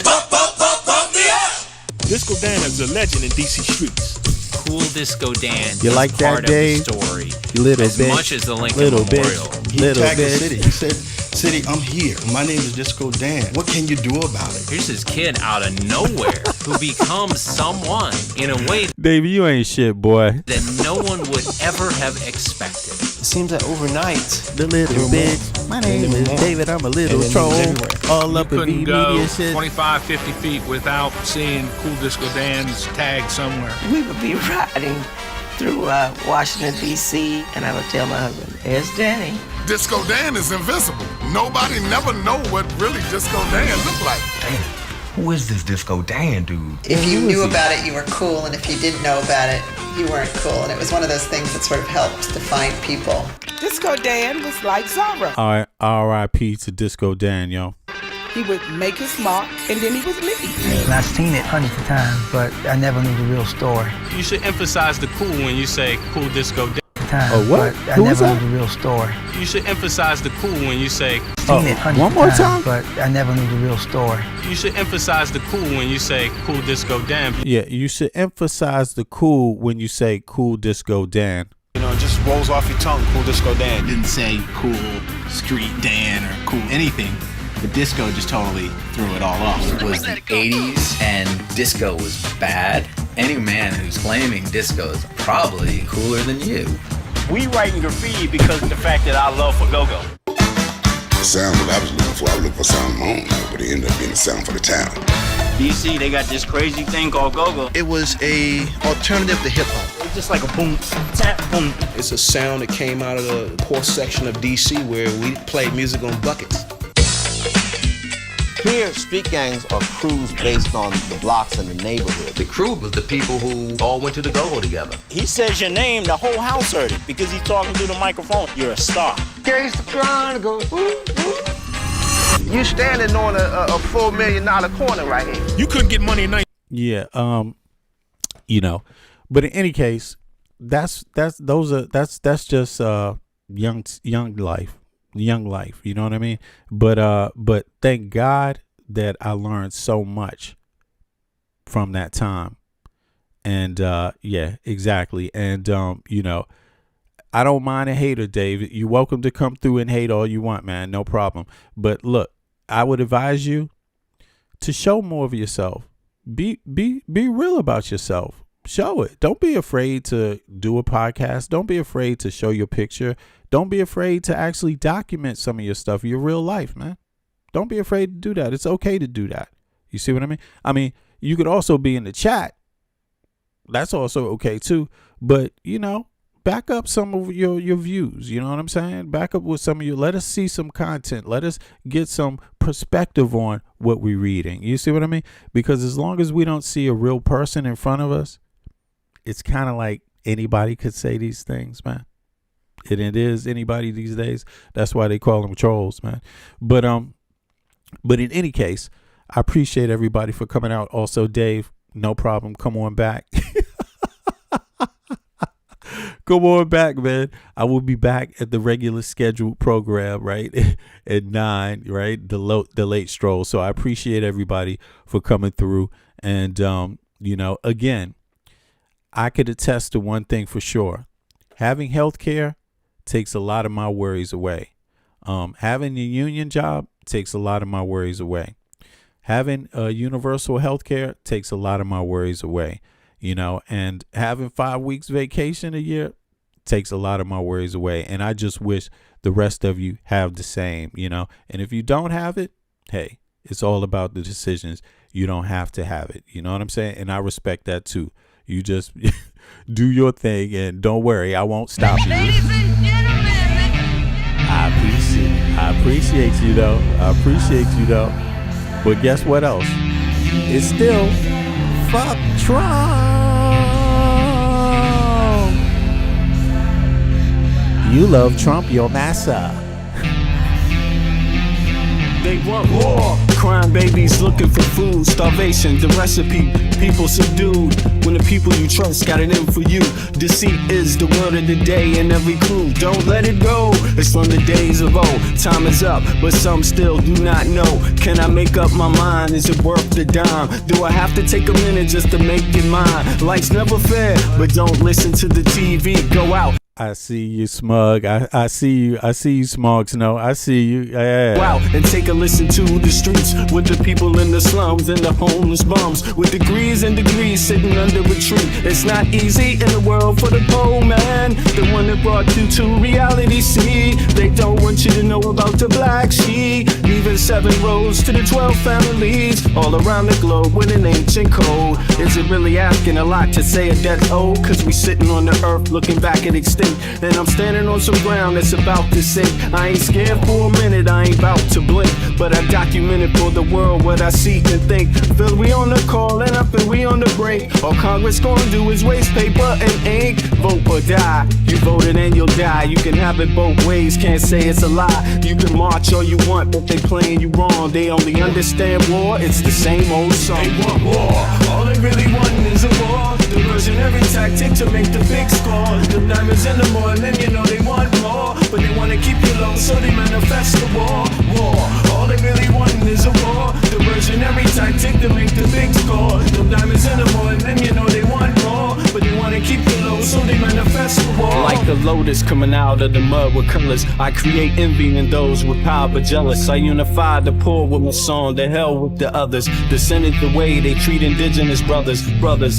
Disco Dan is a legend in DC streets. Cool Disco Dan you is like part that, Dave? of the story. Little as bitch. Much as the Lincoln Little Memorial. Bitch. He Little tagged the bitch. city. He said, "City, I'm here. My name is Disco Dan. What can you do about it?" Here's this kid out of nowhere who becomes someone in a way Davey, you ain't shit, boy. that no one would ever have expected. It seems that overnight, the little bitch. My name is David. I'm a little troll. All up in couldn't media go shit. 25, 50 feet without seeing Cool Disco Dan's tag somewhere. We would be riding through Washington, D.C., and I would tell my husband, "There's Danny." Disco Dan is invisible. Nobody never know what really Disco Dan look like. Damn, who is this Disco Dan dude? If you knew about it, you were cool, and if you didn't know about it, you weren't cool. And it was one of those things that sort of helped define people. Disco Dan was like Zorro. All right, R.I.P. to Disco Dan, yo. He would make his mark, and then he would leave. I've seen it hundreds of times, but I never knew the real story. You should emphasize the cool when you say Cool Disco Dan. Oh, what? But I Who was never that? knew the real story. You should emphasize the cool when you say. Seen it hundreds one of more times, time? but I never knew the real story. You should emphasize the cool when you say Cool Disco Dan. Yeah, you should emphasize the cool when you say Cool Disco Dan. You know, it just rolls off your tongue, Cool Disco Dan. Didn't say Cool Street Dan or cool anything. The disco just totally threw it all off. It was the 80s and disco was bad. Any man who's claiming disco is probably cooler than you. We writing graffiti because of the fact that I love for go-go. The sound that I was looking for sound of my own, but it ended up being the sound for the town. DC, they got this crazy thing called go-go. It was a alternative to hip-hop. It's just like a boom, tap, boom. It's a sound that came out of the poor section of DC where we played music on buckets. Here, street gangs are crews based on the blocks and the neighborhood. The crew was the people who all went to the go-go together. He says your name, the whole house heard it because he's talking through the microphone. You're a star. Gangsta trying to go, You standing on a $4 million corner right here. You couldn't get money in 19. Yeah, but in any case, that's just young life. You know what I mean? But thank God that I learned so much from that time. And yeah, exactly. And I don't mind a hater, David. You're welcome to come through and hate all you want, man. No problem. But look, I would advise you to show more of yourself. Be real about yourself. Show it. Don't be afraid to do a podcast. Don't be afraid to show your picture. Don't be afraid to actually document some of your stuff, your real life, man. Don't be afraid to do that. It's okay to do that. You see what I mean? I mean, you could also be in the chat. That's also okay too. But, you know, back up some of your views. You know what I'm saying? Back up with some of let us see some content. Let us get some perspective on what we're reading. You see what I mean? Because as long as we don't see a real person in front of us, it's kind of like anybody could say these things, man. And it is anybody these days. That's why they call them trolls, man. But in any case, I appreciate everybody for coming out. Also, Dave, no problem. Come on back. Come on back, man. I will be back at the regular scheduled program, right? At 9, right? The late stroll. So I appreciate everybody for coming through. And, you know, again, I could attest to one thing for sure. Having health care takes a lot of my worries away. Having a union job takes a lot of my worries away. Having universal health care takes a lot of my worries away. You know, and having 5 weeks vacation a year takes a lot of my worries away. And I just wish the rest of you have the same, you know. And if you don't have it, hey, it's all about the decisions. You don't have to have it. You know what I'm saying? And I respect that too. You just do your thing and don't worry, I won't stop you. Ladies and gentlemen, I appreciate you though. But guess what else? It's still fuck Trump. You love Trump, your massa. They want war. Crime babies looking for food. Starvation, the recipe. People subdued. When the people you trust got it in for you. Deceit is the word of the day in every crew. Don't let it go. It's from the days of old. Time is up, but some still do not know. Can I make up my mind? Is it worth the dime? Do I have to take a minute just to make it mine? Life's never fair, but don't listen to the TV. Go out. I see you, Smug. I see you, Smog Snow. I see you. Yeah. Wow, and take a listen to the streets with the people in the slums and the homeless bums with degrees and degrees sitting under a tree. It's not easy in the world for the poor man, the one that brought you to reality. See, they don't want you to know about the black sheep. Leaving 7 roads to the 12 families all around the globe with an ancient code. Is it really asking a lot to say a death old? Cause we sitting on the earth looking back at extinct. And I'm standing on some ground that's about to sink. I ain't scared for a minute, I ain't about to blink. But I documented for the world what I see and think. Feel we on the call and up and we on the break. All Congress gonna do is waste paper and ink. Vote or die, you voted and you'll die. You can have it both ways, can't say it's a lie. You can march all you want, but they playing you wrong. They only understand war, it's the same old song. They want war, all they really want is a war. Diversionary tactic to make the big score. The diamonds in the morning, you know they want more. But they wanna keep you low, so they manifest the war. All they really want is a war. Diversionary tactic to make the big score. The diamonds in the morning, you know they want more. But they wanna keep you low, so they manifest the war. Like the lotus coming out of the mud with colors, I create envy in those with power but jealous. I unify the poor with my song, the hell with the others. Descended the way they treat indigenous brothers.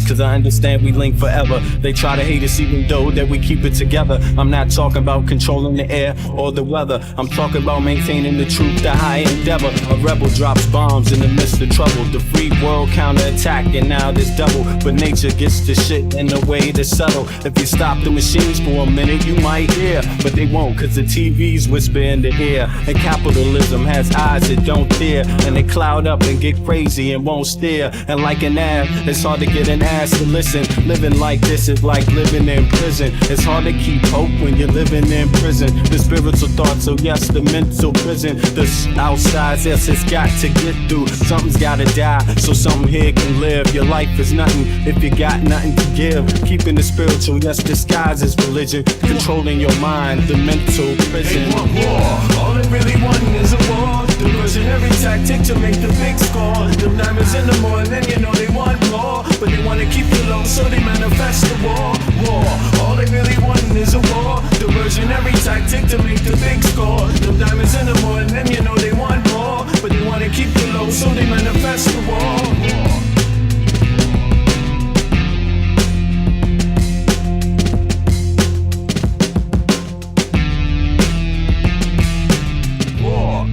Cause I understand we link forever. They try to hate us even though that we keep it together. I'm not talking about controlling the air or the weather. I'm talking about maintaining the truth, the high endeavor. A rebel drops bombs in the midst of trouble. The free world counterattack and now there's double. But nature gets the shit in a way that's subtle. If you stop the machines for a minute you might hear. But they won't cause the TV's whisper in the ear. And capitalism has eyes that don't tear. And they cloud up and get crazy and won't steer. And like an ad, it's hard to get an ass to listen. Living like this is like living in prison. It's hard to keep hope when you're living in prison. The spiritual thoughts, so yes, the mental prison. The outside, yes, it's got to get through. Something's gotta die, so something here can live. Your life is nothing if you got nothing to give. Keeping the spiritual, yes, disguise is religion. Controlling your mind, the mental prison. They want war, all they really want is a war. Diversionary tactic to make the big score. The diamonds in the morning, you know they want more. But they wanna keep you low, so they manifest the war. All they really want is a war. Diversionary tactic to make the big score. The diamonds in the morning, you know they want more. But they wanna keep you low, so they manifest the war. War.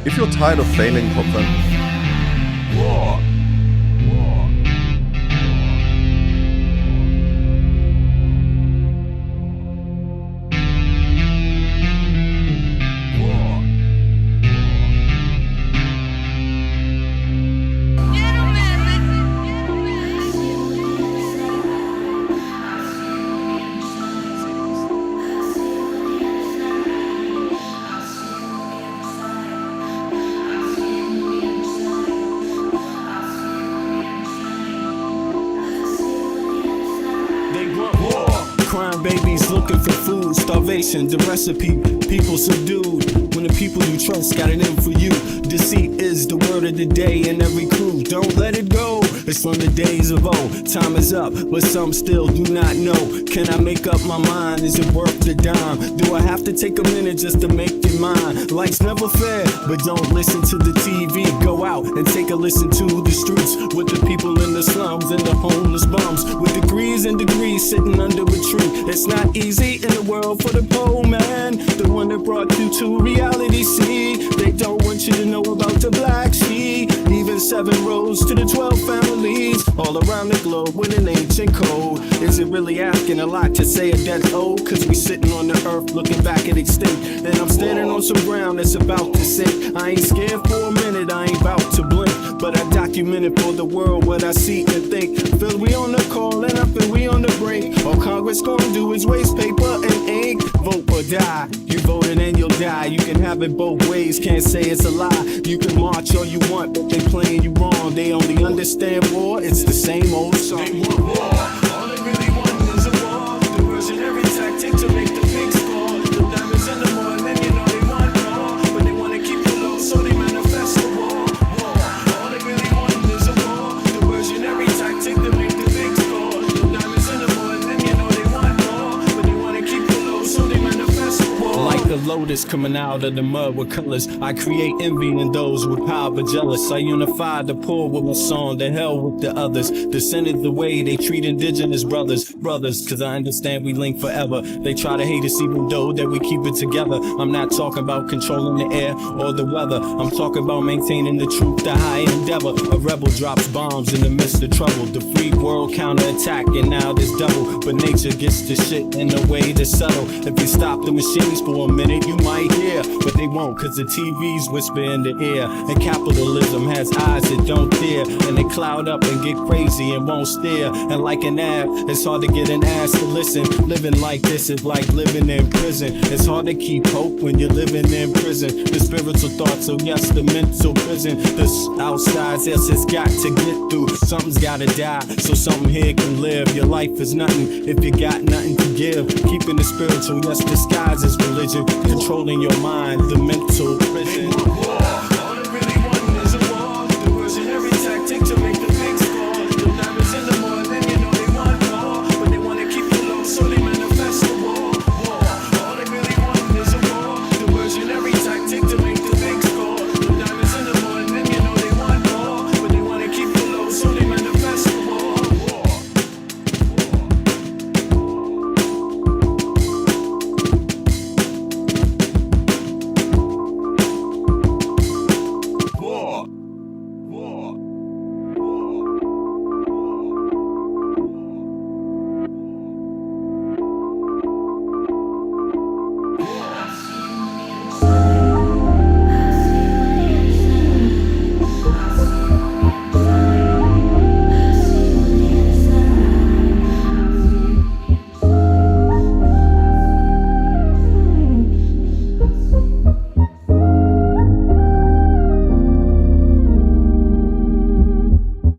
If you're tired of failing, hop then. War. Babies looking for food, starvation, the recipe, people subdued. When the people you trust got it in for you. Deceit is the word of the day in every crew. Don't let it go, it's from the days of old. Time is up, but some still do not know. Can I make up my mind? Is it worth the dime? Do I have to take a minute just to make it mine? Life's never fair, but don't listen to the TV. Go out and take a listen to the streets with the people in the slums and the homeless bums with degrees and degrees sitting under a tree. It's not easy in the world for the poor man, the one that brought you to reality. See, they don't want you to know about the black sheep. Even 7 rows to the 12 families all around the globe with an ancient code. Is it really asking a lot to say a death old? Cause we sitting on the earth looking back at extinct, and I'm standing on some ground that's about to sink. I ain't scared for a minute, I ain't about to blink, but I documented for the world what I see and think. Feel we on the call and I feel we on the brink. All Congress gonna do is waste paper and ink. Vote or die, you voted and you'll die. You can have it both ways, can't say it's a lie. You can march all you want, but they playing you wrong. They only understand war, it's the same old song. They want war, all they really want is a war. Diversionary tactic to make the pigs score. The diamonds in the morning, you know they want more, but they wanna keep you low, so they manifest the war. All they really want is a war. Diversionary tactic to make the pigs score. The diamonds in the morning, you know they want more, but they wanna keep you low, so they manifest the war. Like a lotus coming out of the mud with colors, I create envy in those with power but jealous. I unify the poor with my song, the hell with the others. Descended the way they treat indigenous brothers, cause I understand we link forever. They try to hate us even though that we keep it together. I'm not talking about controlling the air or the weather. I'm talking about maintaining the truth, the high endeavor. A rebel drops bombs in the midst of trouble. The free world counterattack and now there's double. But nature gets the shit in a way to settle. If you stop the machines for a minute, you might hear, but they won't, cause the TVs whisper in the ear. And capitalism has eyes that don't fear, and they cloud up and get crazy and won't stare. And like an ad, it's hard to get an ass to listen. Living like this is like living in prison. It's hard to keep hope when you're living in prison. The spiritual thoughts, so yes, the mental prison. This outside, yes, it's got to get through. Something's gotta die, so something here can live. Your life is nothing if you got nothing to give. Keeping the spiritual, yes, disguise is religion. Controlling your mind, the mental prison. All they really want is a war. Diversionary tactic to make the pigs score. The diamonds in the morning, you know they want more, but they wanna keep you low, so they manifest the war. All they really want is a war. Diversionary tactic to make the pigs score. The diamonds in the morning, you know they want more, but they wanna keep you low, so they manifest the war.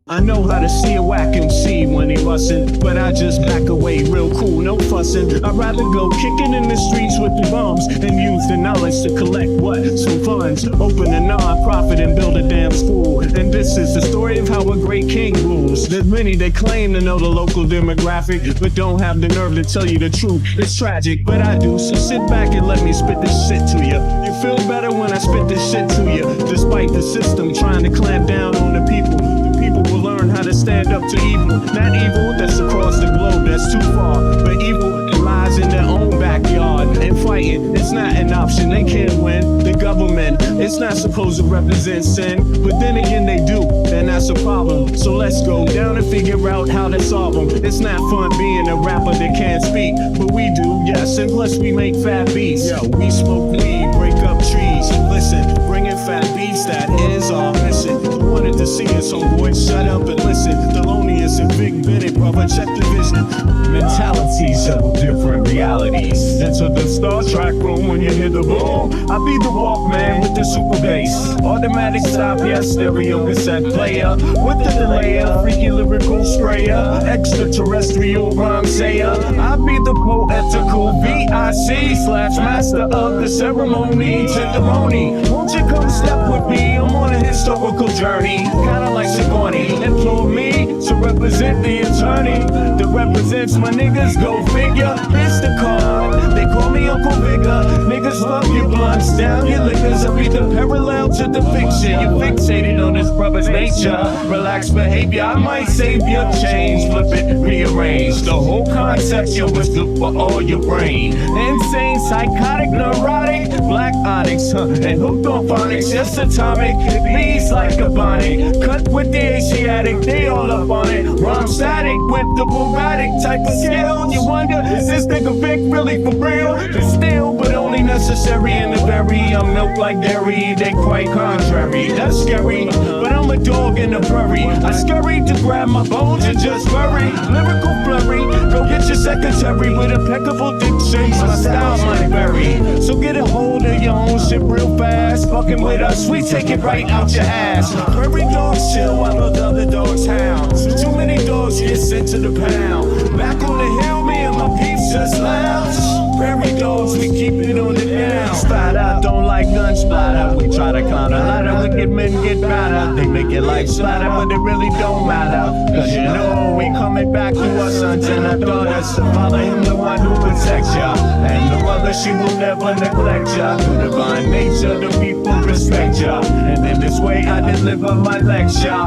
I know how to see a whack MC when he bustin', but I just back away real cool, no fussin'. I'd rather go kicking in the streets with the bums and use the knowledge to collect what? Some funds. Open a non-profit and build a damn school. And this is the story of how a great king rules. There's many that claim to know the local demographic, but don't have the nerve to tell you the truth. It's tragic, but I do, so sit back and let me spit this shit to you. You feel better when I spit this shit to you, despite the system trying to clamp down on the people. People will learn how to stand up to evil. Not evil that's across the globe, that's too far, but evil that lies in their own backyard. And fighting, it's not an option, they can't win. The government government, it's not supposed to represent sin, but then again they do, and that's a problem. So let's go down and figure out how to solve them. It's not fun being a rapper that can't speak, but we do, yes, and plus we make fat beats. Yo, we smoke weed, break up trees. Listen, bringing fat beats, that is our mission. You wanted to see us, homeboy, shut up and listen. Thelonious and Big Bennett, brother, check the vision. Mentalities of different realities. Enter the Star Trek room when you hear the boom. I be the Walkman with the super bass. Automatic stop, yes, stereo cassette player. With the delayer, freaky lyrical sprayer. Extraterrestrial rhyme sayer. I be the poetical VIC/master of the ceremony. Testimony, won't you come step with me? I'm on a historical journey. Kinda like Sigourney. Implore me to represent the attorney that represents my niggas, go figure. It's the card, they call me Uncle Bigger. Niggas love your blunts, down your liquors. I be the parallel to the fiction. You fixated on this brother's nature. Relaxed behavior, I might save your change. Flip it, rearrange the whole concept. You was good for all your brain. Insane, psychotic, neurotic, black onyx, and hooked on phonics. Just atomic, bees like a bonnet. Cut with the Asiatic, they all up on it. Rhyme static with the bombastic type of skill. You wonder, is this nigga Vic really for real? It's still, but only necessary in the berry. I'm milk like dairy, they quite contrary. That's scary, but I'm a dog in the prairie. I scurry to grab my bones and just bury. Lyrical flurry, go get your secretary with impeccable dictions. My style might vary, so get a hold of your own shit real fast. Fucking with us, we take it right out your ass. Prairie dogs chill while the other dogs howl. Too many dogs get sent to the pound. Back on the hill, me and my peeps just lounge. Prairie dogs, we keep it on the down. Splatter, don't like gun splatter. We try to climb the ladder, wicked men get better. They make it like splatter, but it really don't matter. Cause you know we coming back to our sons and our daughters. Father him, the one who protects ya, and the mother, she will never neglect ya. Through divine nature, the people respect ya, and in this way I deliver my lecture.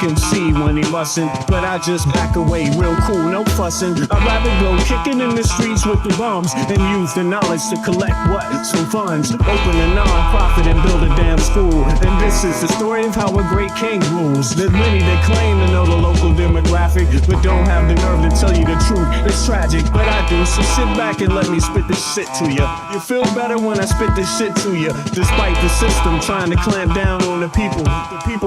MC when he bustin', but I just back away real cool, no fussin'. I'd rather go kicking in the streets with the bums and use the knowledge to collect what? Some funds, open a non-profit and build a damn school. And this is the story of how a great king rules. There's many that claim to know the local demographic, but don't have the nerve to tell you the truth. It's tragic, but I do, so sit back and let me spit this shit to you. You feel better when I spit this shit to you. Despite the system trying to clamp down on the people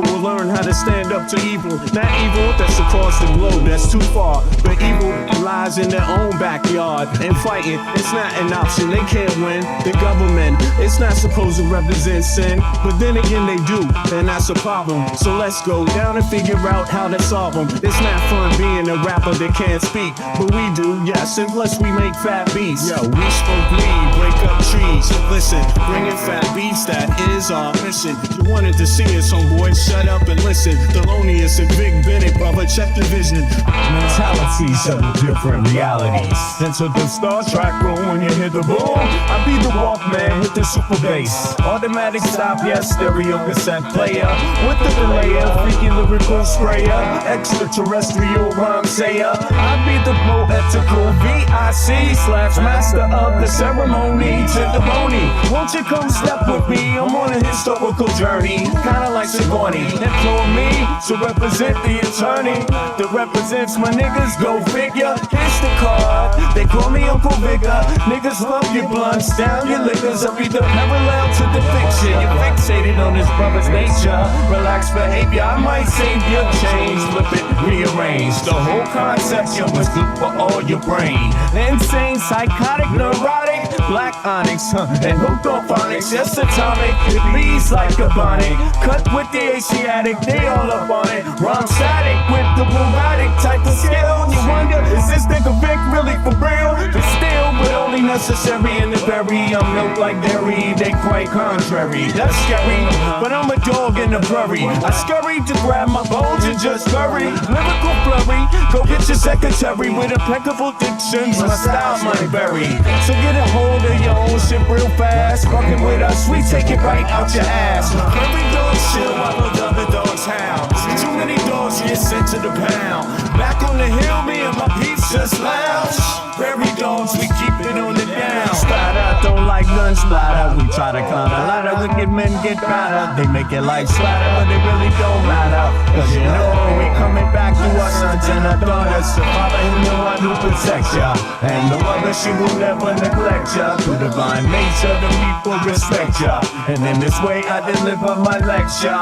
will learn how to stand up to evil. Not evil that's across the globe, that's too far, but evil lies in their own backyard. And fighting, it's not an option, they can't win. The government, it's not supposed to represent sin, but then again they do, and that's a problem. So let's go down and figure out how to solve them. It's not fun being a rapper that can't speak, but we do, yes, and plus we make fat beats. Yo, we smoke weed, break up trees. Listen, bringing fat beats, that is our mission. You wanted to see us, homeboy. Shut up and listen. Thelonious and Big Bennett, brother, check the vision. Mentalities of different realities. Enter the Star Trek room when you hear the boom. I be the Walkman with the super bass. Automatic stop, yes, stereo cassette player. With the delayer, freaky lyrical sprayer. Extraterrestrial rhyme sayer. I be the poetical VIC/master of the ceremony. Testimony, won't you come step with me? I'm on a historical journey, kinda like Sigourney. Employ me to represent the attorney that represents my niggas, go figure. Here's the card, they call me Uncle Vigor. Niggas love your blunts, down your liquors. I be the parallel to the fiction. You're fixated on this brother's nature. Relax behavior, I might save your change. Flip it, rearrange the whole concept. You must look for all your brain. Insane, psychotic, neurotic, black onyx, and hooked on phonics. Yes, atomic, it bleeds like a bonnet. Cut with the Asiatic, they all up on it. Rhyme static with the robotic type of skill. You wonder, is this nigga Vic really for real? But still, but only necessary in the berry. I'm milk like dairy, they quite contrary. That's scary, but I'm a dog in the prairie. I scurry to grab my bones and just bury. Lyrical flurry, go get your secretary with impeccable dictions. My style might vary, so get a hold of your own shit real fast. Fucking with us, we take it right out your ass. Every dog chill while the other dogs howl. Too many dogs get sent to the pound. Back on the hill, me and my peeps just lounge. Prairie dogs, we keep it on the down. Splatter, don't like gun splatter. We try to climb a ladder, wicked men get better. They make it like slatter, but it really don't matter. Cause you know we coming back to our sons and our daughters. So father him the one who protects ya, and the mother she will never neglect ya. Through divine nature the people respect ya, and in this way I deliver my lecture.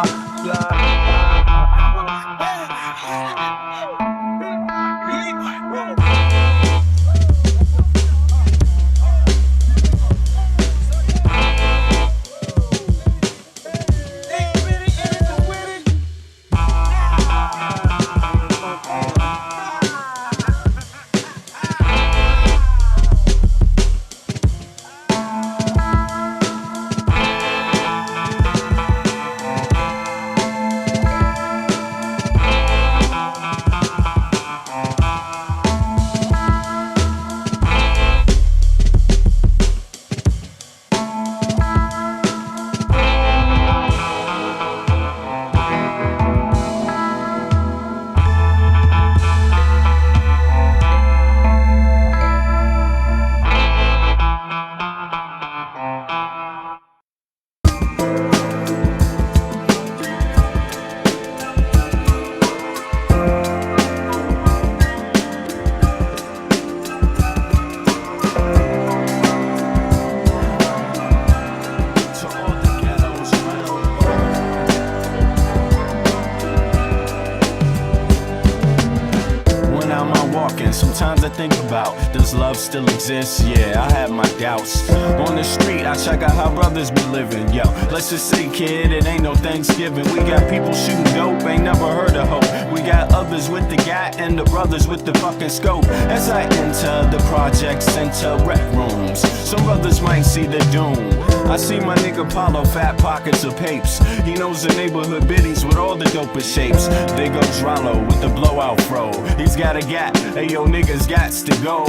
Sometimes I think about, does love still exist? Yeah, I have my doubts. On the street, I check out how brothers be living. Yo, let's just say, kid, it ain't no Thanksgiving. We got people shooting dope, ain't never heard of hope. We got others with the gat and the brothers with the fucking scope. As I enter the project center rec rooms, some brothers might see the doom. I see my nigga Paulo, fat pockets of papes. He knows the neighborhood biddies with all the dopest shapes. They go Dralo with the blowout fro. He's got a gat, ayo niggas gots to go.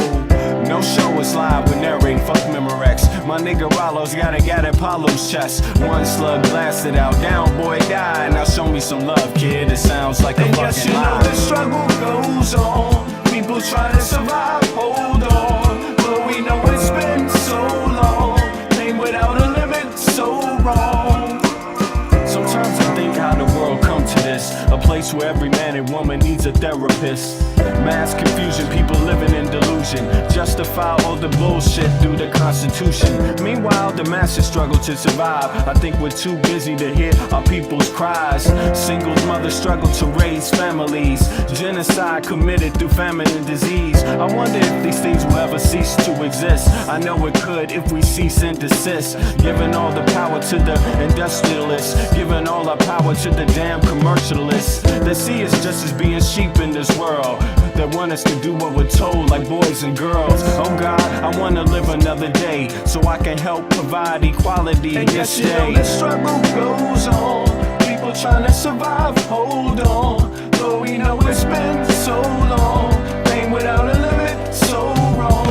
No show is live with narrate, fuck Memorex. My nigga Rollo's got a gat at Paulo's chest. One slug blasted out, down boy died. Now show me some love, kid, it sounds like a fucking lie. And yes, you know the struggle goes on. People trying to survive, hold on. But we know it's been so long. Pain without a limit, so wrong. Sometimes I think how the world come to this, a place where every man and woman needs a therapist. Mass confusion, people living in delusion, justify all the bullshit through the Constitution. Meanwhile, the masses struggle to survive. I think we're too busy to hear our people's cries. Singles mothers struggle to raise families. Genocide committed through famine and disease. I wonder if these things will ever cease to exist. I know it could if we cease and desist. Giving all the power to the industrialists, giving all our power to the damn commercialists. They see us just as being sheep in this world, that want us to do what we're told like boys and girls. Oh God, I wanna live another day so I can help provide equality and this day. The struggle goes on. trying to survive, hold on. Though we know it's been so long, pain without a limit, so wrong.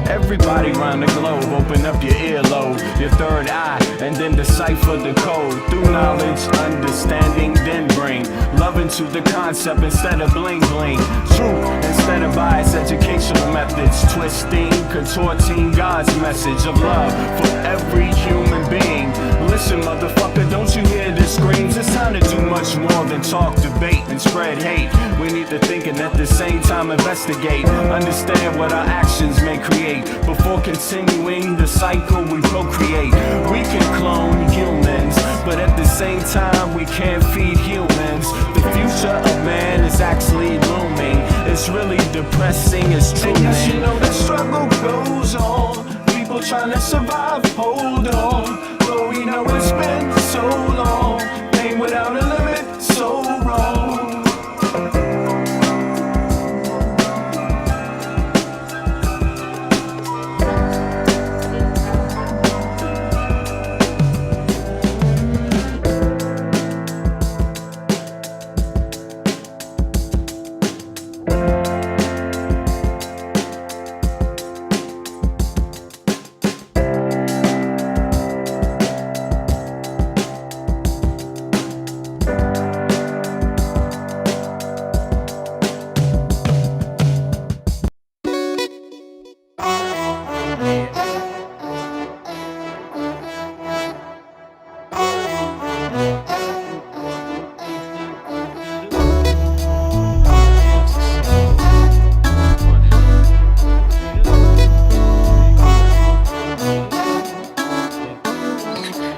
Everybody round the globe, open up your earlobe, your third eye, and then decipher the code. Through knowledge, understanding, then bring love into the concept instead of bling bling. Truth instead of bias, educational methods, twisting, contorting God's message of love for every human being. Listen, motherfucker, don't you hear the screams? It's time to do much more than talk, debate, and spread hate. We need to think and at the same time investigate, understand what our actions may create. Before continuing the cycle we procreate, we can clone humans, but at the same time we can't feed humans. The future of man is actually looming. It's really depressing, it's true. And yes, you know the struggle goes on. People trying to survive, hold on. Though we know it's been so long, pain without a limit, so wrong.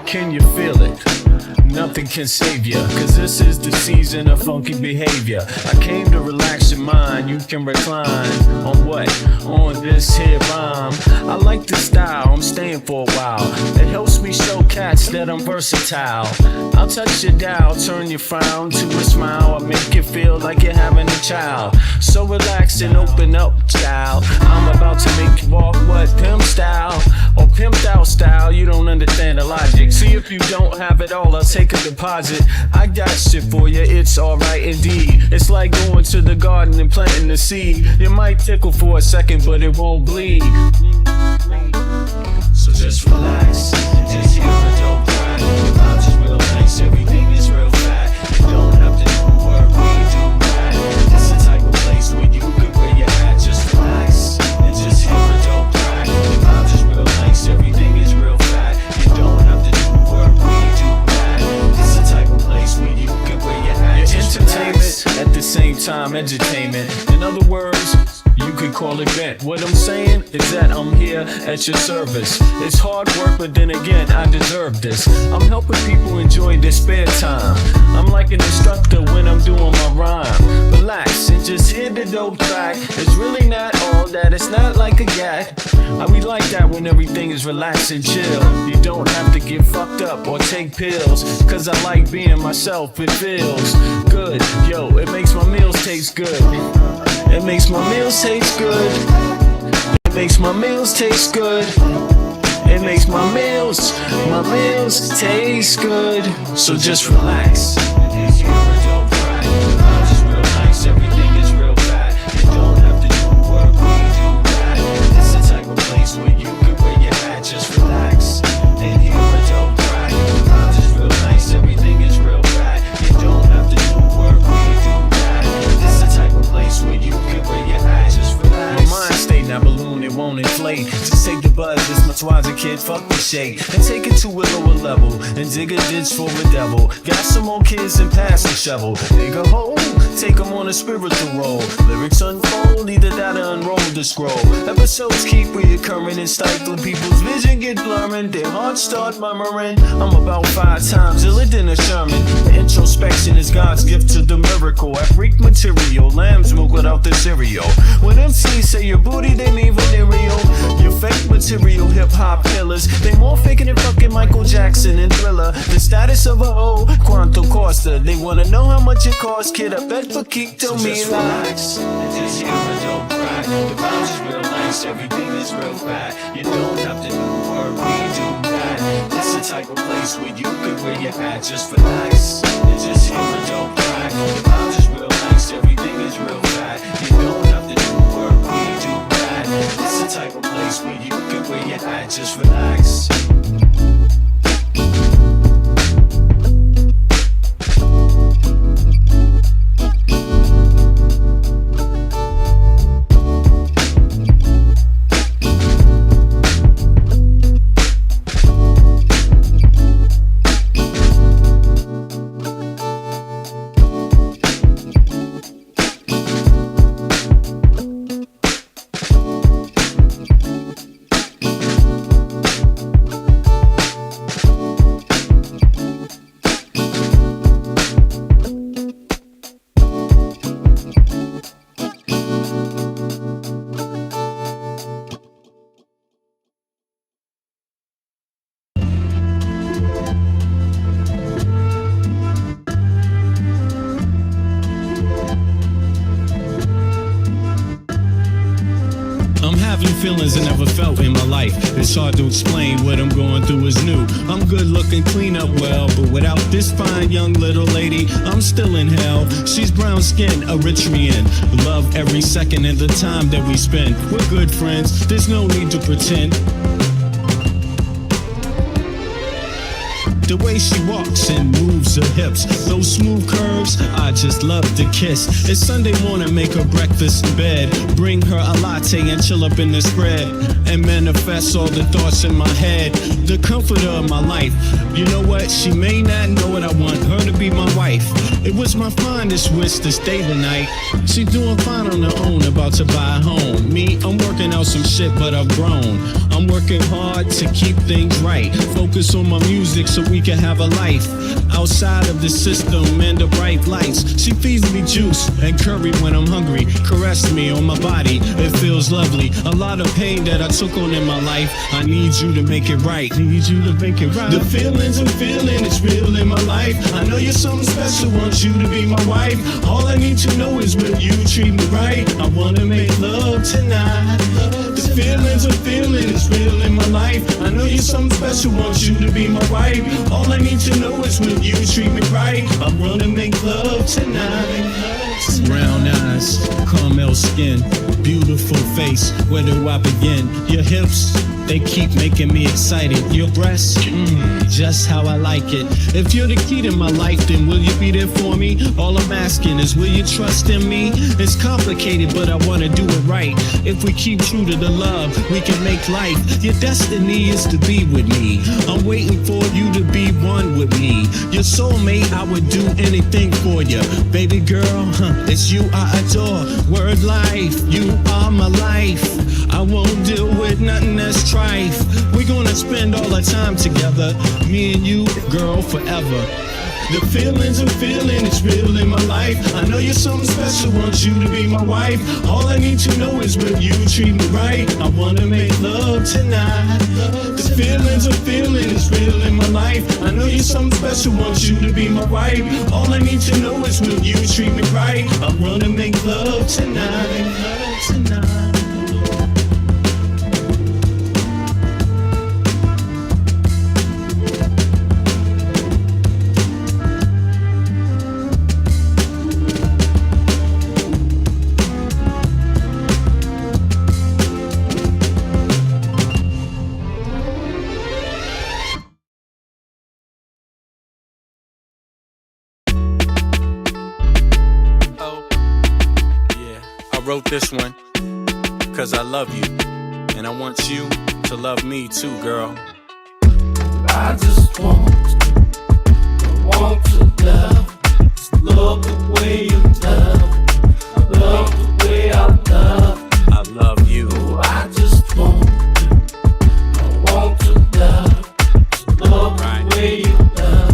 Can you feel it? Nothing can save ya, cause this is the season of funky behavior. I came to relax your mind, you can recline. On what? On this here rhyme. I like the style, I'm staying for a while. It helps me show cats that I'm versatile. I'll touch your dial, turn your frown to a smile. I'll make you feel like you're having a child. So relax and open up, child. I'm about to make you walk what? Pimp style or pimped out style. You don't understand the logic. See, if you don't have it all, I'll take a deposit. I got shit for you, it's alright indeed. It's like going to the garden and planting the seed. You might tickle for a second, but it won't bleed. So just relax, just hear a dope track. The vibes is real nice, everything is real fat. You don't have to do work, we do that. It's the type of place where you can wear your hat. Just relax and just hear a dope track. The vibes is real nice, everything is real fat. You don't have to do work, we do that. It's the type of place where you can wear your hat. Your entertainment at the same time, edutainment. In other words, you could call it bent. What I'm saying is that I'm here at your service. It's hard work, but then again, I deserve this. I'm helping people enjoy their spare time. I'm like an instructor when I'm doing my rhyme. Relax and just hit the dope track. It's really not all that, it's not like a gag. We like that when everything is relaxed and chill. You don't have to get fucked up or take pills, cause I like being myself, it feels good. Yo, it makes my meals taste good. It makes my meals taste good. It makes my meals taste good. It makes my meals taste good. So just relax. It's your dope track. The vibes is real nice, everything is real fat. You don't have to do work, we do that. It's the type of place where you can wear your hat. Just relax and hear a dope track. The vibes is real nice, everything is real fat. You don't have to do work, we do that. It's the type of place where you can wear your hat. Just relax. My mind state, now balloon, it won't inflate. Just take the buzz, this much wiser kid, fuck the shade. And take it to a lower level, and dig a ditch for a devil. Got some more kids and pass the shovel. Dig a hole, take them on a spiritual roll. Lyrics unfold, either that or unroll the scroll. Episodes keep reoccurring and stifling. People's vision get blurring, their hearts start murmuring. I'm about 5 times iller than a Sherman. Introspection is God's gift to the miracle. I freak material, lamb's milk without the cereal. When MCs say your booty, they mean venereal. Your fake material hip-hop killers, they more faking than fucking Michael Jackson and Thriller. The status of a hoe, Quanto Costa. They wanna know how much it costs, kid, I bet for keep to me. Just relax and just hear a dope track. The vibes is real nice, everything is real fat. You don't have to do work, we do that. This is the type of place where you could wear your hat just relax and just hear a dope track. The vibe is real nice, everything is real fat. You don't have to do work, we do that. It's the type of place where you could wear your hat, just relax. Feelings I never felt in my life. It's hard to explain what I'm going through is new. I'm good looking, clean up well, but without this fine young little lady, I'm still in hell. She's brown skinned, Eritrean. Love every second of the time that we spend. We're good friends, there's no need to pretend. The way she walks and moves her hips, those smooth curves, I just love to kiss. It's Sunday morning, make her breakfast in bed, bring her a latte and chill up in the spread, and manifest all the thoughts in my head. The comforter of my life. You know what? She may not know it, I want her to be my wife. It was my finest wish to stay the night. She's doing fine on her own, about to buy a home. Me, I'm working out some shit, but I've grown. I'm working hard to keep things right. Focus on my music so we can have a life outside of the system and the bright lights. She feeds me juice and curry when I'm hungry. Caress me on my body, it feels lovely. A lot of pain that I took on in my life, I need you to make it right. Need you to make it right. The feelings I'm feeling, it's real in my life. I know you're something special, want you to be my wife. All I need to know is will you treat me right. I wanna make love tonight. The feelings I'm feeling, it's real in my life. I know you're something special, want you to be my wife. All I need to know is will you treat me right. I wanna make love tonight. Brown eyes, caramel skin, beautiful face, where do I begin? Your hips, they keep making me excited. Your breasts, just how I like it. If you're the key to my life, then will you be there for me? All I'm asking is will you trust in me? It's complicated, but I wanna do it right. If we keep true to the love, we can make life. Your destiny is to be with me. I'm waiting for you to be one with me. Your soulmate, I would do anything for you. Baby girl, it's you I adore. Word life, you are my life. I won't deal with nothing that's trife. We're gonna spend all our time together, me and you, girl, forever. The feelings I'm feeling, it's real in my life. I know you're something special, want you to be my wife. All I need to know is will you treat me right. I wanna make love tonight. The feelings I'm feeling, it's real in my life. I know you're something special, want you to be my wife. All I need to know is will you treat me right. I wanna make love tonight. I wrote this one cause I love you, and I want you to love me too, girl. I just want to love the way you love the way I love you. I just want to love the way you love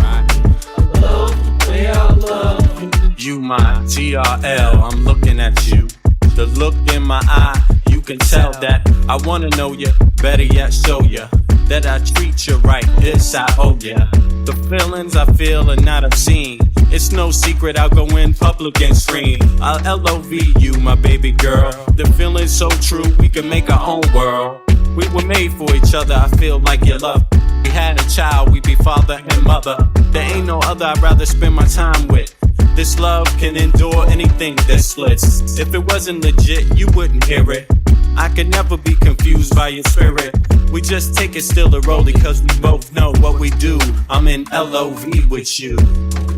the way I love you. You my TRL, I'm looking at you. The look in my eye, you can tell that I wanna know you, better yet show you that I treat you right, this I owe ya. The feelings I feel are not obscene. It's no secret I'll go in public and scream. I'll LOV you, my baby girl. The feeling's so true, we can make our own world. We were made for each other, I feel like your love we had a child, we'd be father and mother. There ain't no other I'd rather spend my time with. This love can endure anything that splits. If it wasn't legit, you wouldn't hear it. I could never be confused by your spirit. We just take it still a rollie, cause we both know what we do. I'm in LOV with you.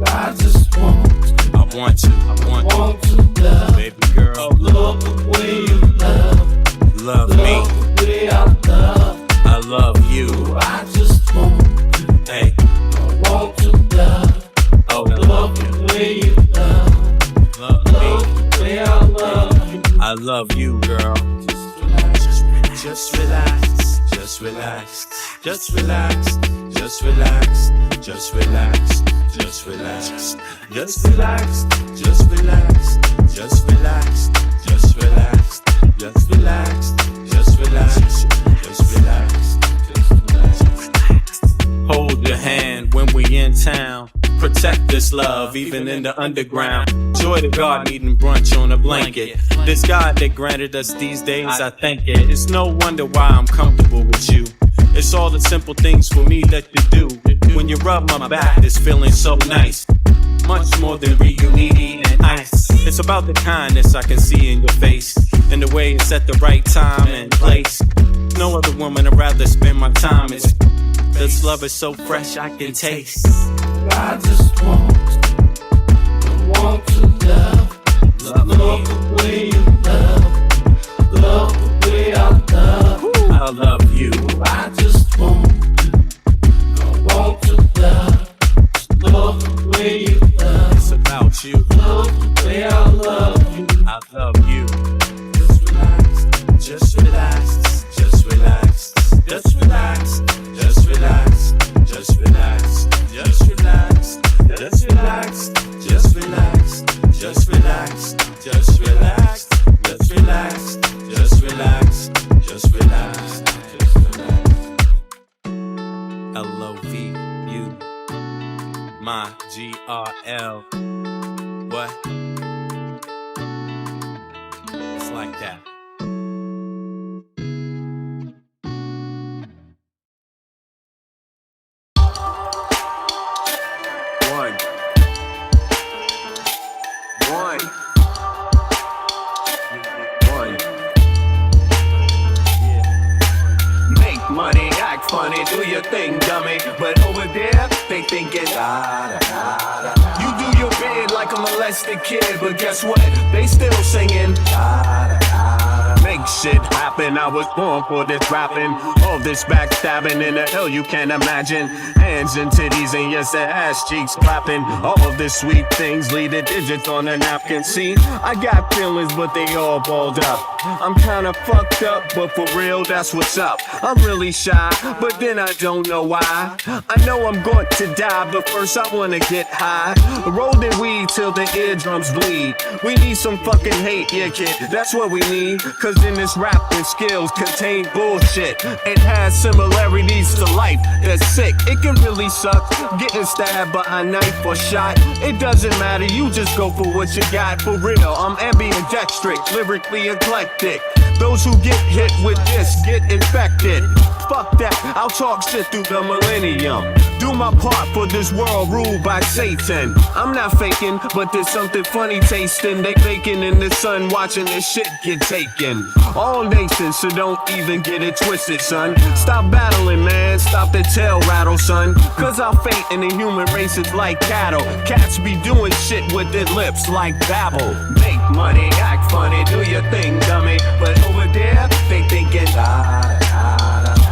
I just want to. I want to love. Baby girl, love the way you love. Love me. The way I love. I love you. I just want to. Hey. I want to love. Oh, love the way you love. Love me. The way I love you. I love you, girl. Just relax, just relax, just relax, just relax, just relax, just relax, just relax, just relax, just relax, just relax, just relax, just relax, just relax, hold your hand when we in town. Protect this love, even in the underground. Joy to God needing brunch on a blanket. This God that granted us these days, I thank it. It's no wonder why I'm comfortable with you. It's all the simple things for me that you do. When you rub my back, it's feeling so nice. Much more than reuniti and ice. It's about the kindness I can see in your face, and the way it's at the right time and place. No other woman I'd rather spend my time is. This love is so fresh I can taste. I just want to love. Love the way you love. Love the way I love. I love you. I just want to love. Love the way you love. It's about you. Love the way I love you. I love you. Just relax, just relax, just relax, just relax, just relax, just relax, just relax, just relax, just relax, just relax, just relax, just relax, just relax, just relax. LOV, you, my GRL. What? It's like that. Money, act funny, do your thing, dummy. But over there, they thinking, you do your bid like a molested kid, but guess what? They still singing, make shit happen. I was born for this rapping, all this backstabbing in the hell you can't imagine. Hands and titties and yes, the ass cheeks clapping. All of this sweet things lead to digits on a napkin. See, I got feelings, but they all balled up. I'm kinda fucked up, but for real, that's what's up. I'm really shy, but then I don't know why. I know I'm going to die, but first I wanna get high. Roll the weed till the eardrums bleed. We need some fucking hate, yeah kid, that's what we need. Cause in this rapping skills contain bullshit. It has similarities to life that's sick. It can really suck, getting stabbed by a knife or shot. It doesn't matter, you just go for what you got. For real, I'm ambidextric, lyrically eclectic. Those who get hit with this get infected. Fuck that, I'll talk shit through the millennium. Do my part for this world ruled by Satan. I'm not faking, but there's something funny tasting. They baking in the sun, watching this shit get taken. All nations, so don't even get it twisted, son. Stop battling, man, stop the tail rattle, son. Cause our fate in the human race is like cattle. Cats be doing shit with their lips like babble. Make money, act funny, do your thing, dummy. But over there, they thinking,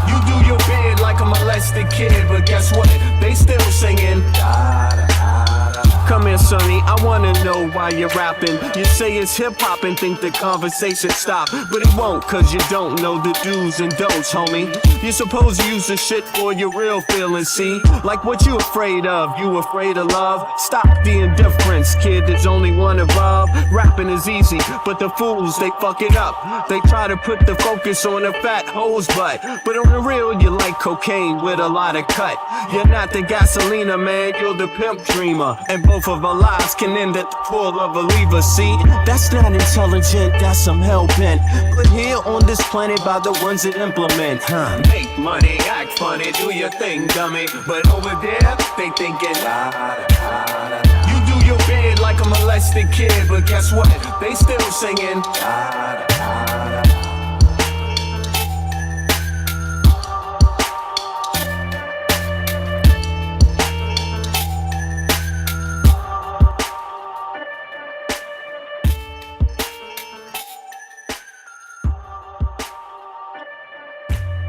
you do your bid like a molested kid, but guess what? They still singing. Come here, Sonny, I wanna know why you're rapping. You say it's hip-hop and think the conversation stop, but it won't, cause you don't know the do's and don'ts, homie. You're supposed to use the shit for your real feelings, see? Like what you afraid of, you afraid of love? Stop the indifference, kid, there's only one above. Rapping is easy, but the fools, they fuck it up. They try to put the focus on a fat hoe's butt, but on the real, you like cocaine with a lot of cut. You're not the gasolina, man, you're the pimp dreamer, and both both of our lives can end at the pull of a lever. See, that's not intelligent, that's some hell-bent. Put here on this planet by the ones that implement. Make money, act funny, do your thing, dummy. But over there, they thinking, you do your bid like a molested kid, but guess what? They still singing,